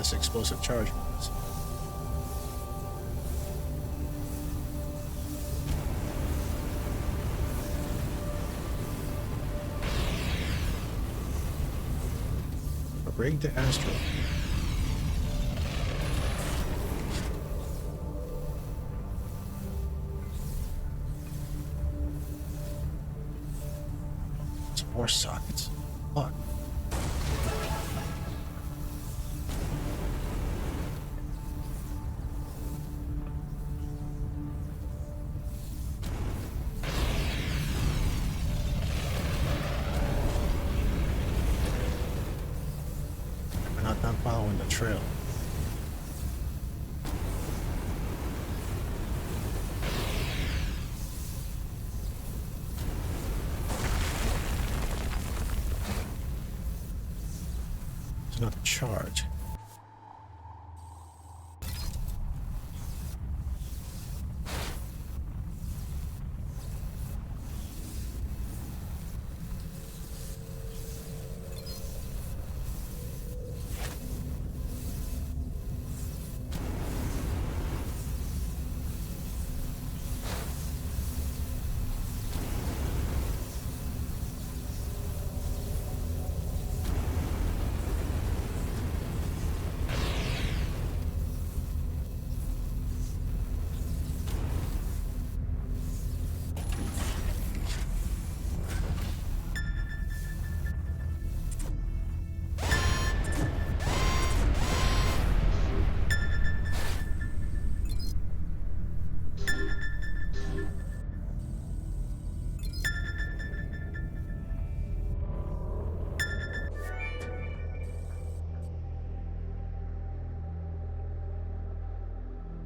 [SPEAKER 1] this explosive charge was. A rigged asteroid. Some more sockets. Fuck. We're not done following the trail. There's another charge.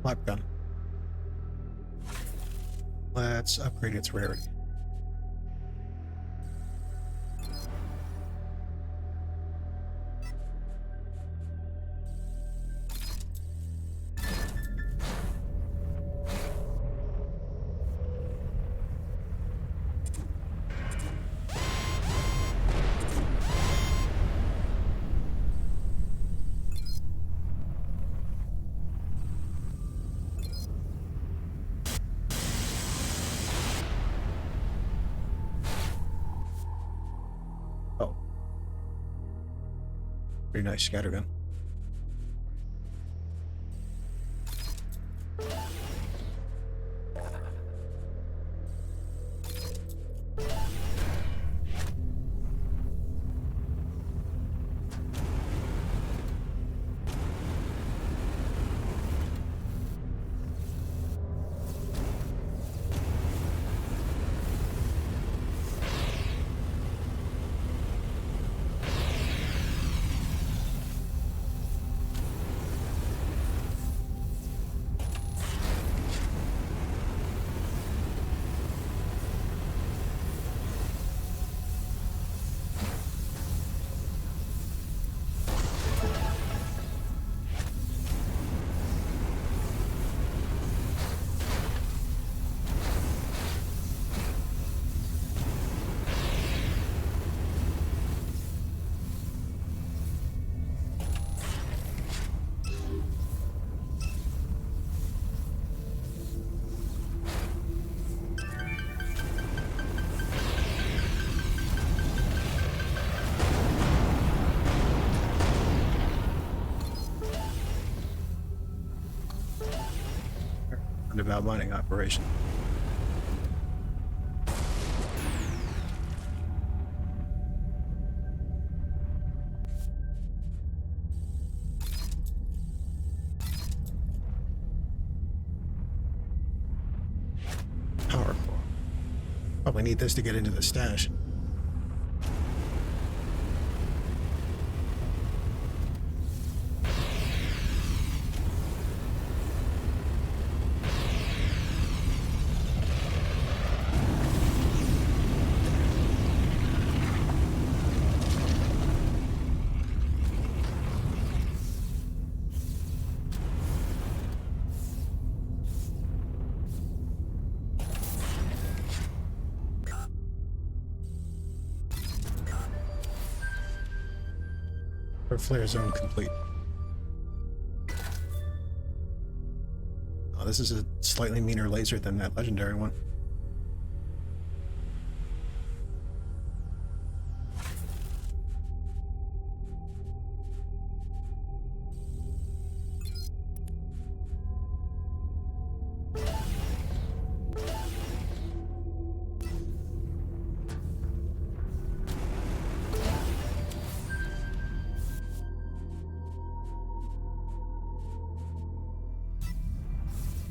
[SPEAKER 1] Pipe gun. Let's upgrade its rarity. Pretty nice scattergun. About mining operation. Power core. Probably need this to get into the stash. Flare zone complete. this is a slightly meaner laser than that legendary one.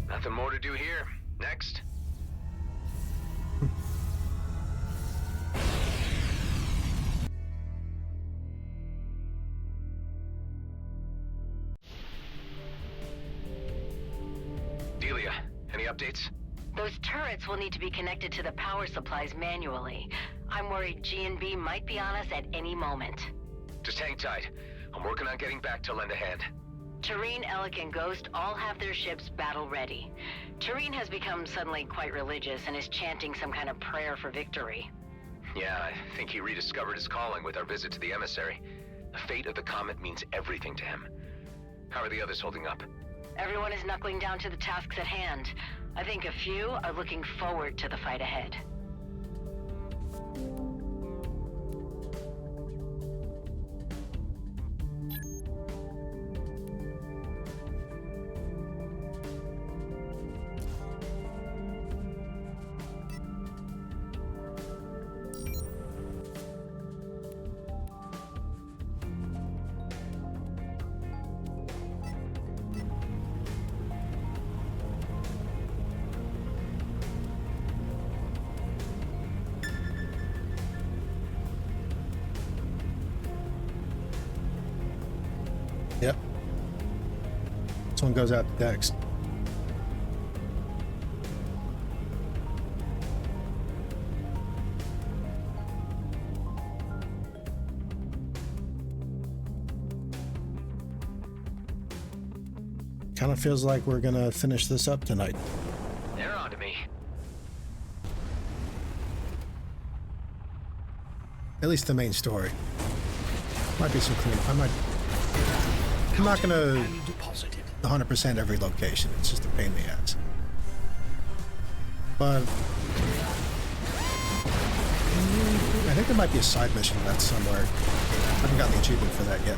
[SPEAKER 13] Nothing more to do here. Next. Delia, any updates?
[SPEAKER 3] Those turrets will need to be connected to the power supplies manually. I'm worried G&B might be on us at any moment.
[SPEAKER 13] Just hang tight. I'm working on getting back to lend a hand.
[SPEAKER 3] Tareen, Alec, and Ghost all have their ships battle-ready. Tareen has become suddenly quite religious and is chanting some kind of prayer for victory.
[SPEAKER 13] Yeah, I think he rediscovered his calling with our visit to the emissary. The fate of the comet means everything to him. How are the others holding up?
[SPEAKER 3] Everyone is knuckling down to the tasks at hand. I think a few are looking forward to the fight ahead.
[SPEAKER 1] Yep. This one goes out to Dex. Kind of feels like we're gonna finish this up tonight.
[SPEAKER 13] They're on to me.
[SPEAKER 1] At least the main story. Might be some clean. I'm not gonna 100% every location. It's just a pain in the ass. But I think there might be a side mission that's somewhere. I haven't gotten the achievement for that yet.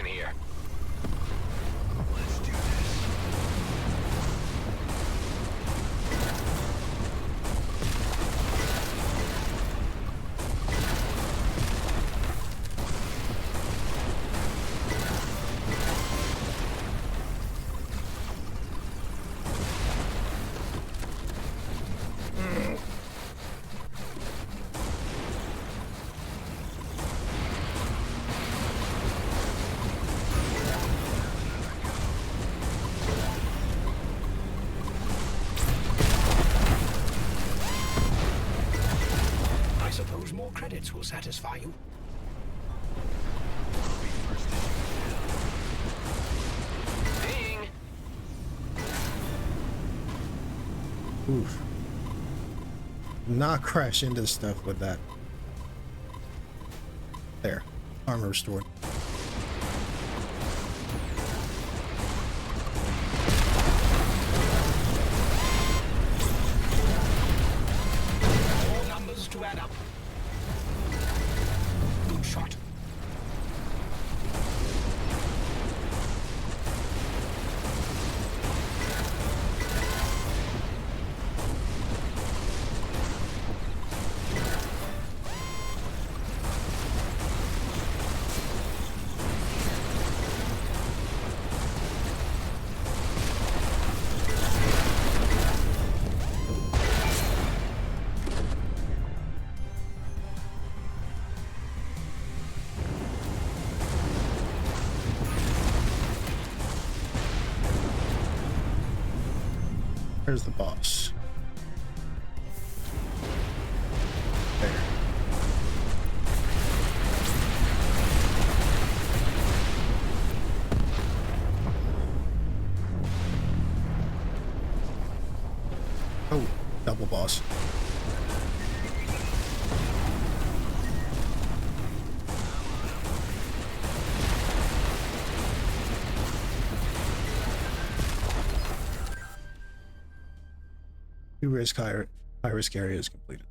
[SPEAKER 13] Here.
[SPEAKER 8] More credits will satisfy you.
[SPEAKER 13] Ding.
[SPEAKER 1] Oof. Not crash into stuff with that. There. Armor restored.
[SPEAKER 8] More numbers to add up. Good shot.
[SPEAKER 1] Where's the boss? There. Oh, double boss. High risk area is completed.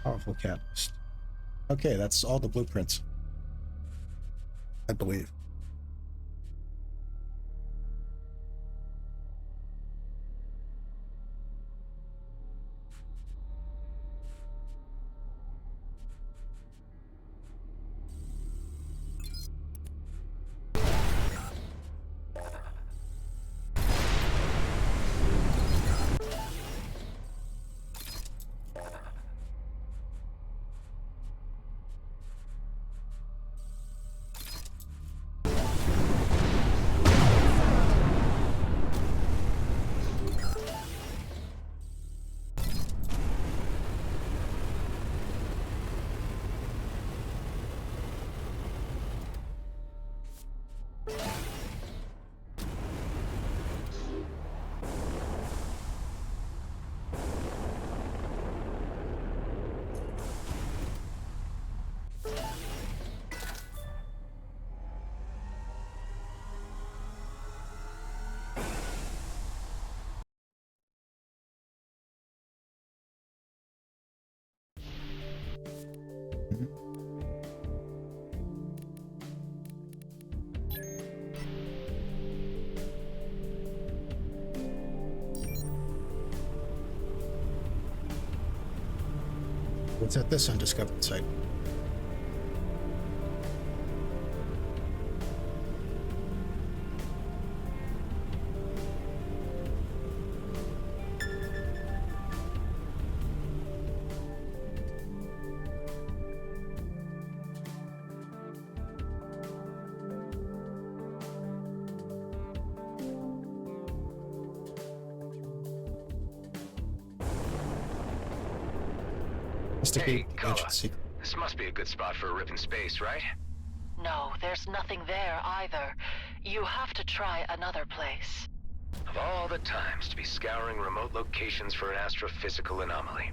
[SPEAKER 1] Powerful catalyst. Okay, that's all the blueprints, I believe. What's at this undiscovered site?
[SPEAKER 13] Hey, Koa. This must be a good spot for a rip in space, right?
[SPEAKER 6] No, there's nothing there either. You have to try another place.
[SPEAKER 13] Of all the times to be scouring remote locations for an astrophysical anomaly.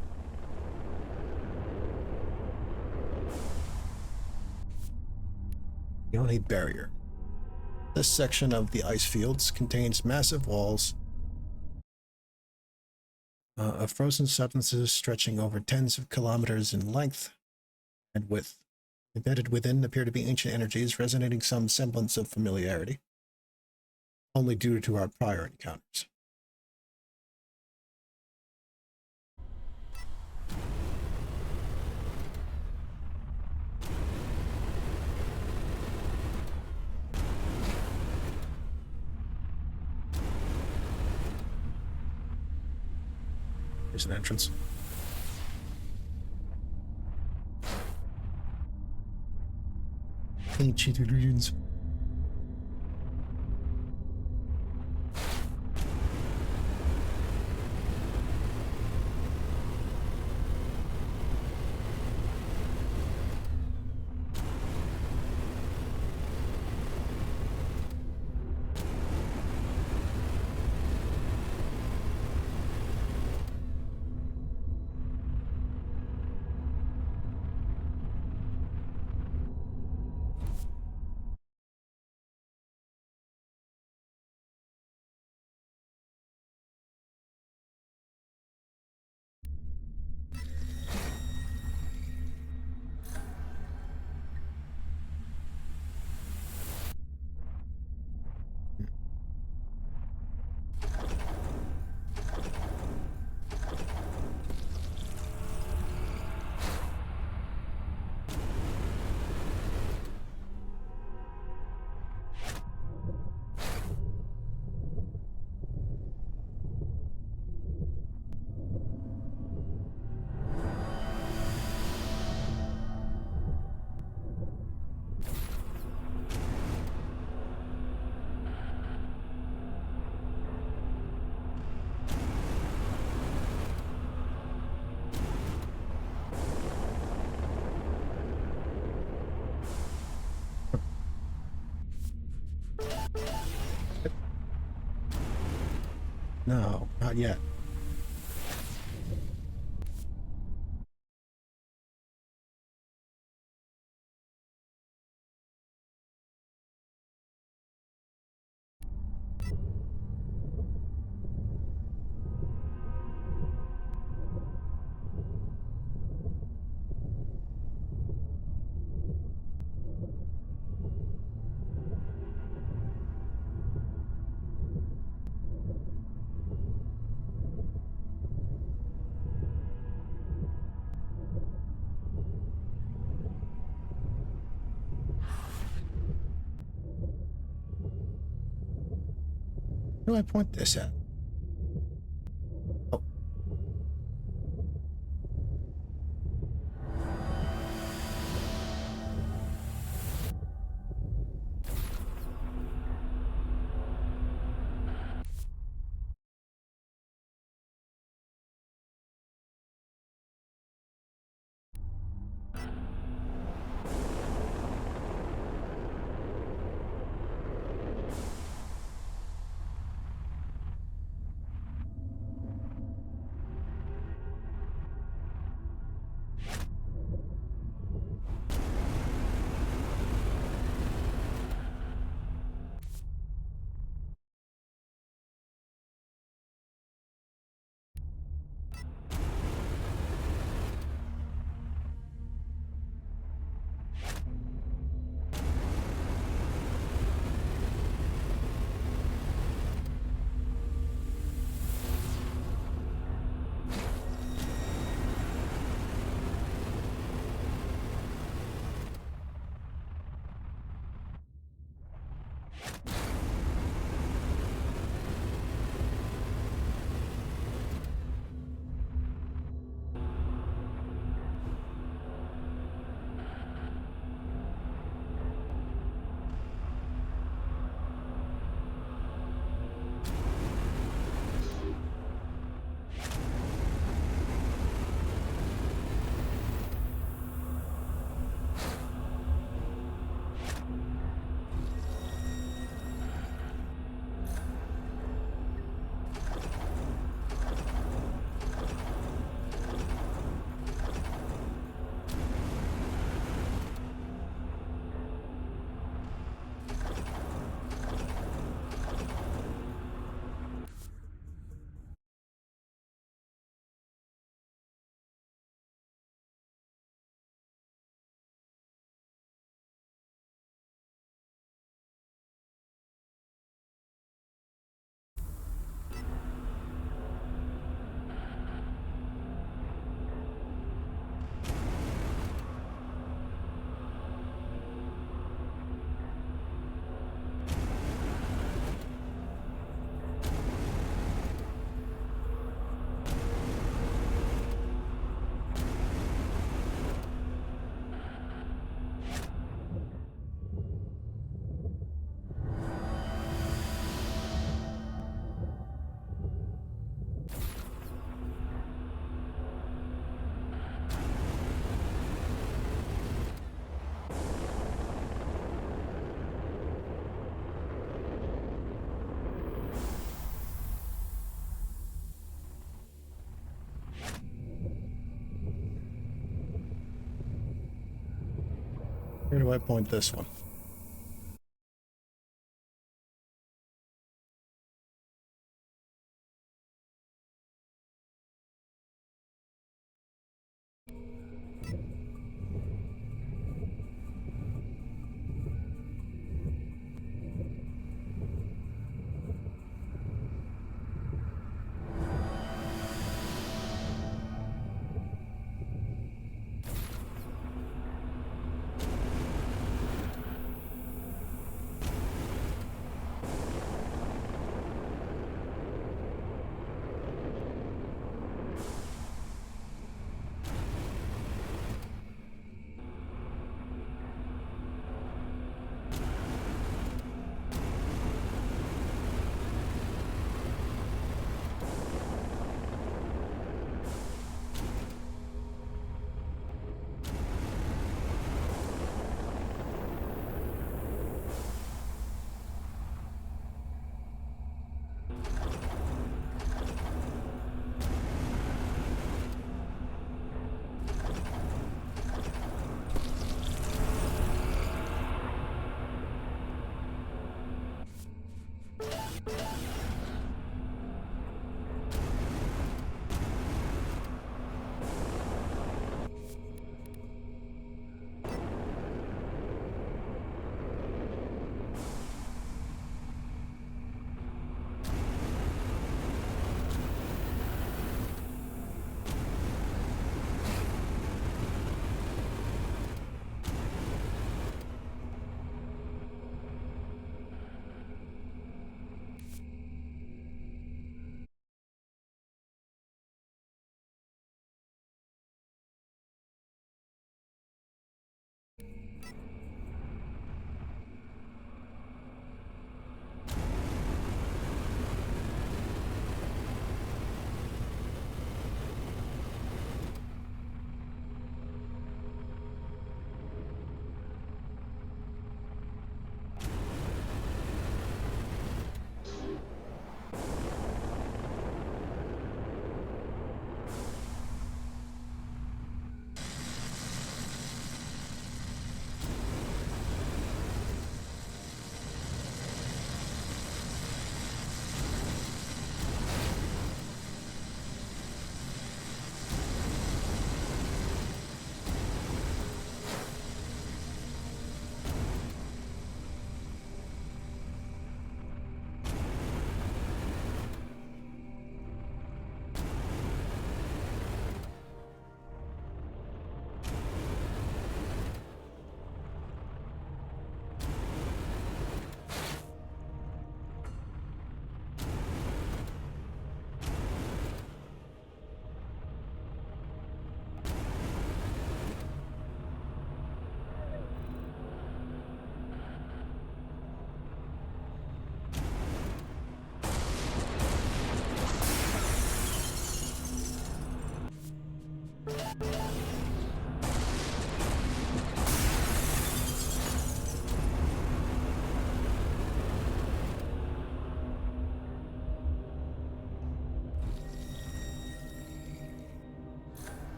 [SPEAKER 1] Ione Barrier. This section of the ice fields contains massive walls of frozen substances stretching over tens of kilometers in length and width. Embedded within appear to be ancient energies resonating some semblance of familiarity, only due to our prior encounters. There's an entrance. Ancient ruins. No, not yet. Where do I point this at? Oh. Where do I point this one?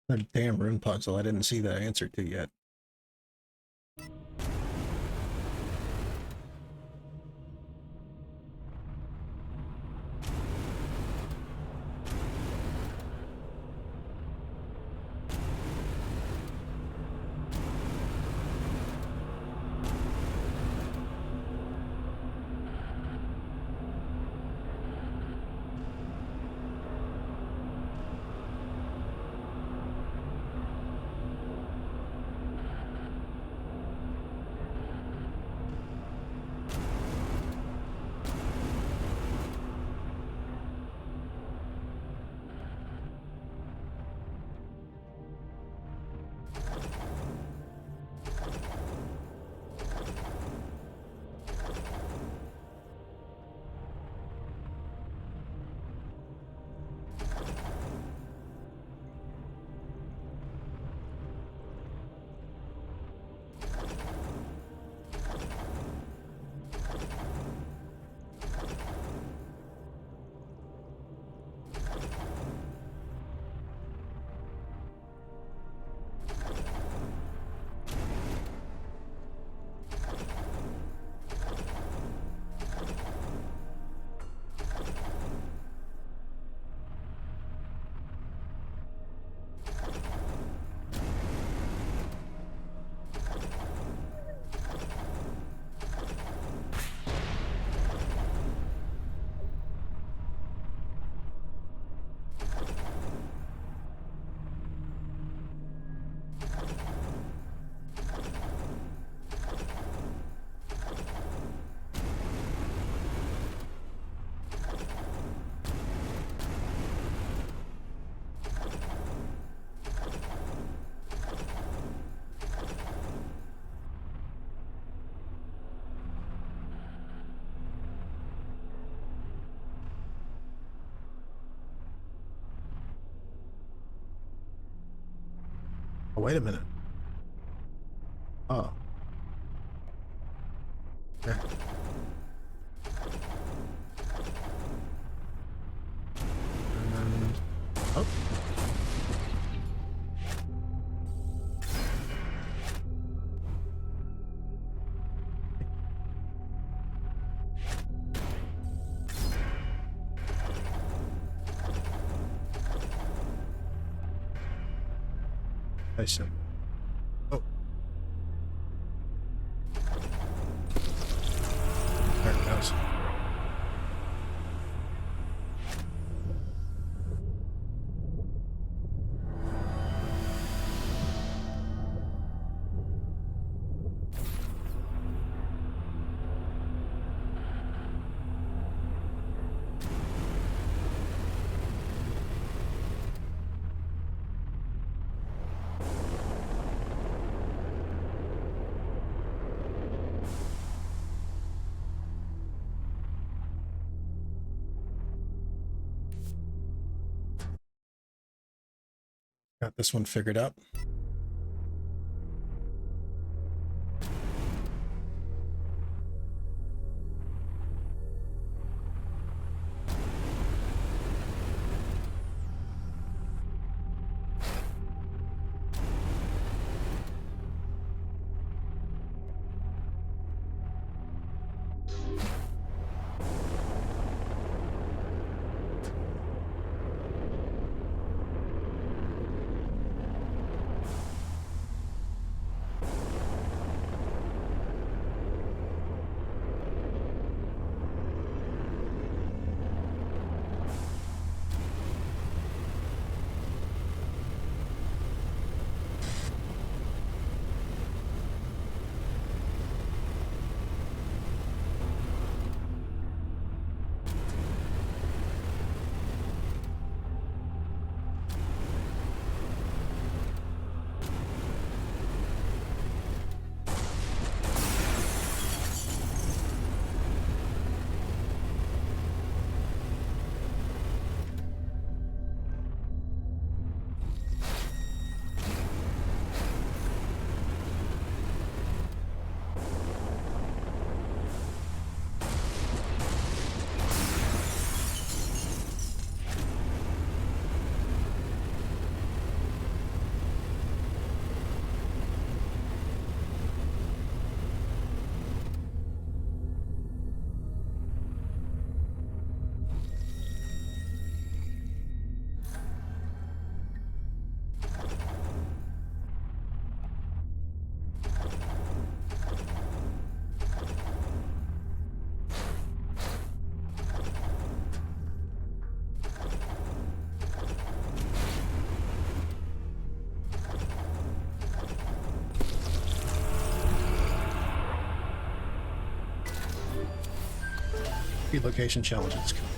[SPEAKER 1] That damn rune puzzle I didn't see the answer to yet. Oh, wait a minute. Oh. Okay. And... oh. I see. Oh. There it goes. Got this one figured out. Relocation challenges complete.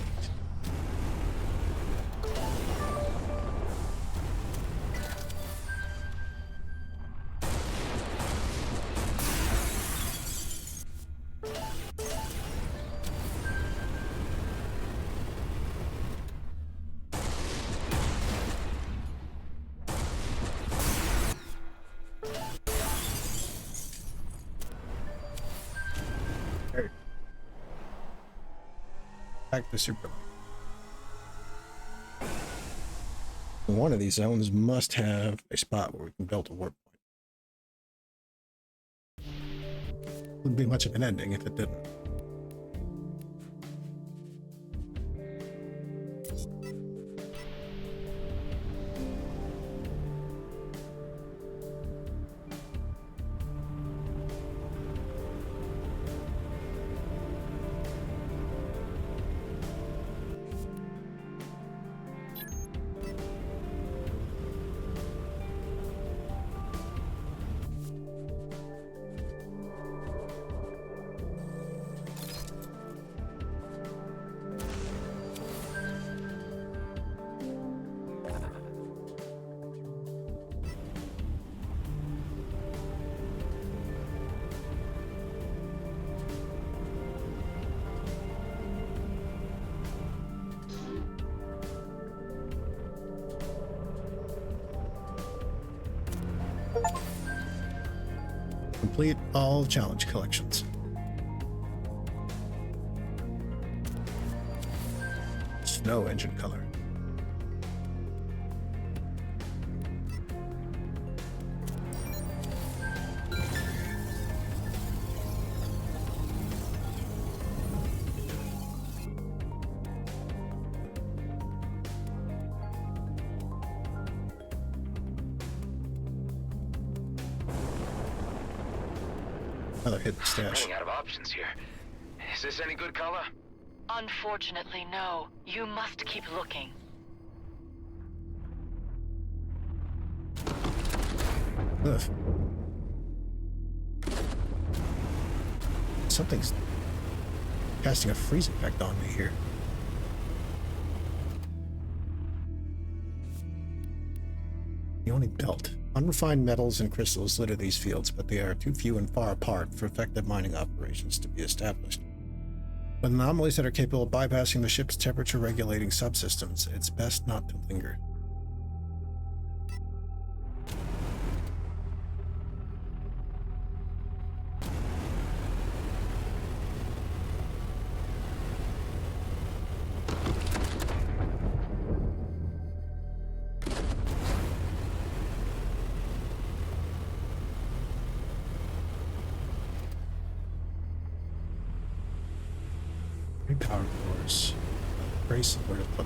[SPEAKER 1] Back to the super. One of these zones must have a spot where we can build a warp point. Wouldn't be much of an ending if it didn't. Complete all challenge collections. Snow engine color. Another hidden stash.
[SPEAKER 13] Running out of options here. Is this any good color?
[SPEAKER 6] Unfortunately, no. You must keep looking.
[SPEAKER 1] Ugh. Something's casting a freeze effect on me here. The only belt. Unrefined metals and crystals litter these fields, but they are too few and far apart for effective mining operations to be established. With anomalies that are capable of bypassing the ship's temperature-regulating subsystems, it's best not to linger. Power cores. Brace where to put them.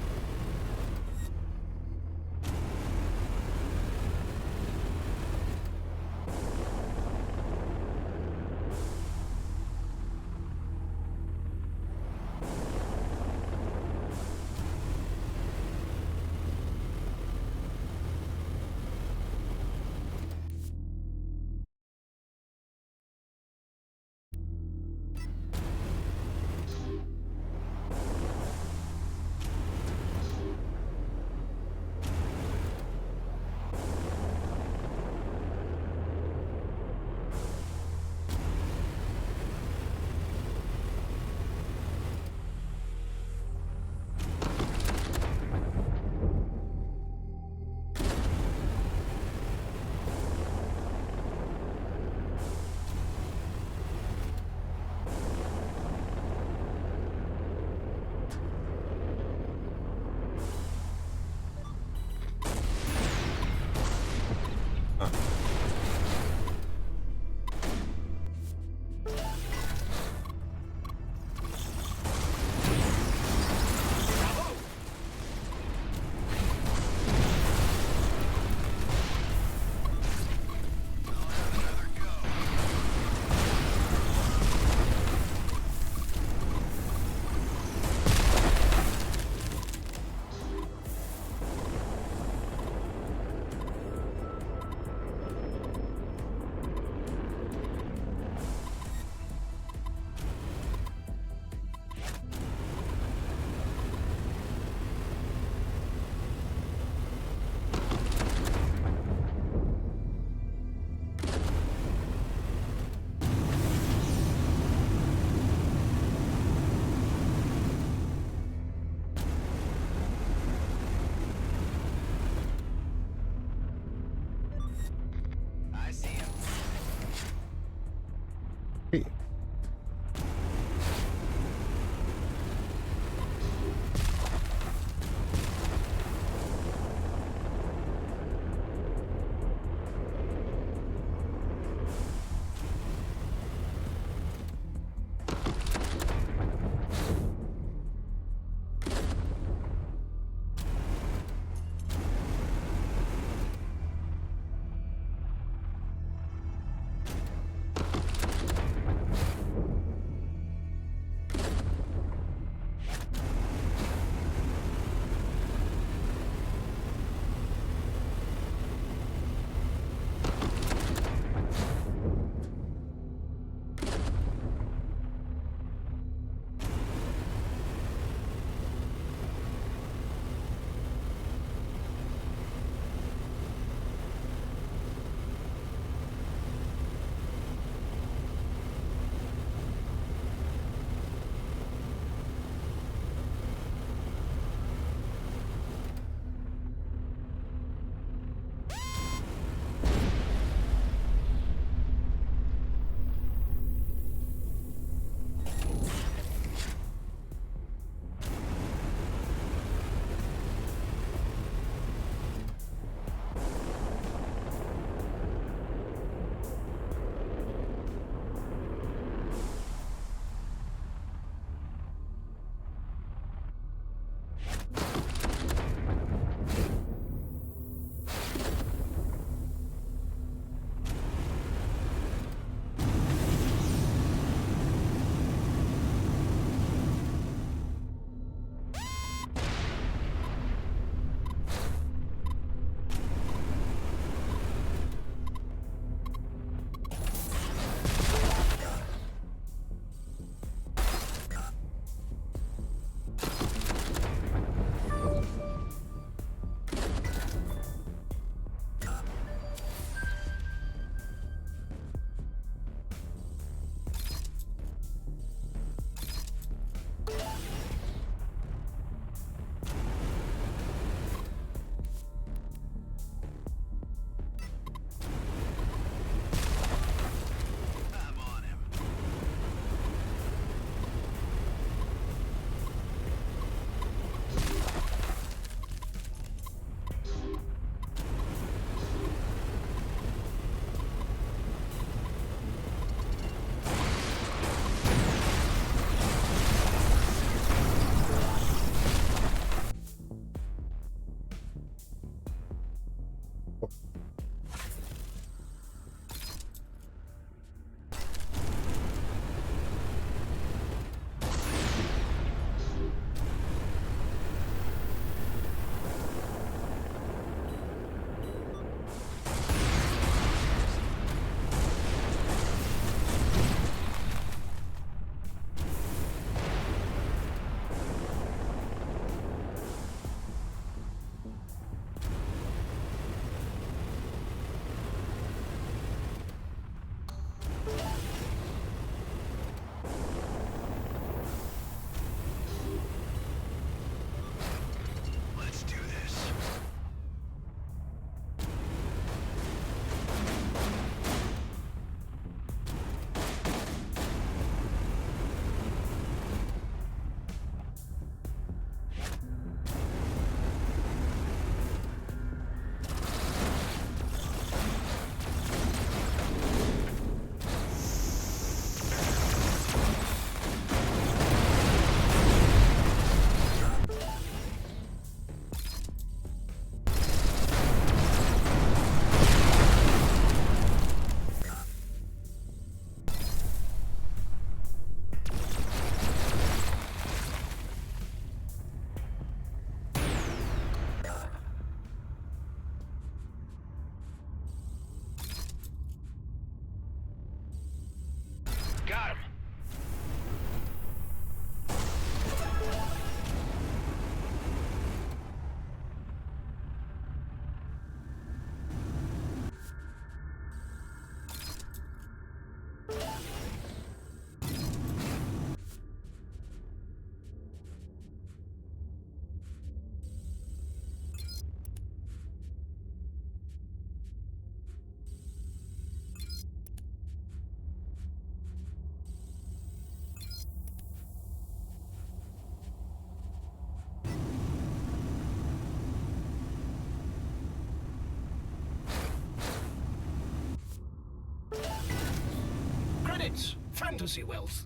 [SPEAKER 8] Credits. Fantasy wealth.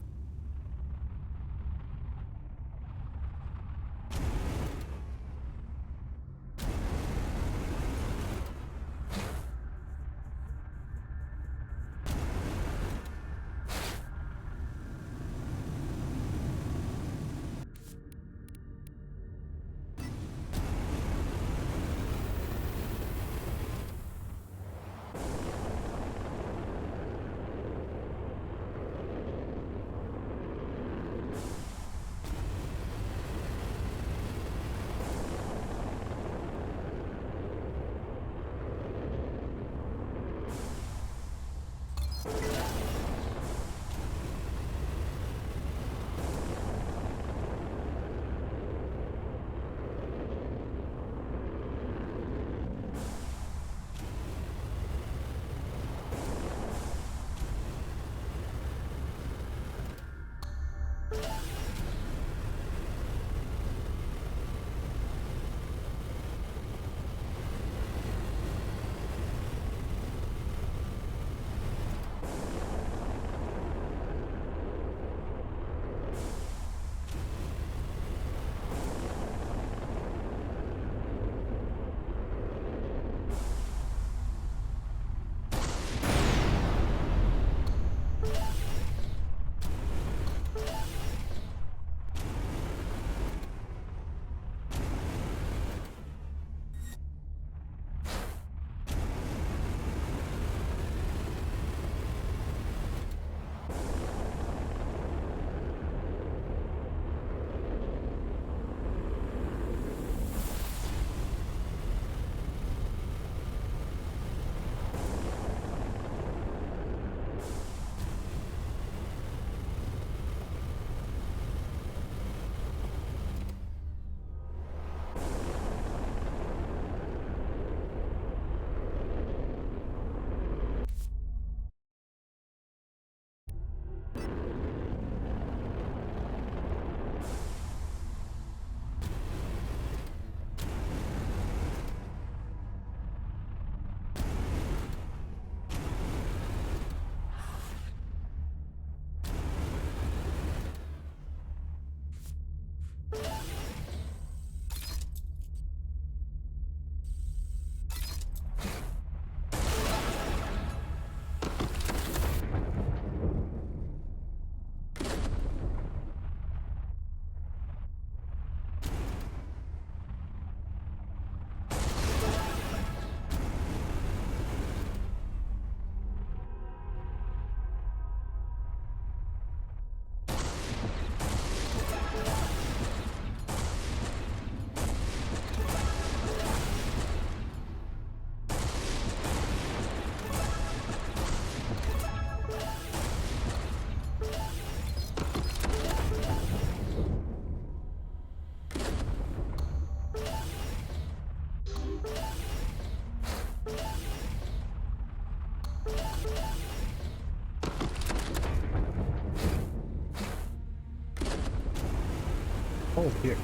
[SPEAKER 1] Oh, here.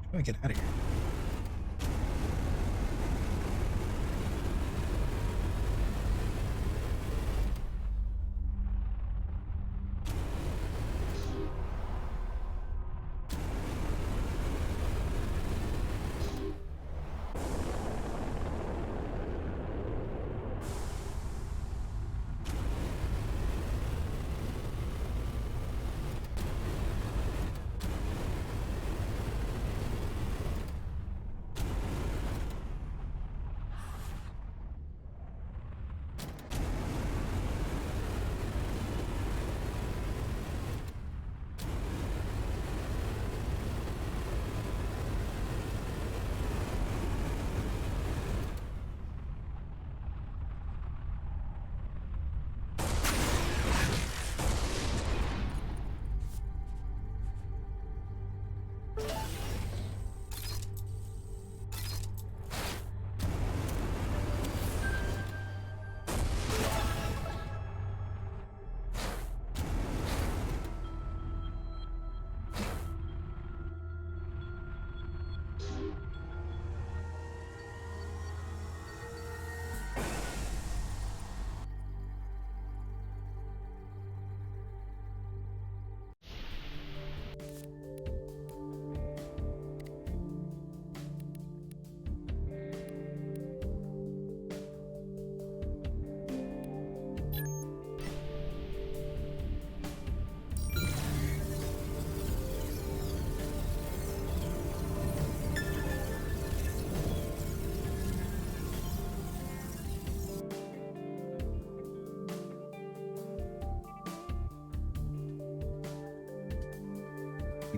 [SPEAKER 1] How do I get out of here?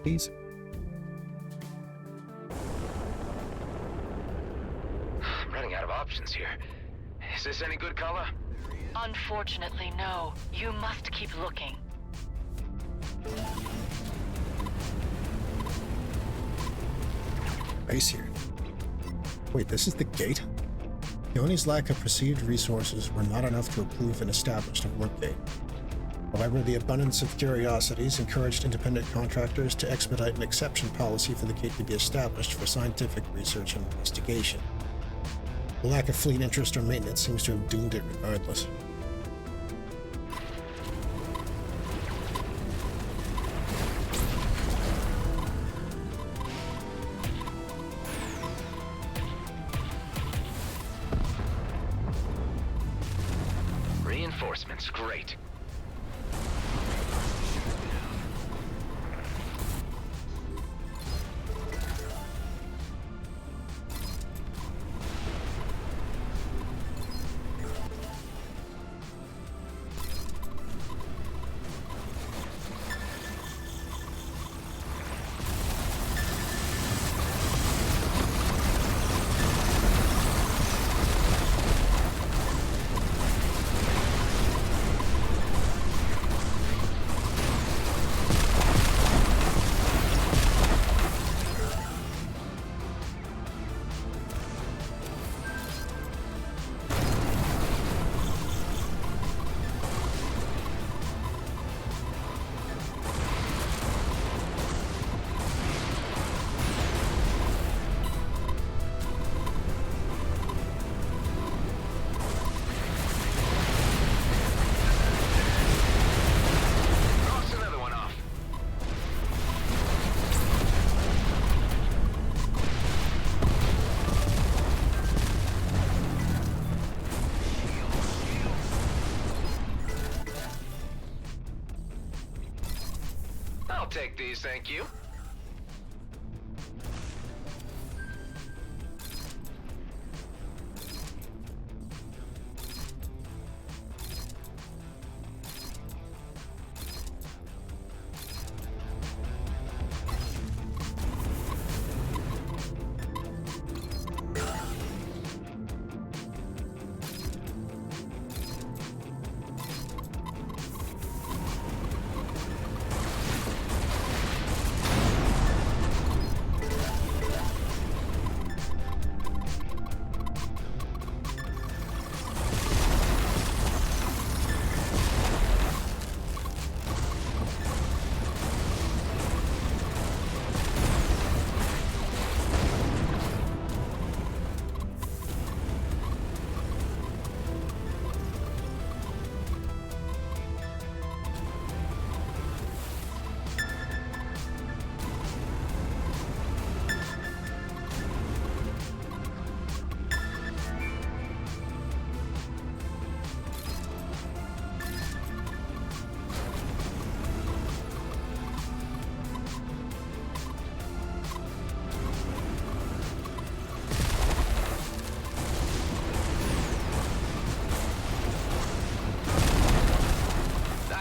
[SPEAKER 1] Easy.
[SPEAKER 13] I'm running out of options here. Is this any good color?
[SPEAKER 6] Unfortunately, no. You must keep looking.
[SPEAKER 1] Base here. Wait, this is the gate? Keone's lack of perceived resources were not enough to approve and establish the warp gate. However, the abundance of curiosities encouraged independent contractors to expedite an exception policy for the gate to be established for scientific research and investigation. The lack of fleet interest or maintenance seems to have doomed it regardless.
[SPEAKER 13] Reinforcements, great. I'll take these, thank you.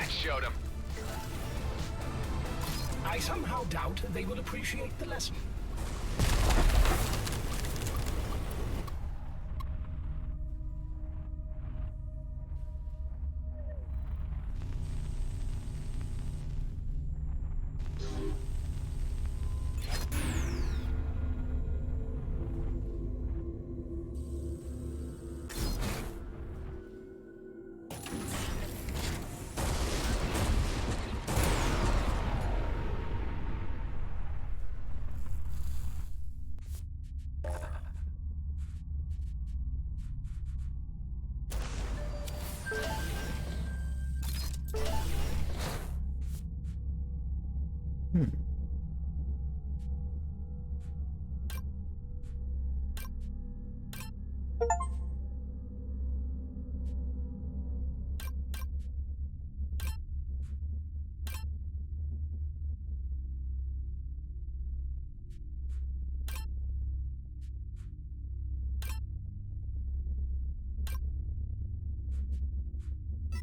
[SPEAKER 13] Showed him.
[SPEAKER 8] I somehow doubt they will appreciate the lesson.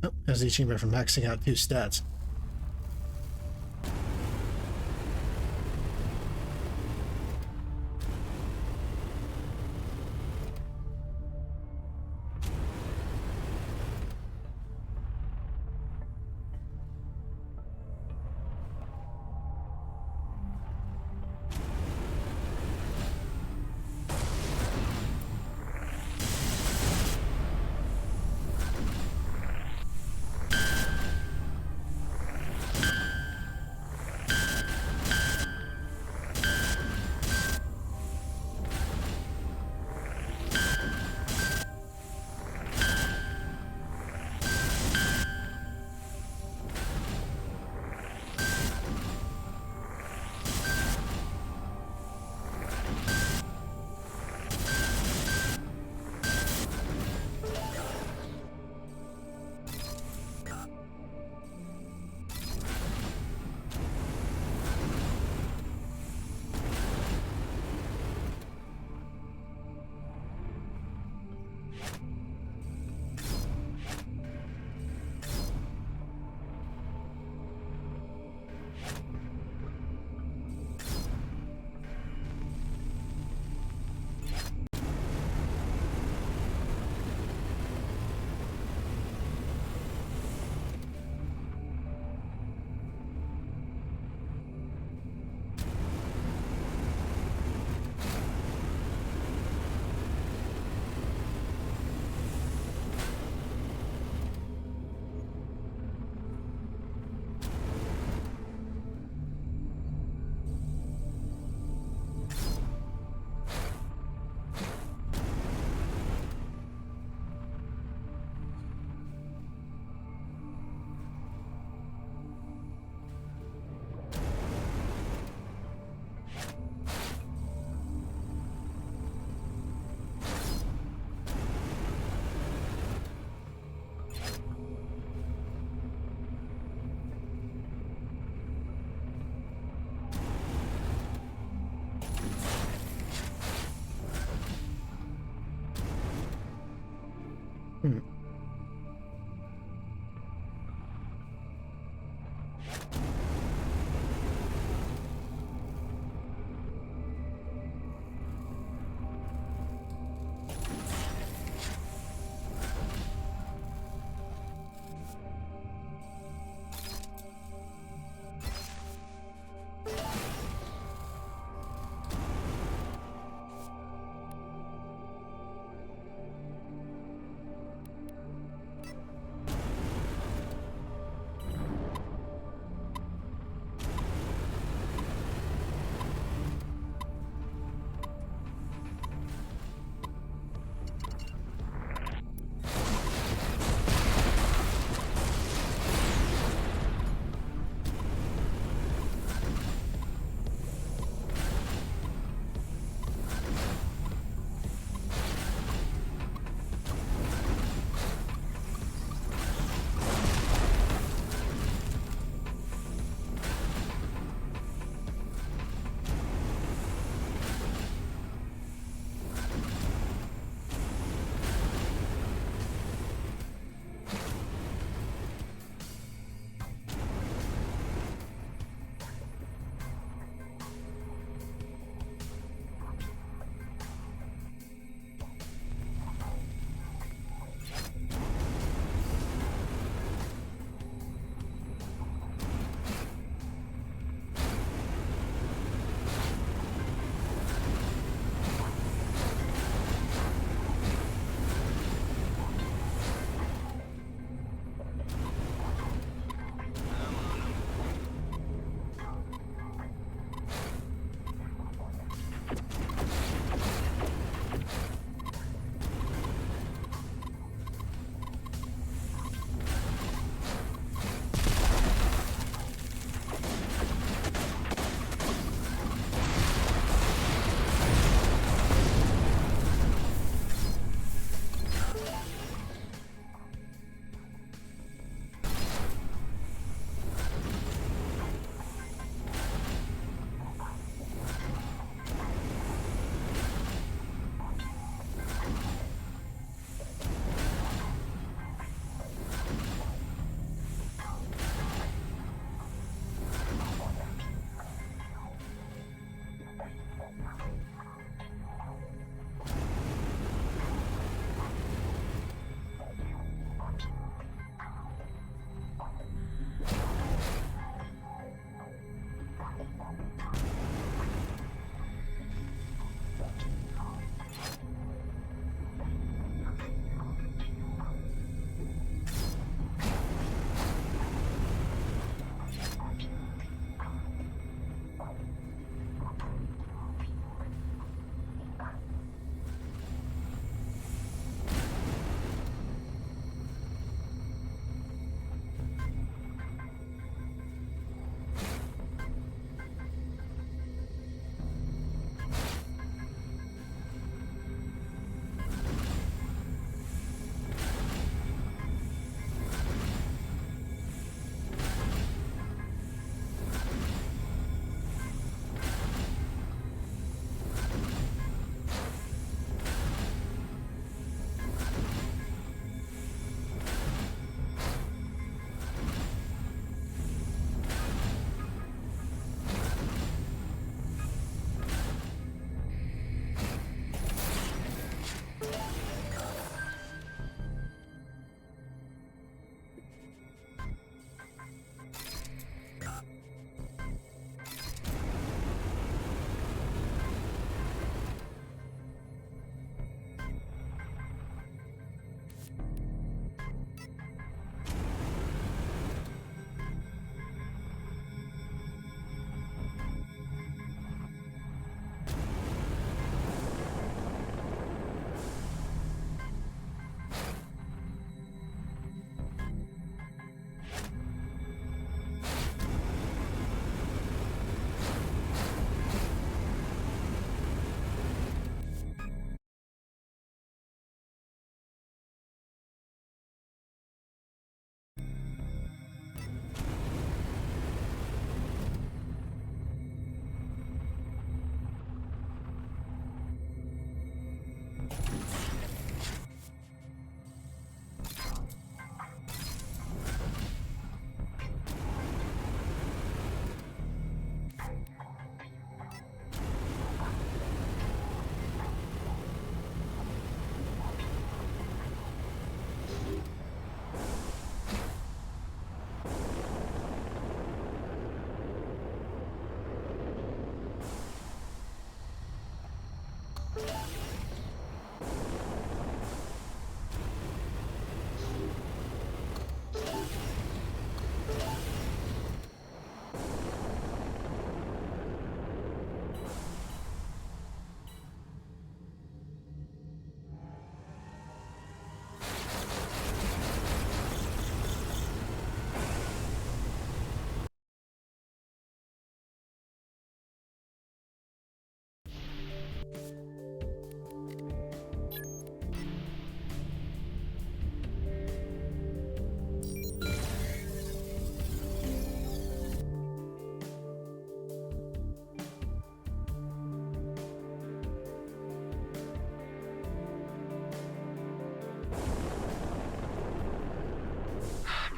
[SPEAKER 1] Oh, there's the achievement for maxing out 2 stats.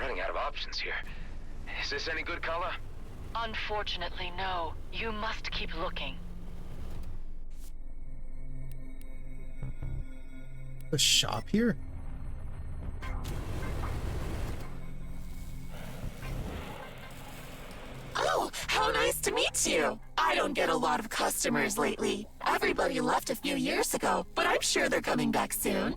[SPEAKER 13] running out of options here. Is this any good color?
[SPEAKER 6] Unfortunately, no. You must keep looking.
[SPEAKER 1] The shop here?
[SPEAKER 4] Oh, how nice to meet you. I don't get a lot of customers lately. Everybody left a few years ago, but I'm sure they're coming back soon.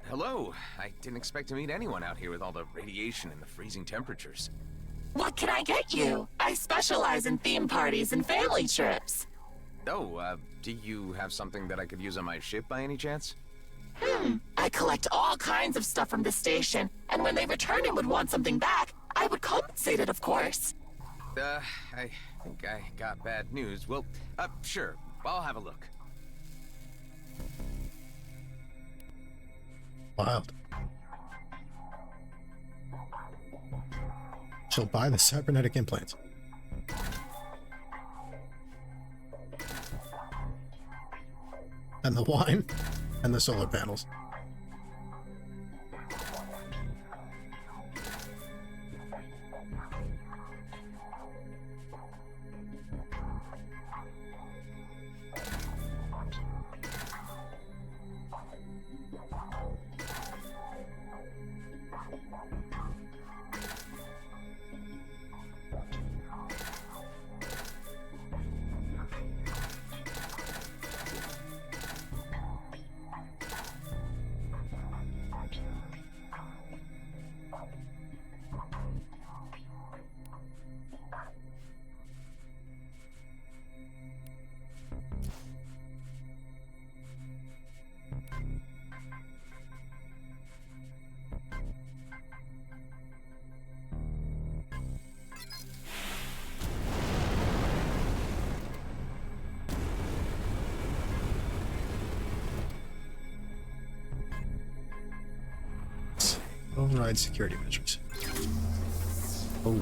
[SPEAKER 20] Hello. I didn't expect to meet anyone out here with all the radiation and the freezing temperatures.
[SPEAKER 4] What can I get you? I specialize in theme parties and family trips.
[SPEAKER 20] Oh, do you have something that I could use on my ship by any chance?
[SPEAKER 4] I collect all kinds of stuff from the station, and when they return and would want something back, I would compensate it, of course.
[SPEAKER 20] I think I got bad news. Well, sure. I'll have a look.
[SPEAKER 1] Wild. She'll buy the cybernetic implants. And the wine. And the solar panels. Override security measures. Oh.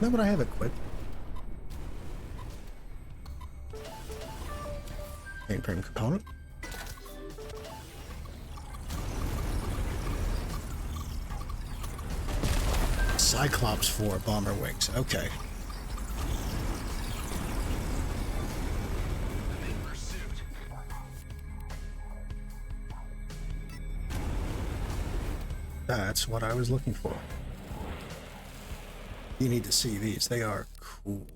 [SPEAKER 1] Not what I have equipped. Mainframe component. Cyclops 4 bomber wings. Okay. That's what I was looking for. You need to see these. They are cool.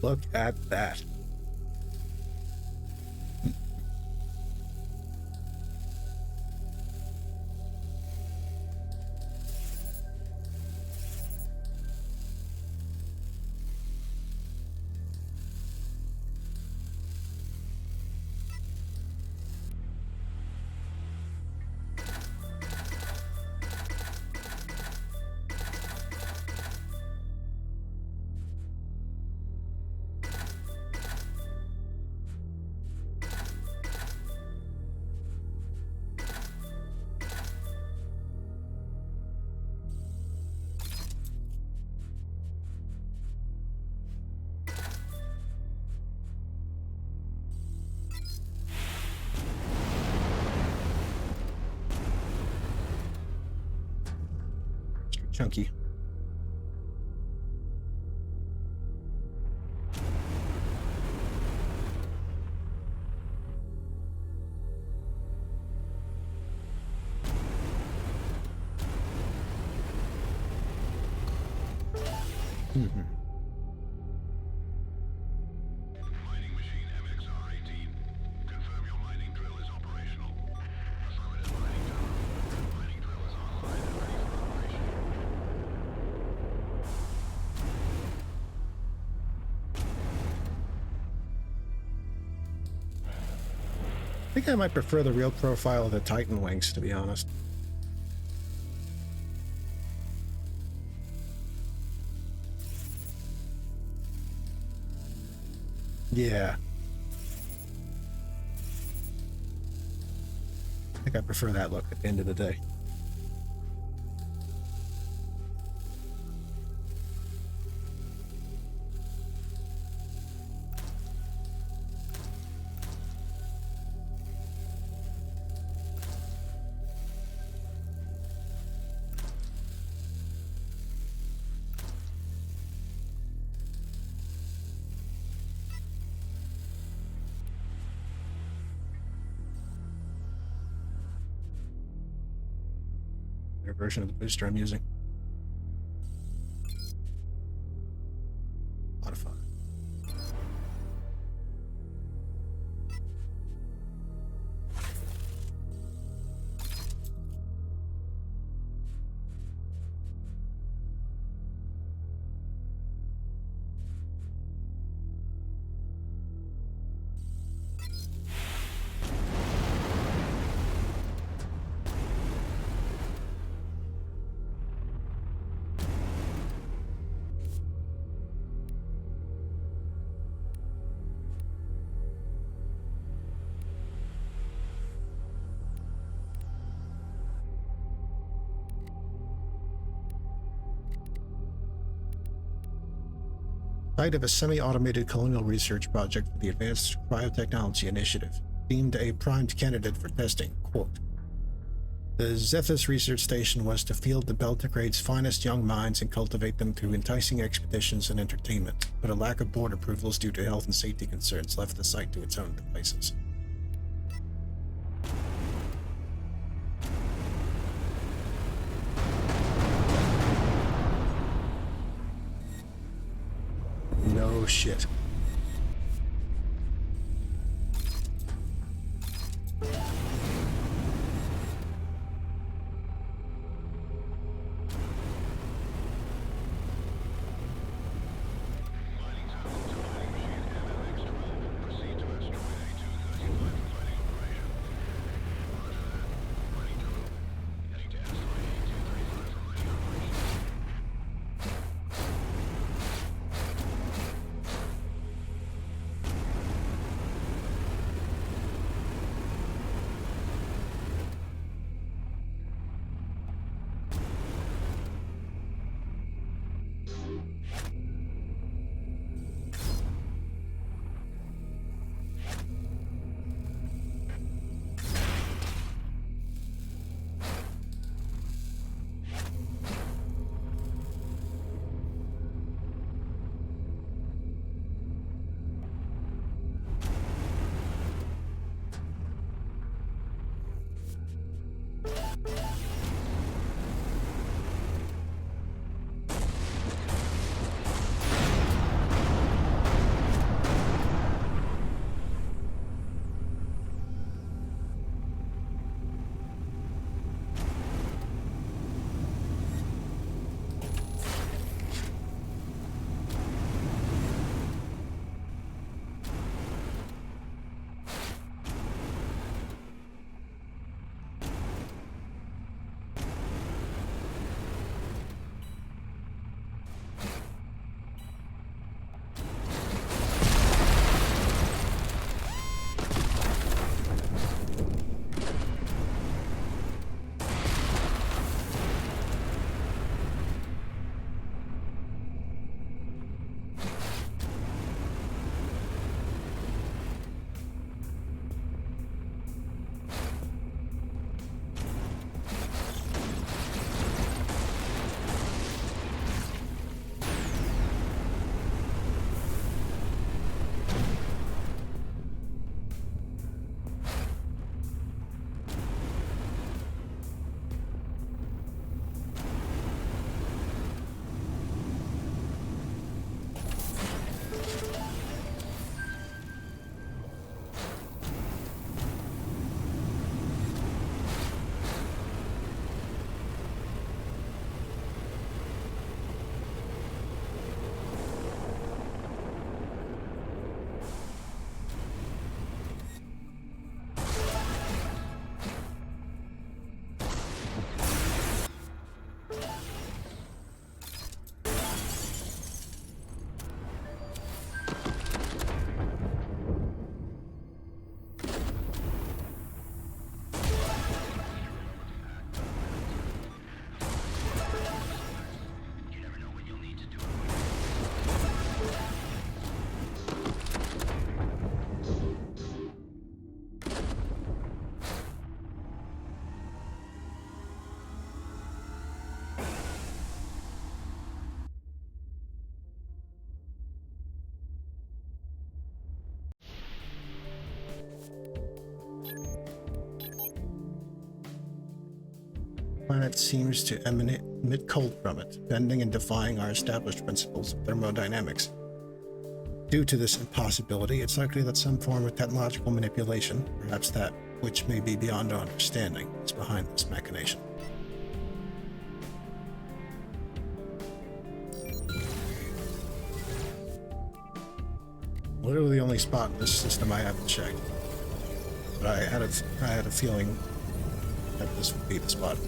[SPEAKER 1] Look at that. Chunky. Mm-hmm. I think I might prefer the real profile of the Titan wings, to be honest. Yeah. I think I prefer that look at the end of the day. Version of the booster I'm using. A lot of fun. Site of a semi-automated colonial research project for the Advanced Cryotechnology Initiative, deemed a primed candidate for testing. Quote, the Zethus research station was to field the Beltagrade's finest young minds and cultivate them through enticing expeditions and entertainment, but a lack of board approvals due to health and safety concerns left the site to its own devices. No shit. Planet seems to emit cold from it, bending and defying our established principles of thermodynamics. Due to this impossibility, it's likely that some form of technological manipulation, perhaps that which may be beyond our understanding, is behind this machination. Literally the only spot in this system I haven't checked. But I had a feeling that this would be the spot.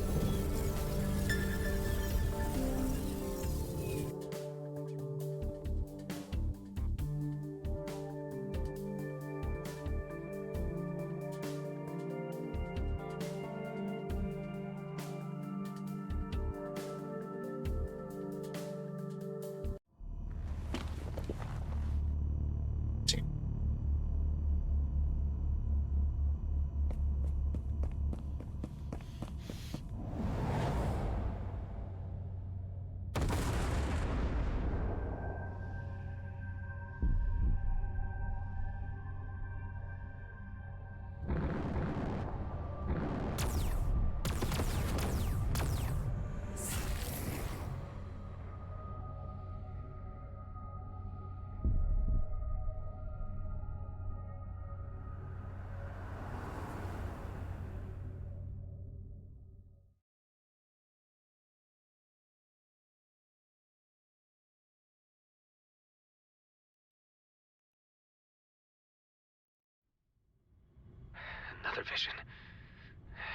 [SPEAKER 13] Another vision.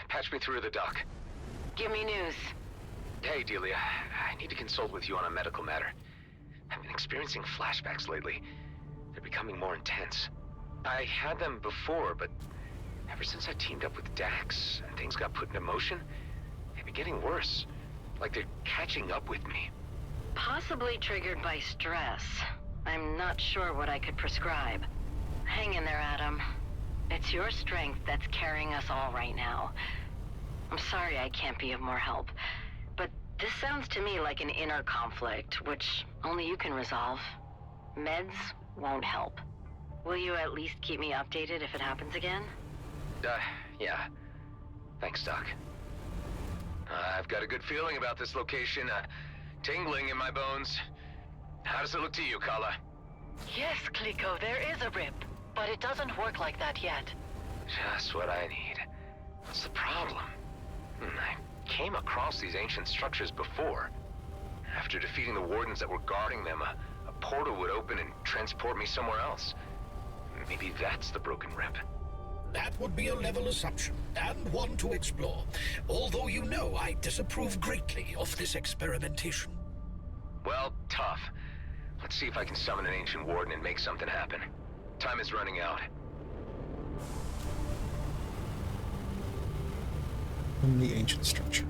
[SPEAKER 13] Patch me through to the doc.
[SPEAKER 3] Give me news.
[SPEAKER 13] Hey, Delia. I need to consult with you on a medical matter. I've been experiencing flashbacks lately. They're becoming more intense. I had them before, but ever since I teamed up with Dax and things got put into motion, they've been getting worse. Like they're catching up with me.
[SPEAKER 3] Possibly triggered by stress. I'm not sure what I could prescribe. Hang in there, Adam. It's your strength that's carrying us all right now. I'm sorry I can't be of more help, but this sounds to me like an inner conflict, which only you can resolve. Meds won't help. Will you at least keep me updated if it happens again?
[SPEAKER 13] Yeah. Thanks, Doc. I've got a good feeling about this location, tingling in my bones. How does it look to you, Kala?
[SPEAKER 6] Yes, Kliko, there is a rip, but it doesn't work like that yet.
[SPEAKER 13] Just what I need. What's the problem? I came across these ancient structures before. After defeating the wardens that were guarding them, a portal would open and transport me somewhere else. Maybe that's the broken rip.
[SPEAKER 8] That would be a level assumption, and one to explore. Although you know I disapprove greatly of this experimentation.
[SPEAKER 13] Well, tough. Let's see if I can summon an ancient warden and make something happen. Time is running out.
[SPEAKER 1] In the ancient structure.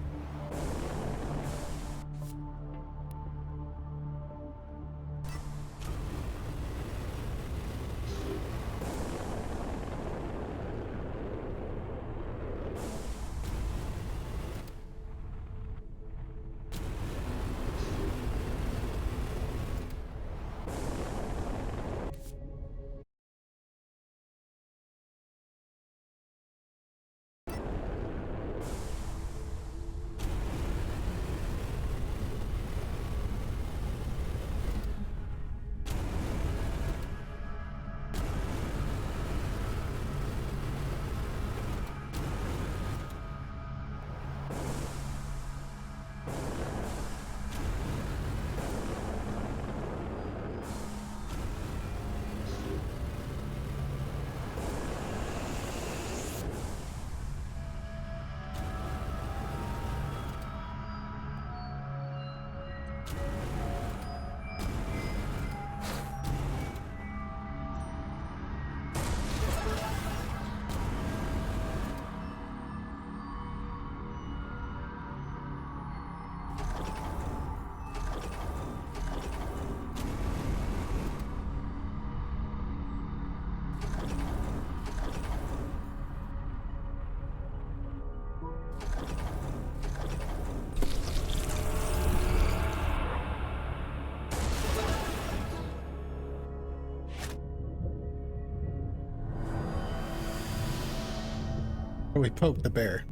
[SPEAKER 1] We poked the bear.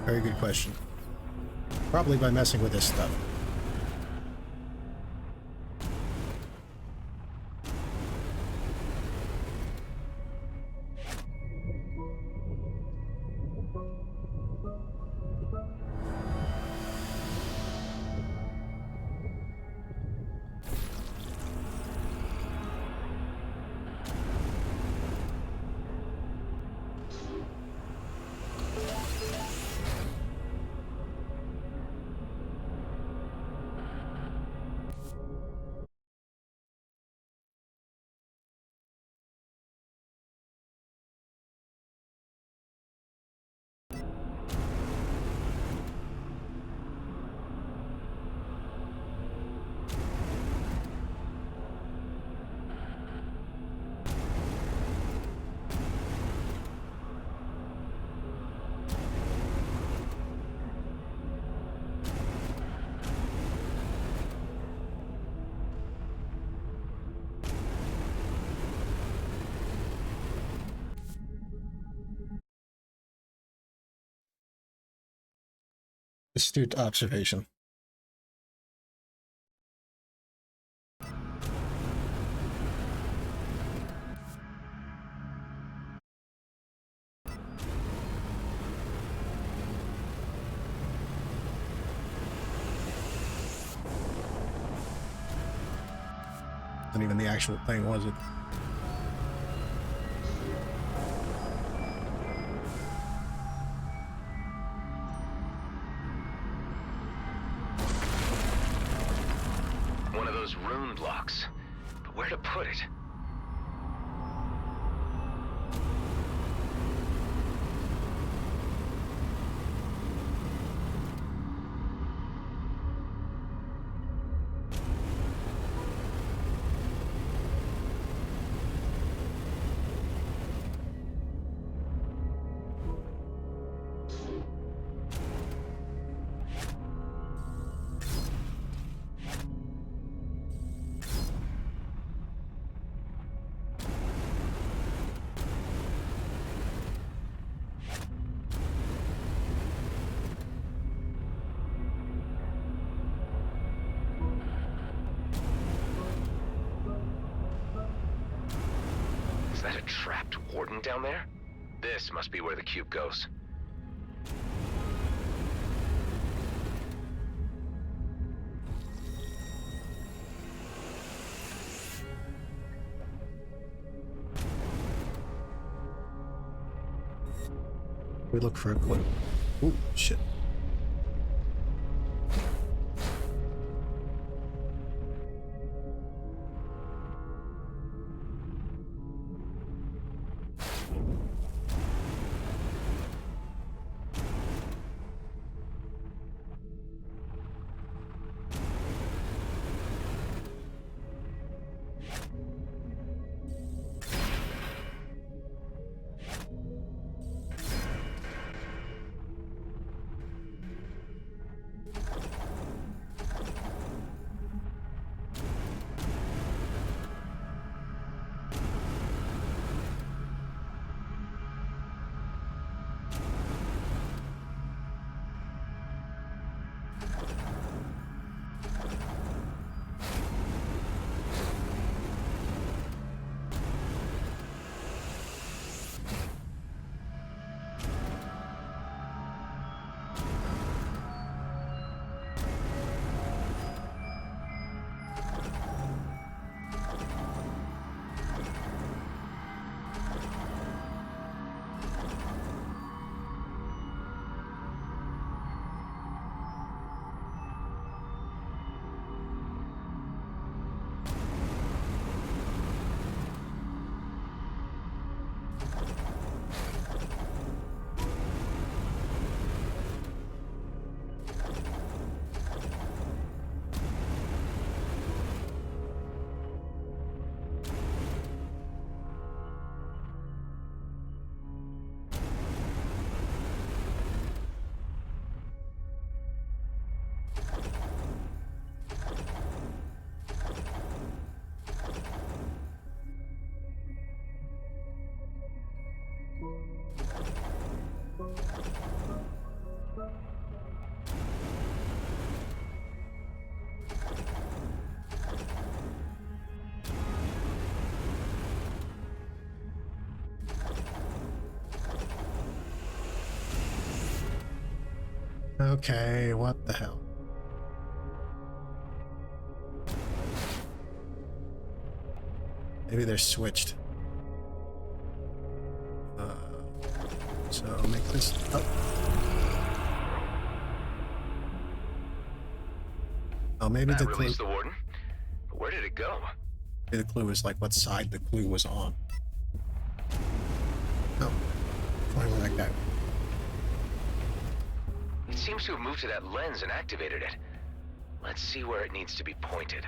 [SPEAKER 1] Very good question. Probably by messing with this stuff. Astute observation. Not even the actual thing, was it?
[SPEAKER 13] One of those rune blocks. But where to put it? Is that a trapped warden down there? This must be where the cube goes.
[SPEAKER 1] We look for a clue. Ooh, shit. Okay, what the hell? Maybe they're switched. So make this up. Oh, maybe
[SPEAKER 13] That
[SPEAKER 1] the clue.
[SPEAKER 13] released the warden. But where did it go?
[SPEAKER 1] Maybe the clue is like what side the clue was on. Oh, flying like that.
[SPEAKER 13] It seems to have moved to that lens and activated it. Let's see where it needs to be pointed.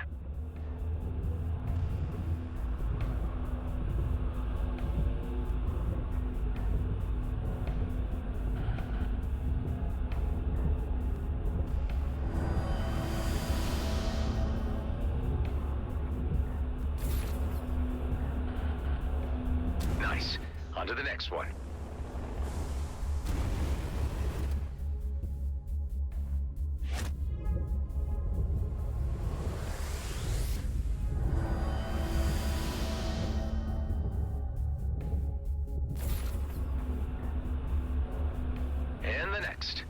[SPEAKER 13] Nice. On to the next one. And the next.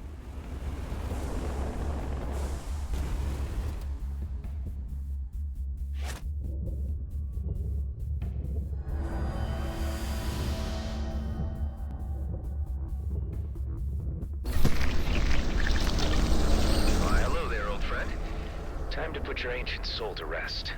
[SPEAKER 13] Why, hello there, old friend. Time to put your ancient soul to rest.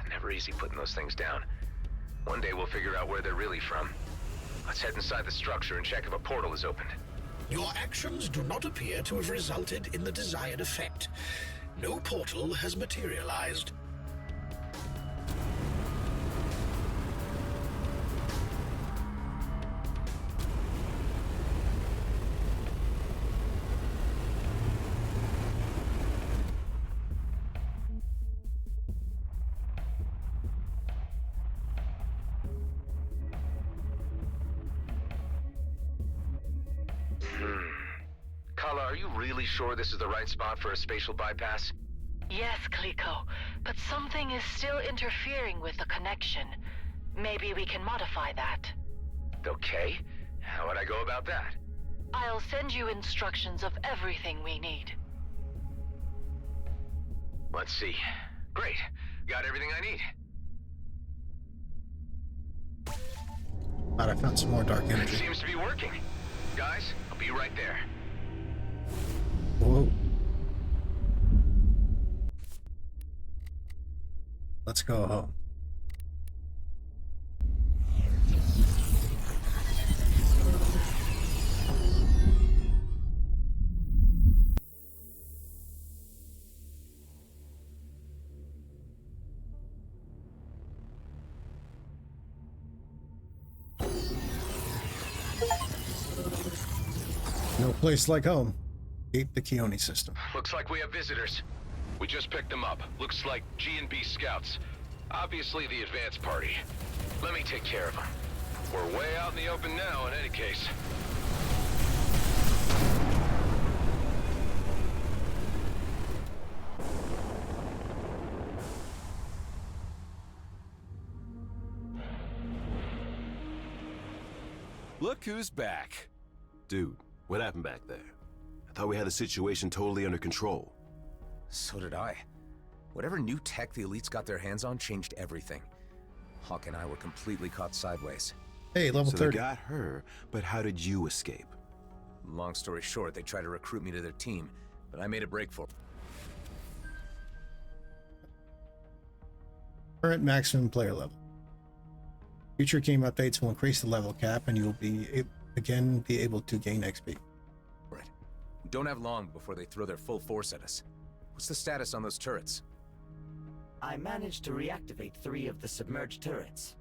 [SPEAKER 13] Never easy putting those things down. One day we'll figure out where they're really from. Let's head inside the structure and check if a portal is opened.
[SPEAKER 8] Your actions do not appear to have resulted in the desired effect. No portal has materialized.
[SPEAKER 13] Kala, are you really sure this is the right spot for a spatial bypass?
[SPEAKER 6] Yes, Kliko, but something is still interfering with the connection. Maybe we can modify that.
[SPEAKER 13] Okay. How would I go about that?
[SPEAKER 6] I'll send you instructions of everything we need.
[SPEAKER 13] Let's see. Great. Got everything I need.
[SPEAKER 1] Thought I found some more dark energy.
[SPEAKER 13] Seems to be working. Guys, I'll be right there.
[SPEAKER 1] Whoa. Let's go home. No place like home. Escape the Keone system.
[SPEAKER 13] Looks like we have visitors. We just picked them up. Looks like G&B scouts. Obviously the advance party. Let me take care of them. We're way out in the open now in any case.
[SPEAKER 22] Look who's back.
[SPEAKER 21] Dude, what happened back there? I thought we had the situation totally under control.
[SPEAKER 20] So did I. Whatever new tech the elites got their hands on changed everything. Hawk and I were completely caught sideways.
[SPEAKER 1] Hey, level
[SPEAKER 21] so
[SPEAKER 1] 30.
[SPEAKER 21] They got her, but how did you escape?
[SPEAKER 20] Long story short, they tried to recruit me to their team, but I made a break for it.
[SPEAKER 1] Current maximum player level. Future game updates will increase the level cap, and you will again be able to gain XP.
[SPEAKER 20] Right. We don't have long before they throw their full force at us. What's the status on those turrets?
[SPEAKER 5] I managed to reactivate 3 of the submerged turrets.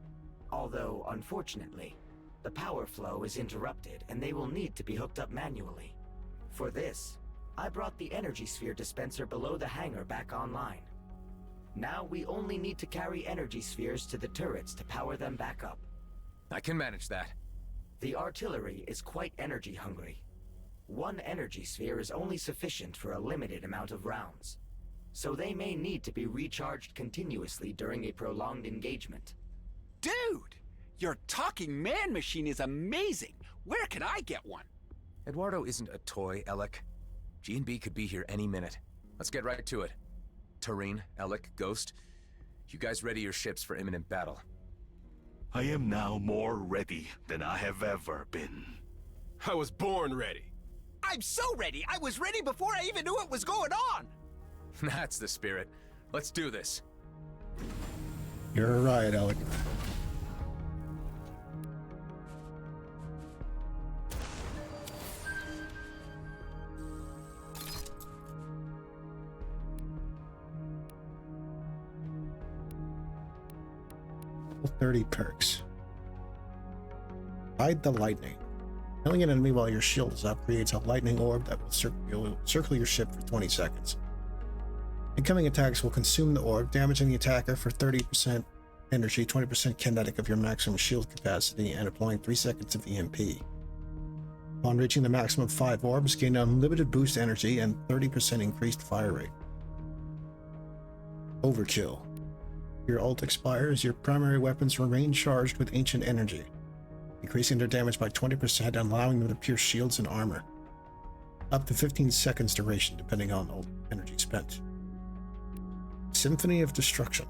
[SPEAKER 5] Although, unfortunately, the power flow is interrupted and they will need to be hooked up manually. For this, I brought the energy sphere dispenser below the hangar back online. Now we only need to carry energy spheres to the turrets to power them back up.
[SPEAKER 20] I can manage that.
[SPEAKER 5] The artillery is quite energy hungry. 1 energy sphere is only sufficient for a limited amount of rounds, so they may need to be recharged continuously during a prolonged engagement.
[SPEAKER 17] Dude! Your talking man machine is amazing! Where can I get one?
[SPEAKER 20] Eduardo isn't a toy, Alec. G&B could be here any minute. Let's get right to it. Tareen, Alec, Ghost, you guys ready your ships for imminent battle?
[SPEAKER 23] I am now more ready than I have ever been.
[SPEAKER 14] I was born ready.
[SPEAKER 17] I'm so ready! I was ready before I even knew what was going on!
[SPEAKER 20] That's the spirit. Let's do this.
[SPEAKER 1] You're right, Alec. Level 30 perks. Hide the lightning. Killing an enemy while your shield is up creates a lightning orb that will circle your ship for 20 seconds. Incoming attacks will consume the orb, damaging the attacker for 30% energy, 20% kinetic of your maximum shield capacity, and applying 3 seconds of EMP. Upon reaching the maximum 5 orbs, gain unlimited boost energy and 30% increased fire rate. Overkill. Your ult expires, your primary weapons remain charged with ancient energy, increasing their damage by 20% and allowing them to pierce shields and armor. Up to 15 seconds duration, depending on ult energy spent. Symphony of Destruction.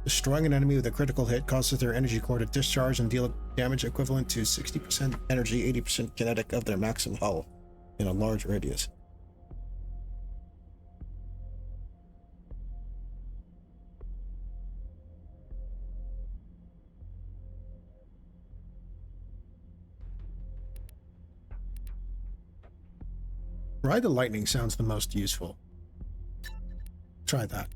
[SPEAKER 1] Destroying an enemy with a critical hit causes their energy core to discharge and deal damage equivalent to 60% energy, 80% kinetic of their maximum hull in a large radius. Ride the Lightning sounds the most useful. Try that.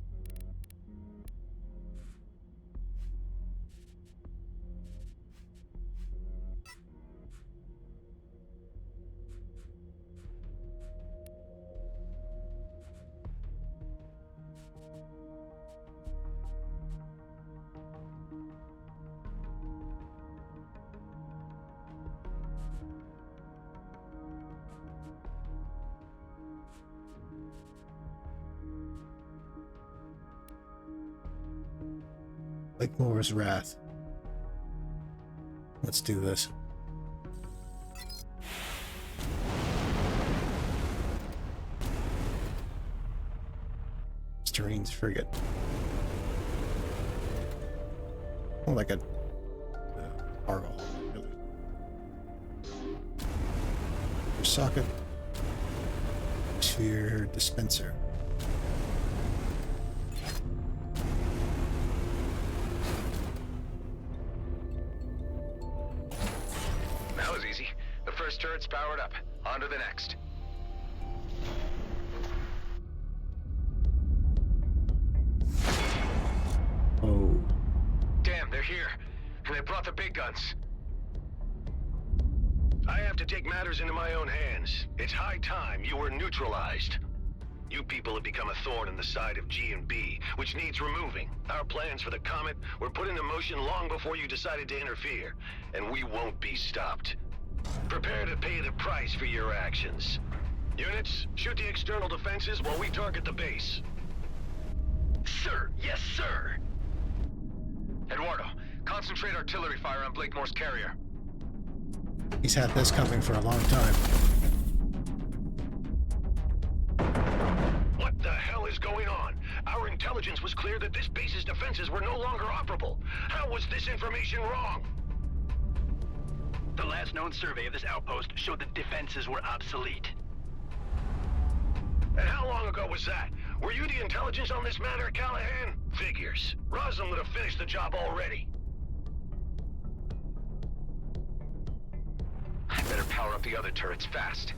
[SPEAKER 1] Blakemoor's Wrath. Let's do this. Tareen's frigate. More like a cargo, really. Your socket to your dispenser.
[SPEAKER 2] Turret's powered up. On to the next.
[SPEAKER 1] Oh.
[SPEAKER 2] Damn, they're here. And they brought the big guns. I have to take matters into my own hands. It's high time you were neutralized. You people have become a thorn in the side of G&B, which needs removing. Our plans for the Comet were put into motion long before you decided to interfere, and we won't be stopped. Prepare to pay the price for your actions. Units, shoot the external defenses while we target the base.
[SPEAKER 13] Sir, yes, sir. Eduardo, concentrate artillery fire on Blakemoor's carrier.
[SPEAKER 1] He's had this coming for a long time.
[SPEAKER 2] What the hell is going on? Our intelligence was clear that this base's defenses were no longer operable. How was this information wrong?
[SPEAKER 7] The last known survey of this outpost showed that defenses were obsolete.
[SPEAKER 2] And how long ago was that? Were you the intelligence on this matter, Callahan? Figures. Roslin would have finished the job already.
[SPEAKER 13] I better power up the other turrets fast.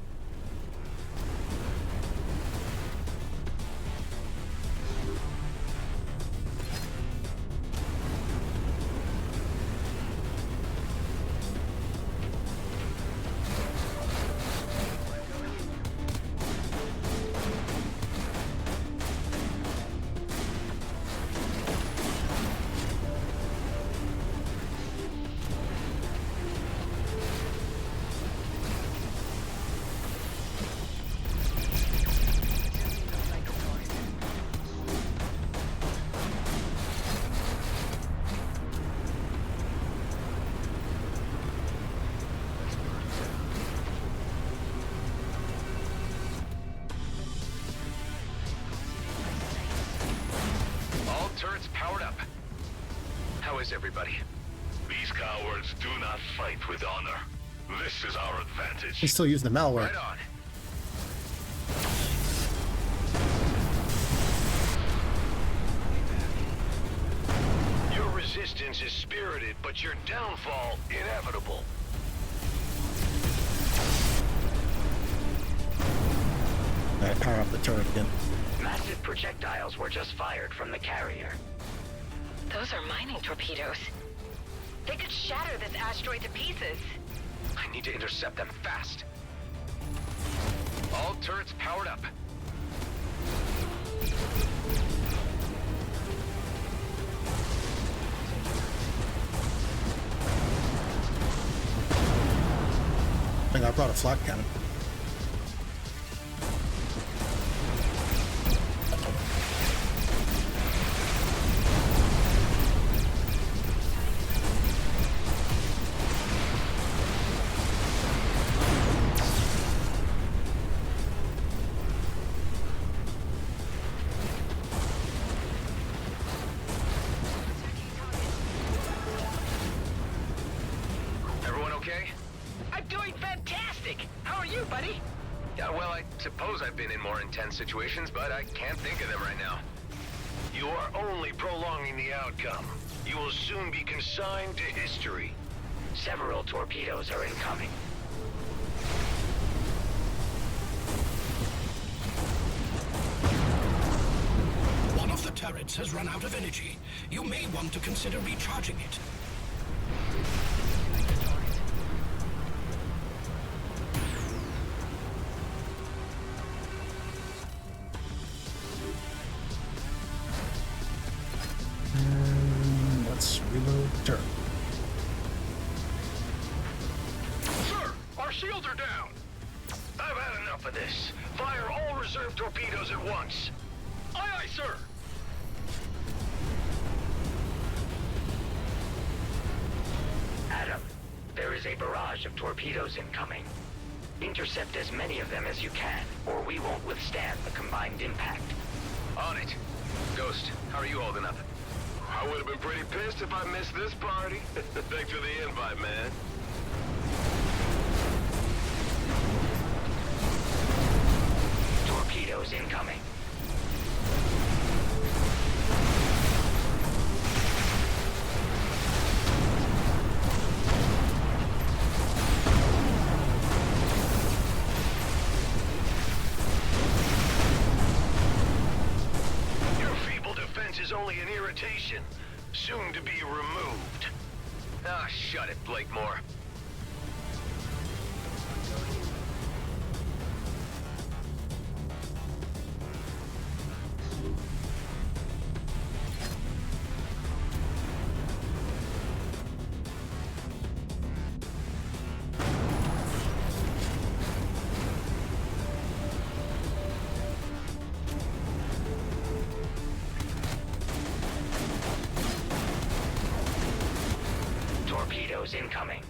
[SPEAKER 13] is everybody?
[SPEAKER 23] These cowards do not fight with honor. This is our advantage.
[SPEAKER 1] He's still using the malware.
[SPEAKER 13] Right on. Your resistance is spirited, but your downfall inevitable.
[SPEAKER 1] Alright, power up the turret again.
[SPEAKER 19] Massive projectiles were just fired from the carrier.
[SPEAKER 3] Those are mining torpedoes. They could shatter this asteroid to pieces.
[SPEAKER 13] I need to intercept them fast. All turrets powered up.
[SPEAKER 1] I think I brought a flak cannon.
[SPEAKER 13] Everyone okay?
[SPEAKER 17] I'm doing fantastic! How are you, buddy?
[SPEAKER 13] Yeah, well, I suppose I've been in more intense situations, but I can't think of them right now. You are only prolonging the outcome. You will soon be consigned to history.
[SPEAKER 19] Several torpedoes are incoming.
[SPEAKER 8] One of the turrets has run out of energy. You may want to consider recharging it.
[SPEAKER 1] Let's reload the turret.
[SPEAKER 2] Sir, our shields are down. I've had enough of this. Fire all reserve torpedoes at once. Aye, aye, sir.
[SPEAKER 19] Adam, there is a barrage of torpedoes incoming. Intercept as many of them as you can, or we won't withstand the combined impact.
[SPEAKER 13] On it. Ghost, how are you holding up?
[SPEAKER 2] I would have been pretty pissed if I missed this party. Thanks for the invite, man.
[SPEAKER 19] Torpedoes incoming.
[SPEAKER 2] Your feeble defense is only an irritation, soon to be removed.
[SPEAKER 13] Ah, shut it, Blakemore.
[SPEAKER 19] Torpedoes incoming.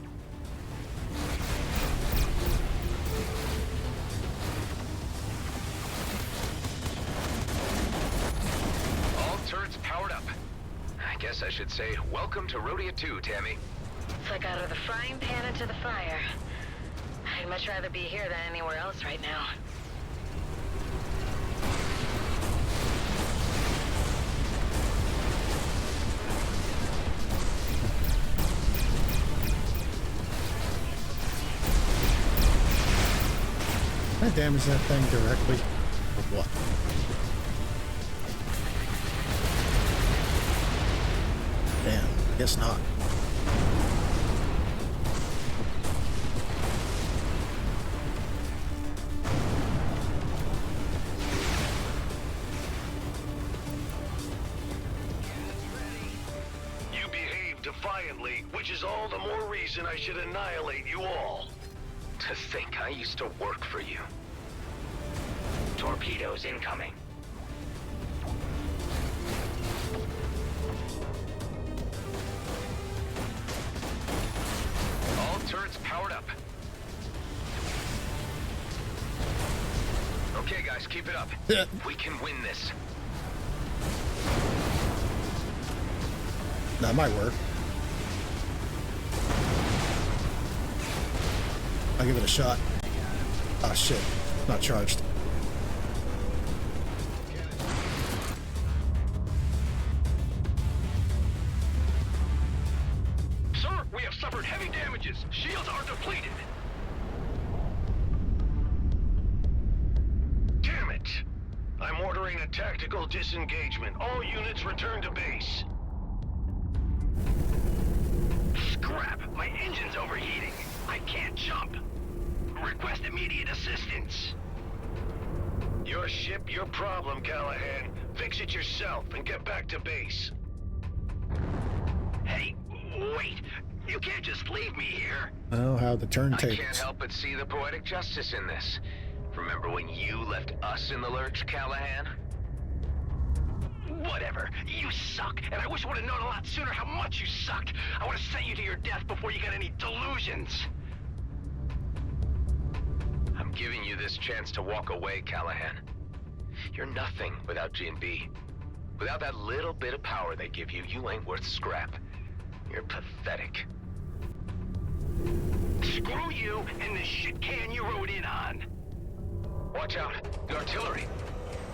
[SPEAKER 13] All turrets powered up. I guess I should say, welcome to Rhodia 2, Tammy.
[SPEAKER 3] It's like out of the frying pan into the fire. I'd much rather be here than anywhere else right now.
[SPEAKER 1] Can I damage that thing directly? Or what? Damn, I guess not.
[SPEAKER 2] You behave defiantly, which is all the more reason I should annihilate you all.
[SPEAKER 13] To think I used to work for you.
[SPEAKER 19] Torpedoes incoming.
[SPEAKER 13] All turrets powered up. Okay, guys, keep it up. We can win this.
[SPEAKER 1] That might work. I'll give it a shot. Ah, shit. Not charged.
[SPEAKER 2] Sir, we have suffered heavy damages. Shields are depleted. Damn it. I'm ordering a tactical disengagement. All units return to base. Scrap! My engine's overheating. I can't jump. Request immediate assistance. Your ship, your problem, Callahan. Fix it yourself and get back to base. Hey, wait. You can't just leave me here.
[SPEAKER 1] Oh, how the
[SPEAKER 13] I can't
[SPEAKER 1] turntables.
[SPEAKER 13] help but see the poetic justice in this. Remember when you left us in the lurch, Callahan?
[SPEAKER 2] Whatever. You suck, and I wish I would have known a lot sooner how much you sucked. I would have sent you to your death before you got any delusions.
[SPEAKER 13] I'm giving you this chance to walk away, Callahan. You're nothing without G&B. Without that little bit of power they give you, you ain't worth scrap. You're pathetic.
[SPEAKER 2] Screw you and the shit can you rode in on.
[SPEAKER 13] Watch out. The artillery.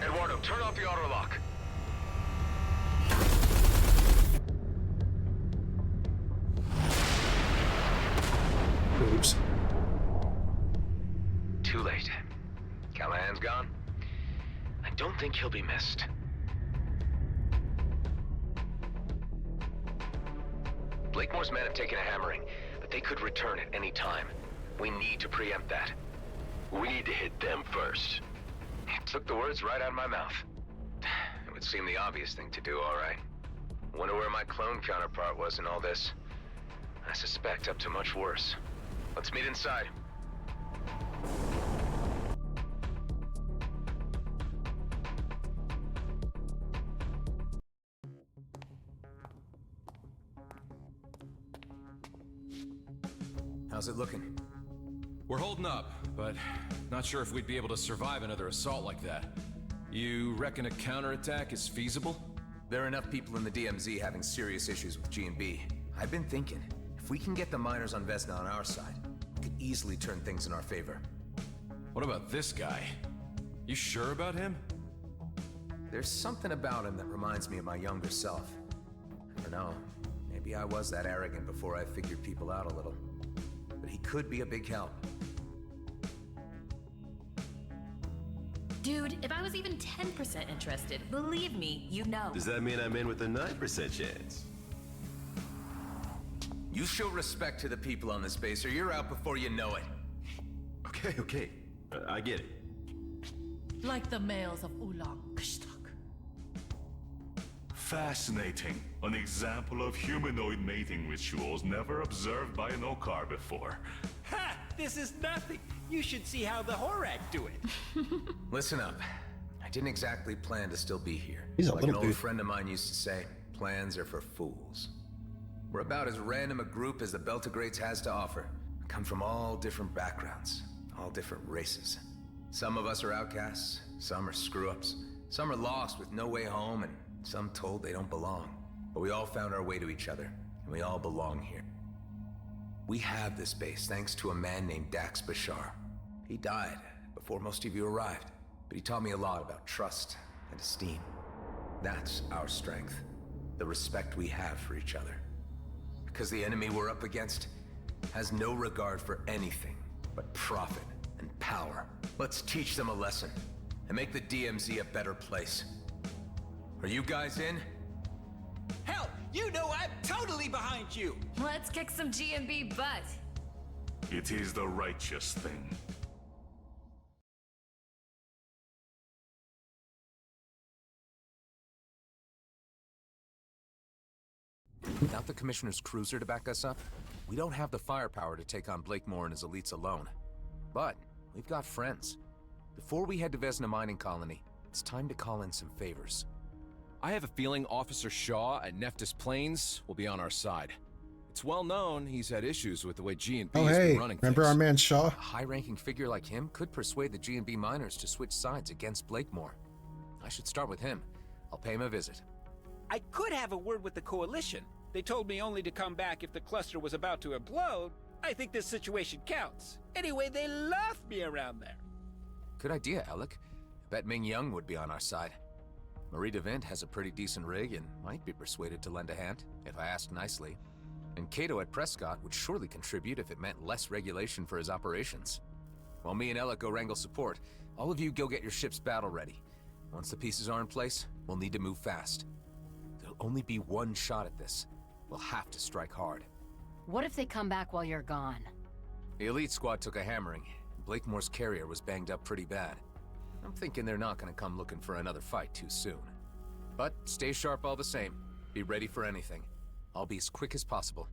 [SPEAKER 13] Eduardo, turn off the autolock.
[SPEAKER 1] Oops.
[SPEAKER 13] Too late. Callahan's gone. I don't think he'll be missed. Blakemore's men have taken a hammering, but they could return at any time. We need to preempt that.
[SPEAKER 2] We need to hit them first.
[SPEAKER 13] Took the words right out of my mouth. It would seem the obvious thing to do, all right. Wonder where my clone counterpart was in all this. I suspect up to much worse. Let's meet inside.
[SPEAKER 20] How's it looking?
[SPEAKER 22] We're holding up, but not sure if we'd be able to survive another assault like that. You reckon a counterattack is feasible?
[SPEAKER 20] There are enough people in the DMZ having serious issues with G&B. I've been thinking, if we can get the miners on Vesna on our side, we could easily turn things in our favor.
[SPEAKER 22] What about this guy? You sure about him?
[SPEAKER 20] There's something about him that reminds me of my younger self. I don't know, maybe I was that arrogant before I figured people out a little. But he could be a big help.
[SPEAKER 11] Dude, if I was even 10% interested, believe me, you'd know.
[SPEAKER 21] Does that mean I'm in with a 9% chance?
[SPEAKER 20] You show respect to the people on this base or you're out before you know it.
[SPEAKER 21] Okay. I get it.
[SPEAKER 11] Like the males of Ulang Kshtak.
[SPEAKER 23] Fascinating. An example of humanoid mating rituals never observed by an Okar before.
[SPEAKER 17] Ha! This is nothing. You should see how the Horak do it.
[SPEAKER 20] Listen up. I didn't exactly plan to still be here.
[SPEAKER 1] He's a
[SPEAKER 20] like
[SPEAKER 1] little
[SPEAKER 20] an old
[SPEAKER 1] dude.
[SPEAKER 20] friend of mine used to say, plans are for fools. We're about as random a group as the Beltagrades has to offer. We come from all different backgrounds, all different races. Some of us are outcasts, some are screw-ups, some are lost with no way home, and some told they don't belong. But we all found our way to each other, and we all belong here. We have this base thanks to a man named Dax Bashar. He died before most of you arrived, but he taught me a lot about trust and esteem. That's our strength, the respect we have for each other. Because the enemy we're up against has no regard for anything but profit and power. Let's teach them a lesson and make the DMZ a better place. Are you guys in?
[SPEAKER 17] Hell, you know I'm totally behind you.
[SPEAKER 11] Let's kick some G&B butt.
[SPEAKER 23] It is the righteous thing.
[SPEAKER 20] Without the Commissioner's cruiser to back us up, we don't have the firepower to take on Blakemore and his elites alone. But we've got friends. Before we head to Vesna Mining Colony, it's time to call in some favors.
[SPEAKER 22] I have a feeling Officer Shaw at Nephthys Plains will be on our side. It's well known he's had issues with the way G&B
[SPEAKER 1] Oh,
[SPEAKER 22] has
[SPEAKER 1] hey,
[SPEAKER 22] been running
[SPEAKER 1] remember
[SPEAKER 22] things.
[SPEAKER 1] our man Shaw?
[SPEAKER 20] A high-ranking figure like him could persuade the G&B miners to switch sides against Blakemore. I should start with him. I'll pay him a visit.
[SPEAKER 17] I could have a word with the Coalition, They told me only to come back if the cluster was about to implode. I think this situation counts. Anyway, they love me around there.
[SPEAKER 20] Good idea, Alec. Bet Ming Young would be on our side. Marie DeVint has a pretty decent rig and might be persuaded to lend a hand, if I ask nicely. And Cato at Prescott would surely contribute if it meant less regulation for his operations. While me and Alec go wrangle support, all of you go get your ships battle ready. Once the pieces are in place, we'll need to move fast. There'll only be one shot at this. We'll have to strike hard.
[SPEAKER 3] What if they come back while you're gone?
[SPEAKER 20] The elite squad took a hammering. Blakemore's carrier was banged up pretty bad. I'm thinking they're not gonna come looking for another fight too soon. But stay sharp all the same. Be ready for anything. I'll be as quick as possible.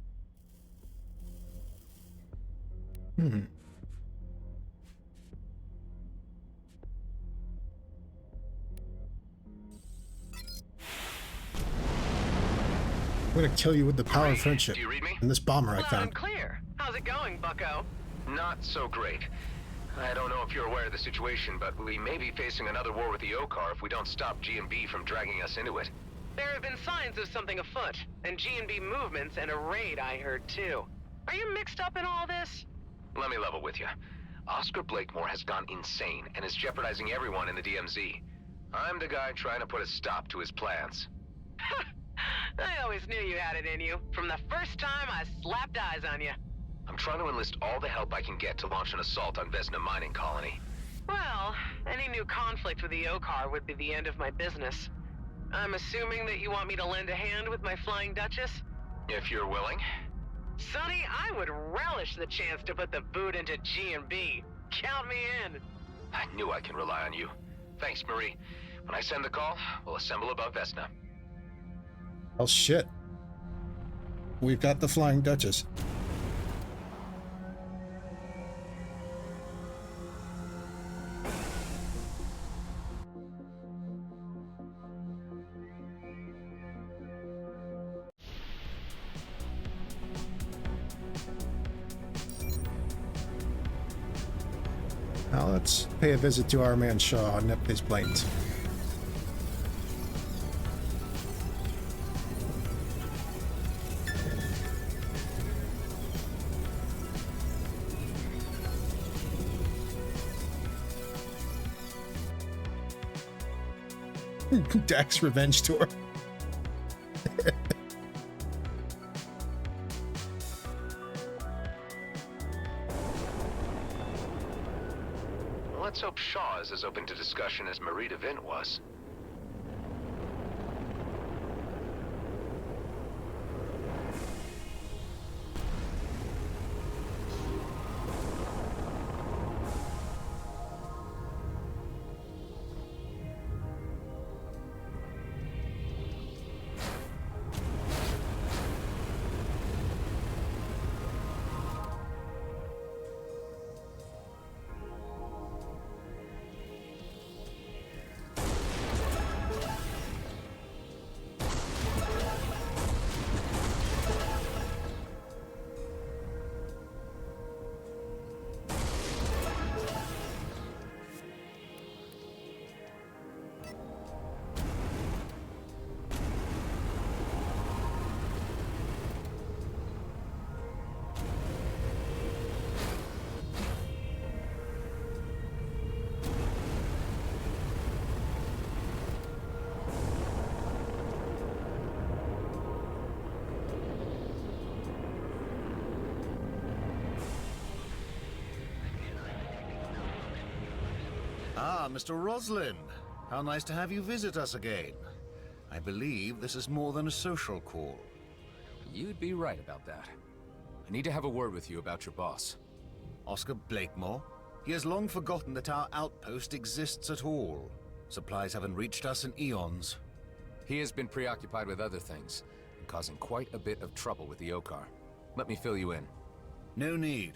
[SPEAKER 1] I'm gonna kill you with the power of friendship.
[SPEAKER 2] Do you read me?
[SPEAKER 1] And this bomber I
[SPEAKER 12] Loud
[SPEAKER 1] found.
[SPEAKER 12] and clear. How's it going, bucko?
[SPEAKER 2] Not so great. I don't know if you're aware of the situation, but we may be facing another war with the Okar if we don't stop G&B from dragging us into it.
[SPEAKER 12] There have been signs of something afoot, and G&B movements and a raid I heard too. Are you mixed up in all this?
[SPEAKER 2] Let me level with you. Oscar Blakemore has gone insane and is jeopardizing everyone in the DMZ. I'm the guy trying to put a stop to his plans.
[SPEAKER 12] I always knew you had it in you, from the first time I slapped eyes on you.
[SPEAKER 2] I'm trying to enlist all the help I can get to launch an assault on Vesna mining colony.
[SPEAKER 12] Well, any new conflict with the Okar would be the end of my business. I'm assuming that you want me to lend a hand with my Flying Duchess?
[SPEAKER 2] If you're willing.
[SPEAKER 12] Sonny, I would relish the chance to put the boot into G&B. Count me in.
[SPEAKER 2] I knew I can rely on you. Thanks, Marie. When I send the call, we'll assemble above Vesna.
[SPEAKER 1] Oh shit. We've got the Flying Duchess. Now let's pay a visit to our man Shaw and nip his planes. Dax Revenge Tour.
[SPEAKER 2] Let's hope Shaw is as open to discussion as Marie DeVint was.
[SPEAKER 15] Ah, Mr. Roslin. How nice to have you visit us again. I believe this is more than a social call.
[SPEAKER 20] You'd be right about that. I need to have a word with you about your boss.
[SPEAKER 15] Oscar Blakemore? He has long forgotten that our outpost exists at all. Supplies haven't reached us in eons.
[SPEAKER 20] He has been preoccupied with other things, and causing quite a bit of trouble with the Okar. Let me fill you in.
[SPEAKER 15] No need.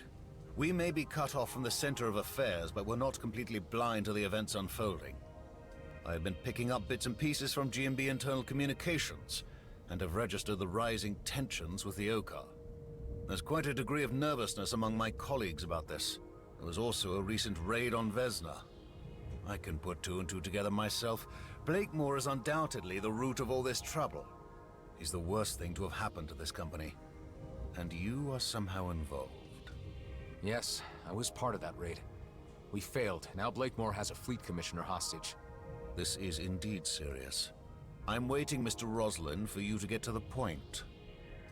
[SPEAKER 15] We may be cut off from the center of affairs, but we're not completely blind to the events unfolding. I've been picking up bits and pieces from G&B internal communications, and have registered the rising tensions with the Okar. There's quite a degree of nervousness among my colleagues about this. There was also a recent raid on Vesna. I can put two and two together myself. Blakemore is undoubtedly the root of all this trouble. is the worst thing to have happened to this company. And you are somehow involved.
[SPEAKER 20] Yes, I was part of that raid. We failed. Now Blakemore has a fleet commissioner hostage.
[SPEAKER 15] This is indeed serious. I'm waiting, Mr. Roslin, for you to get to the point.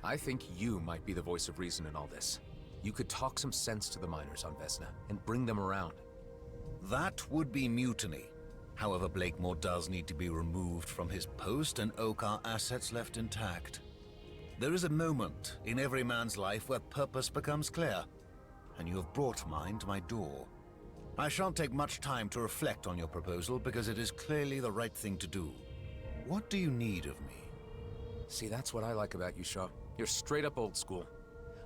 [SPEAKER 20] I think you might be the voice of reason in all this. You could talk some sense to the miners on Vesna and bring them around.
[SPEAKER 15] That would be mutiny. However, Blakemore does need to be removed from his post and Okar assets left intact. There is a moment in every man's life where purpose becomes clear, and you have brought mine to my door. I shan't take much time to reflect on your proposal because it is clearly the right thing to do. What do you need of me?
[SPEAKER 20] See, that's what I like about you, Shaw. You're straight up old school.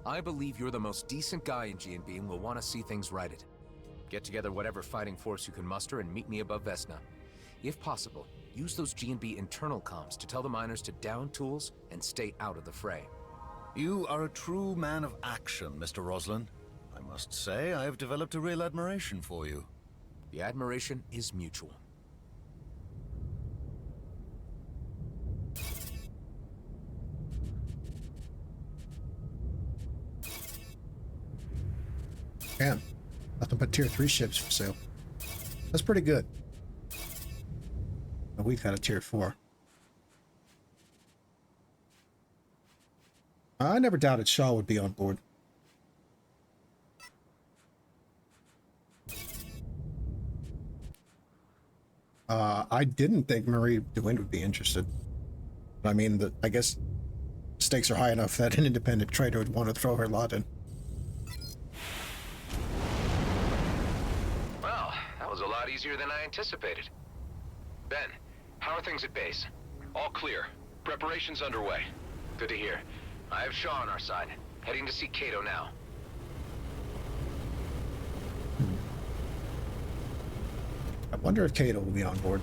[SPEAKER 20] I believe you're the most decent guy in G&B and will want to see things righted. Get together whatever fighting force you can muster and meet me above Vesna. If possible, use those G&B internal comms to tell the miners to down tools and stay out of the fray.
[SPEAKER 15] You are a true man of action, Mr. Roslin. I must say, I have developed a real admiration for you.
[SPEAKER 20] The admiration is mutual.
[SPEAKER 1] Damn. Nothing but tier 3 ships for sale. That's pretty good. But we've got a tier 4. I never doubted Shaw would be on board. I didn't think Marie DeWitt would be interested. I mean, I guess stakes are high enough that an independent trader would want to throw her lot in.
[SPEAKER 13] Well, that was a lot easier than I anticipated. Ben, how are things at base?
[SPEAKER 2] All clear. Preparations underway.
[SPEAKER 13] Good to hear. I have Shaw on our side. Heading to see Kato now.
[SPEAKER 1] I wonder if Kato will be on board.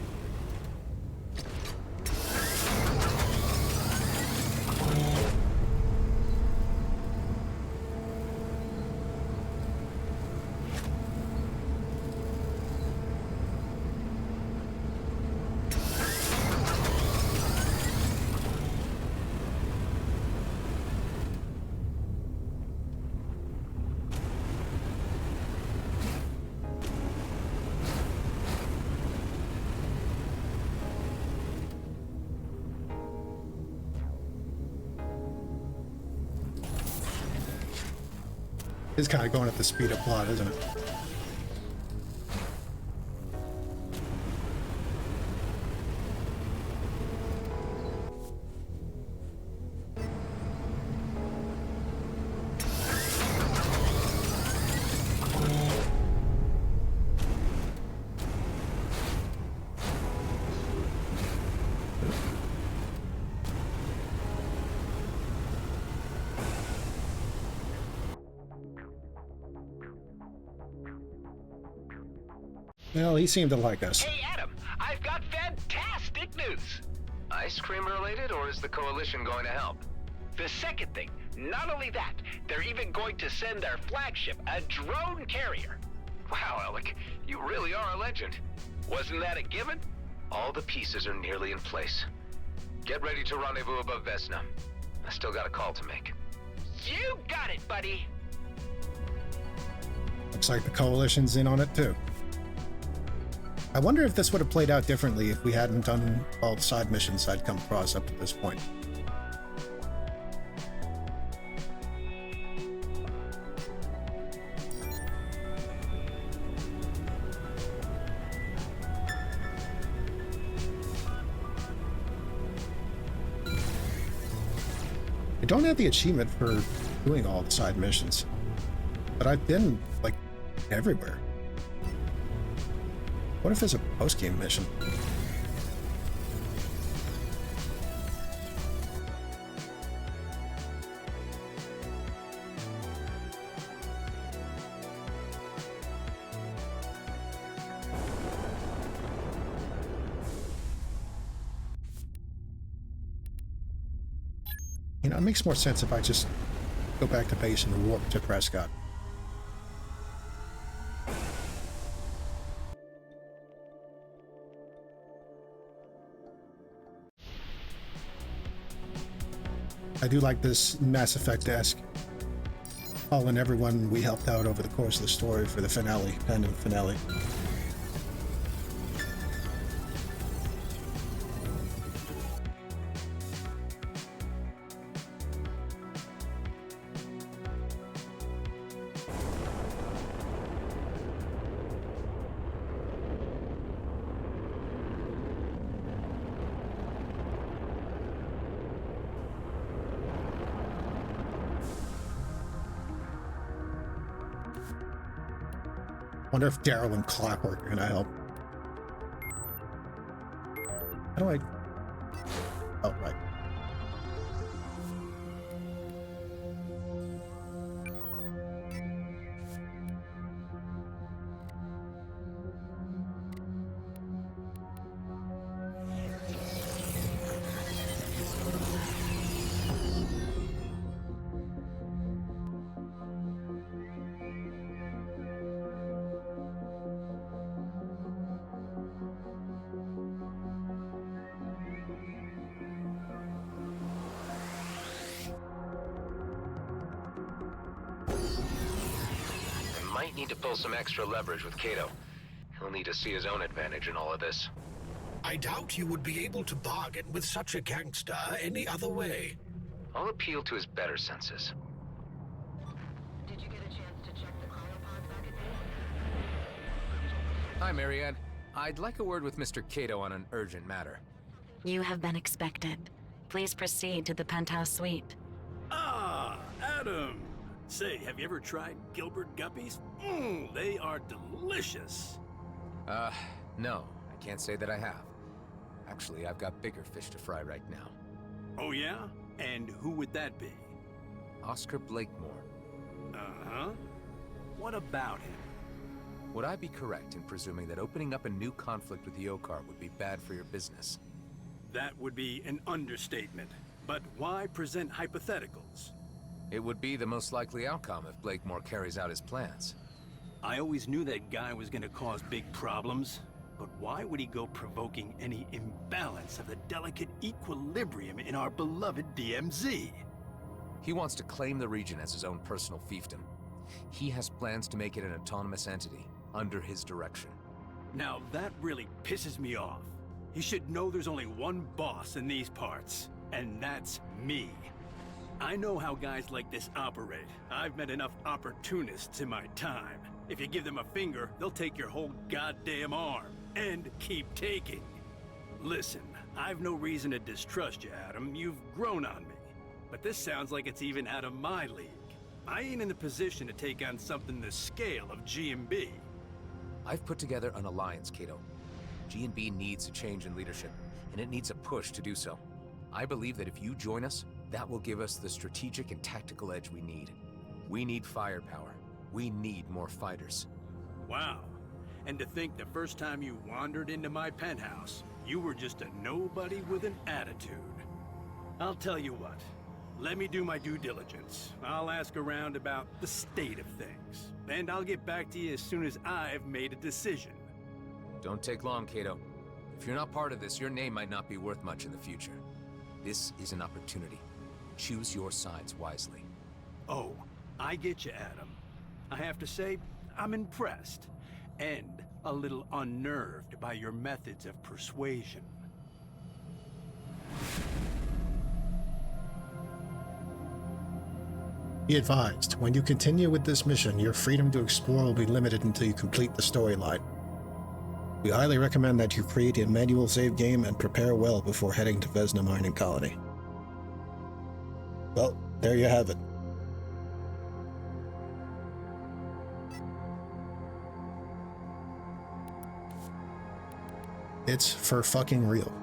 [SPEAKER 1] It's kind of going at the speed of plot, isn't it? Well, he seemed to like us.
[SPEAKER 7] Hey, Adam, I've got fantastic news.
[SPEAKER 13] Ice cream related, or is the Coalition going to help?
[SPEAKER 7] The second thing, not only that, they're even going to send their flagship, a drone carrier.
[SPEAKER 13] Wow, Alec, you really are a legend.
[SPEAKER 7] Wasn't that a given?
[SPEAKER 13] All the pieces are nearly in place. Get ready to rendezvous above Vesna. I still got a call to make.
[SPEAKER 7] You got it, buddy.
[SPEAKER 1] Looks like the Coalition's in on it too. I wonder if this would have played out differently if we hadn't done all the side missions I'd come across up to this point. I don't have the achievement for doing all the side missions, but I've been, like, everywhere. What if there's a post-game mission? You know, it makes more sense if I just go back to base and warp to Prescott. I do like this Mass Effect-esque. Calling everyone we helped out over the course of the story for the finale, kind of finale. Wonder if Daryl and Clockwork are gonna help. How do I... Oh, right.
[SPEAKER 13] Might need to pull some extra leverage with Kato. He'll need to see his own advantage in all of this.
[SPEAKER 8] I doubt you would be able to bargain with such a gangster any other way.
[SPEAKER 13] I'll appeal to his better senses.
[SPEAKER 3] Did you get a chance to check the cryopod back at
[SPEAKER 20] Hi, Marianne. I'd like a word with Mr. Kato on an urgent matter.
[SPEAKER 9] You have been expected. Please proceed to the penthouse suite.
[SPEAKER 16] Ah, Adam! Say, have you ever tried Gilbert guppies? They are delicious.
[SPEAKER 20] No. I can't say that I have. Actually, I've got bigger fish to fry right now.
[SPEAKER 16] Oh yeah? And who would that be?
[SPEAKER 20] Oscar Blakemore.
[SPEAKER 16] Uh-huh. What about him?
[SPEAKER 20] Would I be correct in presuming that opening up a new conflict with the Okar would be bad for your business?
[SPEAKER 16] That would be an understatement. But why present hypotheticals?
[SPEAKER 20] It would be the most likely outcome if Blakemore carries out his plans.
[SPEAKER 16] I always knew that guy was gonna cause big problems, but why would he go provoking any imbalance of the delicate equilibrium in our beloved DMZ?
[SPEAKER 20] He wants to claim the region as his own personal fiefdom. He has plans to make it an autonomous entity, under his direction.
[SPEAKER 16] Now that really pisses me off. He should know there's only one boss in these parts, and that's me. I know how guys like this operate. I've met enough opportunists in my time. If you give them a finger, they'll take your whole goddamn arm, and keep taking. Listen, I've no reason to distrust you, Adam. You've grown on me. But this sounds like it's even out of my league. I ain't in the position to take on something the scale of G&B.
[SPEAKER 20] I've put together an alliance, Kato. G&B needs a change in leadership, and it needs a push to do so. I believe that if you join us, that will give us the strategic and tactical edge we need. We need firepower. We need more fighters.
[SPEAKER 16] Wow. And to think the first time you wandered into my penthouse, you were just a nobody with an attitude. I'll tell you what. Let me do my due diligence. I'll ask around about the state of things. And I'll get back to you as soon as I've made a decision.
[SPEAKER 20] Don't take long, Kato. If you're not part of this, your name might not be worth much in the future. This is an opportunity. Choose your sides wisely.
[SPEAKER 16] Oh, I get you, Adam. I have to say, I'm impressed. And a little unnerved by your methods of persuasion.
[SPEAKER 1] Be advised, when you continue with this mission, your freedom to explore will be limited until you complete the storyline. We highly recommend that you create a manual save game and prepare well before heading to Vesna Mining Colony. Well, there you have it. It's for fucking real.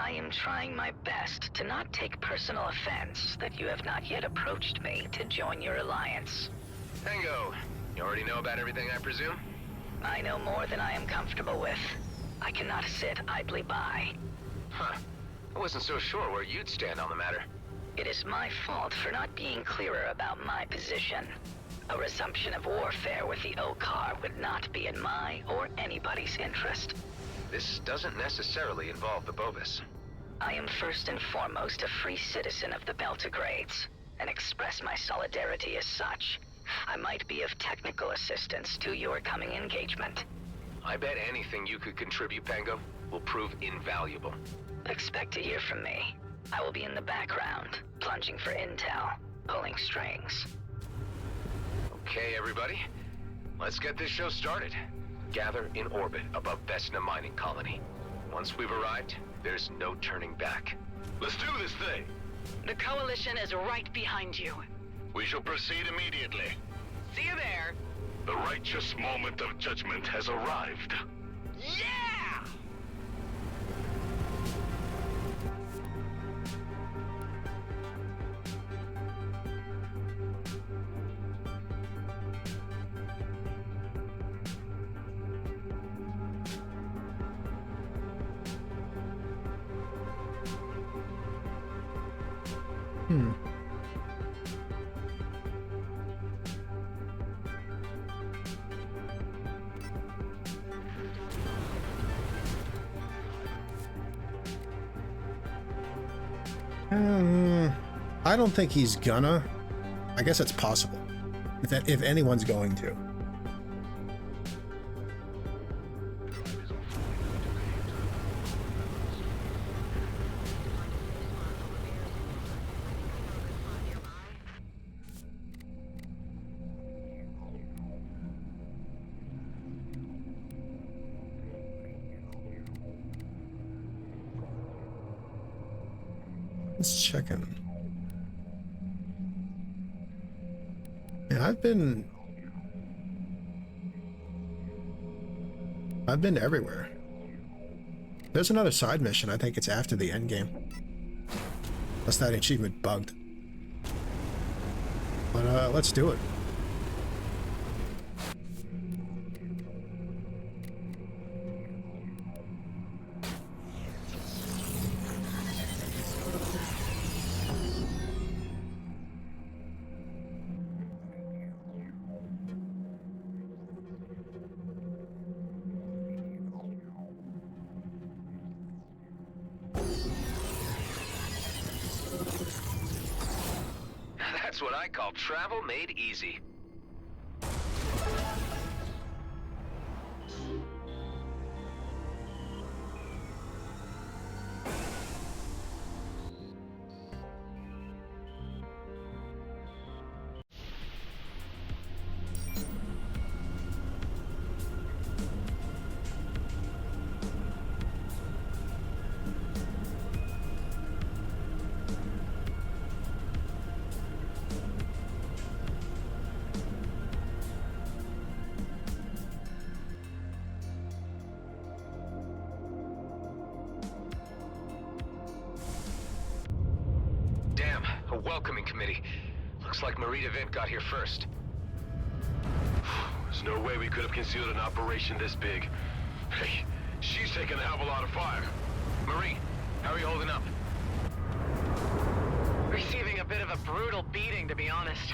[SPEAKER 19] I am trying my best to not take personal offense that you have not yet approached me to join your alliance.
[SPEAKER 13] Tango, you already know about everything, I presume?
[SPEAKER 19] I know more than I am comfortable with. I cannot sit idly by.
[SPEAKER 13] Huh. I wasn't so sure where you'd stand on the matter.
[SPEAKER 19] It is my fault for not being clearer about my position. A resumption of warfare with the Okar would not be in my or anybody's interest.
[SPEAKER 13] This doesn't necessarily involve the Bovis.
[SPEAKER 19] I am first and foremost a free citizen of the Beltagrades, and express my solidarity as such. I might be of technical assistance to your coming engagement.
[SPEAKER 13] I bet anything you could contribute, Pango, will prove invaluable.
[SPEAKER 19] Expect to hear from me. I will be in the background, plunging for intel, pulling strings.
[SPEAKER 13] Okay, everybody. Let's get this show started. Gather in orbit above Vesna Mining Colony. Once we've arrived, there's no turning back.
[SPEAKER 7] Let's do this thing!
[SPEAKER 6] The Coalition is right behind you.
[SPEAKER 7] We shall proceed immediately.
[SPEAKER 6] See you there.
[SPEAKER 23] The righteous moment of judgment has arrived.
[SPEAKER 6] Yeah!
[SPEAKER 1] I don't think he's gonna. I guess it's possible. If anyone's going to. Let's check in. Yeah, I've been everywhere. There's another side mission. I think it's after the end game. Unless that achievement bugged. But let's do it.
[SPEAKER 13] That's what I call travel made easy. A welcoming committee. Looks like Marita Vint got here first.
[SPEAKER 2] There's no way we could have concealed an operation this big. Hey, she's taking a hell of a lot of fire.
[SPEAKER 13] Marie, how are you holding up?
[SPEAKER 12] Receiving a bit of a brutal beating, to be honest.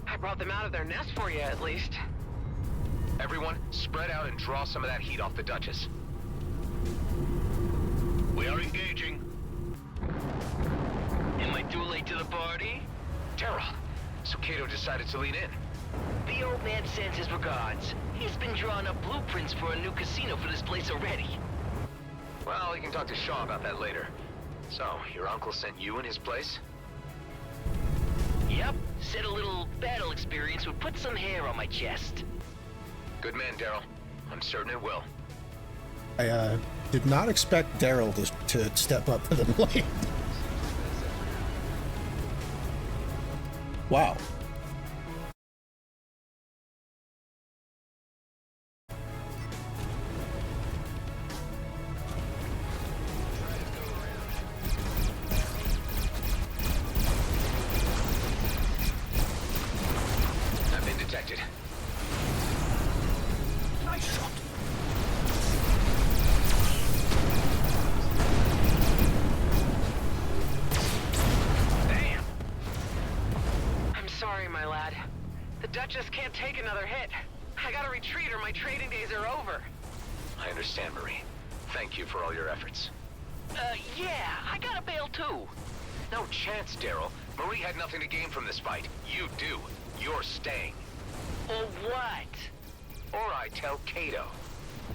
[SPEAKER 12] I brought them out of their nest for you, at least.
[SPEAKER 13] Everyone, spread out and draw some of that heat off the Duchess.
[SPEAKER 7] We are engaging. Am I too late to the party?
[SPEAKER 13] Daryl, so Kato decided to lean in.
[SPEAKER 4] The old man sends his regards. He's been drawing up blueprints for a new casino for this place already.
[SPEAKER 13] Well, you can talk to Shaw about that later. So, your uncle sent you in his place?
[SPEAKER 4] Yep, said a little battle experience would put some hair on my chest.
[SPEAKER 13] Good man, Daryl. I'm certain it will.
[SPEAKER 1] I did not expect Daryl to step up to the plate. Wow.
[SPEAKER 13] I've been detected.
[SPEAKER 8] Nice shot.
[SPEAKER 12] Damn! I'm sorry, my lad. The Duchess can't take another hit. I gotta retreat or my trading days are over.
[SPEAKER 13] I understand, Marie. Thank you for all your efforts.
[SPEAKER 4] Yeah, I gotta bail too.
[SPEAKER 13] No chance, Daryl. Marie had nothing to gain from this fight. You do. You're staying.
[SPEAKER 4] Or what?
[SPEAKER 13] Or I tell Kato.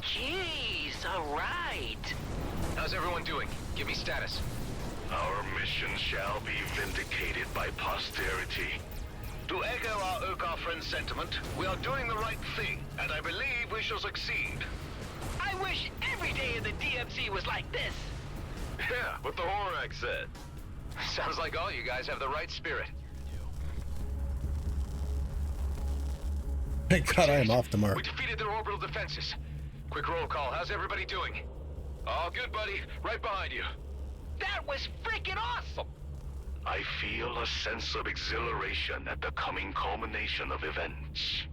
[SPEAKER 4] Jeez, alright.
[SPEAKER 13] How's everyone doing? Give me status.
[SPEAKER 23] Our mission shall be vindicated by posterity.
[SPEAKER 7] To echo our Urkar friend's sentiment, we are doing the right thing, and I believe we shall succeed.
[SPEAKER 4] I wish every day in the DMZ was like this.
[SPEAKER 21] Yeah, what the Horak said.
[SPEAKER 13] Sounds like all you guys have the right spirit.
[SPEAKER 1] Thank God I am off tomorrow.
[SPEAKER 13] We defeated their orbital defenses. Quick roll call. How's everybody doing?
[SPEAKER 21] All good, buddy. Right behind you.
[SPEAKER 4] That was freaking awesome!
[SPEAKER 23] I feel a sense of exhilaration at the coming culmination of events.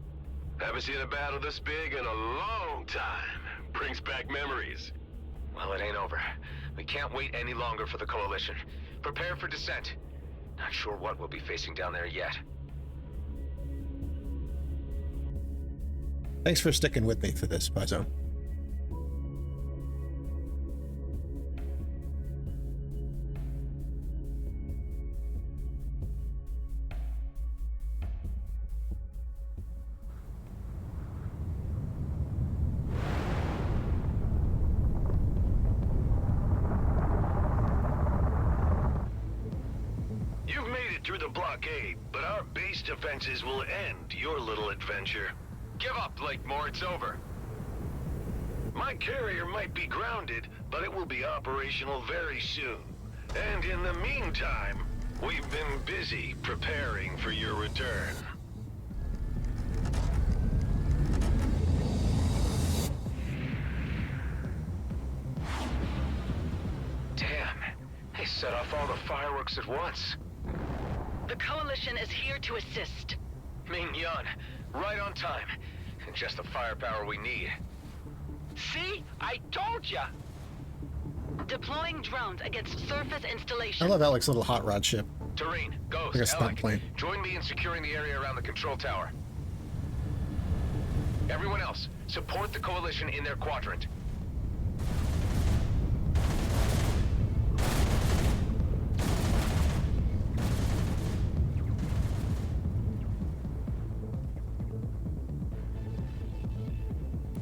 [SPEAKER 21] Haven't seen a battle this big in a long time. Brings back memories.
[SPEAKER 13] Well, it ain't over. We can't wait any longer for the Coalition. Prepare for descent. Not sure what we'll be facing down there yet.
[SPEAKER 1] Thanks for sticking with me for this, Paizo.
[SPEAKER 7] You've made it through the blockade, but our base defenses will end your little adventure.
[SPEAKER 13] Give up, Lakemore. It's over.
[SPEAKER 7] My carrier might be grounded, but it will be operational very soon. And in the meantime, we've been busy preparing for your return.
[SPEAKER 13] Damn. They set off all the fireworks at once.
[SPEAKER 6] The Coalition is here to assist.
[SPEAKER 13] Ming-Yun, right on time. Just the firepower we need.
[SPEAKER 4] See? I told ya!
[SPEAKER 6] Deploying drones against surface installations.
[SPEAKER 1] I love Alec's little hot rod ship.
[SPEAKER 13] Tareen, Ghost,
[SPEAKER 1] Like a stunt
[SPEAKER 13] Alec,
[SPEAKER 1] plane.
[SPEAKER 13] join me in securing the area around the control tower. Everyone else, support the Coalition in their quadrant.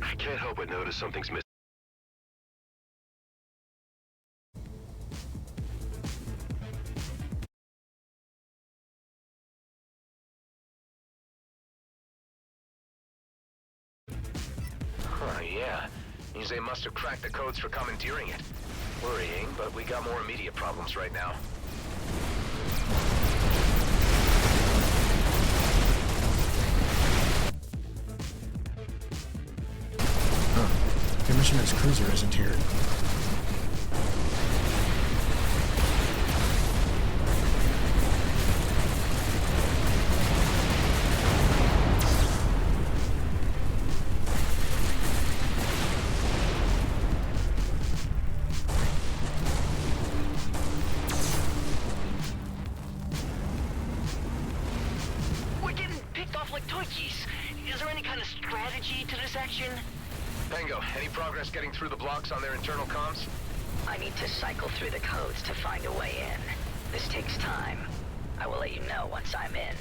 [SPEAKER 21] I can't help but notice something's missing.
[SPEAKER 13] Huh, yeah. Means they must have cracked the codes for commandeering it. Worrying, but we got more immediate problems right now.
[SPEAKER 1] Commissioner's cruiser isn't here.
[SPEAKER 4] We're getting picked off like toikies. Is there any kind of strategy to this action?
[SPEAKER 13] Pango, any progress getting through the blocks on their internal comms?
[SPEAKER 19] I need to cycle through the codes to find a way in. This takes time. I will let you know once I'm in.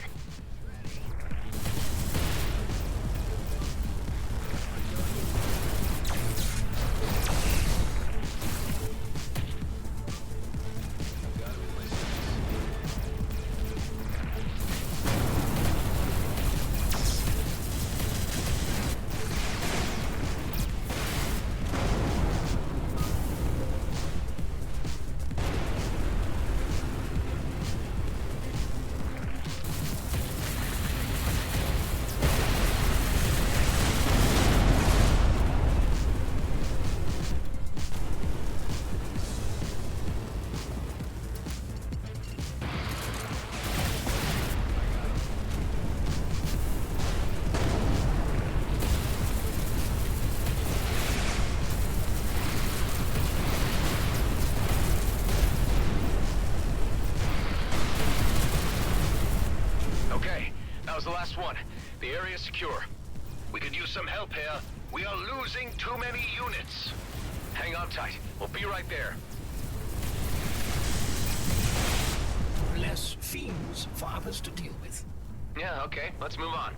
[SPEAKER 2] was the last one. The area is secure. We could use some help here. We are losing too many units.
[SPEAKER 13] Hang on tight. We'll be right there.
[SPEAKER 8] Less fiends for others to deal with.
[SPEAKER 13] Yeah, okay. Let's move on.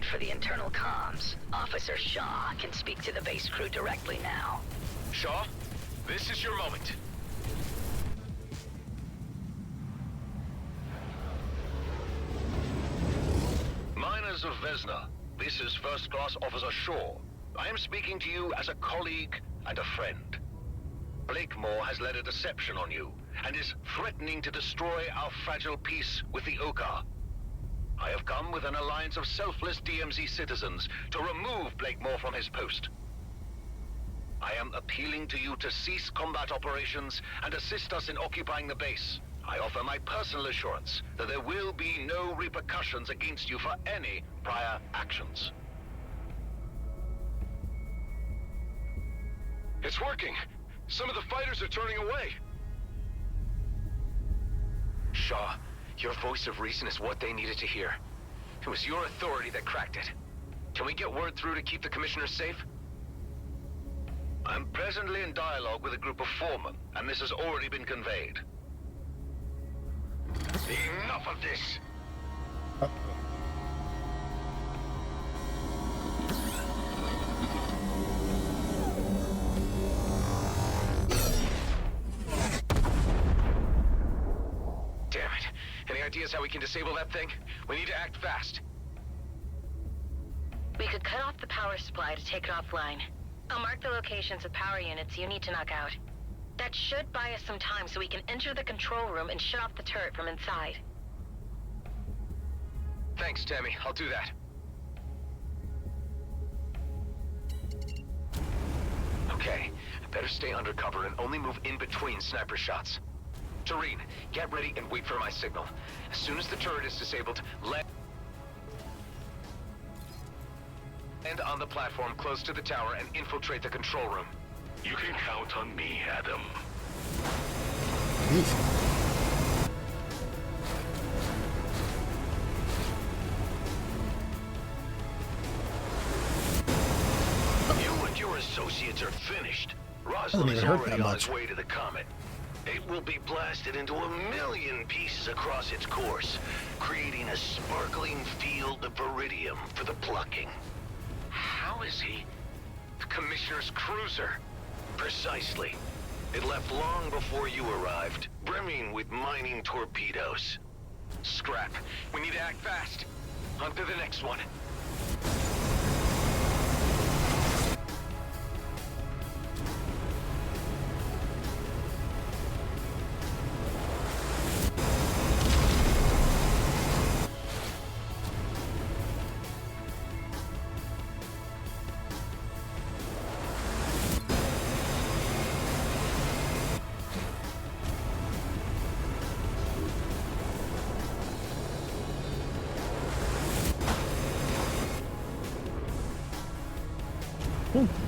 [SPEAKER 19] For the internal comms. Officer Shaw can speak to the base crew directly now.
[SPEAKER 13] Shaw, this is your moment.
[SPEAKER 2] Miners of Vesna, this is First Class Officer Shaw. I am speaking to you as a colleague and a friend. Blakemore has led a deception on you, and is threatening to destroy our fragile peace with the Oka. I have come with an alliance of selfless DMZ citizens to remove Blakemore from his post. I am appealing to you to cease combat operations and assist us in occupying the base. I offer my personal assurance that there will be no repercussions against you for any prior actions. It's working. Some of the fighters are turning away.
[SPEAKER 13] Shaw, your voice of reason is what they needed to hear. It was your authority that cracked it. Can we get word through to keep the commissioner safe?
[SPEAKER 2] I'm presently in dialogue with a group of foremen, and this has already been conveyed. Enough of this!
[SPEAKER 13] Any ideas how we can disable that thing? We need to act fast.
[SPEAKER 3] We could cut off the power supply to take it offline. I'll mark the locations of power units you need to knock out. That should buy us some time so we can enter the control room and shut off the turret from inside.
[SPEAKER 13] Thanks, Tammy. I'll do that. Okay, I better stay undercover and only move in between sniper shots. Tareen, get ready and wait for my signal. As soon as the turret is disabled, land on the platform close to the tower and infiltrate the control room.
[SPEAKER 23] You can count on me, Adam.
[SPEAKER 2] You and your associates are finished. Roslin is already on his way to the Comet. It will be blasted into 1,000,000 pieces across its course, creating a sparkling field of Viridium for the plucking.
[SPEAKER 13] How is he? The Commissioner's cruiser.
[SPEAKER 2] Precisely. It left long before you arrived, brimming with mining torpedoes.
[SPEAKER 13] Scrap. We need to act fast. On to the next one.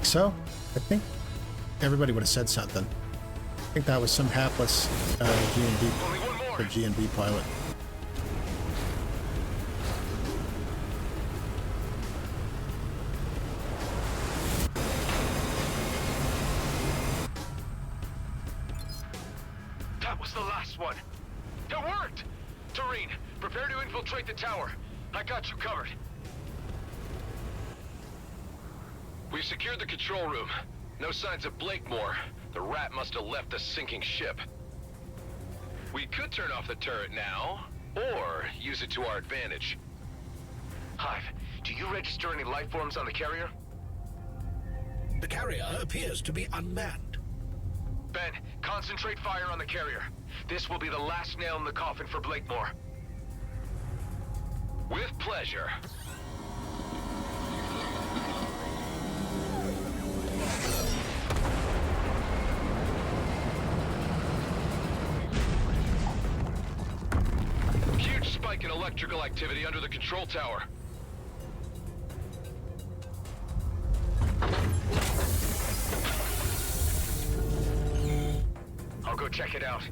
[SPEAKER 1] So, I think everybody would have said something. I think that was some hapless GNB pilot.
[SPEAKER 2] That was the last one. It worked! Tareen, prepare to infiltrate the tower. I got you covered. We've secured the control room. No signs of Blakemore. The rat must have left the sinking ship. We could turn off the turret now, or use it to our advantage. Hive, do you register any life forms on the carrier?
[SPEAKER 8] The carrier appears to be unmanned.
[SPEAKER 2] Ben, concentrate fire on the carrier. This will be the last nail in the coffin for Blakemore. With pleasure. Huge spike in electrical activity under the control tower. I'll go check it out.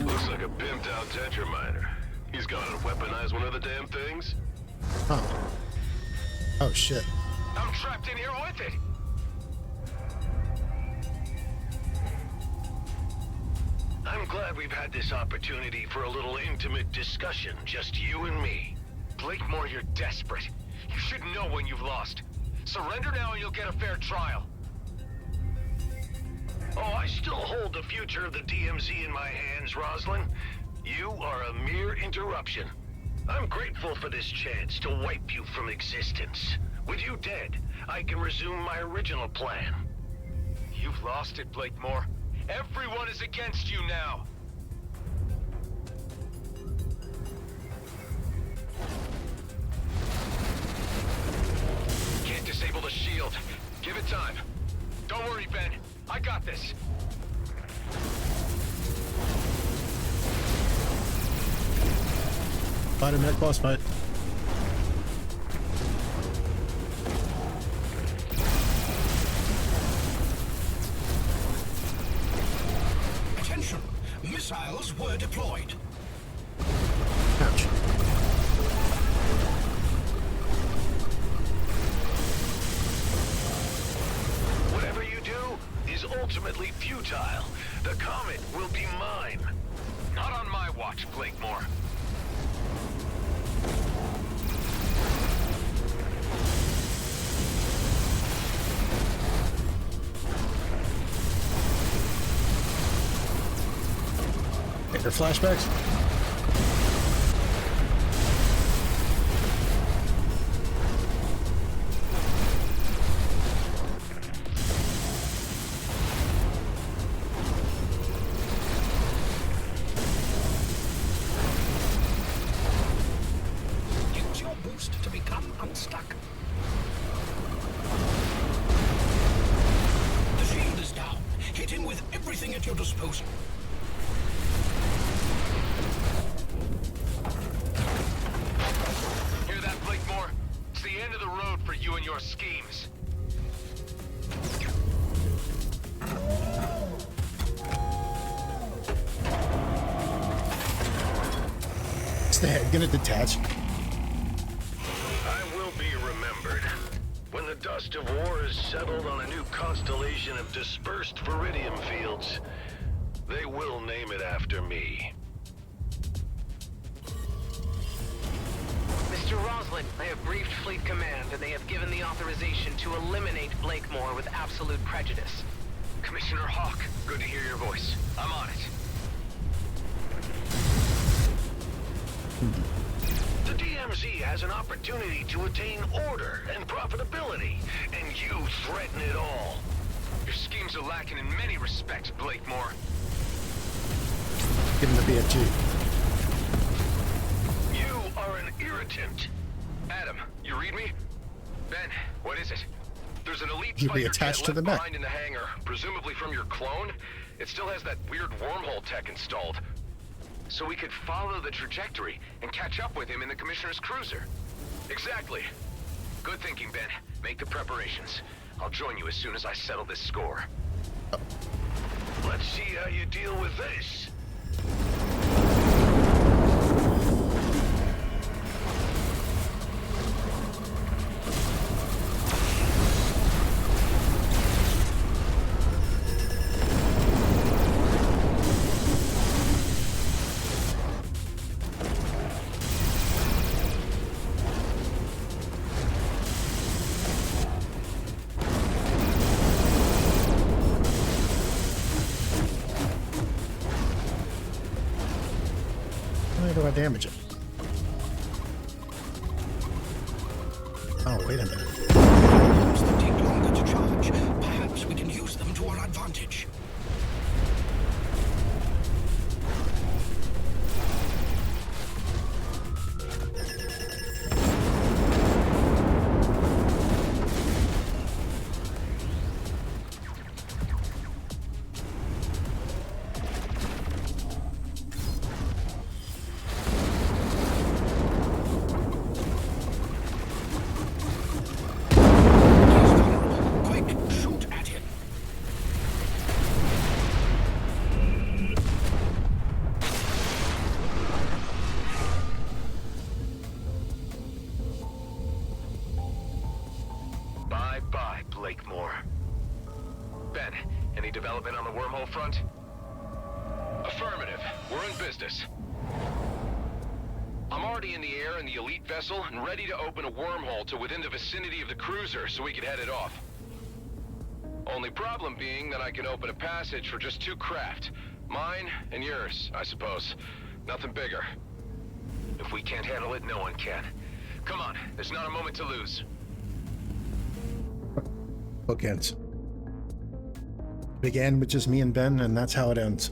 [SPEAKER 2] Looks like a pimped out Tetraminer. He's gonna weaponize one of the damn things?
[SPEAKER 1] Huh. Oh shit.
[SPEAKER 2] I'm trapped in here with it! I'm glad we've had this opportunity for a little intimate discussion, just you and me. Blakemore, you're desperate. You should know when you've lost. Surrender now and you'll get a fair trial. Oh, I still hold the future of the DMZ in my hands, Roslyn. You are a mere interruption. I'm grateful for this chance to wipe you from existence. With you dead, I can resume my original plan. You've lost it, Blakemore. Everyone is against you now. Can't disable the shield. Give it time. Don't worry, Ben. I got this.
[SPEAKER 1] Spider-Man boss fight.
[SPEAKER 8] Attention! Missiles were deployed.
[SPEAKER 1] Ouch.
[SPEAKER 2] Whatever you do is ultimately futile. The comet will be mine. Not on my watch, Blakemore.
[SPEAKER 1] Bigger flashbacks?
[SPEAKER 8] Use your boost to become unstuck. The shield is down. Hit him with everything at your disposal.
[SPEAKER 2] Hear that, Blakemore? It's the end of the road for you and your schemes.
[SPEAKER 1] Is the head gonna detach?
[SPEAKER 2] I will be remembered. When the dust of war has settled on a new constellation of dispersed Viridium fields, they will name it after me.
[SPEAKER 12] Mr. Roslin, I have briefed Fleet Command, and they have given the authorization to eliminate Blakemore with absolute prejudice.
[SPEAKER 2] Commissioner Hawk, good to hear your voice. I'm on it. The DMZ has an opportunity to attain order and profitability, and you threaten it all. Your schemes are lacking in many respects, Blakemore.
[SPEAKER 1] Give him the BFG.
[SPEAKER 2] You are an irritant. Adam, you read me? Ben, what is it? There's an elite
[SPEAKER 1] You'll be
[SPEAKER 2] fighter
[SPEAKER 1] attached
[SPEAKER 2] jet
[SPEAKER 1] to the
[SPEAKER 2] left
[SPEAKER 1] mech.
[SPEAKER 2] behind in the hangar, presumably from your clone. It still has that weird wormhole tech installed. so we could follow the trajectory and catch up with him in the Commissioner's cruiser. Exactly. Good thinking, Ben. Make the preparations. I'll join you as soon as I settle this score.
[SPEAKER 7] Let's see how you deal with this.
[SPEAKER 1] Why do I damage it? Oh, wait a minute.
[SPEAKER 8] Weapons that take longer to charge. Perhaps we can use them to our advantage.
[SPEAKER 2] Bye-bye, Blakemore. Ben, any development on the wormhole front? Affirmative. We're in business. I'm already in the air in the elite vessel and ready to open a wormhole to within the vicinity of the cruiser so we can head it off. Only problem being that I can open a passage for just 2 craft. Mine and yours, I suppose. Nothing bigger. If we can't handle it, no one can. Come on, there's not a moment to lose.
[SPEAKER 1] Bookends. Began with just me and Ben, and that's how it ends.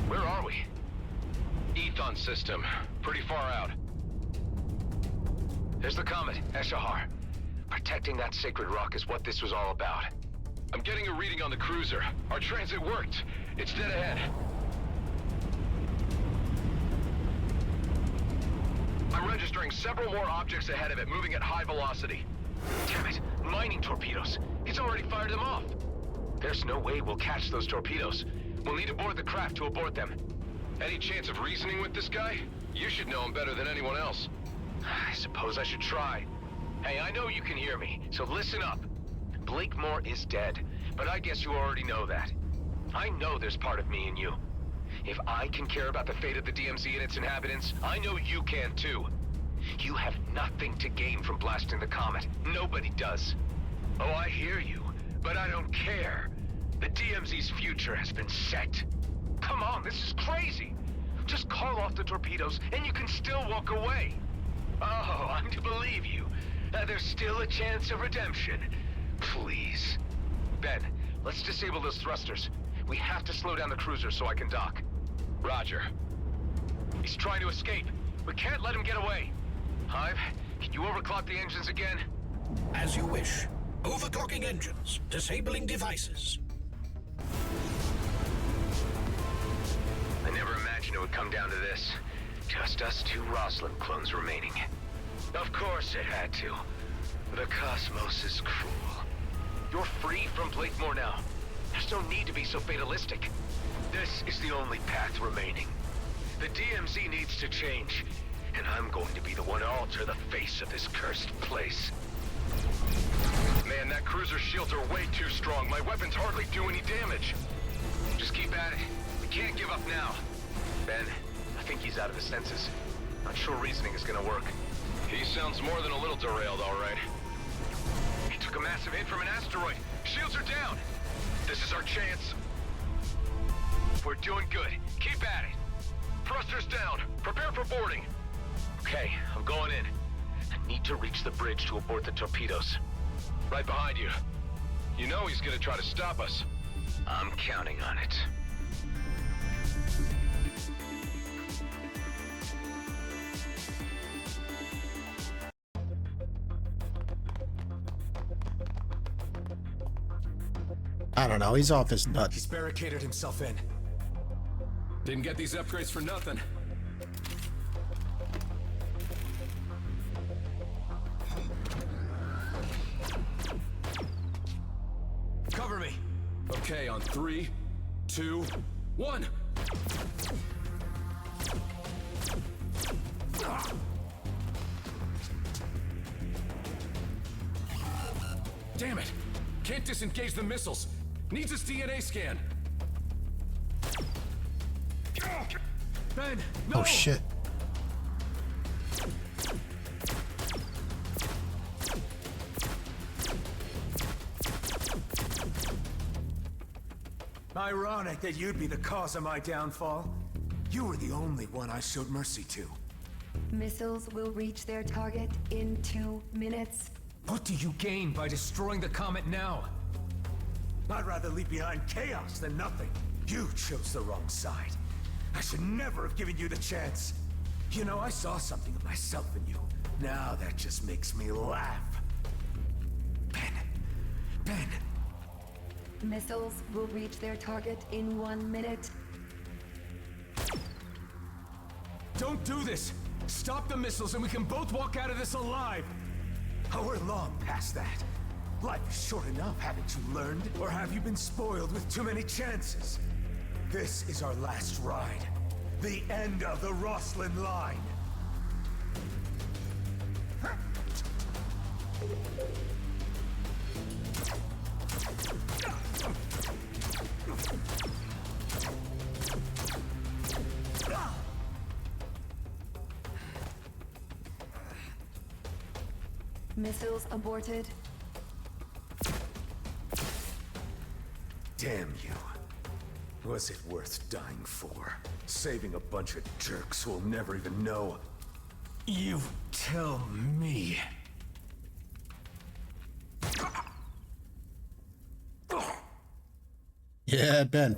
[SPEAKER 2] Where are we? Ethon system. Pretty far out. There's the comet, Eshahar. Protecting that sacred rock is what this was all about. I'm getting a reading on the cruiser. Our transit worked. It's dead ahead. I'm registering several more objects ahead of it, moving at high velocity. Damn it, mining torpedoes. He's already fired them off. There's no way we'll catch those torpedoes. We'll need to board the craft to abort them. Any chance of reasoning with this guy? You should know him better than anyone else. I suppose I should try. Hey, I know you can hear me, so listen up. Blakemore is dead, but I guess you already know that. I know there's part of me in you. If I can care about the fate of the DMZ and its inhabitants, I know you can too. You have nothing to gain from blasting the comet. Nobody does. Oh, I hear you, but I don't care. The DMZ's future has been set. Come on, this is crazy. Just call off the torpedoes and you can still walk away. Oh, I'm to believe you. There's still a chance of redemption. Please. Ben, let's disable those thrusters. We have to slow down the cruiser so I can dock. Roger. He's trying to escape. We can't let him get away. Hive, can you overclock the engines again?
[SPEAKER 8] As you wish. Overclocking engines. Disabling devices.
[SPEAKER 2] I never imagined it would come down to this. Just us 2 Roslin clones remaining. Of course it had to. The cosmos is cruel. You're free from Blakemore now. There's no need to be so fatalistic. This is the only path remaining. The DMZ needs to change, and I'm going to be the one to alter the face of this cursed place. Man, that cruiser's shields are way too strong. My weapons hardly do any damage. Just keep at it. We can't give up now. Ben, I think he's out of his senses. Not sure reasoning is gonna work. He sounds more than a little derailed, all right. He took a massive hit from an asteroid. Shields are down. This is our chance. We're doing good. Keep at it. Thrusters down. Prepare for boarding. Okay, I'm going in. I need to reach the bridge to abort the torpedoes. Right behind you. You know he's gonna try to stop us. I'm counting on it.
[SPEAKER 1] I don't know. He's off his nut.
[SPEAKER 20] He's barricaded himself in.
[SPEAKER 22] Didn't get these upgrades for nothing.
[SPEAKER 20] Cover me.
[SPEAKER 22] Okay, on 3, 2, 1. Damn it! Can't disengage the missiles. Needs his DNA scan. Ben, no!
[SPEAKER 1] Oh shit.
[SPEAKER 5] Ironic that you'd be the cause of my downfall. You were the only one I showed mercy to.
[SPEAKER 10] Missiles will reach their target in 2 minutes.
[SPEAKER 5] What do you gain by destroying the comet now? I'd rather leave behind chaos than nothing. You chose the wrong side. I should never have given you the chance. You know, I saw something of myself in you. Now that just makes me laugh. Ben.
[SPEAKER 10] Missiles will reach their target in 1 minute.
[SPEAKER 5] Don't do this! Stop the missiles and we can both walk out of this alive! Oh, we're long past that. Life is short enough, haven't you learned? Or have you been spoiled with too many chances? This is our last ride. The end of the Rosslyn line.
[SPEAKER 10] Missiles aborted.
[SPEAKER 5] Damn you. Was it worth dying for? Saving a bunch of jerks who'll never even know. You tell me.
[SPEAKER 1] Yeah, Ben.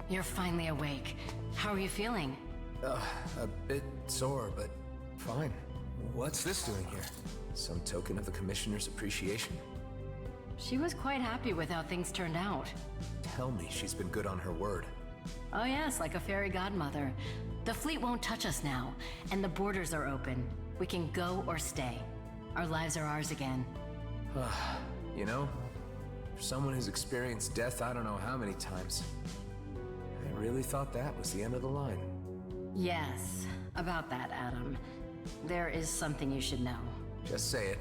[SPEAKER 3] You're finally awake. How are you feeling?
[SPEAKER 20] A bit sore, but fine. What's this doing here? Some token of the Commissioner's appreciation?
[SPEAKER 3] She was quite happy with how things turned out.
[SPEAKER 20] Tell me she's been good on her word.
[SPEAKER 3] Oh yes, like a fairy godmother. The fleet won't touch us now, and the borders are open. We can go or stay. Our lives are ours again.
[SPEAKER 20] You know, for someone who's experienced death I don't know how many times, I really thought that was the end of the line.
[SPEAKER 3] Yes, about that, Adam. There is something you should know.
[SPEAKER 20] Just say it.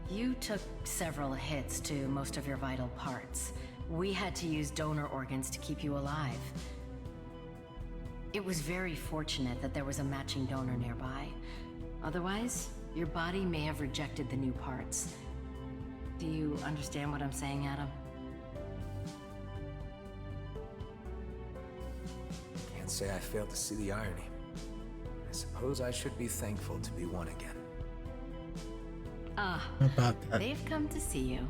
[SPEAKER 3] You took several hits to most of your vital parts. We had to use donor organs to keep you alive. It was very fortunate that there was a matching donor nearby. Otherwise, your body may have rejected the new parts. Do you understand what I'm saying, Adam?
[SPEAKER 20] Can't say I failed to see the irony. I suppose I should be thankful to be one again.
[SPEAKER 3] Ah,
[SPEAKER 1] How about that?
[SPEAKER 3] they've come to see you.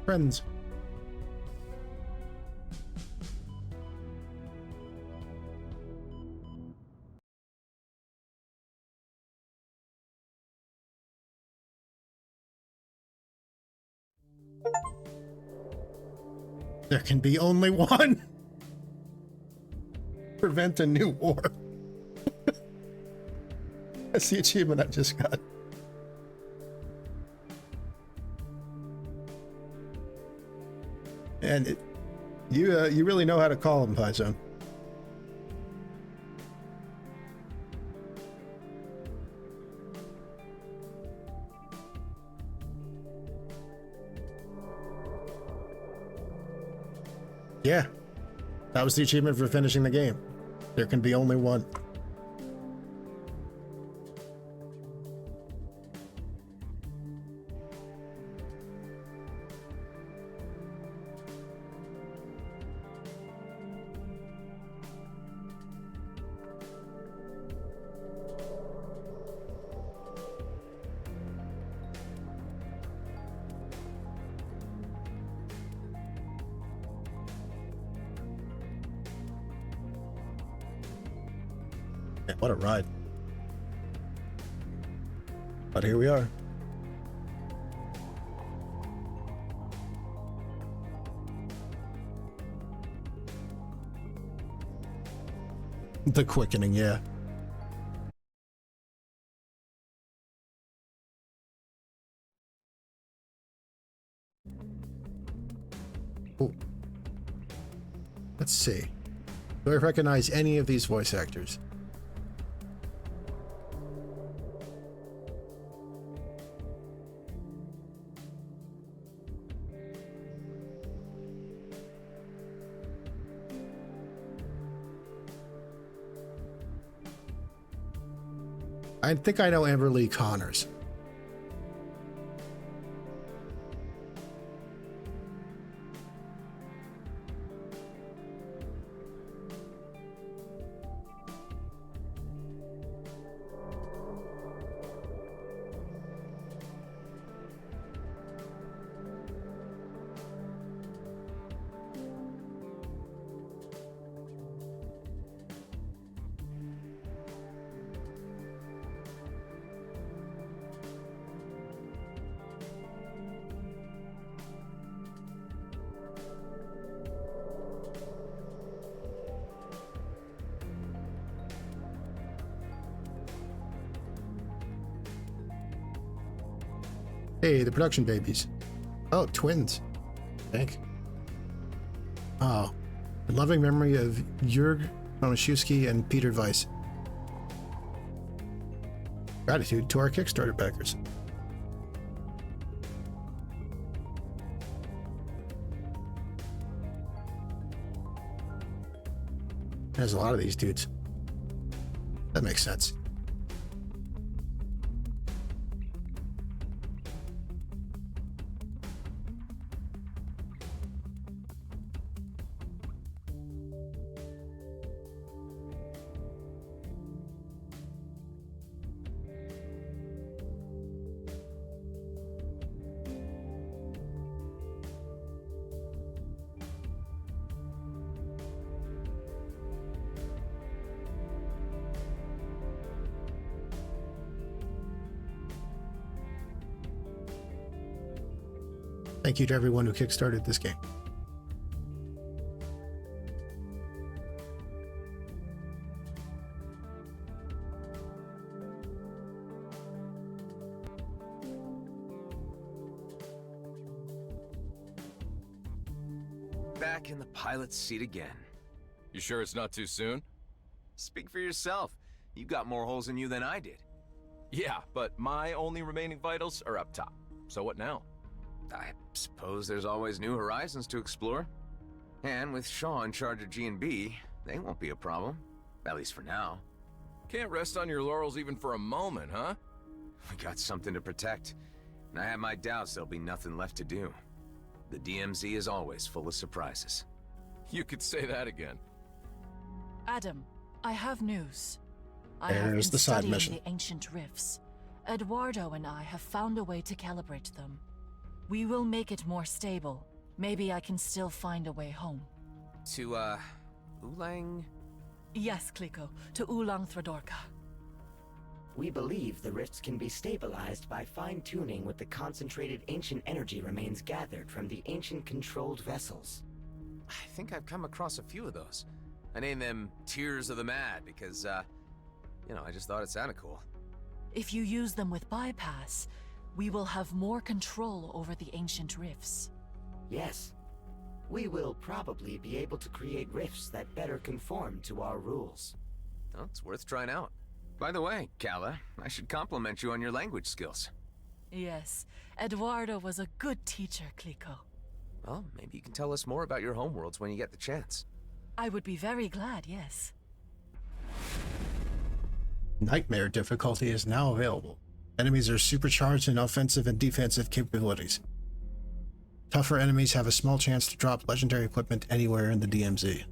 [SPEAKER 1] Friends. There can be only one. Prevent a new war. That's the achievement I just got. And you really know how to call him, Pyzone. Yeah, that was the achievement for finishing the game. There can be only one. Man, what a ride. But here we are. The quickening, yeah. Ooh. Let's see. Do I recognize any of these voice actors? I think I know Amber Lee Connors. Hey, the production babies. Oh, twins. I think. Oh, in loving memory of Jurg Tomaszewski and Peter Weiss. Gratitude to our Kickstarter backers. There's a lot of these dudes. That makes sense. Thank you to everyone who kickstarted this game.
[SPEAKER 20] Back in the pilot's seat again.
[SPEAKER 22] You sure it's not too soon?
[SPEAKER 20] Speak for yourself. You got more holes in you than I did.
[SPEAKER 22] Yeah, but my only remaining vitals are up top. So what now?
[SPEAKER 20] I suppose there's always new horizons to explore. And with Shaw in charge of G&B, they won't be a problem. At least for now.
[SPEAKER 22] Can't rest on your laurels even for a moment, huh?
[SPEAKER 20] We got something to protect. And I have my doubts there'll be nothing left to do. The DMZ is always full of surprises.
[SPEAKER 22] You could say that again.
[SPEAKER 6] Adam, I have news.
[SPEAKER 1] There's the side mission.
[SPEAKER 6] The ancient rifts. Eduardo and I have found a way to calibrate them. We will make it more stable. Maybe I can still find a way home.
[SPEAKER 20] To, Ulang?
[SPEAKER 6] Yes, Kliko. To Ulang Thradorka.
[SPEAKER 11] We believe the rifts can be stabilized by fine-tuning with the concentrated ancient energy remains gathered from the ancient-controlled vessels.
[SPEAKER 20] I think I've come across a few of those. I named them Tears of the Mad because, you know, I just thought it sounded cool.
[SPEAKER 6] If you use them with bypass, we will have more control over the ancient rifts.
[SPEAKER 11] Yes. we will probably be able to create rifts that better conform to our rules.
[SPEAKER 20] Well, it's worth trying out. By the way, Kala, I should compliment you on your language skills.
[SPEAKER 6] Yes, Eduardo was a good teacher, Clico.
[SPEAKER 20] Well, maybe you can tell us more about your homeworlds when you get the chance.
[SPEAKER 6] I would be very glad, yes.
[SPEAKER 1] Nightmare difficulty is now available. Enemies are supercharged in offensive and defensive capabilities. Tougher enemies have a small chance to drop legendary equipment anywhere in the DMZ.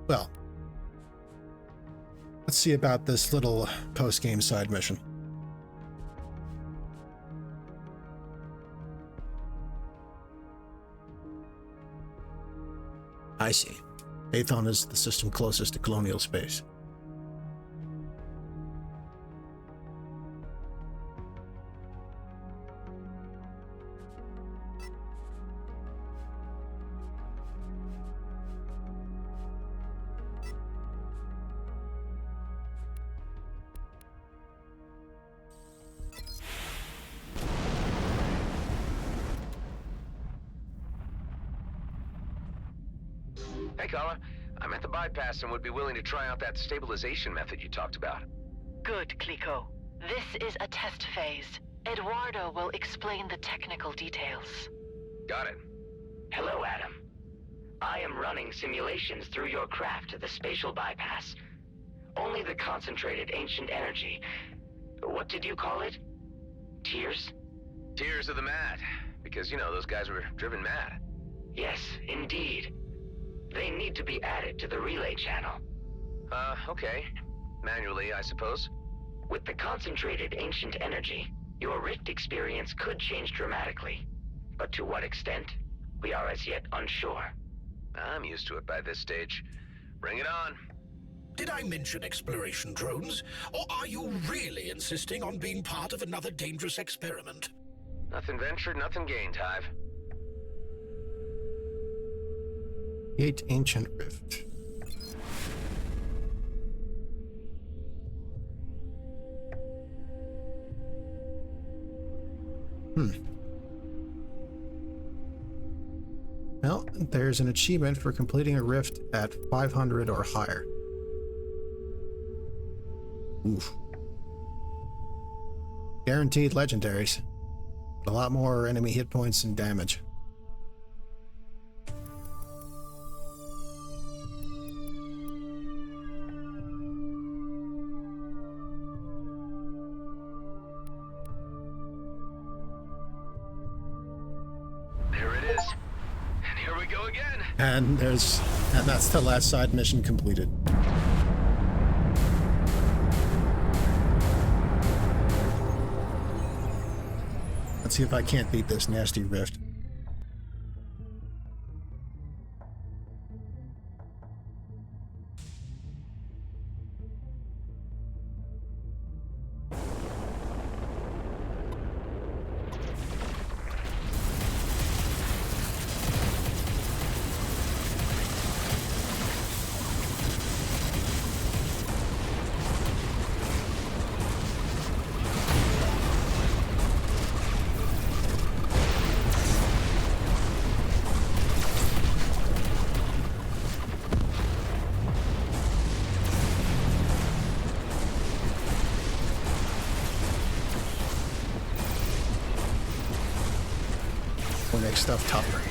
[SPEAKER 1] Well, let's see about this little post-game side mission. I see. Aethon is the system closest to colonial space.
[SPEAKER 20] Hey, Kala. I'm at the bypass and would be willing to try out that stabilization method you talked about.
[SPEAKER 6] Good, Clico. This is a test phase. Eduardo will explain the technical details.
[SPEAKER 20] Got it.
[SPEAKER 11] Hello, Adam. I am running simulations through your craft to the spatial bypass. Only the concentrated ancient energy. What did you call it? Tears?
[SPEAKER 20] Tears of the mad. Because, you know, those guys were driven mad.
[SPEAKER 11] Yes, indeed. They need to be added to the relay channel.
[SPEAKER 20] Okay. Manually, I suppose.
[SPEAKER 11] With the concentrated ancient energy, your rift experience could change dramatically. But to what extent, we are as yet unsure.
[SPEAKER 20] I'm used to it by this stage. Bring it on.
[SPEAKER 8] Did I mention exploration drones? Or are you really insisting on being part of another dangerous experiment?
[SPEAKER 20] Nothing ventured, nothing gained, Hive.
[SPEAKER 1] Create ancient rift. Well, there's an achievement for completing a rift at 500 or higher. Oof. Guaranteed legendaries. A lot more enemy hit points and damage. And that's the last side mission completed. Let's see if I can't beat this nasty rift. Will make stuff tougher.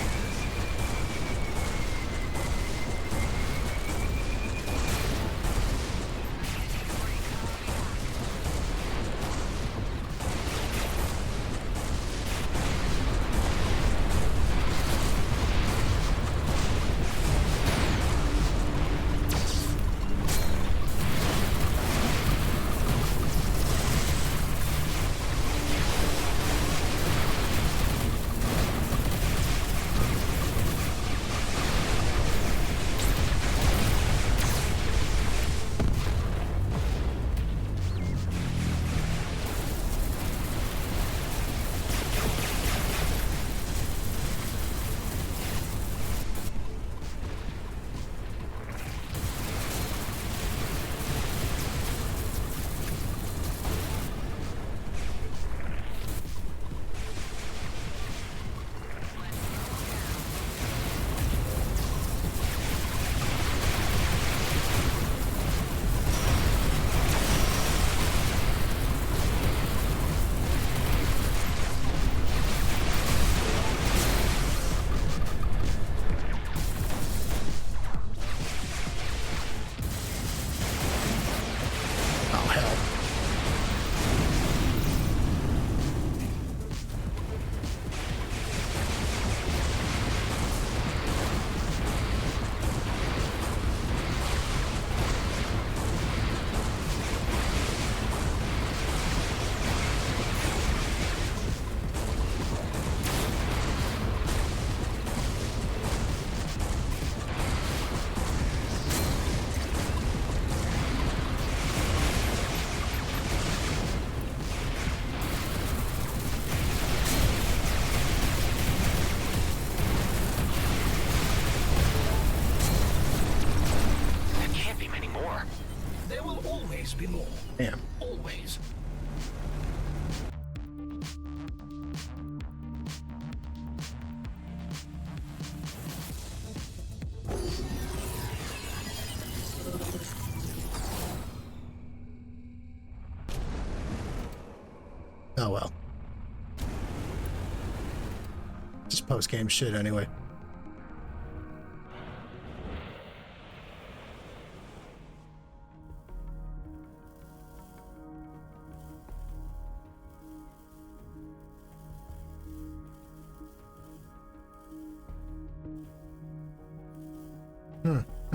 [SPEAKER 8] more.
[SPEAKER 1] Damn.
[SPEAKER 8] Always.
[SPEAKER 1] Oh well. Just post-game shit anyway.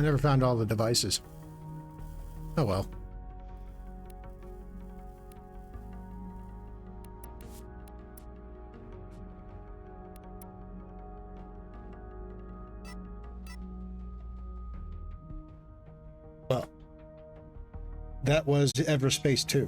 [SPEAKER 1] I never found all the devices. Oh well. Well, that was EVERSPACE 2.